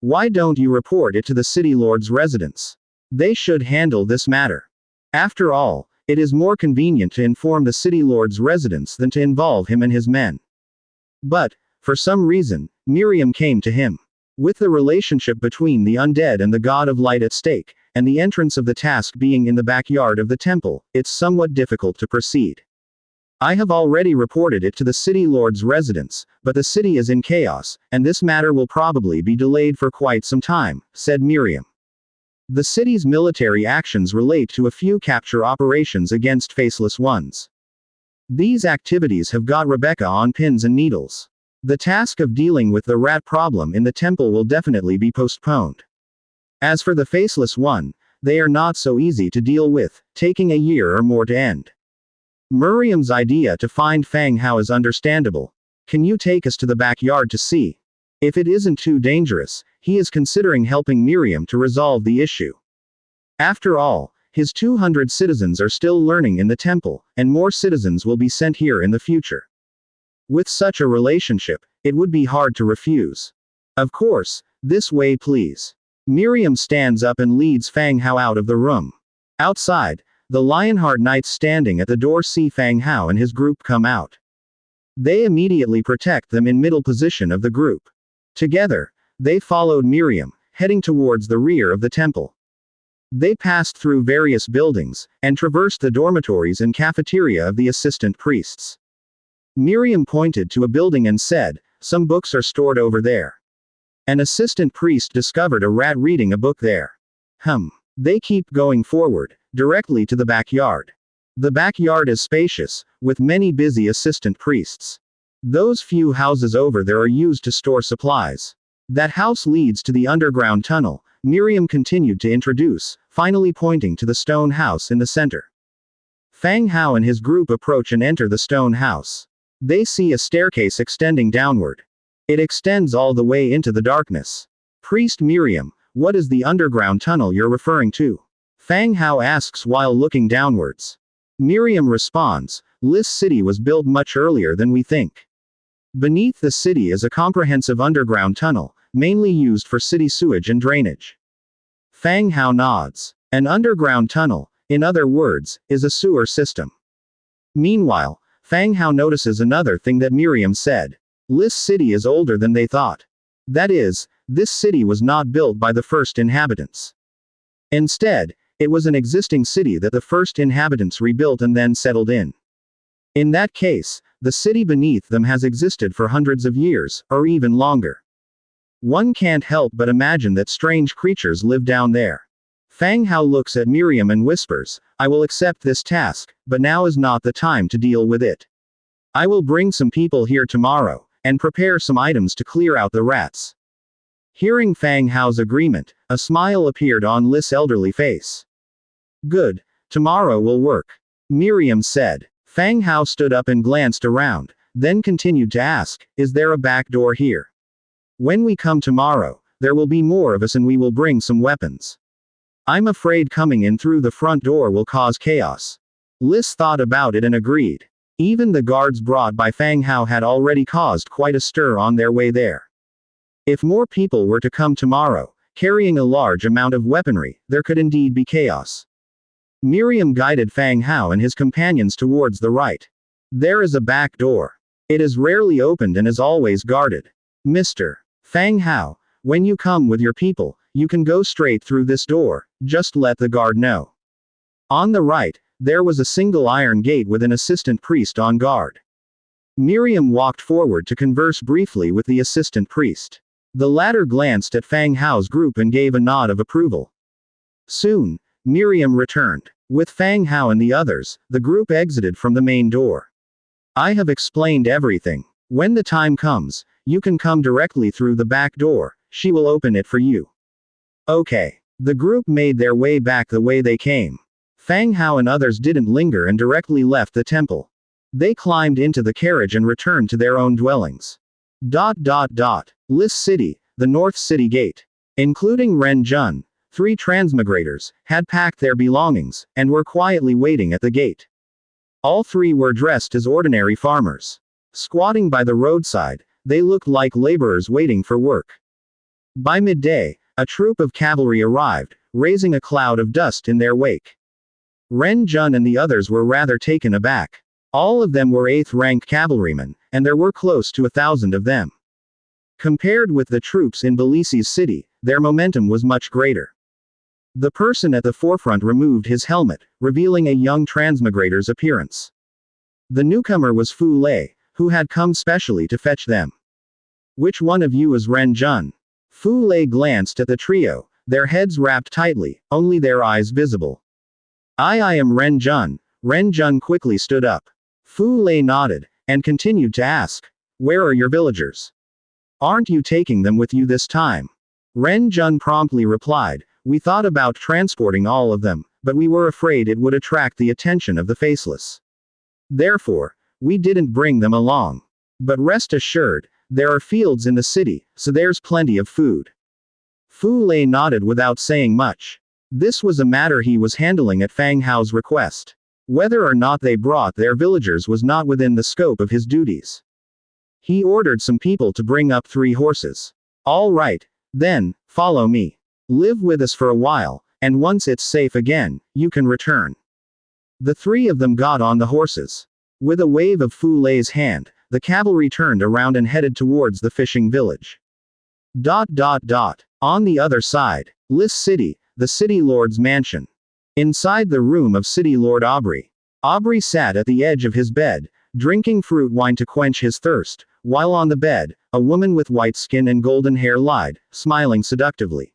Why don't you report it to the city lord's residence? They should handle this matter. After all, it is more convenient to inform the city lord's residence than to involve him and his men. But, for some reason, Miriam came to him. With the relationship between the undead and the god of light at stake, and the entrance of the task being in the backyard of the temple, it's somewhat difficult to proceed. I have already reported it to the city lord's residence, but the city is in chaos, and this matter will probably be delayed for quite some time, said Miriam. The city's military actions relate to a few capture operations against faceless ones. These activities have got Rebecca on pins and needles. The task of dealing with the rat problem in the temple will definitely be postponed. As for the faceless one, they are not so easy to deal with, taking a year or more to end. Miriam's idea to find Fang Hao is understandable. Can you take us to the backyard to see? If it isn't too dangerous, he is considering helping Miriam to resolve the issue. After all, his 200 citizens are still learning in the temple, and more citizens will be sent here in the future. With such a relationship, it would be hard to refuse. Of course, this way please. Miriam stands up and leads Fang Hao out of the room. Outside, the Lionheart Knights standing at the door see Fang Hao and his group come out. They immediately protect them in middle position of the group. Together, they followed Miriam, heading towards the rear of the temple. They passed through various buildings, and traversed the dormitories and cafeteria of the assistant priests. Miriam pointed to a building and said, "Some books are stored over there." An assistant priest discovered a rat reading a book there. They keep going forward, directly to the backyard. The backyard is spacious, with many busy assistant priests. Those few houses over there are used to store supplies. That house leads to the underground tunnel, Miriam continued to introduce, finally pointing to the stone house in the center. Fang Hao and his group approach and enter the stone house. They see a staircase extending downward. It extends all the way into the darkness. Priest Miriam, what is the underground tunnel you're referring to? Fang Hao asks while looking downwards. Miriam responds, Lis City was built much earlier than we think. Beneath the city is a comprehensive underground tunnel, mainly used for city sewage and drainage. Fang Hao nods. An underground tunnel, in other words, is a sewer system. Meanwhile, Fang Hao notices another thing that Miriam said. Lis City is older than they thought. That is, this city was not built by the first inhabitants. Instead, it was an existing city that the first inhabitants rebuilt and then settled in. In that case, the city beneath them has existed for hundreds of years, or even longer. One can't help but imagine that strange creatures live down there. Fang Hao looks at Miriam and whispers, I will accept this task, but now is not the time to deal with it. I will bring some people here tomorrow, and prepare some items to clear out the rats. Hearing Fang Hao's agreement, a smile appeared on Lis' elderly face. Good. Tomorrow will work. Miriam said. Fang Hao stood up and glanced around, then continued to ask, is there a back door here? When we come tomorrow, there will be more of us and we will bring some weapons. I'm afraid coming in through the front door will cause chaos. Lis thought about it and agreed. Even the guards brought by Fang Hao had already caused quite a stir on their way there. If more people were to come tomorrow, carrying a large amount of weaponry, there could indeed be chaos. Miriam guided Fang Hao and his companions towards the right. There is a back door. It is rarely opened and is always guarded. Mr. Fang Hao, when you come with your people, you can go straight through this door, just let the guard know. On the right, there was a single iron gate with an assistant priest on guard. Miriam walked forward to converse briefly with the assistant priest. The latter glanced at Fang Hao's group and gave a nod of approval. Soon, Miriam returned. With Fang Hao and the others, the group exited from the main door. I have explained everything. When the time comes, you can come directly through the back door, she will open it for you. Okay. The group made their way back the way they came. Fang Hao and others didn't linger and directly left the temple. They climbed into the carriage and returned to their own dwellings. Lis City, the North City Gate. Including Ren Jun, 3 transmigrators, had packed their belongings, and were quietly waiting at the gate. All 3 were dressed as ordinary farmers. Squatting by the roadside, they looked like laborers waiting for work. By midday, a troop of cavalry arrived, raising a cloud of dust in their wake. Ren Jun and the others were rather taken aback. All of them were 8th-rank cavalrymen, and there were close to 1,000 of them. Compared with the troops in Belisi's city, their momentum was much greater. The person at the forefront removed his helmet, revealing a young transmigrator's appearance. The newcomer was Fu Lei, who had come specially to fetch them. Which one of you is Ren Jun? Fu Lei glanced at the trio, their heads wrapped tightly, only their eyes visible. I am Ren Jun. Ren Jun quickly stood up. Fu Lei nodded, and continued to ask, where are your villagers? Aren't you taking them with you this time? Ren Jun promptly replied, we thought about transporting all of them, but we were afraid it would attract the attention of the faceless. Therefore, we didn't bring them along. But rest assured, there are fields in the city, so there's plenty of food. Fu Lei nodded without saying much. This was a matter he was handling at Fang Hao's request. Whether or not they brought their villagers was not within the scope of his duties. He ordered some people to bring up 3 horses. All right, then, follow me. Live with us for a while, and once it's safe again, you can return. The 3 of them got on the horses. With a wave of Fu Lei's hand, the cavalry turned around and headed towards the fishing village. On the other side, Lis City, the city lord's mansion. Inside the room of City Lord Aubrey. Aubrey sat at the edge of his bed, drinking fruit wine to quench his thirst, while on the bed, a woman with white skin and golden hair lied, smiling seductively.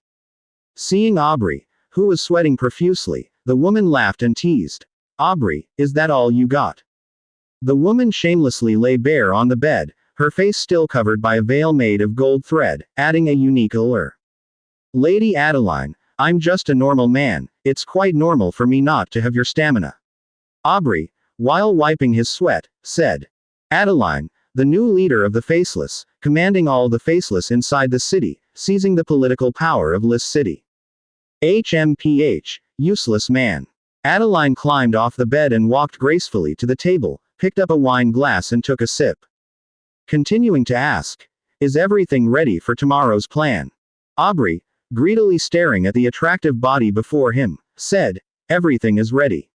Seeing Aubrey, who was sweating profusely, the woman laughed and teased. Aubrey, is that all you got? The woman shamelessly lay bare on the bed, her face still covered by a veil made of gold thread, adding a unique allure. Lady Adeline, I'm just a normal man, it's quite normal for me not to have your stamina. Aubrey, while wiping his sweat, said. Adeline, the new leader of the Faceless, commanding all the Faceless inside the city, seizing the political power of Lis City. HMPH, useless man. Adeline climbed off the bed and walked gracefully to the table, picked up a wine glass and took a sip. Continuing to ask, is everything ready for tomorrow's plan? Aubrey, greedily staring at the attractive body before him, said, everything is ready.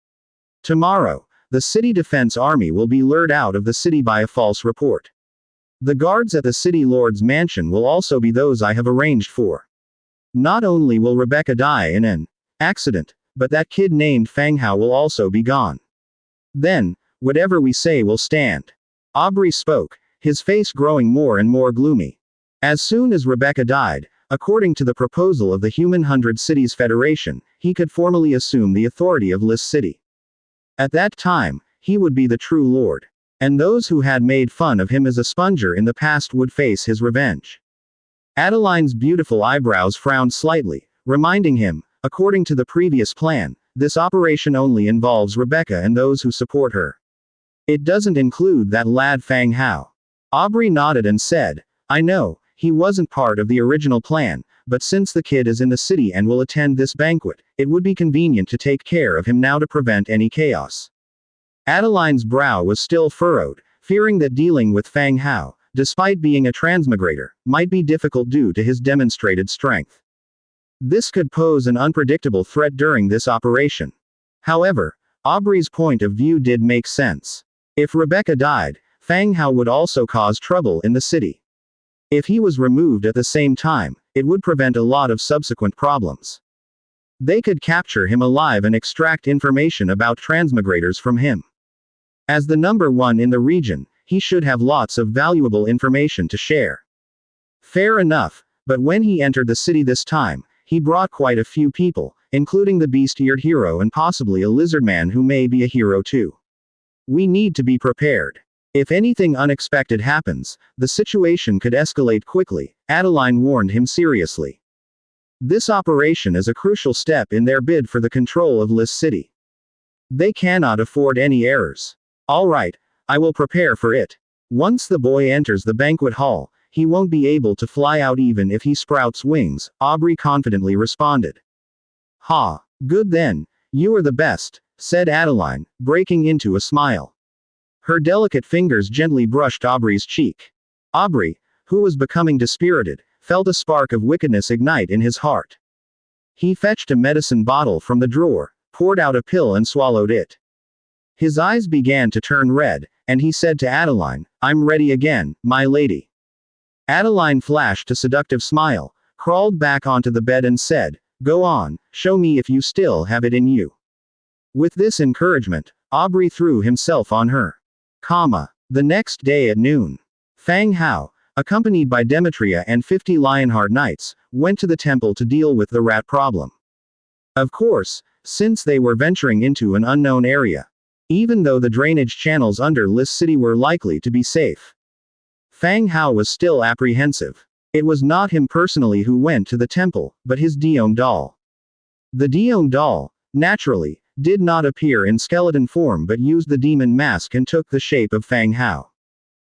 Tomorrow, the city defense army will be lured out of the city by a false report. The guards at the city lord's mansion will also be those I have arranged for. Not only will Rebecca die in an accident, but that kid named Fang Hao will also be gone. Then, whatever we say will stand. Aubrey spoke, his face growing more and more gloomy. As soon as Rebecca died, according to the proposal of the Human 100 Cities Federation, he could formally assume the authority of List City. At that time, he would be the true lord. And those who had made fun of him as a sponger in the past would face his revenge. Adeline's beautiful eyebrows frowned slightly, reminding him, according to the previous plan, this operation only involves Rebecca and those who support her. It doesn't include that lad Fang Hao. Aubrey nodded and said, I know, he wasn't part of the original plan, but since the kid is in the city and will attend this banquet, it would be convenient to take care of him now to prevent any chaos. Adeline's brow was still furrowed, fearing that dealing with Fang Hao, despite being a transmigrator, might be difficult due to his demonstrated strength. This could pose an unpredictable threat during this operation. However, Aubrey's point of view did make sense. If Rebecca died, Fang Hao would also cause trouble in the city. If he was removed at the same time, it would prevent a lot of subsequent problems. They could capture him alive and extract information about transmigrators from him. As the number one in the region, he should have lots of valuable information to share. Fair enough, but when he entered the city this time, he brought quite a few people, including the beast-eared hero and possibly a lizard man who may be a hero too. We need to be prepared. If anything unexpected happens, the situation could escalate quickly, Adeline warned him seriously. This operation is a crucial step in their bid for the control of List City. They cannot afford any errors. All right, I will prepare for it. Once the boy enters the banquet hall, he won't be able to fly out even if he sprouts wings, Aubrey confidently responded. Ha, good then, you are the best, said Adeline, breaking into a smile. Her delicate fingers gently brushed Aubrey's cheek. Aubrey, who was becoming dispirited, felt a spark of wickedness ignite in his heart. He fetched a medicine bottle from the drawer, poured out a pill and swallowed it. His eyes began to turn red, and he said to Adeline, I'm ready again, my lady. Adeline flashed a seductive smile, crawled back onto the bed and said, Go on, show me if you still have it in you. With this encouragement, Aubrey threw himself on her. The next day at noon, Fang Hao, accompanied by Demetria and 50 Lionheart Knights, went to the temple to deal with the rat problem. Of course, since they were venturing into an unknown area, even though the drainage channels under List City were likely to be safe, Fang Hao was still apprehensive. It was not him personally who went to the temple, but his Diome doll. The Diome doll, naturally, did not appear in skeleton form but used the demon mask and took the shape of Fang Hao.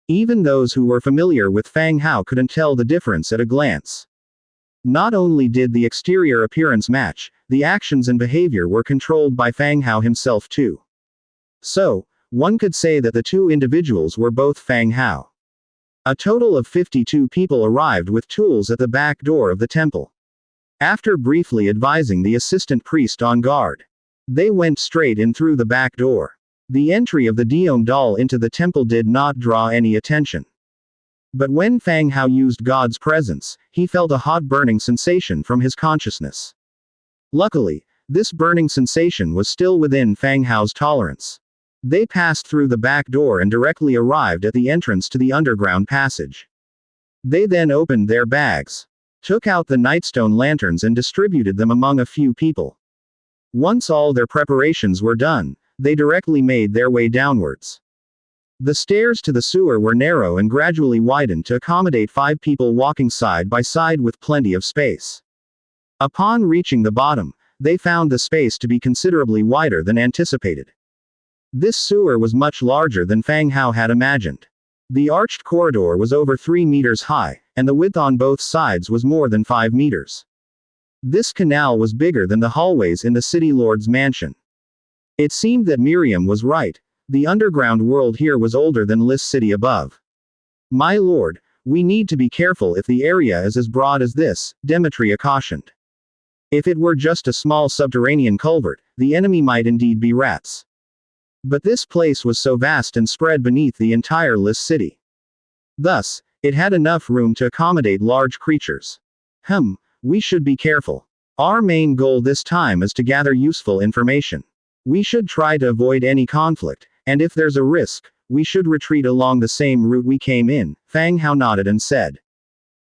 Even those who were familiar with Fang Hao couldn't tell the difference at a glance. Not only did the exterior appearance match, the actions and behavior were controlled by Fang Hao himself too. So, one could say that the two individuals were both Fang Hao. A total of 52 people arrived with tools at the back door of the temple. After briefly advising the assistant priest on guard, they went straight in through the back door. The entry of the Diome doll into the temple did not draw any attention. But when Fang Hao used God's presence, he felt a hot burning sensation from his consciousness. Luckily, this burning sensation was still within Fang Hao's tolerance. They passed through the back door and directly arrived at the entrance to the underground passage. They then opened their bags, took out the nightstone lanterns and distributed them among a few people. Once all their preparations were done, they directly made their way downwards. The stairs to the sewer were narrow and gradually widened to accommodate 5 people walking side by side with plenty of space. Upon reaching the bottom, they found the space to be considerably wider than anticipated. This sewer was much larger than Fang Hao had imagined. The arched corridor was over 3 meters high, and the width on both sides was more than 5 meters. This canal was bigger than the hallways in the city lord's mansion. It seemed that Miriam was right. The underground world here was older than List City above. My lord, we need to be careful if the area is as broad as this, Demetria cautioned. If it were just a small subterranean culvert, the enemy might indeed be rats. But this place was so vast and spread beneath the entire Lys city. Thus, it had enough room to accommodate large creatures. We should be careful. Our main goal this time is to gather useful information. We should try to avoid any conflict, and if there's a risk, we should retreat along the same route we came in, Fang Hao nodded and said.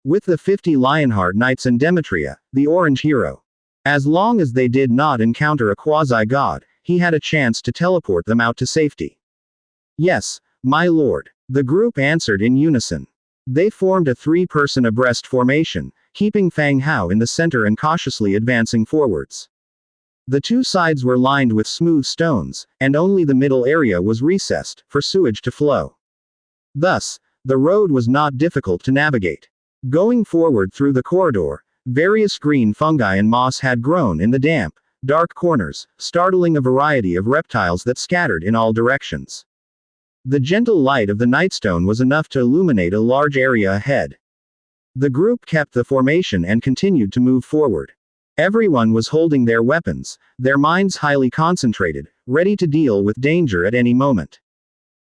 With the 50 Lionheart Knights and Demetria, the Orange Hero. As long as they did not encounter a quasi-god, he had a chance to teleport them out to safety. Yes, my lord. The group answered in unison. They formed a 3-person abreast formation, keeping Fang Hao in the center and cautiously advancing forwards. The two sides were lined with smooth stones, and only the middle area was recessed, for sewage to flow. Thus, the road was not difficult to navigate. Going forward through the corridor, various green fungi and moss had grown in the damp, dark corners, startling a variety of reptiles that scattered in all directions. The gentle light of the nightstone was enough to illuminate a large area ahead. The group kept the formation and continued to move forward. Everyone was holding their weapons, their minds highly concentrated, ready to deal with danger at any moment.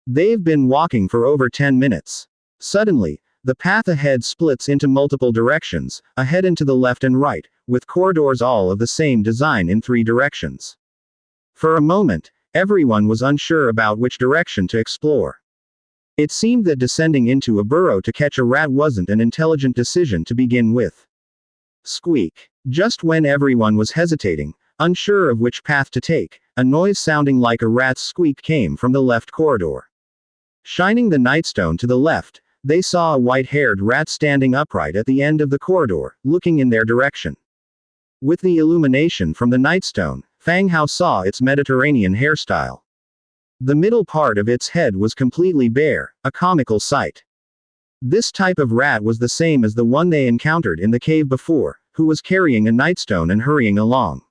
They've been walking for over 10 minutes. Suddenly, the path ahead splits into multiple directions, ahead and to the left and right, with corridors all of the same design in 3 directions. For a moment, everyone was unsure about which direction to explore. It seemed that descending into a burrow to catch a rat wasn't an intelligent decision to begin with. Squeak. Just when everyone was hesitating, unsure of which path to take, a noise sounding like a rat's squeak came from the left corridor. Shining the nightstone to the left, they saw a white-haired rat standing upright at the end of the corridor, looking in their direction. With the illumination from the nightstone, Fang Hao saw its Mediterranean hairstyle. The middle part of its head was completely bare, a comical sight. This type of rat was the same as the one they encountered in the cave before, who was carrying a nightstone and hurrying along.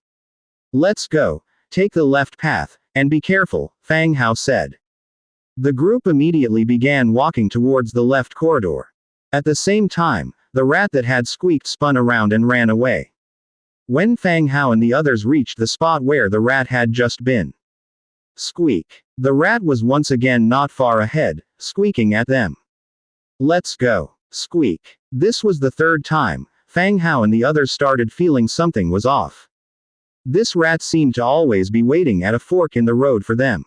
Let's go, take the left path, and be careful, Fang Hao said. The group immediately began walking towards the left corridor. At the same time, the rat that had squeaked spun around and ran away. When Fang Hao and the others reached the spot where the rat had just been. Squeak. The rat was once again not far ahead, squeaking at them. Let's go. Squeak. This was the 3rd time, Fang Hao and the others started feeling something was off. This rat seemed to always be waiting at a fork in the road for them.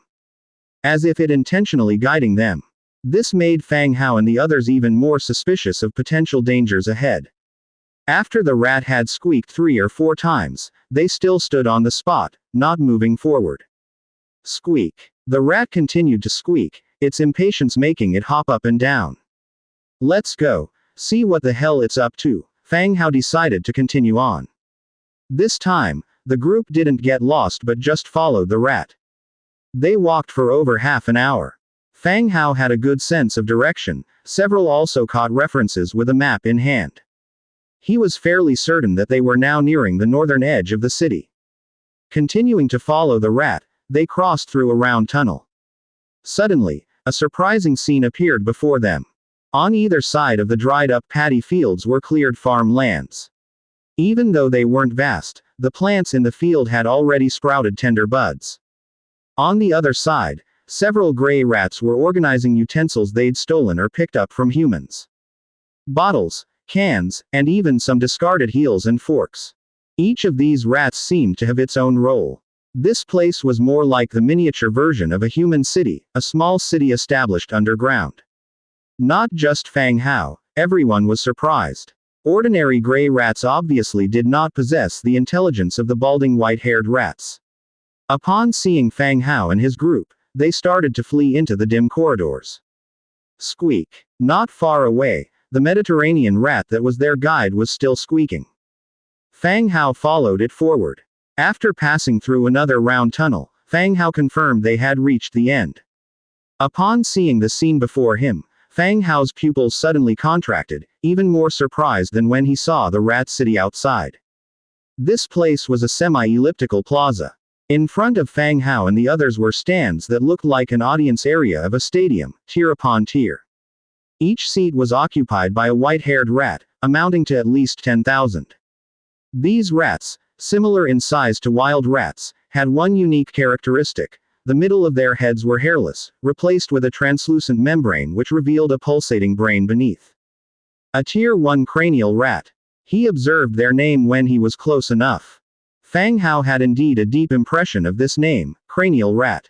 As if it intentionally guiding them. This made Fang Hao and the others even more suspicious of potential dangers ahead. After the rat had squeaked 3 or 4 times, they still stood on the spot, not moving forward. Squeak. The rat continued to squeak, its impatience making it hop up and down. Let's go, see what the hell it's up to, Fang Hao decided to continue on. This time, the group didn't get lost but just followed the rat. They walked for over half an hour. Fang Hao had a good sense of direction, several also caught references with a map in hand. He was fairly certain that they were now nearing the northern edge of the city. Continuing to follow the rat, they crossed through a round tunnel. Suddenly, a surprising scene appeared before them. On either side of the dried-up paddy fields were cleared farm lands. Even though they weren't vast, the plants in the field had already sprouted tender buds. On the other side, several gray rats were organizing utensils they'd stolen or picked up from humans. Bottles, cans, and even some discarded heels and forks. Each of these rats seemed to have its own role. This place was more like the miniature version of a human city, a small city established underground. Not just Fang Hao, everyone was surprised. Ordinary gray rats obviously did not possess the intelligence of the balding white-haired rats. Upon seeing Fang Hao and his group, they started to flee into the dim corridors. Squeak. Not far away, the Mediterranean rat that was their guide was still squeaking. Fang Hao followed it forward. After passing through another round tunnel, Fang Hao confirmed they had reached the end. Upon seeing the scene before him, Fang Hao's pupils suddenly contracted, even more surprised than when he saw the rat city outside. This place was a semi-elliptical plaza. In front of Fang Hao and the others were stands that looked like an audience area of a stadium, tier upon tier. Each seat was occupied by a white-haired rat, amounting to at least 10,000. These rats, similar in size to wild rats, had one unique characteristic. the middle of their heads were hairless, replaced with a translucent membrane which revealed a pulsating brain beneath. A Tier 1 cranial rat. He observed their name when he was close enough. Fang Hao had indeed a deep impression of this name, cranial rat.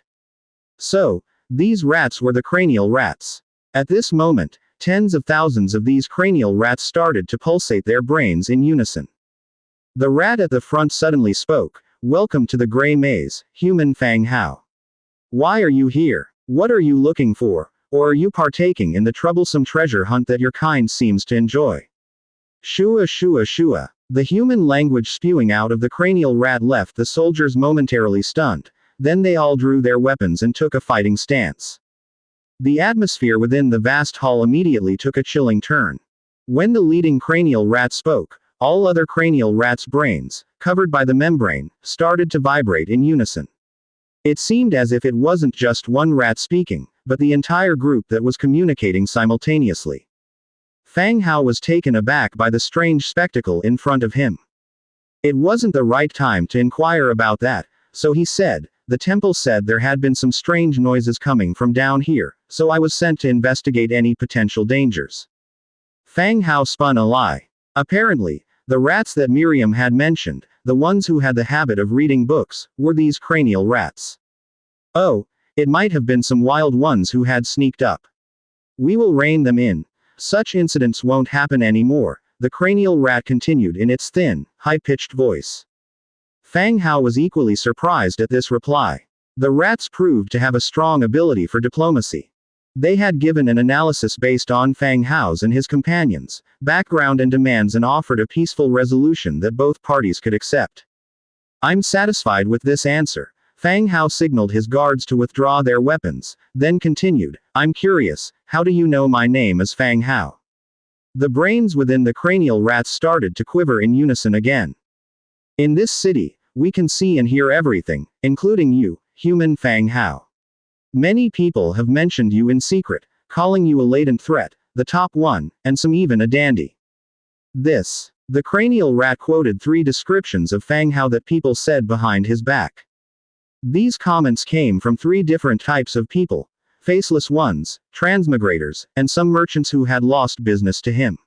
So, these rats were the cranial rats. At this moment, tens of thousands of these cranial rats started to pulsate their brains in unison. The rat at the front suddenly spoke, "Welcome to the Gray Maze, human Fang Hao. Why are you here? What are you looking for? Or are you partaking in the troublesome treasure hunt that your kind seems to enjoy?" Shua shua shua. The human language spewing out of the cranial rat left the soldiers momentarily stunned. Then they all drew their weapons and took a fighting stance. The atmosphere within the vast hall immediately took a chilling turn. When the leading cranial rat spoke, all other cranial rats' brains, covered by the membrane, started to vibrate in unison. It seemed as if it wasn't just one rat speaking, but the entire group that was communicating simultaneously. Fang Hao was taken aback by the strange spectacle in front of him. It wasn't the right time to inquire about that, so he said, "The temple said there had been some strange noises coming from down here, so I was sent to investigate any potential dangers." Fang Hao spun a lie. Apparently, the rats that Miriam had mentioned, the ones who had the habit of reading books, were these cranial rats. Oh, it might have been some wild ones who had sneaked up. We will rein them in. Such incidents won't happen anymore, the cranial rat continued in its thin, high-pitched voice. Fang Hao was equally surprised at this reply. The rats proved to have a strong ability for diplomacy. They had given an analysis based on Fang Hao's and his companions' background and demands and offered a peaceful resolution that both parties could accept. "I'm satisfied with this answer." Fang Hao signaled his guards to withdraw their weapons, then continued, "I'm curious, how do you know my name is Fang Hao?" The brains within the cranial rats started to quiver in unison again. "In this city, we can see and hear everything, including you, human Fang Hao. Many people have mentioned you in secret, calling you a latent threat, the top one, and some even a dandy." The cranial rat quoted 3 descriptions of Fang Hao that people said behind his back. These comments came from 3 different types of people: faceless ones, transmigrators, and some merchants who had lost business to him.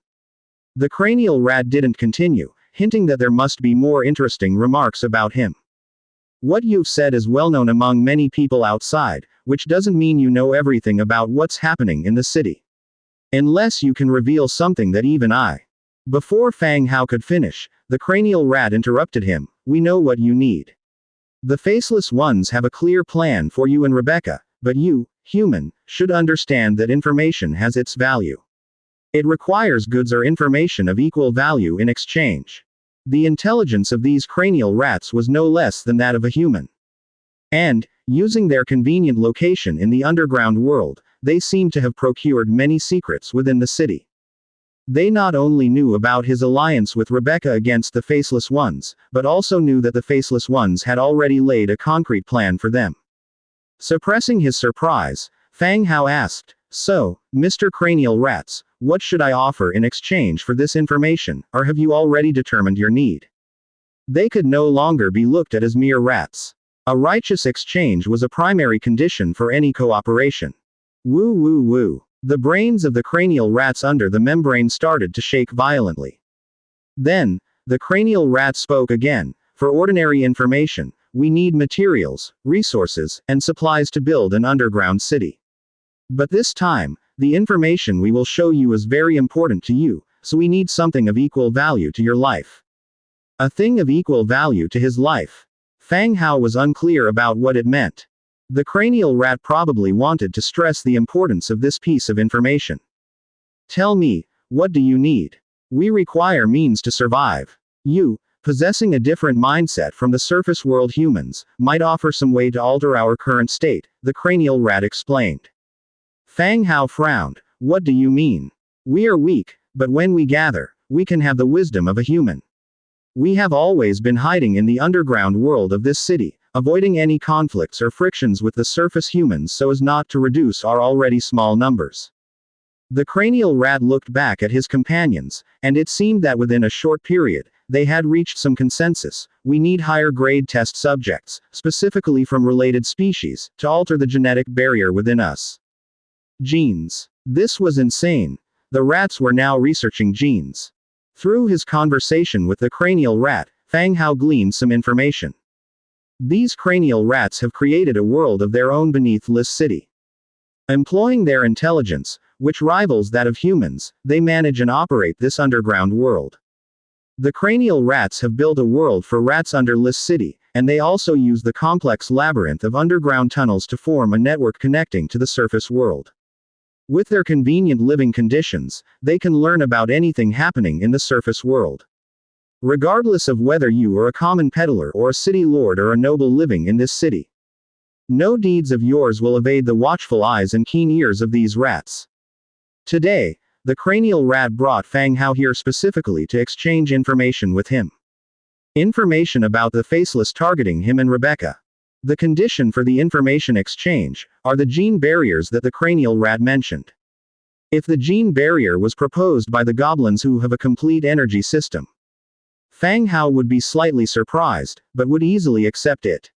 The cranial rat didn't continue, hinting that there must be more interesting remarks about him. "What you've said is well known among many people outside, which doesn't mean you know everything about what's happening in the city. Unless you can reveal something that even I." Before Fang Hao could finish, the cranial rat interrupted him, "We know what you need. The faceless ones have a clear plan for you and Rebecca, but you, human, should understand that information has its value. It requires goods or information of equal value in exchange." The intelligence of these cranial rats was no less than that of a human. And, using their convenient location in the underground world, they seemed to have procured many secrets within the city. They not only knew about his alliance with Rebecca against the Faceless Ones, but also knew that the Faceless Ones had already laid a concrete plan for them. Suppressing his surprise, Fang Hao asked, "So, Mr. Cranial Rats, what should I offer in exchange for this information, or have you already determined your need?" They could no longer be looked at as mere rats. A righteous exchange was a primary condition for any cooperation. Woo woo woo. The brains of the cranial rats under the membrane started to shake violently. Then, the cranial rat spoke again, "For ordinary information, we need materials, resources, and supplies to build an underground city. But this time, the information we will show you is very important to you, so we need something of equal value to your life." A thing of equal value to his life. Fang Hao was unclear about what it meant. The cranial rat probably wanted to stress the importance of this piece of information. "Tell me, what do you need? We require means to survive. You, possessing a different mindset from the surface world humans, might offer some way to alter our current state," the cranial rat explained. Fang Hao frowned. "What do you mean? We are weak, but when we gather, we can have the wisdom of a human. We have always been hiding in the underground world of this city, avoiding any conflicts or frictions with the surface humans so as not to reduce our already small numbers." The cranial rat looked back at his companions, and it seemed that within a short period, they had reached some consensus. We need higher grade test subjects, specifically from related species, to alter the genetic barrier within us. Genes. This was insane. The rats were now researching genes. Through his conversation with the cranial rat, Fang Hao gleaned some information. These cranial rats have created a world of their own beneath Lis City. Employing their intelligence, which rivals that of humans, they manage and operate this underground world. The cranial rats have built a world for rats under Lis City, and they also use the complex labyrinth of underground tunnels to form a network connecting to the surface world. With their convenient living conditions, they can learn about anything happening in the surface world. Regardless of whether you are a common peddler or a city lord or a noble living in this city. No deeds of yours will evade the watchful eyes and keen ears of these rats. Today, the cranial rat brought Fang Hao here specifically to exchange information with him. Information about the faceless targeting him and Rebecca. The condition for the information exchange are the gene barriers that the cranial rat mentioned. If the gene barrier was proposed by the goblins who have a complete energy system, Fang Hao would be slightly surprised, but would easily accept it.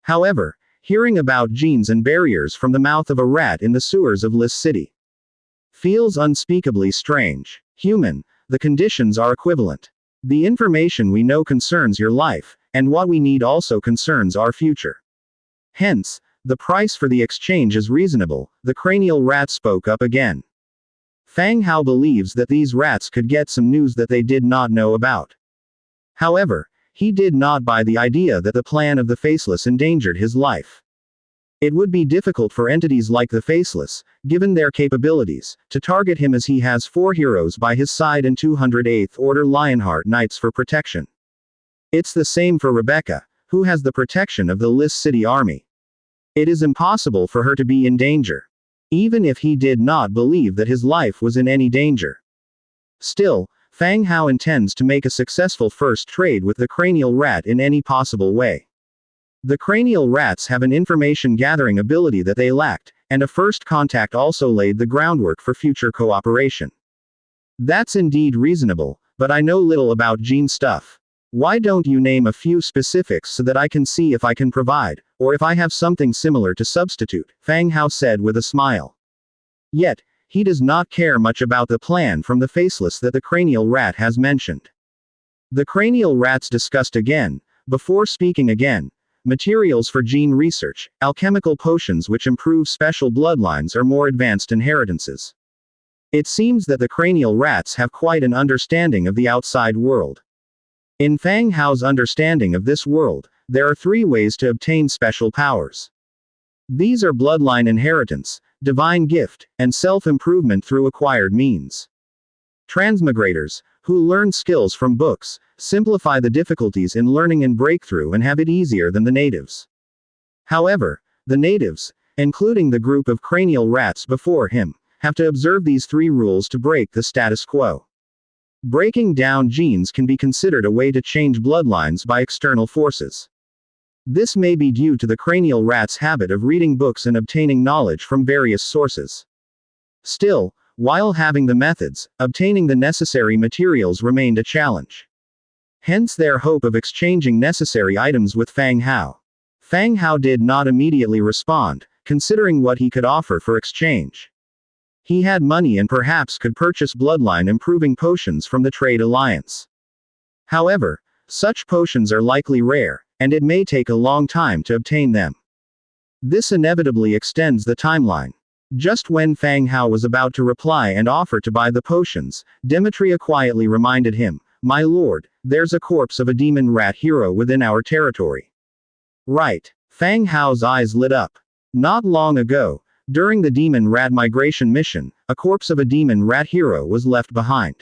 However, hearing about genes and barriers from the mouth of a rat in the sewers of Lis City feels unspeakably strange. Human, the conditions are equivalent. The information we know concerns your life, and what we need also concerns our future. Hence, the price for the exchange is reasonable, the cranial rat spoke up again. Fang Hao believes that these rats could get some news that they did not know about. However, he did not buy the idea that the plan of the Faceless endangered his life. It would be difficult for entities like the Faceless, given their capabilities, to target him as he has 4 heroes by his side and 208th Order Lionheart Knights for protection. It's the same for Rebecca, who has the protection of the Lis City army. It is impossible for her to be in danger. Even if he did not believe that his life was in any danger. Still, Fang Hao intends to make a successful first trade with the cranial rat in any possible way. The cranial rats have an information gathering ability that they lacked, and a first contact also laid the groundwork for future cooperation. That's indeed reasonable, but I know little about gene stuff. Why don't you name a few specifics so that I can see if I can provide, or if I have something similar to substitute, Fang Hao said with a smile. Yet, he does not care much about the plan from the Faceless that the cranial rat has mentioned. The cranial rats discussed again, before speaking again, materials for gene research, alchemical potions which improve special bloodlines or more advanced inheritances. It seems that the cranial rats have quite an understanding of the outside world. In Fang Hao's understanding of this world, there are 3 ways to obtain special powers. These are bloodline inheritance, divine gift, and self-improvement through acquired means. Transmigrators, who learn skills from books, simplify the difficulties in learning and breakthrough and have it easier than the natives. However, the natives, including the group of cranial rats before him, have to observe these 3 rules to break the status quo. Breaking down genes can be considered a way to change bloodlines by external forces. This may be due to the cranial rat's habit of reading books and obtaining knowledge from various sources. Still, while having the methods, obtaining the necessary materials remained a challenge. Hence their hope of exchanging necessary items with Fang Hao. Fang Hao did not immediately respond, considering what he could offer for exchange. He had money and perhaps could purchase bloodline improving potions from the trade alliance. However, such potions are likely rare, and it may take a long time to obtain them. This inevitably extends the timeline. Just when Fang Hao was about to reply and offer to buy the potions, Demetria quietly reminded him, "My lord, there's a corpse of a demon rat hero within our territory." Right. Fang Hao's eyes lit up. Not long ago, during the demon rat migration mission, a corpse of a demon rat hero was left behind.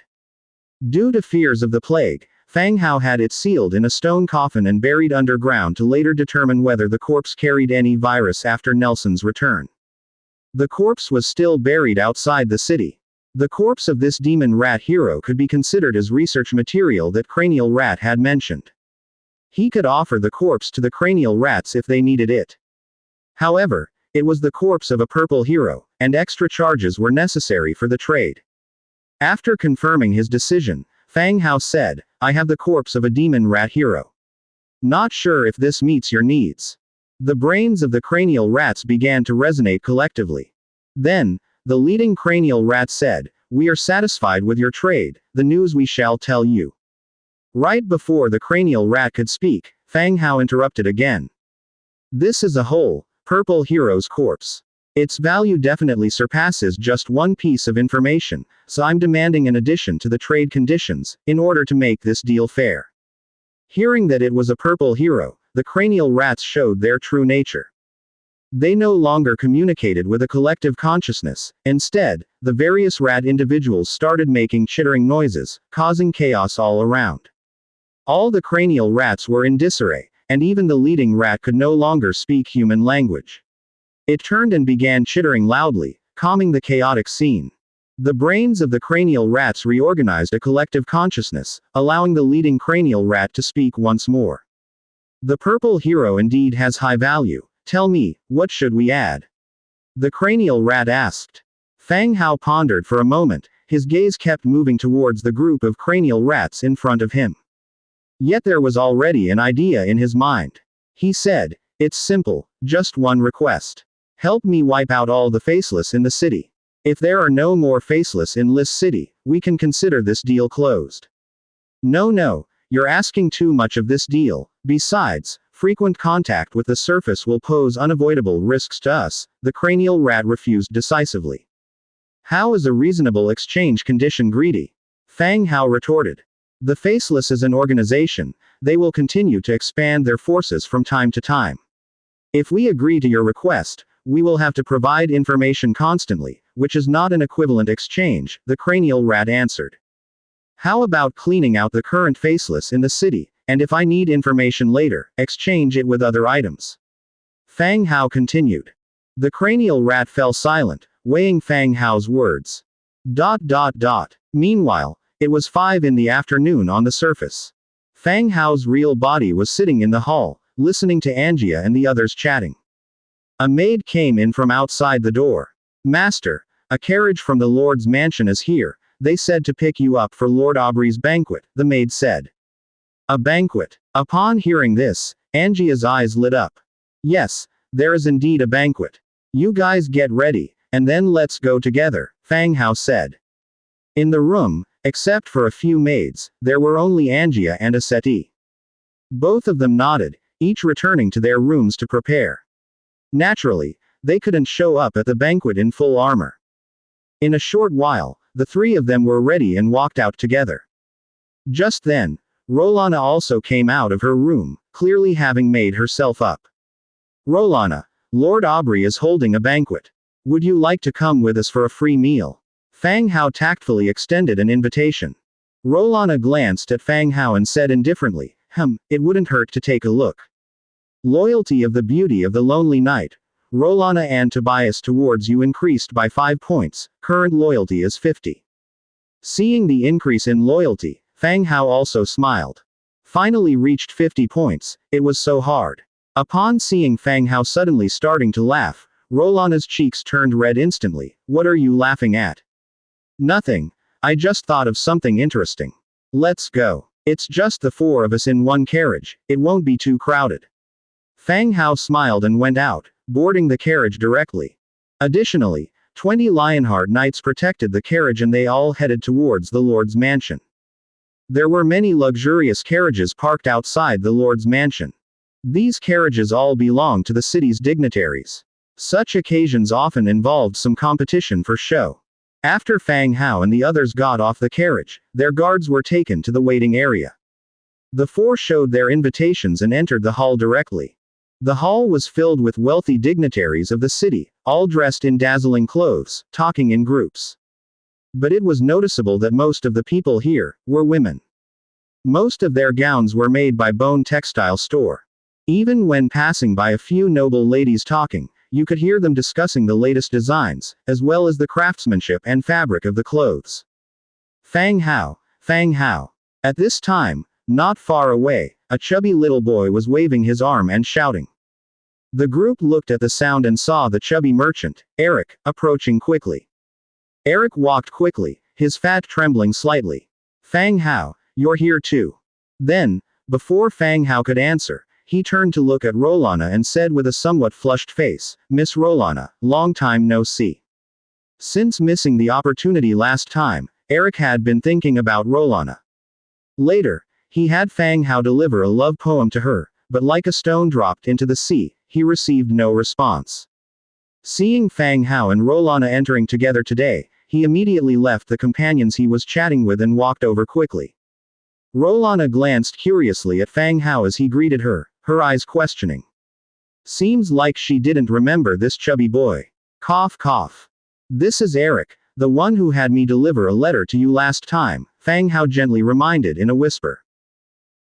Due to fears of the plague, Fang Hao had it sealed in a stone coffin and buried underground to later determine whether the corpse carried any virus after Nelson's return. The corpse was still buried outside the city. The corpse of this demon rat hero could be considered as research material that Cranial Rat had mentioned. He could offer the corpse to the cranial rats if they needed it. However, it was the corpse of a purple hero, and extra charges were necessary for the trade. After confirming his decision, Fang Hao said, I have the corpse of a demon rat hero. Not sure if this meets your needs. The brains of the cranial rats began to resonate collectively. Then, the leading cranial rat said, "We are satisfied with your trade, the news we shall tell you." Right before the cranial rat could speak, Fang Hao interrupted again. "This is a whole, purple hero's corpse. Its value definitely surpasses just one piece of information, so I'm demanding an addition to the trade conditions, in order to make this deal fair." Hearing that it was a purple hero, the cranial rats showed their true nature. They no longer communicated with a collective consciousness. Instead, the various rat individuals started making chittering noises, causing chaos all around. All the cranial rats were in disarray, and even the leading rat could no longer speak human language. It turned and began chittering loudly, calming the chaotic scene. The brains of the cranial rats reorganized a collective consciousness, allowing the leading cranial rat to speak once more. "The purple hero indeed has high value. Tell me, what should we add?" the cranial rat asked. Fang Hao pondered for a moment, his gaze kept moving towards the group of cranial rats in front of him. Yet there was already an idea in his mind. He said, "It's simple, just one request. Help me wipe out all the faceless in the city. If there are no more faceless in this city, we can consider this deal closed." No, you're asking too much of this deal. Besides, frequent contact with the surface will pose unavoidable risks to us, the cranial rat refused decisively. "How is a reasonable exchange condition greedy?" Fang Hao retorted. "The faceless is an organization, they will continue to expand their forces from time to time. If we agree to your request, we will have to provide information constantly, which is not an equivalent exchange," the cranial rat answered. "How about cleaning out the current faceless in the city, and if I need information later, exchange it with other items?" Fang Hao continued. The cranial rat fell silent, weighing Fang Hao's words. Meanwhile, it was 5 in the afternoon on the surface. Fang Hao's real body was sitting in the hall, listening to Angia and the others chatting. A maid came in from outside the door. "Master, a carriage from the Lord's mansion is here. They said to pick you up for Lord Aubrey's banquet," the maid said. "A banquet?" Upon hearing this, Angia's eyes lit up. "Yes, there is indeed a banquet. You guys get ready, and then let's go together," Fang Hao said. In the room, except for a few maids, there were only Angia and a settee. Both of them nodded, each returning to their rooms to prepare. Naturally, they couldn't show up at the banquet in full armor. In a short while, the three of them were ready and walked out together. Just then, Rolana also came out of her room, clearly having made herself up. "Rolana, Lord Aubrey is holding a banquet. Would you like to come with us for a free meal?" Fang Hao tactfully extended an invitation. Rolana glanced at Fang Hao and said indifferently, "It wouldn't hurt to take a look." Loyalty of the beauty of the lonely night. Rolana and to bias towards you increased by 5 points, current loyalty is 50. Seeing the increase in loyalty, Fang Hao also smiled. Finally reached 50 points, it was so hard. Upon seeing Fang Hao suddenly starting to laugh, Rolana's cheeks turned red instantly. "What are you laughing at?" "Nothing. I just thought of something interesting. Let's go. It's just the 4 of us in one carriage, it won't be too crowded." Fang Hao smiled and went out, boarding the carriage directly. Additionally, 20 Lionheart Knights protected the carriage and they all headed towards the Lord's mansion. There were many luxurious carriages parked outside the Lord's mansion. These carriages all belonged to the city's dignitaries. Such occasions often involved some competition for show. After Fang Hao and the others got off the carriage, their guards were taken to the waiting area. The 4 showed their invitations and entered the hall directly. The hall was filled with wealthy dignitaries of the city, all dressed in dazzling clothes, talking in groups. But it was noticeable that most of the people here were women. Most of their gowns were made by Bone Textile Store. Even when passing by a few noble ladies talking, you could hear them discussing the latest designs, as well as the craftsmanship and fabric of the clothes. Fang Hao. At this time, not far away, a chubby little boy was waving his arm and shouting. The group looked at the sound and saw the chubby merchant, Eric, approaching quickly. Eric walked quickly, his fat trembling slightly. "Fang Hao, you're here too. Then, before Fang Hao could answer, he turned to look at Rolana and said with a somewhat flushed face, Miss Rolana, long time no see. Since missing the opportunity last time, Eric had been thinking about Rolana. Later, he had Fang Hao deliver a love poem to her, but like a stone dropped into the sea, he received no response. Seeing Fang Hao and Rolana entering together today, he immediately left the companions he was chatting with and walked over quickly. Rolana glanced curiously at Fang Hao as he greeted her, her eyes questioning. Seems like she didn't remember this chubby boy. Cough cough. This is Eric, the one who had me deliver a letter to you last time, Fang Hao gently reminded in a whisper.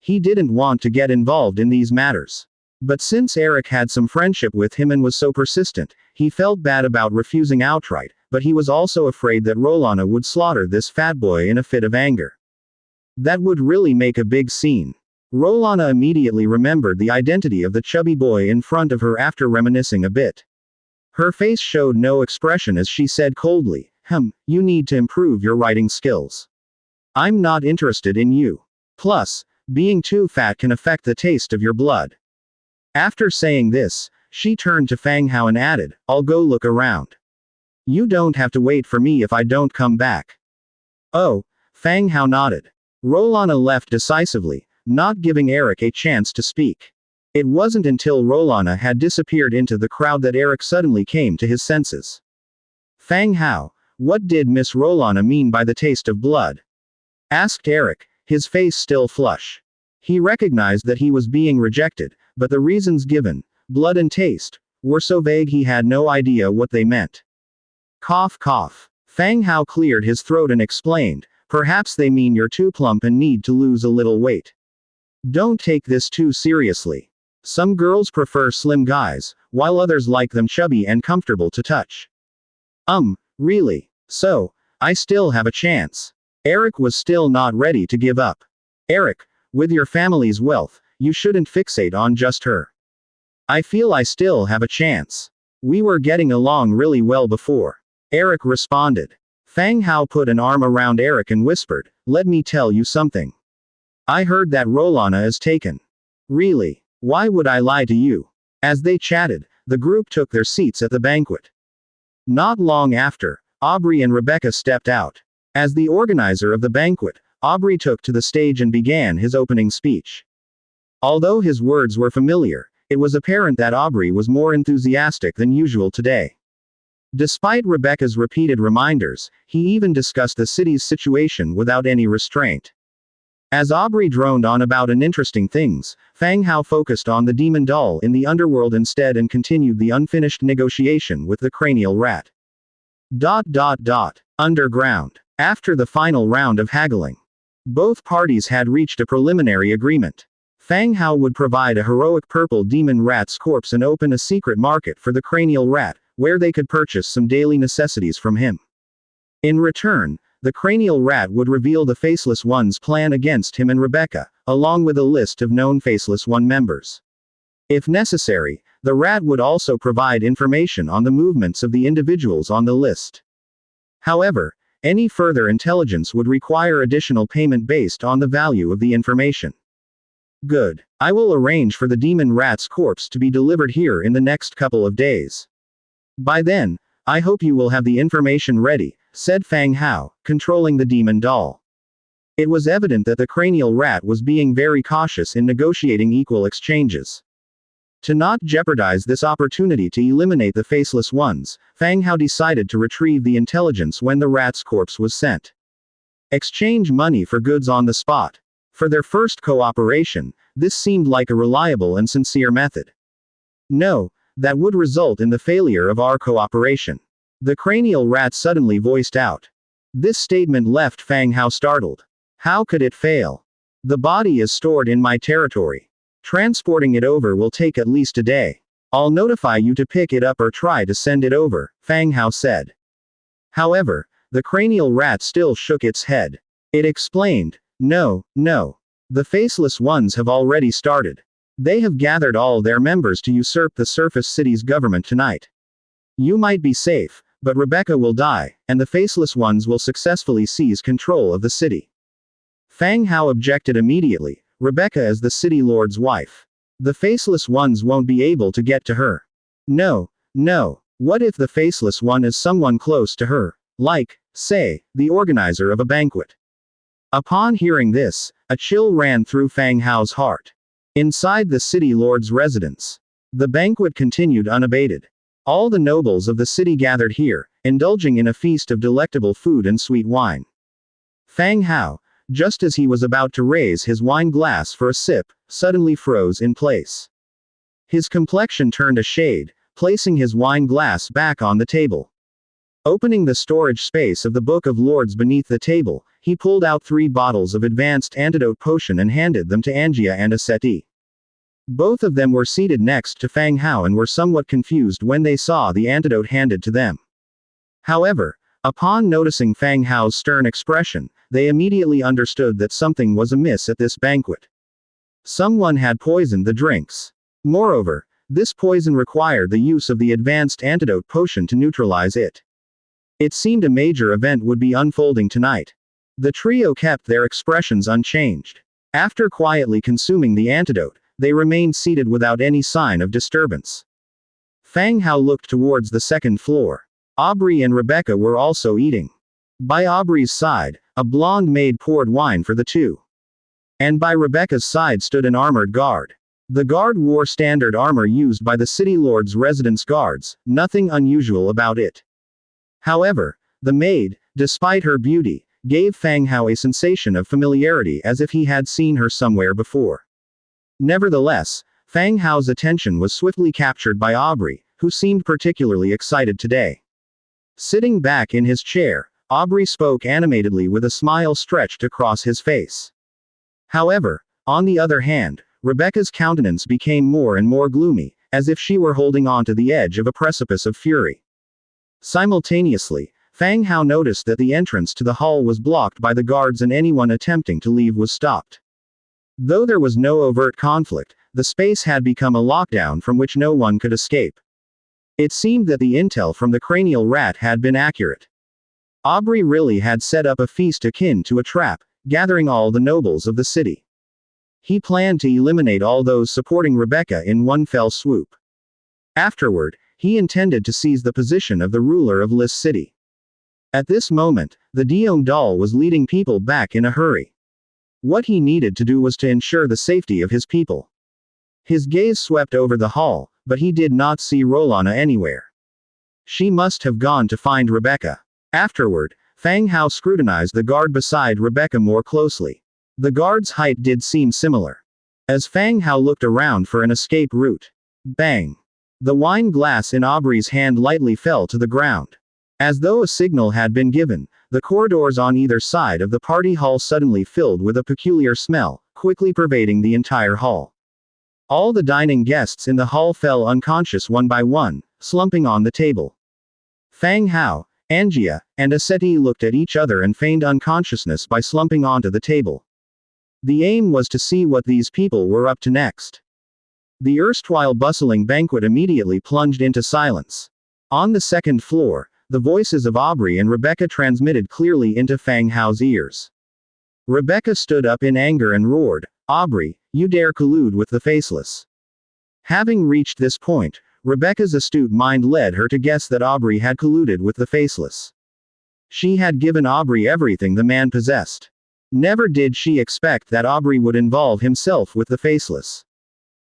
He didn't want to get involved in these matters. But since Eric had some friendship with him and was so persistent, he felt bad about refusing outright, but he was also afraid that Rolana would slaughter this fat boy in a fit of anger. That would really make a big scene. Rolana immediately remembered the identity of the chubby boy in front of her after reminiscing a bit. Her face showed no expression as she said coldly, you need to improve your writing skills. I'm not interested in you. Plus, being too fat can affect the taste of your blood. After saying this, she turned to Fang Hao and added, I'll go look around. You don't have to wait for me if I don't come back. Oh, Fang Hao nodded. Rolana left decisively, not giving Eric a chance to speak. It wasn't until Rolana had disappeared into the crowd that Eric suddenly came to his senses. Fang Hao, what did Miss Rolana mean by the taste of blood? Asked Eric, his face still flush. He recognized that he was being rejected, but the reasons given, blood and taste, were so vague he had no idea what they meant. Cough cough. Fang Hao cleared his throat and explained, perhaps they mean you're too plump and need to lose a little weight. Don't take this too seriously. Some girls prefer slim guys, while others like them chubby and comfortable to touch. Really? So, I still have a chance. Eric was still not ready to give up. Eric, with your family's wealth, you shouldn't fixate on just her. I feel I still have a chance. We were getting along really well before. Eric responded. Fang Hao put an arm around Eric and whispered, let me tell you something. I heard that Rolana is taken. Really? Why would I lie to you? As they chatted, the group took their seats at the banquet. Not long after, Aubrey and Rebecca stepped out. As the organizer of the banquet, Aubrey took to the stage and began his opening speech. Although his words were familiar, it was apparent that Aubrey was more enthusiastic than usual today. Despite Rebecca's repeated reminders, he even discussed the city's situation without any restraint. As Aubrey droned on about uninteresting things, Fang Hao focused on the demon doll in the underworld instead and continued the unfinished negotiation with the cranial rat. Underground. After the final round of haggling, both parties had reached a preliminary agreement. Fang Hao would provide a heroic purple demon rat's corpse and open a secret market for the cranial rat, where they could purchase some daily necessities from him. In return, the cranial rat would reveal the Faceless One's plan against him and Rebecca, along with a list of known Faceless One members. If necessary, the rat would also provide information on the movements of the individuals on the list. However, any further intelligence would require additional payment based on the value of the information. Good. I will arrange for the demon rat's corpse to be delivered here in the next couple of days. By then, I hope you will have the information ready, said Fang Hao, controlling the demon doll. It was evident that the cranial rat was being very cautious in negotiating equal exchanges. To not jeopardize this opportunity to eliminate the Faceless Ones, Fang Hao decided to retrieve the intelligence when the rat's corpse was sent. Exchange money for goods on the spot. For their first cooperation, this seemed like a reliable and sincere method. No, that would result in the failure of our cooperation. The cranial rat suddenly voiced out. This statement left Fang Hao startled. How could it fail? The body is stored in my territory. Transporting it over will take at least a day. I'll notify you to pick it up or try to send it over, Fang Hao said. However, the cranial rat still shook its head. It explained, No. The Faceless Ones have already started. They have gathered all their members to usurp the Surface City's government tonight. You might be safe, but Rebecca will die, and the Faceless Ones will successfully seize control of the city. Fang Hao objected immediately. Rebecca is the city lord's wife. The faceless ones won't be able to get to her. No, no. What if the faceless one is someone close to her? Like, say, the organizer of a banquet. Upon hearing this, a chill ran through Fang Hao's heart. Inside the city lord's residence, the banquet continued unabated. All the nobles of the city gathered here, indulging in a feast of delectable food and sweet wine. Fang Hao, just as he was about to raise his wine glass for a sip, suddenly froze in place. His complexion turned a shade, placing his wine glass back on the table. Opening the storage space of the Book of Lords beneath the table, he pulled out 3 bottles of advanced antidote potion and handed them to Angia and Aseti. Both of them were seated next to Fang Hao and were somewhat confused when they saw the antidote handed to them. However, upon noticing Fang Hao's stern expression, they immediately understood that something was amiss at this banquet. Someone had poisoned the drinks. Moreover, this poison required the use of the advanced antidote potion to neutralize it. It seemed a major event would be unfolding tonight. The trio kept their expressions unchanged. After quietly consuming the antidote, they remained seated without any sign of disturbance. Fang Hao looked towards the second floor. Aubrey and Rebecca were also eating. By Aubrey's side, a blonde maid poured wine for the two. And by Rebecca's side stood an armored guard. The guard wore standard armor used by the city lord's residence guards, nothing unusual about it. However, the maid, despite her beauty, gave Fang Hao a sensation of familiarity as if he had seen her somewhere before. Nevertheless, Fang Hao's attention was swiftly captured by Aubrey, who seemed particularly excited today. Sitting back in his chair, Aubrey spoke animatedly with a smile stretched across his face. However, on the other hand, Rebecca's countenance became more and more gloomy, as if she were holding on to the edge of a precipice of fury. Simultaneously, Fang Hao noticed that the entrance to the hall was blocked by the guards and anyone attempting to leave was stopped. Though there was no overt conflict, the space had become a lockdown from which no one could escape. It seemed that the intel from the cranial rat had been accurate. Aubrey really had set up a feast akin to a trap, gathering all the nobles of the city. He planned to eliminate all those supporting Rebecca in one fell swoop. Afterward, he intended to seize the position of the ruler of Lis City. At this moment, the Dione doll was leading people back in a hurry. What he needed to do was to ensure the safety of his people. His gaze swept over the hall, but he did not see Rolana anywhere. She must have gone to find Rebecca. Afterward, Fang Hao scrutinized the guard beside Rebecca more closely. The guard's height did seem similar. As Fang Hao looked around for an escape route. Bang! The wine glass in Aubrey's hand lightly fell to the ground. As though a signal had been given, the corridors on either side of the party hall suddenly filled with a peculiar smell, quickly pervading the entire hall. All the dining guests in the hall fell unconscious one by one, slumping on the table. Fang Hao, Angia, and Aseti looked at each other and feigned unconsciousness by slumping onto the table. The aim was to see what these people were up to next. The erstwhile bustling banquet immediately plunged into silence. On the second floor, the voices of Aubrey and Rebecca transmitted clearly into Fang Hao's ears. Rebecca stood up in anger and roared, "Aubrey, you dare collude with the faceless." Having reached this point, Rebecca's astute mind led her to guess that Aubrey had colluded with the faceless. She had given Aubrey everything the man possessed. Never did she expect that Aubrey would involve himself with the faceless.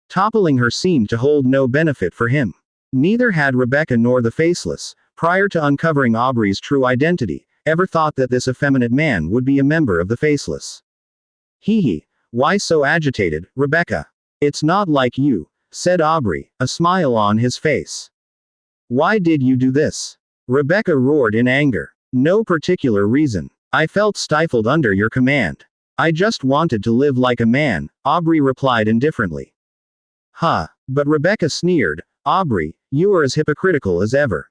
Toppling her seemed to hold no benefit for him. Neither had Rebecca nor the faceless, prior to uncovering Aubrey's true identity, ever thought that this effeminate man would be a member of the faceless. Hee, why so agitated, Rebecca? It's not like you, said Aubrey, a smile on his face. Why did you do this? Rebecca roared in anger. No particular reason. I felt stifled under your command. I just wanted to live like a man, Aubrey replied indifferently. Huh, but Rebecca sneered, Aubrey, you are as hypocritical as ever.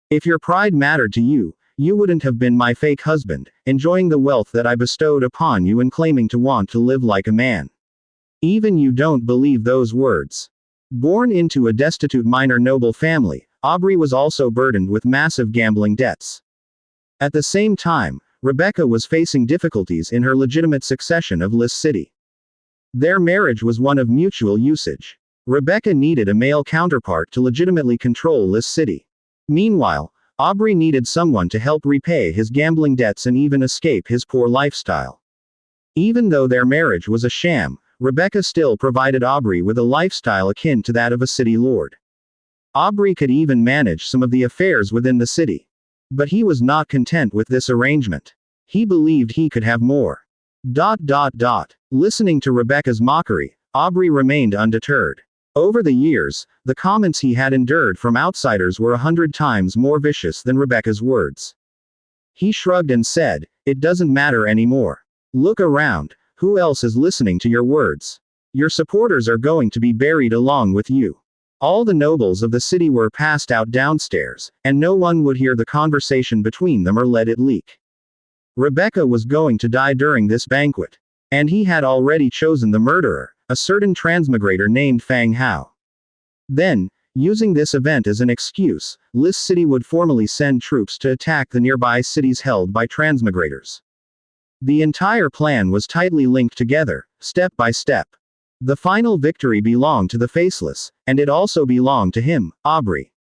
If your pride mattered to you, you wouldn't have been my fake husband, enjoying the wealth that I bestowed upon you and claiming to want to live like a man. Even you don't believe those words. Born into a destitute minor noble family, Aubrey was also burdened with massive gambling debts. At the same time, Rebecca was facing difficulties in her legitimate succession of Lys City. Their marriage was one of mutual usage. Rebecca needed a male counterpart to legitimately control Lys City. Meanwhile, Aubrey needed someone to help repay his gambling debts and even escape his poor lifestyle. Even though their marriage was a sham, Rebecca still provided Aubrey with a lifestyle akin to that of a city lord. Aubrey could even manage some of the affairs within the city. But he was not content with this arrangement. He believed he could have more. Listening to Rebecca's mockery, Aubrey remained undeterred. Over the years, the comments he had endured from outsiders were 100 times more vicious than Rebecca's words. He shrugged and said, "It doesn't matter anymore. Look around, who else is listening to your words? Your supporters are going to be buried along with you." All the nobles of the city were passed out downstairs, and no one would hear the conversation between them or let it leak. Rebecca was going to die during this banquet. And he had already chosen the murderer, a certain transmigrator named Fang Hao. Then, using this event as an excuse, Lys City would formally send troops to attack the nearby cities held by transmigrators. The entire plan was tightly linked together, step by step. The final victory belonged to the Faceless, and it also belonged to him, Aubrey.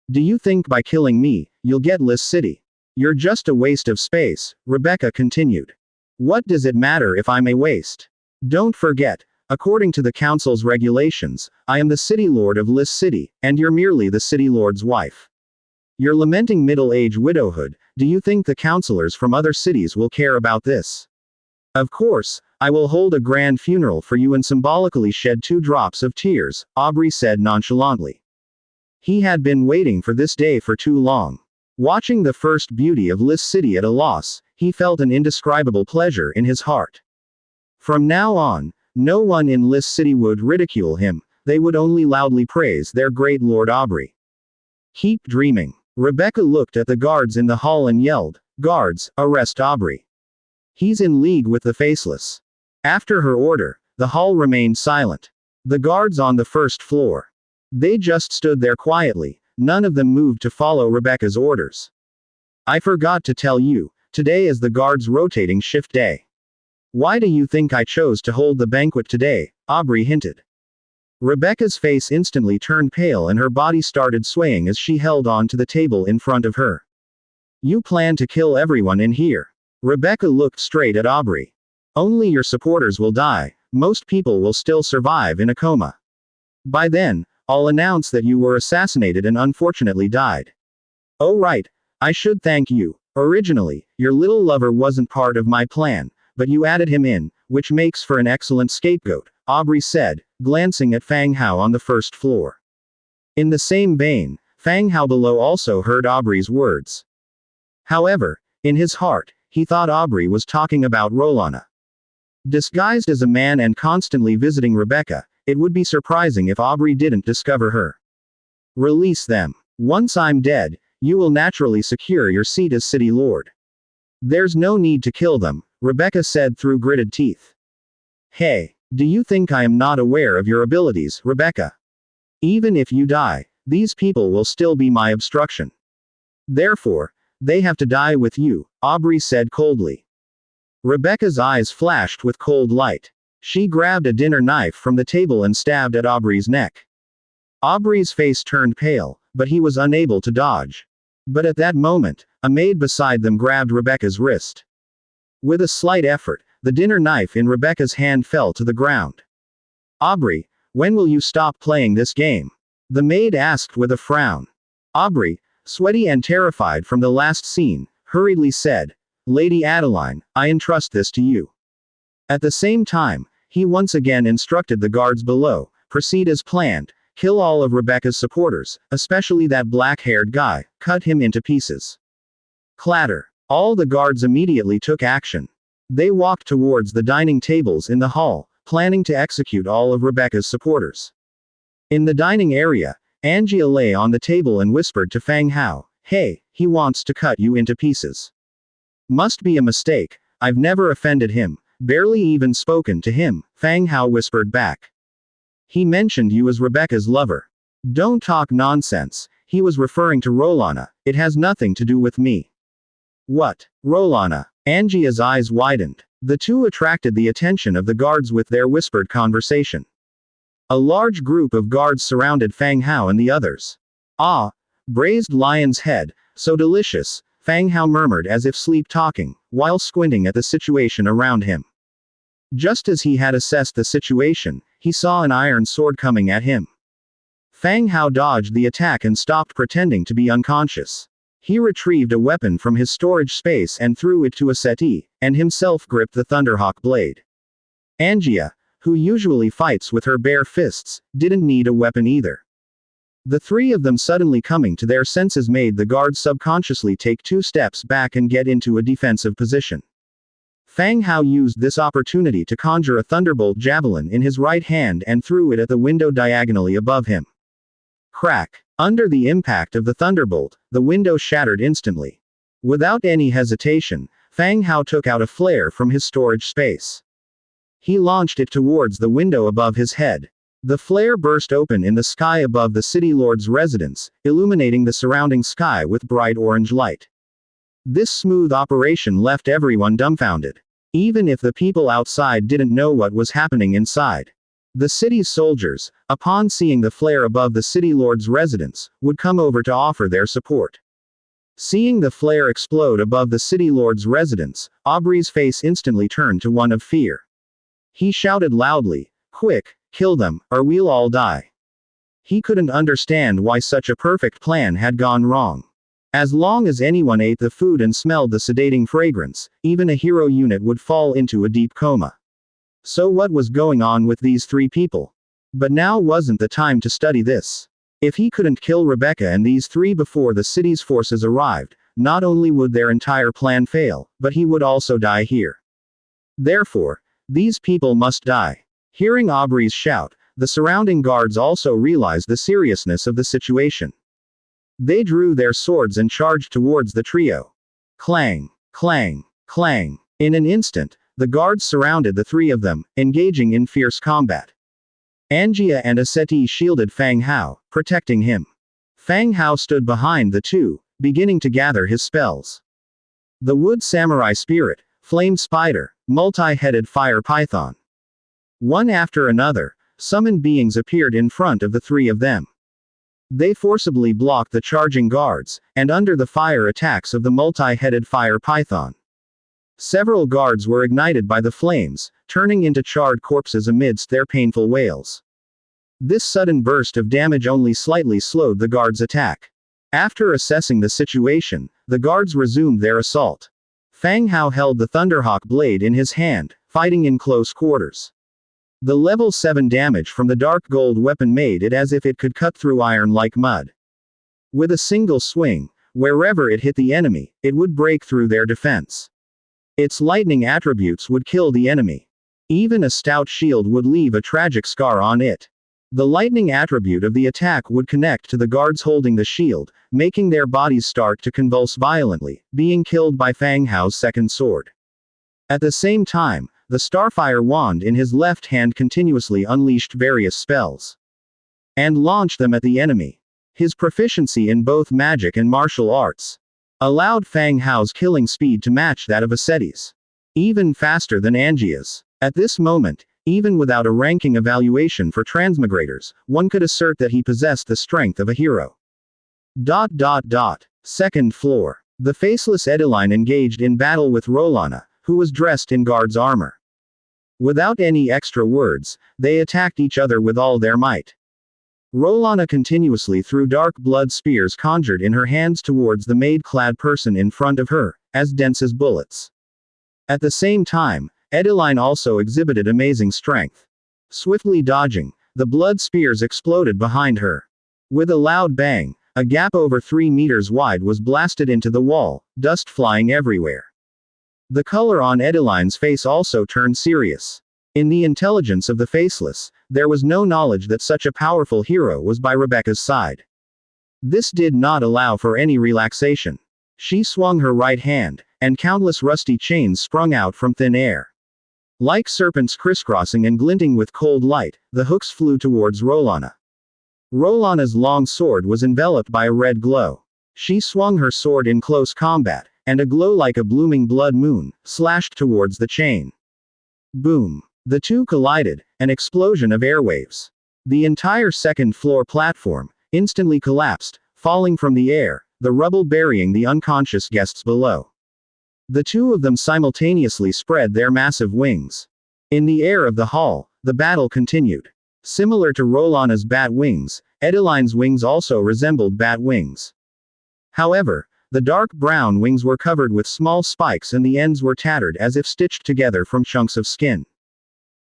"Do you think by killing me, you'll get Lys City? You're just a waste of space," Rebecca continued. "What does it matter if I'm a waste? Don't forget, according to the council's regulations, I am the city lord of Lys City, and you're merely the city lord's wife. You're lamenting middle-age widowhood. Do you think the councilors from other cities will care about this? Of course, I will hold a grand funeral for you and symbolically shed 2 drops of tears," Aubrey said nonchalantly. He had been waiting for this day for too long. Watching the first beauty of Lys City at a loss, he felt an indescribable pleasure in his heart. From now on, no one in Lys City would ridicule him, they would only loudly praise their great Lord Aubrey. Keep dreaming. Rebecca looked at the guards in the hall and yelled, "Guards, arrest Aubrey. He's in league with the Faceless." After her order, the hall remained silent. The guards on the first floor. They just stood there quietly, none of them moved to follow Rebecca's orders. "I forgot to tell you, today is the guards' rotating shift day. Why do you think I chose to hold the banquet today?" Aubrey hinted. Rebecca's face instantly turned pale and her body started swaying as she held on to the table in front of her. "You plan to kill everyone in here." Rebecca looked straight at Aubrey. "Only your supporters will die, most people will still survive in a coma. By then, I'll announce that you were assassinated and unfortunately died. Oh right, I should thank you. Originally, your little lover wasn't part of my plan, but you added him in, which makes for an excellent scapegoat," Aubrey said, glancing at Fang Hao on the first floor. In the same vein, Fang Hao below also heard Aubrey's words. However, in his heart, he thought Aubrey was talking about Rolana. Disguised as a man and constantly visiting Rebecca, it would be surprising if Aubrey didn't discover her. "Release them. Once I'm dead, you will naturally secure your seat as city lord. There's no need to kill them," Rebecca said through gritted teeth. "Hey, do you think I am not aware of your abilities, Rebecca? Even if you die, these people will still be my obstruction. Therefore, they have to die with you," Aubrey said coldly. Rebecca's eyes flashed with cold light. She grabbed a dinner knife from the table and stabbed at Aubrey's neck. Aubrey's face turned pale, but he was unable to dodge. But at that moment, a maid beside them grabbed Rebecca's wrist. With a slight effort, the dinner knife in Rebecca's hand fell to the ground. "Aubrey, when will you stop playing this game?" the maid asked with a frown. Aubrey, sweaty and terrified from the last scene, hurriedly said, "Lady Adeline, I entrust this to you." At the same time, he once again instructed the guards below, "Proceed as planned, kill all of Rebecca's supporters, especially that black-haired guy, cut him into pieces." Clatter. All the guards immediately took action. They walked towards the dining tables in the hall, planning to execute all of Rebecca's supporters. In the dining area, Angia lay on the table and whispered to Fang Hao, "Hey, he wants to cut you into pieces. Must be a mistake, I've never offended him, barely even spoken to him," Fang Hao whispered back. "He mentioned you as Rebecca's lover. Don't talk nonsense, he was referring to Rolana, it has nothing to do with me." What? Rolana. Angia's eyes widened. The two attracted the attention of the guards with their whispered conversation. A large group of guards surrounded Fang Hao and the others. Ah, braised lion's head, so delicious, Fang Hao murmured as if sleep-talking, while squinting at the situation around him. Just as he had assessed the situation, he saw an iron sword coming at him. Fang Hao dodged the attack and stopped pretending to be unconscious. He retrieved a weapon from his storage space and threw it to a settee, and himself gripped the Thunderhawk blade. Angia, who usually fights with her bare fists, didn't need a weapon either. The three of them suddenly coming to their senses made the guards subconsciously take 2 steps back and get into a defensive position. Fang Hao used this opportunity to conjure a thunderbolt javelin in his right hand and threw it at the window diagonally above him. Crack! Under the impact of the thunderbolt, the window shattered instantly. Without any hesitation, Fang Hao took out a flare from his storage space. He launched it towards the window above his head. The flare burst open in the sky above the city lord's residence, illuminating the surrounding sky with bright orange light. This smooth operation left everyone dumbfounded. Even if the people outside didn't know what was happening inside. The city's soldiers, upon seeing the flare above the city lord's residence, would come over to offer their support. Seeing the flare explode above the city lord's residence, Aubrey's face instantly turned to one of fear. He shouted loudly, "Quick, kill them, or we'll all die." He couldn't understand why such a perfect plan had gone wrong. As long as anyone ate the food and smelled the sedating fragrance, even a hero unit would fall into a deep coma. So what was going on with these 3 people? But now wasn't the time to study this. If he couldn't kill Rebecca and these 3 before the city's forces arrived, not only would their entire plan fail, but he would also die here. Therefore, these people must die. Hearing Aubrey's shout, the surrounding guards also realized the seriousness of the situation. They drew their swords and charged towards the trio. Clang, clang, clang. In an instant, the guards surrounded the 3 of them, engaging in fierce combat. Angia and a settee shielded Fang Hao, protecting him. Fang Hao stood behind the 2, beginning to gather his spells. The Wood Samurai Spirit, Flame Spider, Multi-Headed Fire Python. One after another, summoned beings appeared in front of the 3 of them. They forcibly blocked the charging guards, and under the fire attacks of the Multi-Headed Fire Python. Several guards were ignited by the flames, turning into charred corpses amidst their painful wails. This sudden burst of damage only slightly slowed the guards' attack. After assessing the situation, the guards resumed their assault. Fang Hao held the Thunderhawk blade in his hand, fighting in close quarters. The level 7 damage from the dark gold weapon made it as if it could cut through iron like mud. With a single swing, wherever it hit the enemy, it would break through their defense. Its lightning attributes would kill the enemy. Even a stout shield would leave a tragic scar on it. The lightning attribute of the attack would connect to the guards holding the shield, making their bodies start to convulse violently, being killed by Fang Hao's second sword. At the same time, the Starfire wand in his left hand continuously unleashed various spells and launched them at the enemy. His proficiency in both magic and martial arts allowed Fang Hao's killing speed to match that of Asceti's. Even faster than Angia's. At this moment, even without a ranking evaluation for transmigrators, one could assert that he possessed the strength of a hero. Second floor. The faceless Edeline engaged in battle with Rolana, who was dressed in guard's armor. Without any extra words, they attacked each other with all their might. Rolana continuously threw dark blood spears conjured in her hands towards the maid-clad person in front of her, as dense as bullets. At the same time, Edeline also exhibited amazing strength. Swiftly dodging, the blood spears exploded behind her. With a loud bang, a gap over 3 meters wide was blasted into the wall, dust flying everywhere. The color on Edeline's face also turned serious. In the intelligence of the Faceless, there was no knowledge that such a powerful hero was by Rebecca's side. This did not allow for any relaxation. She swung her right hand, and countless rusty chains sprung out from thin air. Like serpents crisscrossing and glinting with cold light, the hooks flew towards Rolana. Rolana's long sword was enveloped by a red glow. She swung her sword in close combat, and a glow like a blooming blood moon, slashed towards the chain. Boom. The two collided, an explosion of airwaves. The entire second-floor platform instantly collapsed, falling from the air, the rubble burying the unconscious guests below. The two of them simultaneously spread their massive wings. In the air of the hall, the battle continued. Similar to Rolana's bat wings, Edeline's wings also resembled bat wings. However, the dark brown wings were covered with small spikes and the ends were tattered as if stitched together from chunks of skin.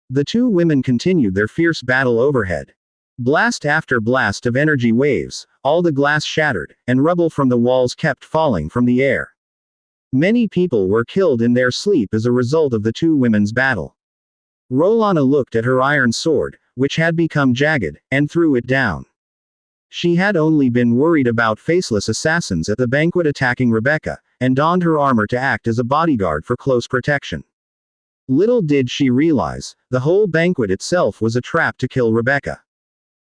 The two women continued their fierce battle overhead. Blast after blast of energy waves, all the glass shattered, and rubble from the walls kept falling from the air. Many people were killed in their sleep as a result of the two women's battle. Rolana looked at her iron sword, which had become jagged, and threw it down. She had only been worried about faceless assassins at the banquet attacking Rebecca, and donned her armor to act as a bodyguard for close protection. Little did she realize, the whole banquet itself was a trap to kill Rebecca.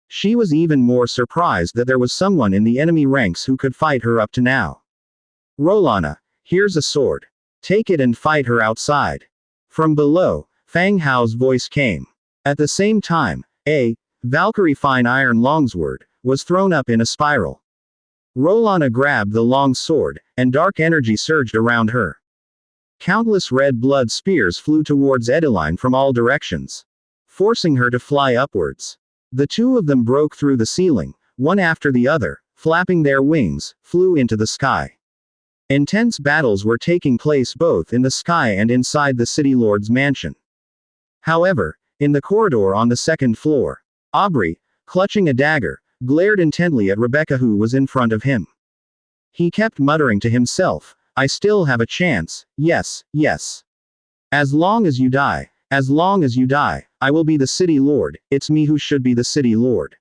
She was even more surprised that there was someone in the enemy ranks who could fight her up to now. Rolana, here's a sword. Take it and fight her outside. From below, Fang Hao's voice came. At the same time, a Valkyrie fine iron longsword was thrown up in a spiral. Rolana grabbed the long sword, and dark energy surged around her. Countless red blood spears flew towards Edeline from all directions, forcing her to fly upwards. The two of them broke through the ceiling, one after the other, flapping their wings, flew into the sky. Intense battles were taking place both in the sky and inside the city lord's mansion. However, in the corridor on the second floor, Aubrey, clutching a dagger, glared intently at Rebecca who was in front of him. He kept muttering to himself, I still have a chance, yes, yes. As long as you die, I will be the city lord, it's me who should be the city lord.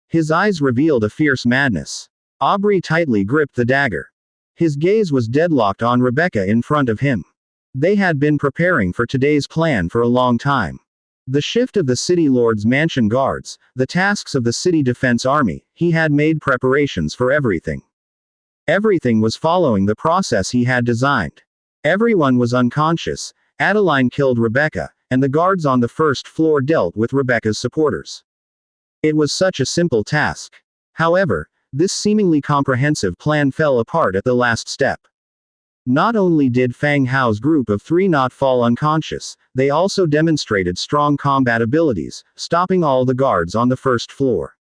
His eyes revealed a fierce madness. Aubrey tightly gripped the dagger. His gaze was deadlocked on Rebecca in front of him. They had been preparing for today's plan for a long time. The shift of the city lord's mansion guards, the tasks of the city defense army, he had made preparations for everything. Everything was following the process he had designed. Everyone was unconscious, Adeline killed Rebecca, and the guards on the first floor dealt with Rebecca's supporters. It was such a simple task. However, this seemingly comprehensive plan fell apart at the last step. Not only did Fang Hao's group of three not fall unconscious, they also demonstrated strong combat abilities, stopping all the guards on the first floor.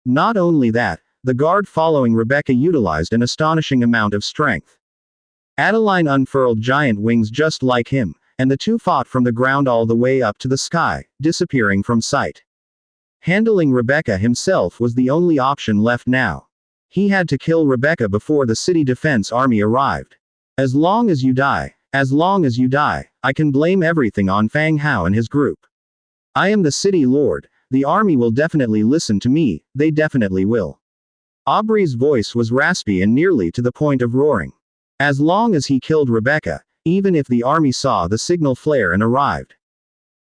Not only that, the guard following Rebecca utilized an astonishing amount of strength. Adeline unfurled giant wings just like him, and the two fought from the ground all the way up to the sky, disappearing from sight. Handling Rebecca himself was the only option left now. He had to kill Rebecca before the city defense army arrived. As long as you die, I can blame everything on Fang Hao and his group. I am the city lord, the army will definitely listen to me, they definitely will. Aubrey's voice was raspy and nearly to the point of roaring. As long as he killed Rebecca, even if the army saw the signal flare and arrived,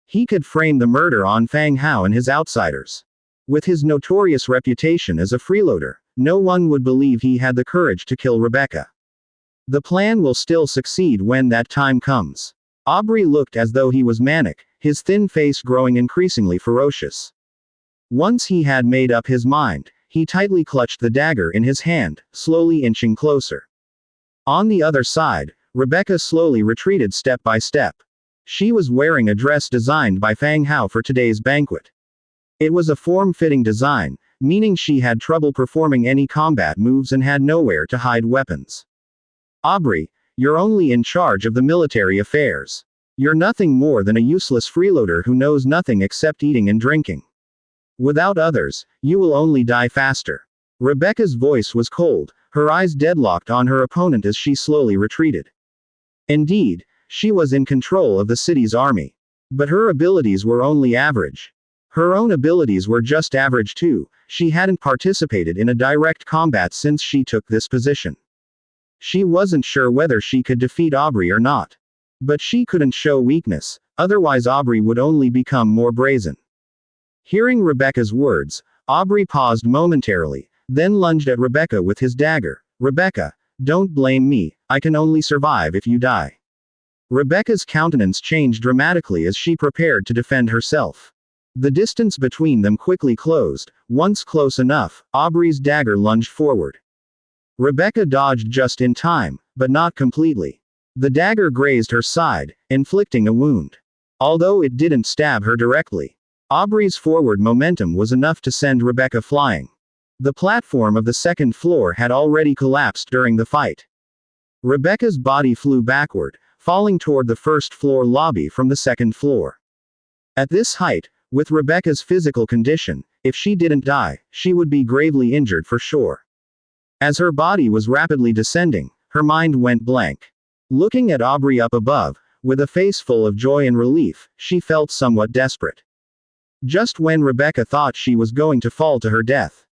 he could frame the murder on Fang Hao and his outsiders. With his notorious reputation as a freeloader, no one would believe he had the courage to kill Rebecca. The plan will still succeed when that time comes. Aubrey looked as though he was manic, his thin face growing increasingly ferocious. Once he had made up his mind, he tightly clutched the dagger in his hand, slowly inching closer. On the other side, Rebecca slowly retreated step by step. She was wearing a dress designed by Fang Hao for today's banquet. It was a form-fitting design, meaning she had trouble performing any combat moves and had nowhere to hide weapons. Aubrey, you're only in charge of the military affairs. You're nothing more than a useless freeloader who knows nothing except eating and drinking. Without others, you will only die faster. Rebecca's voice was cold, her eyes deadlocked on her opponent as she slowly retreated. Indeed, she was in control of the city's army. But her abilities were only average. Her own abilities were just average too, she hadn't participated in a direct combat since she took this position. She wasn't sure whether she could defeat Aubrey or not. But she couldn't show weakness, otherwise Aubrey would only become more brazen. Hearing Rebecca's words, Aubrey paused momentarily, then lunged at Rebecca with his dagger. Rebecca, don't blame me, I can only survive if you die. Rebecca's countenance changed dramatically as she prepared to defend herself. The distance between them quickly closed. Once close enough, Aubrey's dagger lunged forward. Rebecca dodged just in time, but not completely. The dagger grazed her side, inflicting a wound. Although it didn't stab her directly, Aubrey's forward momentum was enough to send Rebecca flying. The platform of the second floor had already collapsed during the fight. Rebecca's body flew backward, falling toward the first floor lobby from the second floor. At this height, with Rebecca's physical condition, if she didn't die, she would be gravely injured for sure. As her body was rapidly descending, her mind went blank. Looking at Aubrey up above, with a face full of joy and relief, she felt somewhat desperate. Just when Rebecca thought she was going to fall to her death,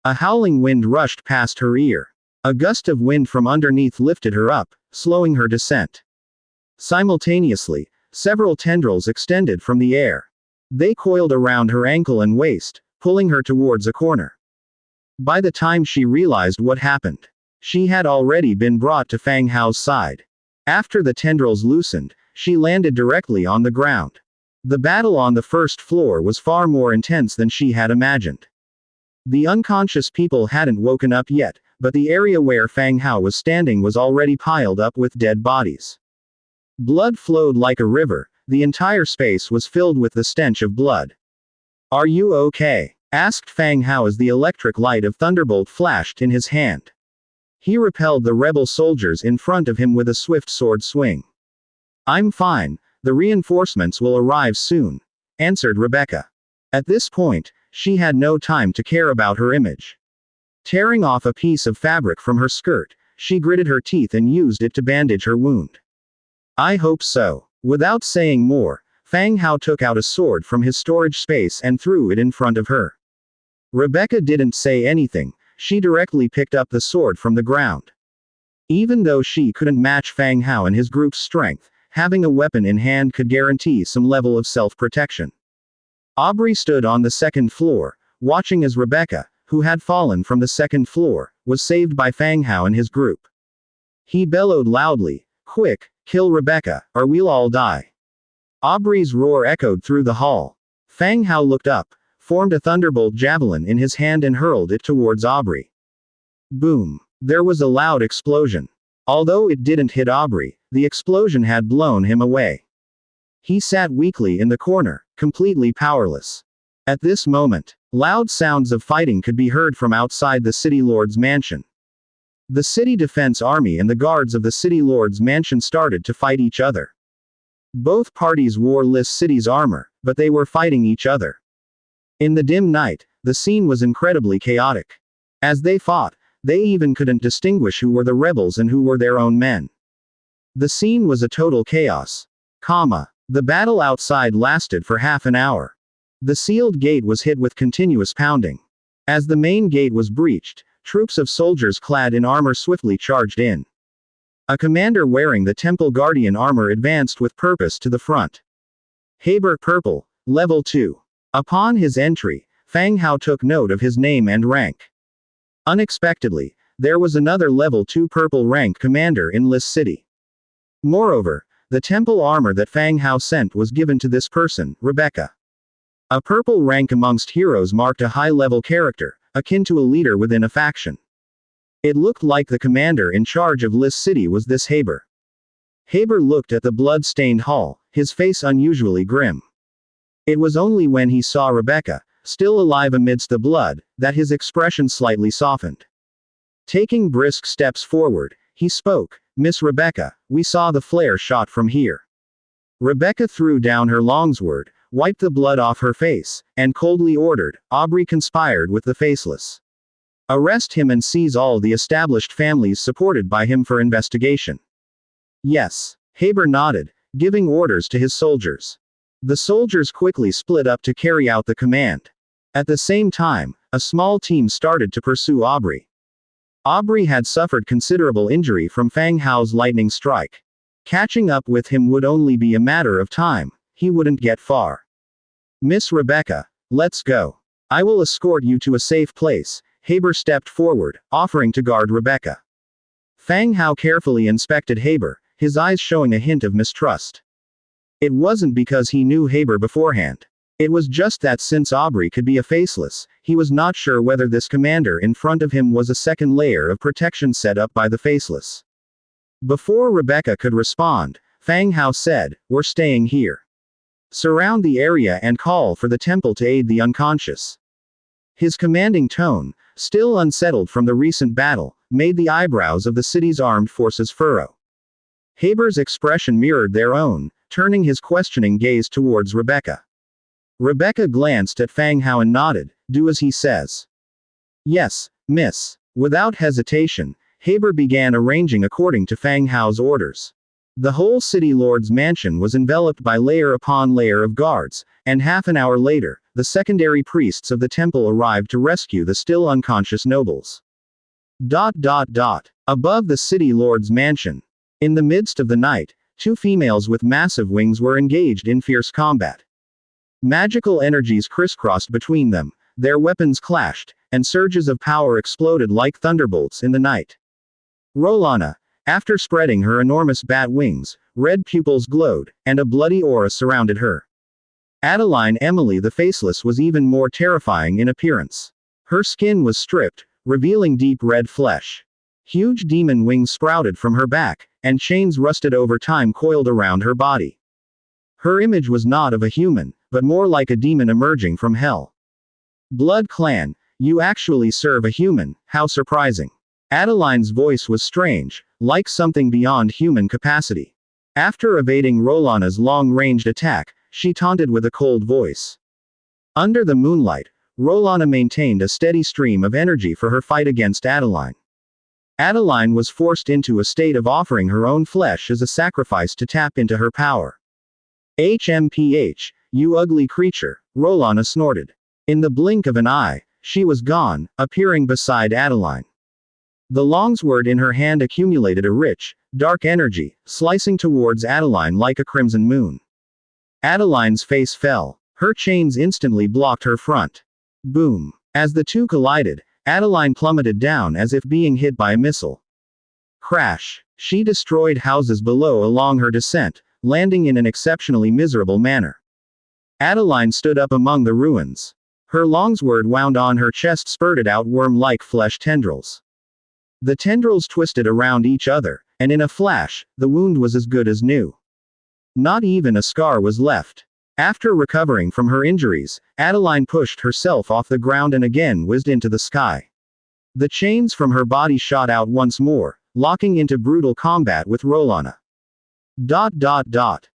a howling wind rushed past her ear. A gust of wind from underneath lifted her up, slowing her descent. Simultaneously, several tendrils extended from the air. They coiled around her ankle and waist, pulling her towards a corner. By the time she realized what happened, she had already been brought to Fang Hao's side. After the tendrils loosened, she landed directly on the ground. The battle on the first floor was far more intense than she had imagined. The unconscious people hadn't woken up yet, but the area where Fang Hao was standing was already piled up with dead bodies. Blood flowed like a river. The entire space was filled with the stench of blood. "Are you okay?" asked Fang Hao as the electric light of Thunderbolt flashed in his hand. He repelled the rebel soldiers in front of him with a swift sword swing. "I'm fine, the reinforcements will arrive soon," answered Rebecca. At this point, she had no time to care about her image. Tearing off a piece of fabric from her skirt, she gritted her teeth and used it to bandage her wound. "I hope so." Without saying more, Fang Hao took out a sword from his storage space and threw it in front of her. Rebecca didn't say anything. She directly picked up the sword from the ground. Even though she couldn't match Fang Hao and his group's strength, having a weapon in hand could guarantee some level of self-protection. Aubrey stood on the second floor, watching as Rebecca, who had fallen from the second floor, was saved by Fang Hao and his group. He bellowed loudly, "Quick, kill Rebecca, or we'll all die." Aubrey's roar echoed through the hall. Fang Hao looked up, formed a thunderbolt javelin in his hand and hurled it towards Aubrey. Boom! There was a loud explosion. Although it didn't hit Aubrey, the explosion had blown him away. He sat weakly in the corner, completely powerless. At this moment, loud sounds of fighting could be heard from outside the City Lord's mansion. The City Defense Army and the guards of the City Lord's mansion started to fight each other. Both parties wore Lis City's armor, but they were fighting each other. In the dim night, the scene was incredibly chaotic. As they fought, they even couldn't distinguish who were the rebels and who were their own men. The scene was a total chaos. The battle outside lasted for half an hour. The sealed gate was hit with continuous pounding. As the main gate was breached, troops of soldiers clad in armor swiftly charged in. A commander wearing the Temple Guardian armor advanced with purpose to the front. Haber Purple, Level 2. Upon his entry, Fang Hao took note of his name and rank. Unexpectedly, there was another Level 2 purple rank commander in Lis City. Moreover, the temple armor that Fang Hao sent was given to this person, Rebecca. A purple rank amongst heroes marked a high-level character, akin to a leader within a faction. It looked like the commander in charge of Lis City was this Haber. Haber looked at the blood-stained hall, his face unusually grim. It was only when he saw Rebecca, still alive amidst the blood, that his expression slightly softened. Taking brisk steps forward, he spoke, "Miss Rebecca, we saw the flare shot from here." Rebecca threw down her longsword, wiped the blood off her face, and coldly ordered, "Aubrey conspired with the Faceless. Arrest him and seize all the established families supported by him for investigation." "Yes." Haber nodded, giving orders to his soldiers. The soldiers quickly split up to carry out the command. At the same time, a small team started to pursue Aubrey. Aubrey had suffered considerable injury from Fang Hao's lightning strike. Catching up with him would only be a matter of time. He wouldn't get far. "Miss Rebecca, let's go. I will escort you to a safe place." Haber stepped forward, offering to guard Rebecca. Fang Hao carefully inspected Haber, his eyes showing a hint of mistrust. It wasn't because he knew Haber beforehand. It was just that since Aubrey could be a faceless, he was not sure whether this commander in front of him was a second layer of protection set up by the faceless. Before Rebecca could respond, Fang Hao said, "We're staying here. Surround the area and call for the temple to aid the unconscious." His commanding tone, still unsettled from the recent battle, made the eyebrows of the city's armed forces furrow. Haber's expression mirrored their own, turning his questioning gaze towards Rebecca. Rebecca glanced at Fang Hao and nodded, "Do as he says." "Yes, miss." Without hesitation, Haber began arranging according to Fang Hao's orders. The whole city lord's mansion was enveloped by layer upon layer of guards, and half an hour later, the secondary priests of the temple arrived to rescue the still unconscious nobles. Above the city lord's mansion. In the midst of the night, two females with massive wings were engaged in fierce combat. Magical energies crisscrossed between them, their weapons clashed, and surges of power exploded like thunderbolts in the night. Rolana, after spreading her enormous bat wings, red pupils glowed, and a bloody aura surrounded her. Adeline Emily the Faceless was even more terrifying in appearance. Her skin was stripped, revealing deep red flesh. Huge demon wings sprouted from her back, and chains rusted over time coiled around her body. Her image was not of a human, but more like a demon emerging from hell. "Blood Clan, you actually serve a human, how surprising." Adeline's voice was strange, like something beyond human capacity. After evading Rolana's long-ranged attack, she taunted with a cold voice. Under the moonlight, Rolana maintained a steady stream of energy for her fight against Adeline. Adeline was forced into a state of offering her own flesh as a sacrifice to tap into her power. "HMPH, you ugly creature," Rolana snorted. In the blink of an eye, she was gone, appearing beside Adeline. The longsword in her hand accumulated a rich, dark energy, slicing towards Adeline like a crimson moon. Adeline's face fell. Her chains instantly blocked her front. Boom. As the two collided, Adeline plummeted down as if being hit by a missile. Crash. She destroyed houses below along her descent, landing in an exceptionally miserable manner. Adeline stood up among the ruins. Her longsword wound on her chest spurted out worm-like flesh tendrils. The tendrils twisted around each other, and in a flash, the wound was as good as new. Not even a scar was left. After recovering from her injuries, Adeline pushed herself off the ground and again whizzed into the sky. The chains from her body shot out once more, locking into brutal combat with Rolana.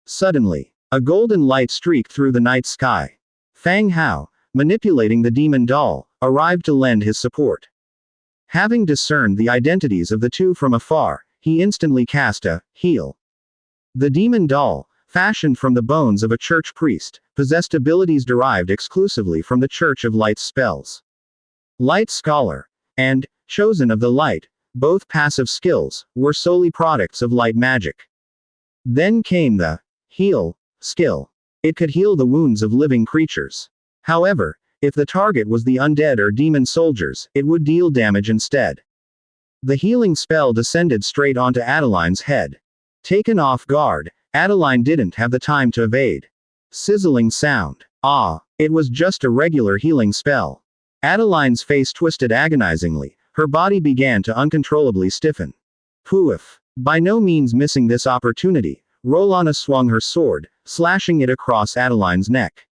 Suddenly, a golden light streaked through the night sky. Fang Hao, manipulating the demon doll, arrived to lend his support. Having discerned the identities of the two from afar, he instantly cast a heal. The demon doll, fashioned from the bones of a church priest, possessed abilities derived exclusively from the Church of Light's spells. Light Scholar and Chosen of the Light, both passive skills, were solely products of light magic. Then came the heal skill. It could heal the wounds of living creatures. However, if the target was the undead or demon soldiers, it would deal damage instead. The healing spell descended straight onto Adeline's head. Taken off guard, Adeline didn't have the time to evade. Sizzling sound. Ah, it was just a regular healing spell. Adeline's face twisted agonizingly, her body began to uncontrollably stiffen. Poof. By no means missing this opportunity, Rolana swung her sword, slashing it across Adeline's neck.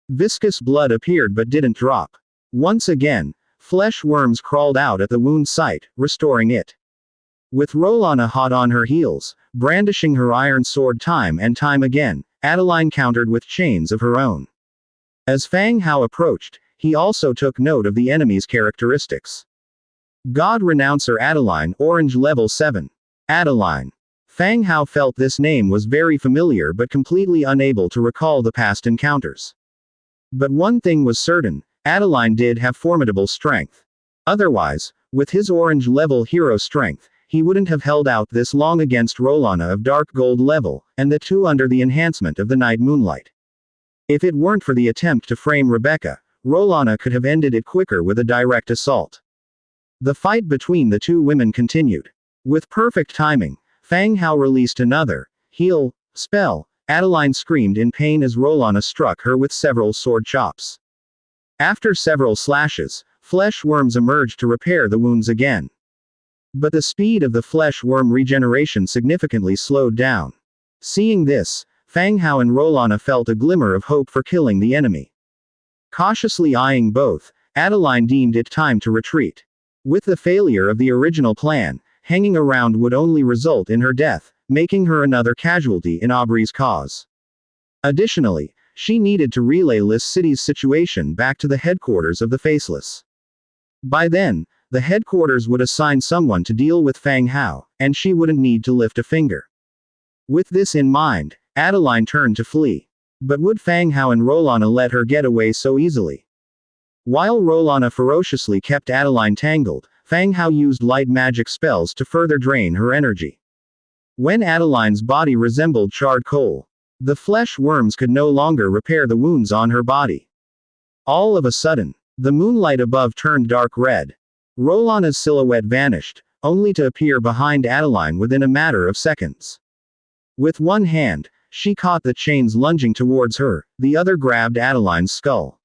Viscous blood appeared but didn't drop. Once again, flesh worms crawled out at the wound site, restoring it. With Rolana hot on her heels, brandishing her iron sword time and time again, Adeline countered with chains of her own. As Fang Hao approached, he also took note of the enemy's characteristics. God Renouncer Adeline, Orange Level 7. Adeline. Fang Hao felt this name was very familiar but completely unable to recall the past encounters. But one thing was certain, Adeline did have formidable strength. Otherwise, with his orange level hero strength, he wouldn't have held out this long against Rolana of dark gold level, and the two under the enhancement of the night moonlight. If it weren't for the attempt to frame Rebecca, Rolana could have ended it quicker with a direct assault. The fight between the two women continued. With perfect timing, Fang Hao released another heal spell. Adeline screamed in pain as Rolana struck her with several sword chops. After several slashes, flesh worms emerged to repair the wounds again. But the speed of the flesh worm regeneration significantly slowed down. Seeing this, Fang Hao and Rolana felt a glimmer of hope for killing the enemy. Cautiously eyeing both, Adeline deemed it time to retreat. With the failure of the original plan, hanging around would only result in her death, making her another casualty in Aubrey's cause. Additionally, she needed to relay Lis City's situation back to the headquarters of the Faceless. By then, the headquarters would assign someone to deal with Fang Hao, and she wouldn't need to lift a finger. With this in mind, Adeline turned to flee. But would Fang Hao and Rolana let her get away so easily? While Rolana ferociously kept Adeline tangled, Fang Hao used light magic spells to further drain her energy. When Adeline's body resembled charred coal, the flesh worms could no longer repair the wounds on her body. All of a sudden, the moonlight above turned dark red. Rolana's silhouette vanished, only to appear behind Adeline within a matter of seconds. With one hand, she caught the chains lunging towards her, the other grabbed Adeline's skull.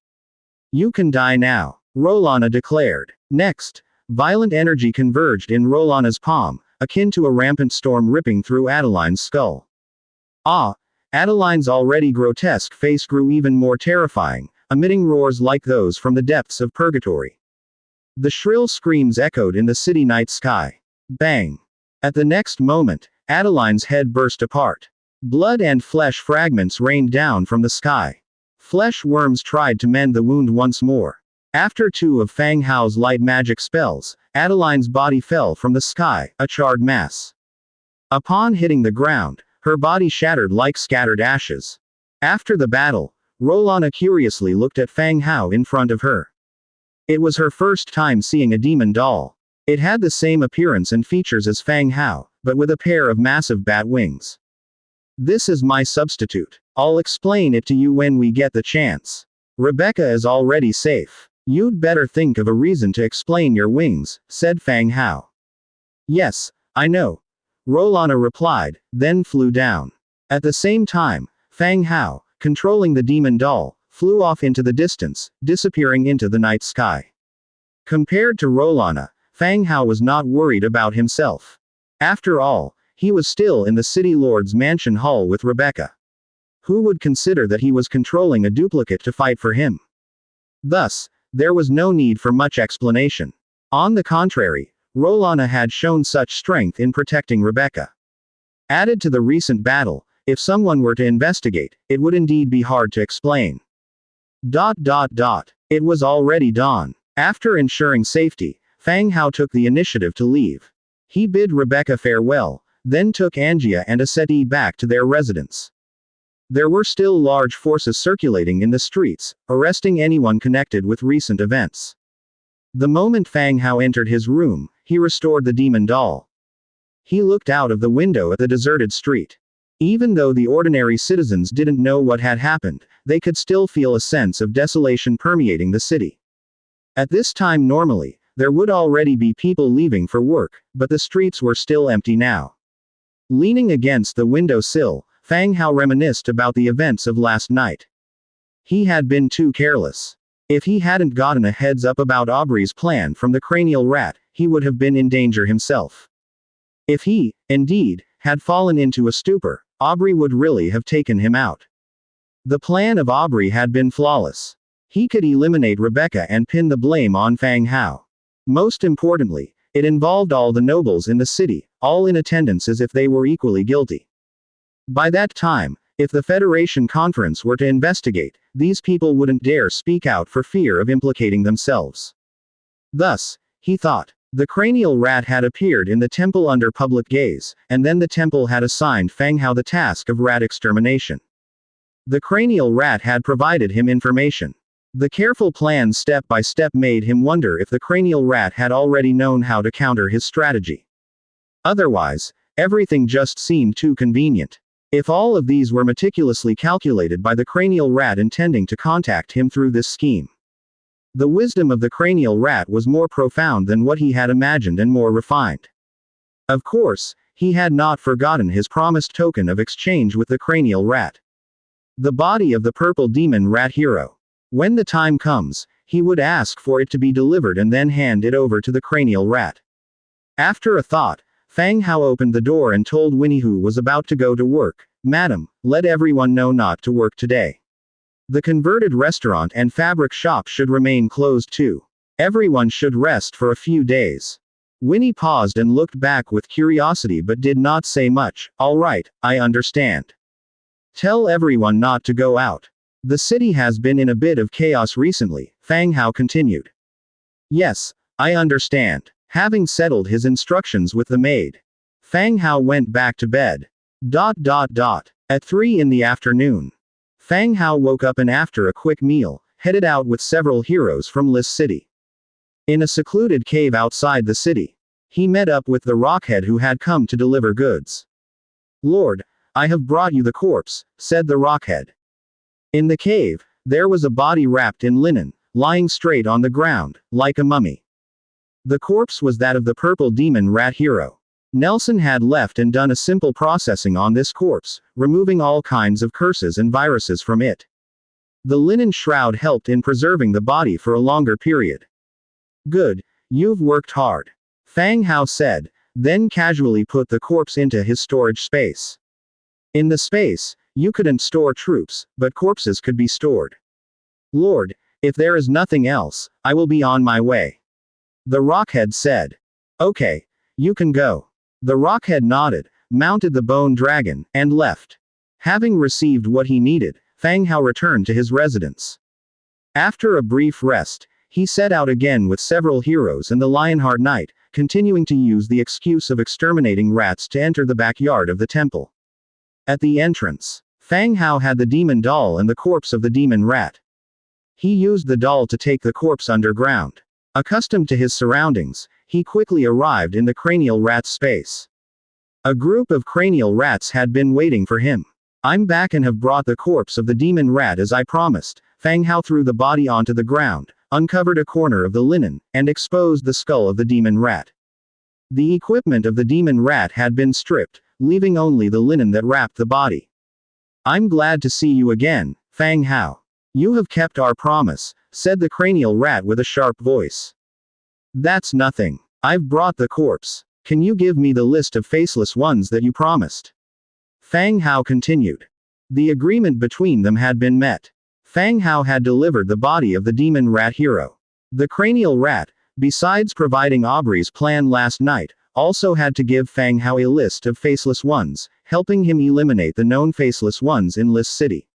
"You can die now," Rolana declared. Next, violent energy converged in Rolana's palm, akin to a rampant storm ripping through Adeline's skull. Ah! Adeline's already grotesque face grew even more terrifying, emitting roars like those from the depths of purgatory. The shrill screams echoed in the city night sky. Bang! At the next moment, Adeline's head burst apart. Blood and flesh fragments rained down from the sky. Flesh worms tried to mend the wound once more. After two of Fang Hao's light magic spells, Adeline's body fell from the sky, a charred mass. Upon hitting the ground, her body shattered like scattered ashes. After the battle, Rolana curiously looked at Fang Hao in front of her. It was her first time seeing a demon doll. It had the same appearance and features as Fang Hao, but with a pair of massive bat wings. "This is my substitute. I'll explain it to you when we get the chance. Rebecca is already safe. You'd better think of a reason to explain your wings," said Fang Hao. "Yes, I know," Rolana replied, then flew down. At the same time, Fang Hao, controlling the demon doll, flew off into the distance, disappearing into the night sky. Compared to Rolana, Fang Hao was not worried about himself. After all, he was still in the city lord's mansion hall with Rebecca. Who would consider that he was controlling a duplicate to fight for him? Thus, there was no need for much explanation. On the contrary, Rolana had shown such strength in protecting Rebecca. Added to the recent battle, if someone were to investigate, it would indeed be hard to explain. It was already dawn. After ensuring safety, Fang Hao took the initiative to leave. He bid Rebecca farewell, then took Angia and Aseti back to their residence. There were still large forces circulating in the streets, arresting anyone connected with recent events. The moment Fang Hao entered his room, he restored the demon doll. He looked out of the window at the deserted street. Even though the ordinary citizens didn't know what had happened, they could still feel a sense of desolation permeating the city. At this time normally, there would already be people leaving for work, but the streets were still empty now. Leaning against the window sill, Fang Hao reminisced about the events of last night. He had been too careless. If he hadn't gotten a heads up about Aubrey's plan from the cranial rat, he would have been in danger himself. If he, indeed, had fallen into a stupor, Aubrey would really have taken him out. The plan of Aubrey had been flawless. He could eliminate Rebecca and pin the blame on Fang Hao. Most importantly, it involved all the nobles in the city, all in attendance as if they were equally guilty. By that time, if the Federation Conference were to investigate, these people wouldn't dare speak out for fear of implicating themselves. Thus, he thought, the cranial rat had appeared in the temple under public gaze, and then the temple had assigned Fang Hao the task of rat extermination. The cranial rat had provided him information. The careful plan step by step made him wonder if the cranial rat had already known how to counter his strategy. Otherwise, everything just seemed too convenient. If all of these were meticulously calculated by the cranial rat intending to contact him through this scheme. The wisdom of the cranial rat was more profound than what he had imagined and more refined. Of course, he had not forgotten his promised token of exchange with the cranial rat. The body of the purple demon rat hero. When the time comes, he would ask for it to be delivered and then hand it over to the cranial rat. After a thought, Fang Hao opened the door and told Winnie, who was about to go to work, "Madam, let everyone know not to work today. The converted restaurant and fabric shop should remain closed too. Everyone should rest for a few days." Winnie paused and looked back with curiosity but did not say much. "All right, I understand. Tell everyone not to go out. The city has been in a bit of chaos recently," Fang Hao continued. "Yes, I understand." Having settled his instructions with the maid, Fang Hao went back to bed. At 3 in the afternoon, Fang Hao woke up and after a quick meal, headed out with several heroes from List City. In a secluded cave outside the city, he met up with the Rockhead who had come to deliver goods. "Lord, I have brought you the corpse," said the Rockhead. In the cave, there was a body wrapped in linen, lying straight on the ground, like a mummy. The corpse was that of the purple demon rat hero. Nelson had left and done a simple processing on this corpse, removing all kinds of curses and viruses from it. The linen shroud helped in preserving the body for a longer period. "Good, you've worked hard," Fang Hao said, then casually put the corpse into his storage space. In the space, you couldn't store troops, but corpses could be stored. "Lord, if there is nothing else, I will be on my way," the Rockhead said. "Okay, you can go." The Rockhead nodded, mounted the bone dragon, and left. Having received what he needed, Fang Hao returned to his residence. After a brief rest, he set out again with several heroes and the Lionheart Knight, continuing to use the excuse of exterminating rats to enter the backyard of the temple. At the entrance, Fang Hao had the demon doll and the corpse of the demon rat. He used the doll to take the corpse underground. Accustomed to his surroundings, he quickly arrived in the cranial rat's space. A group of cranial rats had been waiting for him. "I'm back and have brought the corpse of the demon rat as I promised." Fang Hao threw the body onto the ground, uncovered a corner of the linen, and exposed the skull of the demon rat. The equipment of the demon rat had been stripped, leaving only the linen that wrapped the body. "I'm glad to see you again, Fang Hao. You have kept our promise," said the cranial rat with a sharp voice. "That's nothing. I've brought the corpse. Can you give me the list of faceless ones that you promised?" Fang Hao continued. The agreement between them had been met. Fang Hao had delivered the body of the demon rat hero. The cranial rat, besides providing Aubrey's plan last night, also had to give Fang Hao a list of faceless ones, helping him eliminate the known faceless ones in List City.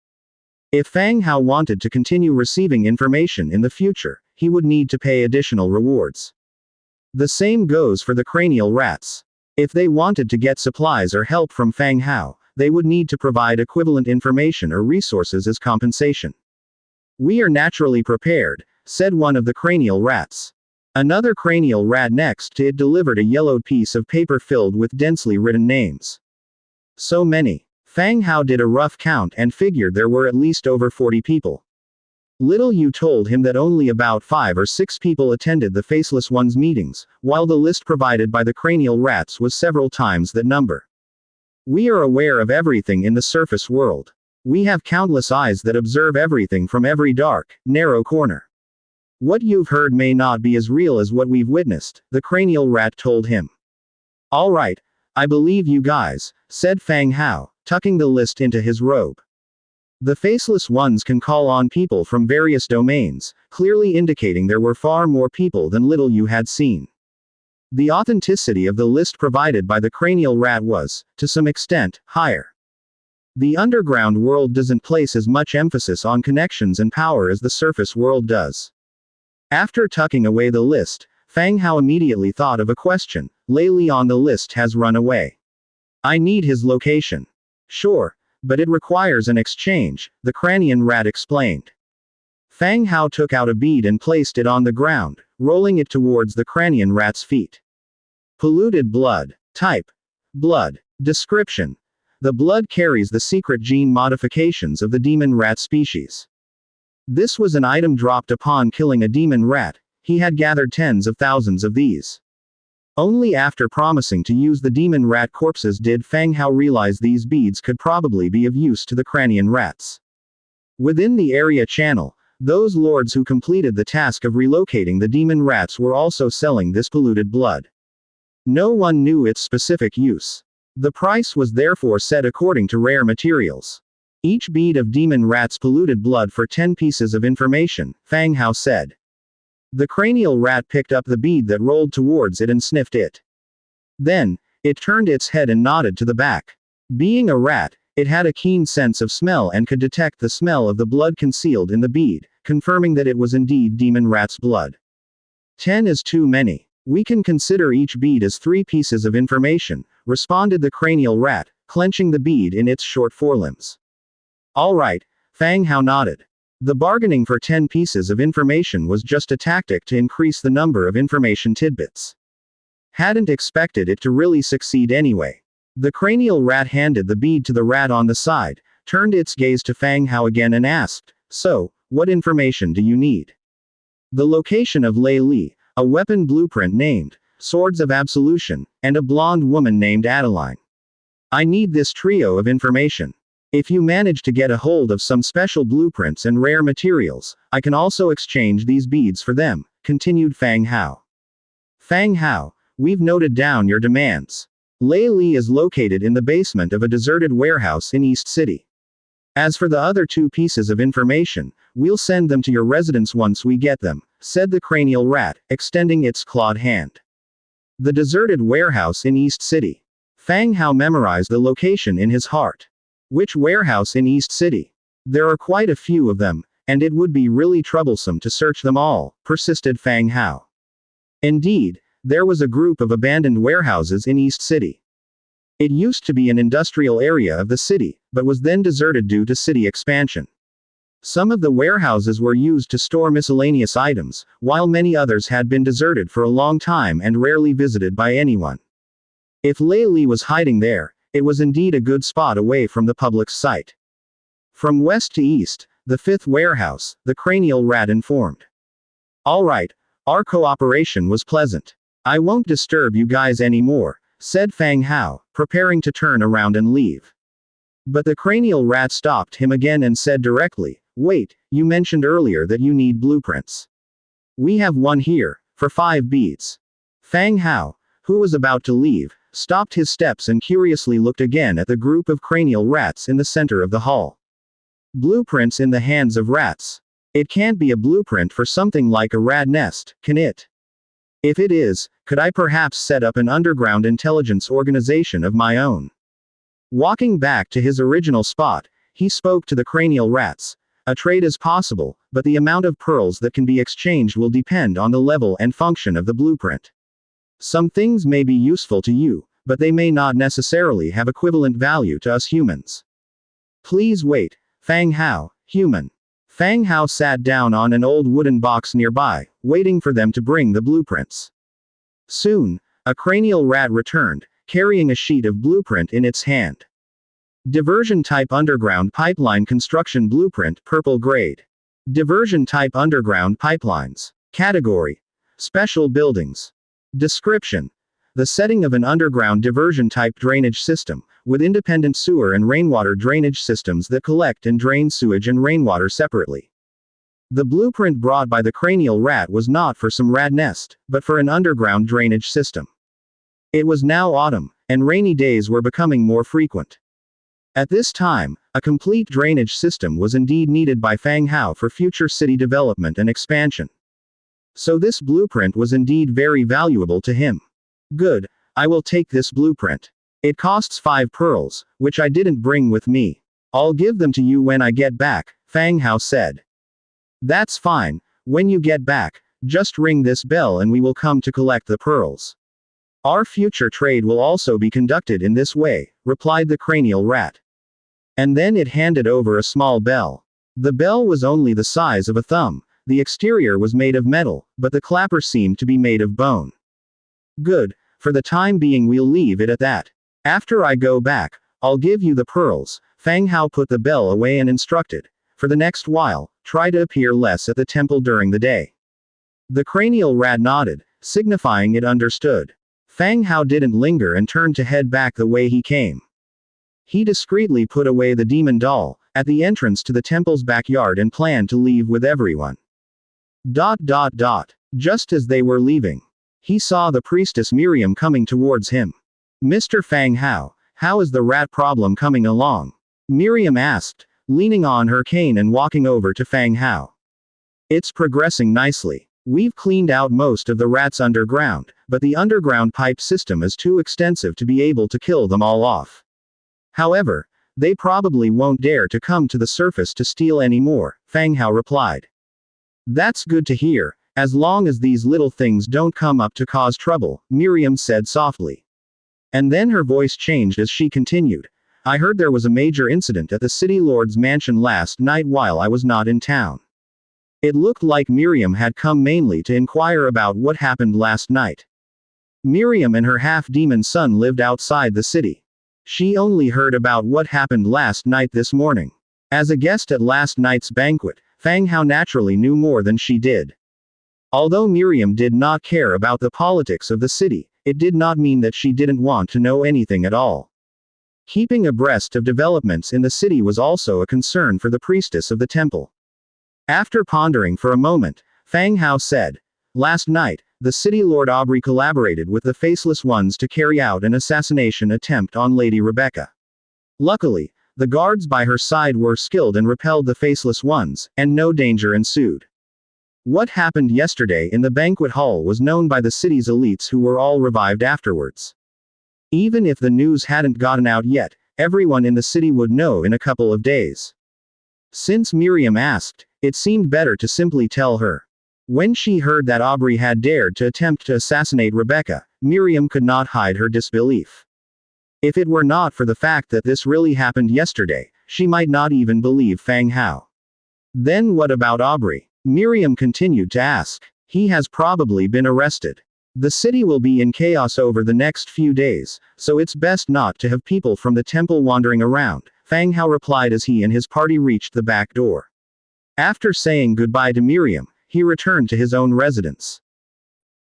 If Fang Hao wanted to continue receiving information in the future, he would need to pay additional rewards. The same goes for the cranial rats. If they wanted to get supplies or help from Fang Hao, they would need to provide equivalent information or resources as compensation. "We are naturally prepared," said one of the cranial rats. Another cranial rat next to it delivered a yellowed piece of paper filled with densely written names. So many. Fang Hao did a rough count and figured there were at least over 40 people. Little Yu told him that only about 5 or 6 people attended the Faceless Ones meetings, while the list provided by the cranial rats was several times that number. "We are aware of everything in the surface world. We have countless eyes that observe everything from every dark, narrow corner. What you've heard may not be as real as what we've witnessed," the cranial rat told him. "All right, I believe you guys," said Fang Hao, tucking the list into his robe. The Faceless Ones can call on people from various domains, clearly indicating there were far more people than Little Yu had seen. The authenticity of the list provided by the cranial rat was, to some extent, higher. The underground world doesn't place as much emphasis on connections and power as the surface world does. After tucking away the list, Fang Hao immediately thought of a question. Lei Li on the list has run away. I need his location. Sure, but it requires an exchange, the cranian rat explained. Fang Hao took out a bead and placed it on the ground, rolling it towards the cranian rat's feet. Polluted blood. Type. Blood. Description. The blood carries the secret gene modifications of the demon rat species. This was an item dropped upon killing a demon rat. He had gathered tens of thousands of these. Only after promising to use the demon rat corpses did Fang Hao realize these beads could probably be of use to the Cranian rats. Within the area channel, those lords who completed the task of relocating the demon rats were also selling this polluted blood. No one knew its specific use. The price was therefore set according to rare materials. Each bead of demon rat's polluted blood for 10 pieces of information, Fang Hao said. The cranial rat picked up the bead that rolled towards it and sniffed it. Then, it turned its head and nodded to the back. Being a rat, it had a keen sense of smell and could detect the smell of the blood concealed in the bead, confirming that it was indeed demon rat's blood. 10 is too many. We can consider each bead as 3 pieces of information, responded the cranial rat, clenching the bead in its short forelimbs. All right, Fang Hao nodded. The bargaining for 10 pieces of information was just a tactic to increase the number of information tidbits. Hadn't expected it to really succeed anyway. The cranial rat handed the bead to the rat on the side, turned its gaze to Fang Hao again and asked, "So, what information do you need?" The location of Lei Li, a weapon blueprint named Swords of Absolution, and a blonde woman named Adeline. I need this trio of information. If you manage to get a hold of some special blueprints and rare materials, I can also exchange these beads for them, continued Fang Hao. Fang Hao, we've noted down your demands. Lei Li is located in the basement of a deserted warehouse in East City. As for the other 2 pieces of information, we'll send them to your residence once we get them, said the cranial rat, extending its clawed hand. The deserted warehouse in East City. Fang Hao memorized the location in his heart. Which warehouse in East City? There are quite a few of them, and it would be really troublesome to search them all, persisted Fang Hao. Indeed, there was a group of abandoned warehouses in East City. It used to be an industrial area of the city, but was then deserted due to city expansion. Some of the warehouses were used to store miscellaneous items, while many others had been deserted for a long time and rarely visited by anyone. If Lei Li was hiding there, it was indeed a good spot away from the public's sight. From west to east, the 5th warehouse, the cranial rat informed. All right, our cooperation was pleasant. I won't disturb you guys anymore, said Fang Hao, preparing to turn around and leave. But the cranial rat stopped him again and said directly, wait, you mentioned earlier that you need blueprints. We have one here, for 5 beads. Fang Hao, who was about to leave, stopped his steps and curiously looked again at the group of cranial rats in the center of the hall. Blueprints in the hands of rats. It can't be a blueprint for something like a rat nest, can it? If it is, could I perhaps set up an underground intelligence organization of my own? Walking back to his original spot, he spoke to the cranial rats. A trade is possible, but the amount of pearls that can be exchanged will depend on the level and function of the blueprint. Some things may be useful to you, but they may not necessarily have equivalent value to us humans. Please wait, Fang Hao, human. Fang Hao sat down on an old wooden box nearby, waiting for them to bring the blueprints. Soon, a cranial rat returned, carrying a sheet of blueprint in its hand. Diversion type underground pipeline construction blueprint purple grade. Diversion type underground pipelines. Category: special buildings. Description: the setting of an underground diversion type drainage system, with independent sewer and rainwater drainage systems that collect and drain sewage and rainwater separately. The blueprint brought by the cranial rat was not for some rat nest, but for an underground drainage system. It was now autumn, and rainy days were becoming more frequent. At this time, a complete drainage system was indeed needed by Fang Hao for future city development and expansion. So this blueprint was indeed very valuable to him. Good, I will take this blueprint. It costs 5 pearls, which I didn't bring with me. I'll give them to you when I get back, Fang Hao said. That's fine, when you get back, just ring this bell and we will come to collect the pearls. Our future trade will also be conducted in this way, replied the cranial rat. And then it handed over a small bell. The bell was only the size of a thumb. The exterior was made of metal, but the clapper seemed to be made of bone. Good, for the time being we'll leave it at that. After I go back, I'll give you the pearls. Fang Hao put the bell away and instructed. For the next while, try to appear less at the temple during the day. The cranial rat nodded, signifying it understood. Fang Hao didn't linger and turned to head back the way he came. He discreetly put away the demon doll at the entrance to the temple's backyard and planned to leave with everyone. Just as they were leaving, he saw the priestess Miriam coming towards him. Mr. Fang Hao, how is the rat problem coming along? Miriam asked, leaning on her cane and walking over to Fang Hao. It's progressing nicely. We've cleaned out most of the rats underground, but the underground pipe system is too extensive to be able to kill them all off. However, they probably won't dare to come to the surface to steal any more, Fang Hao replied. That's good to hear, as long as these little things don't come up to cause trouble, Miriam said softly. And then her voice changed as she continued. I heard there was a major incident at the city lord's mansion last night while I was not in town. It looked like Miriam had come mainly to inquire about what happened last night. Miriam and her half-demon son lived outside the city. She only heard about what happened last night this morning. As a guest at last night's banquet, Fang Hao naturally knew more than she did. Although Miriam did not care about the politics of the city, it did not mean that she didn't want to know anything at all. Keeping abreast of developments in the city was also a concern for the priestess of the temple. After pondering for a moment, Fang Hao said, last night, the city lord Aubrey collaborated with the Faceless Ones to carry out an assassination attempt on Lady Rebecca. Luckily, the guards by her side were skilled and repelled the Faceless Ones, and no danger ensued. What happened yesterday in the banquet hall was known by the city's elites who were all revived afterwards. Even if the news hadn't gotten out yet, everyone in the city would know in a couple of days. Since Miriam asked, it seemed better to simply tell her. When she heard that Aubrey had dared to attempt to assassinate Rebecca, Miriam could not hide her disbelief. If it were not for the fact that this really happened yesterday, she might not even believe Fang Hao. Then what about Aubrey? Miriam continued to ask. He has probably been arrested. The city will be in chaos over the next few days, so it's best not to have people from the temple wandering around, Fang Hao replied as he and his party reached the back door. After saying goodbye to Miriam, he returned to his own residence.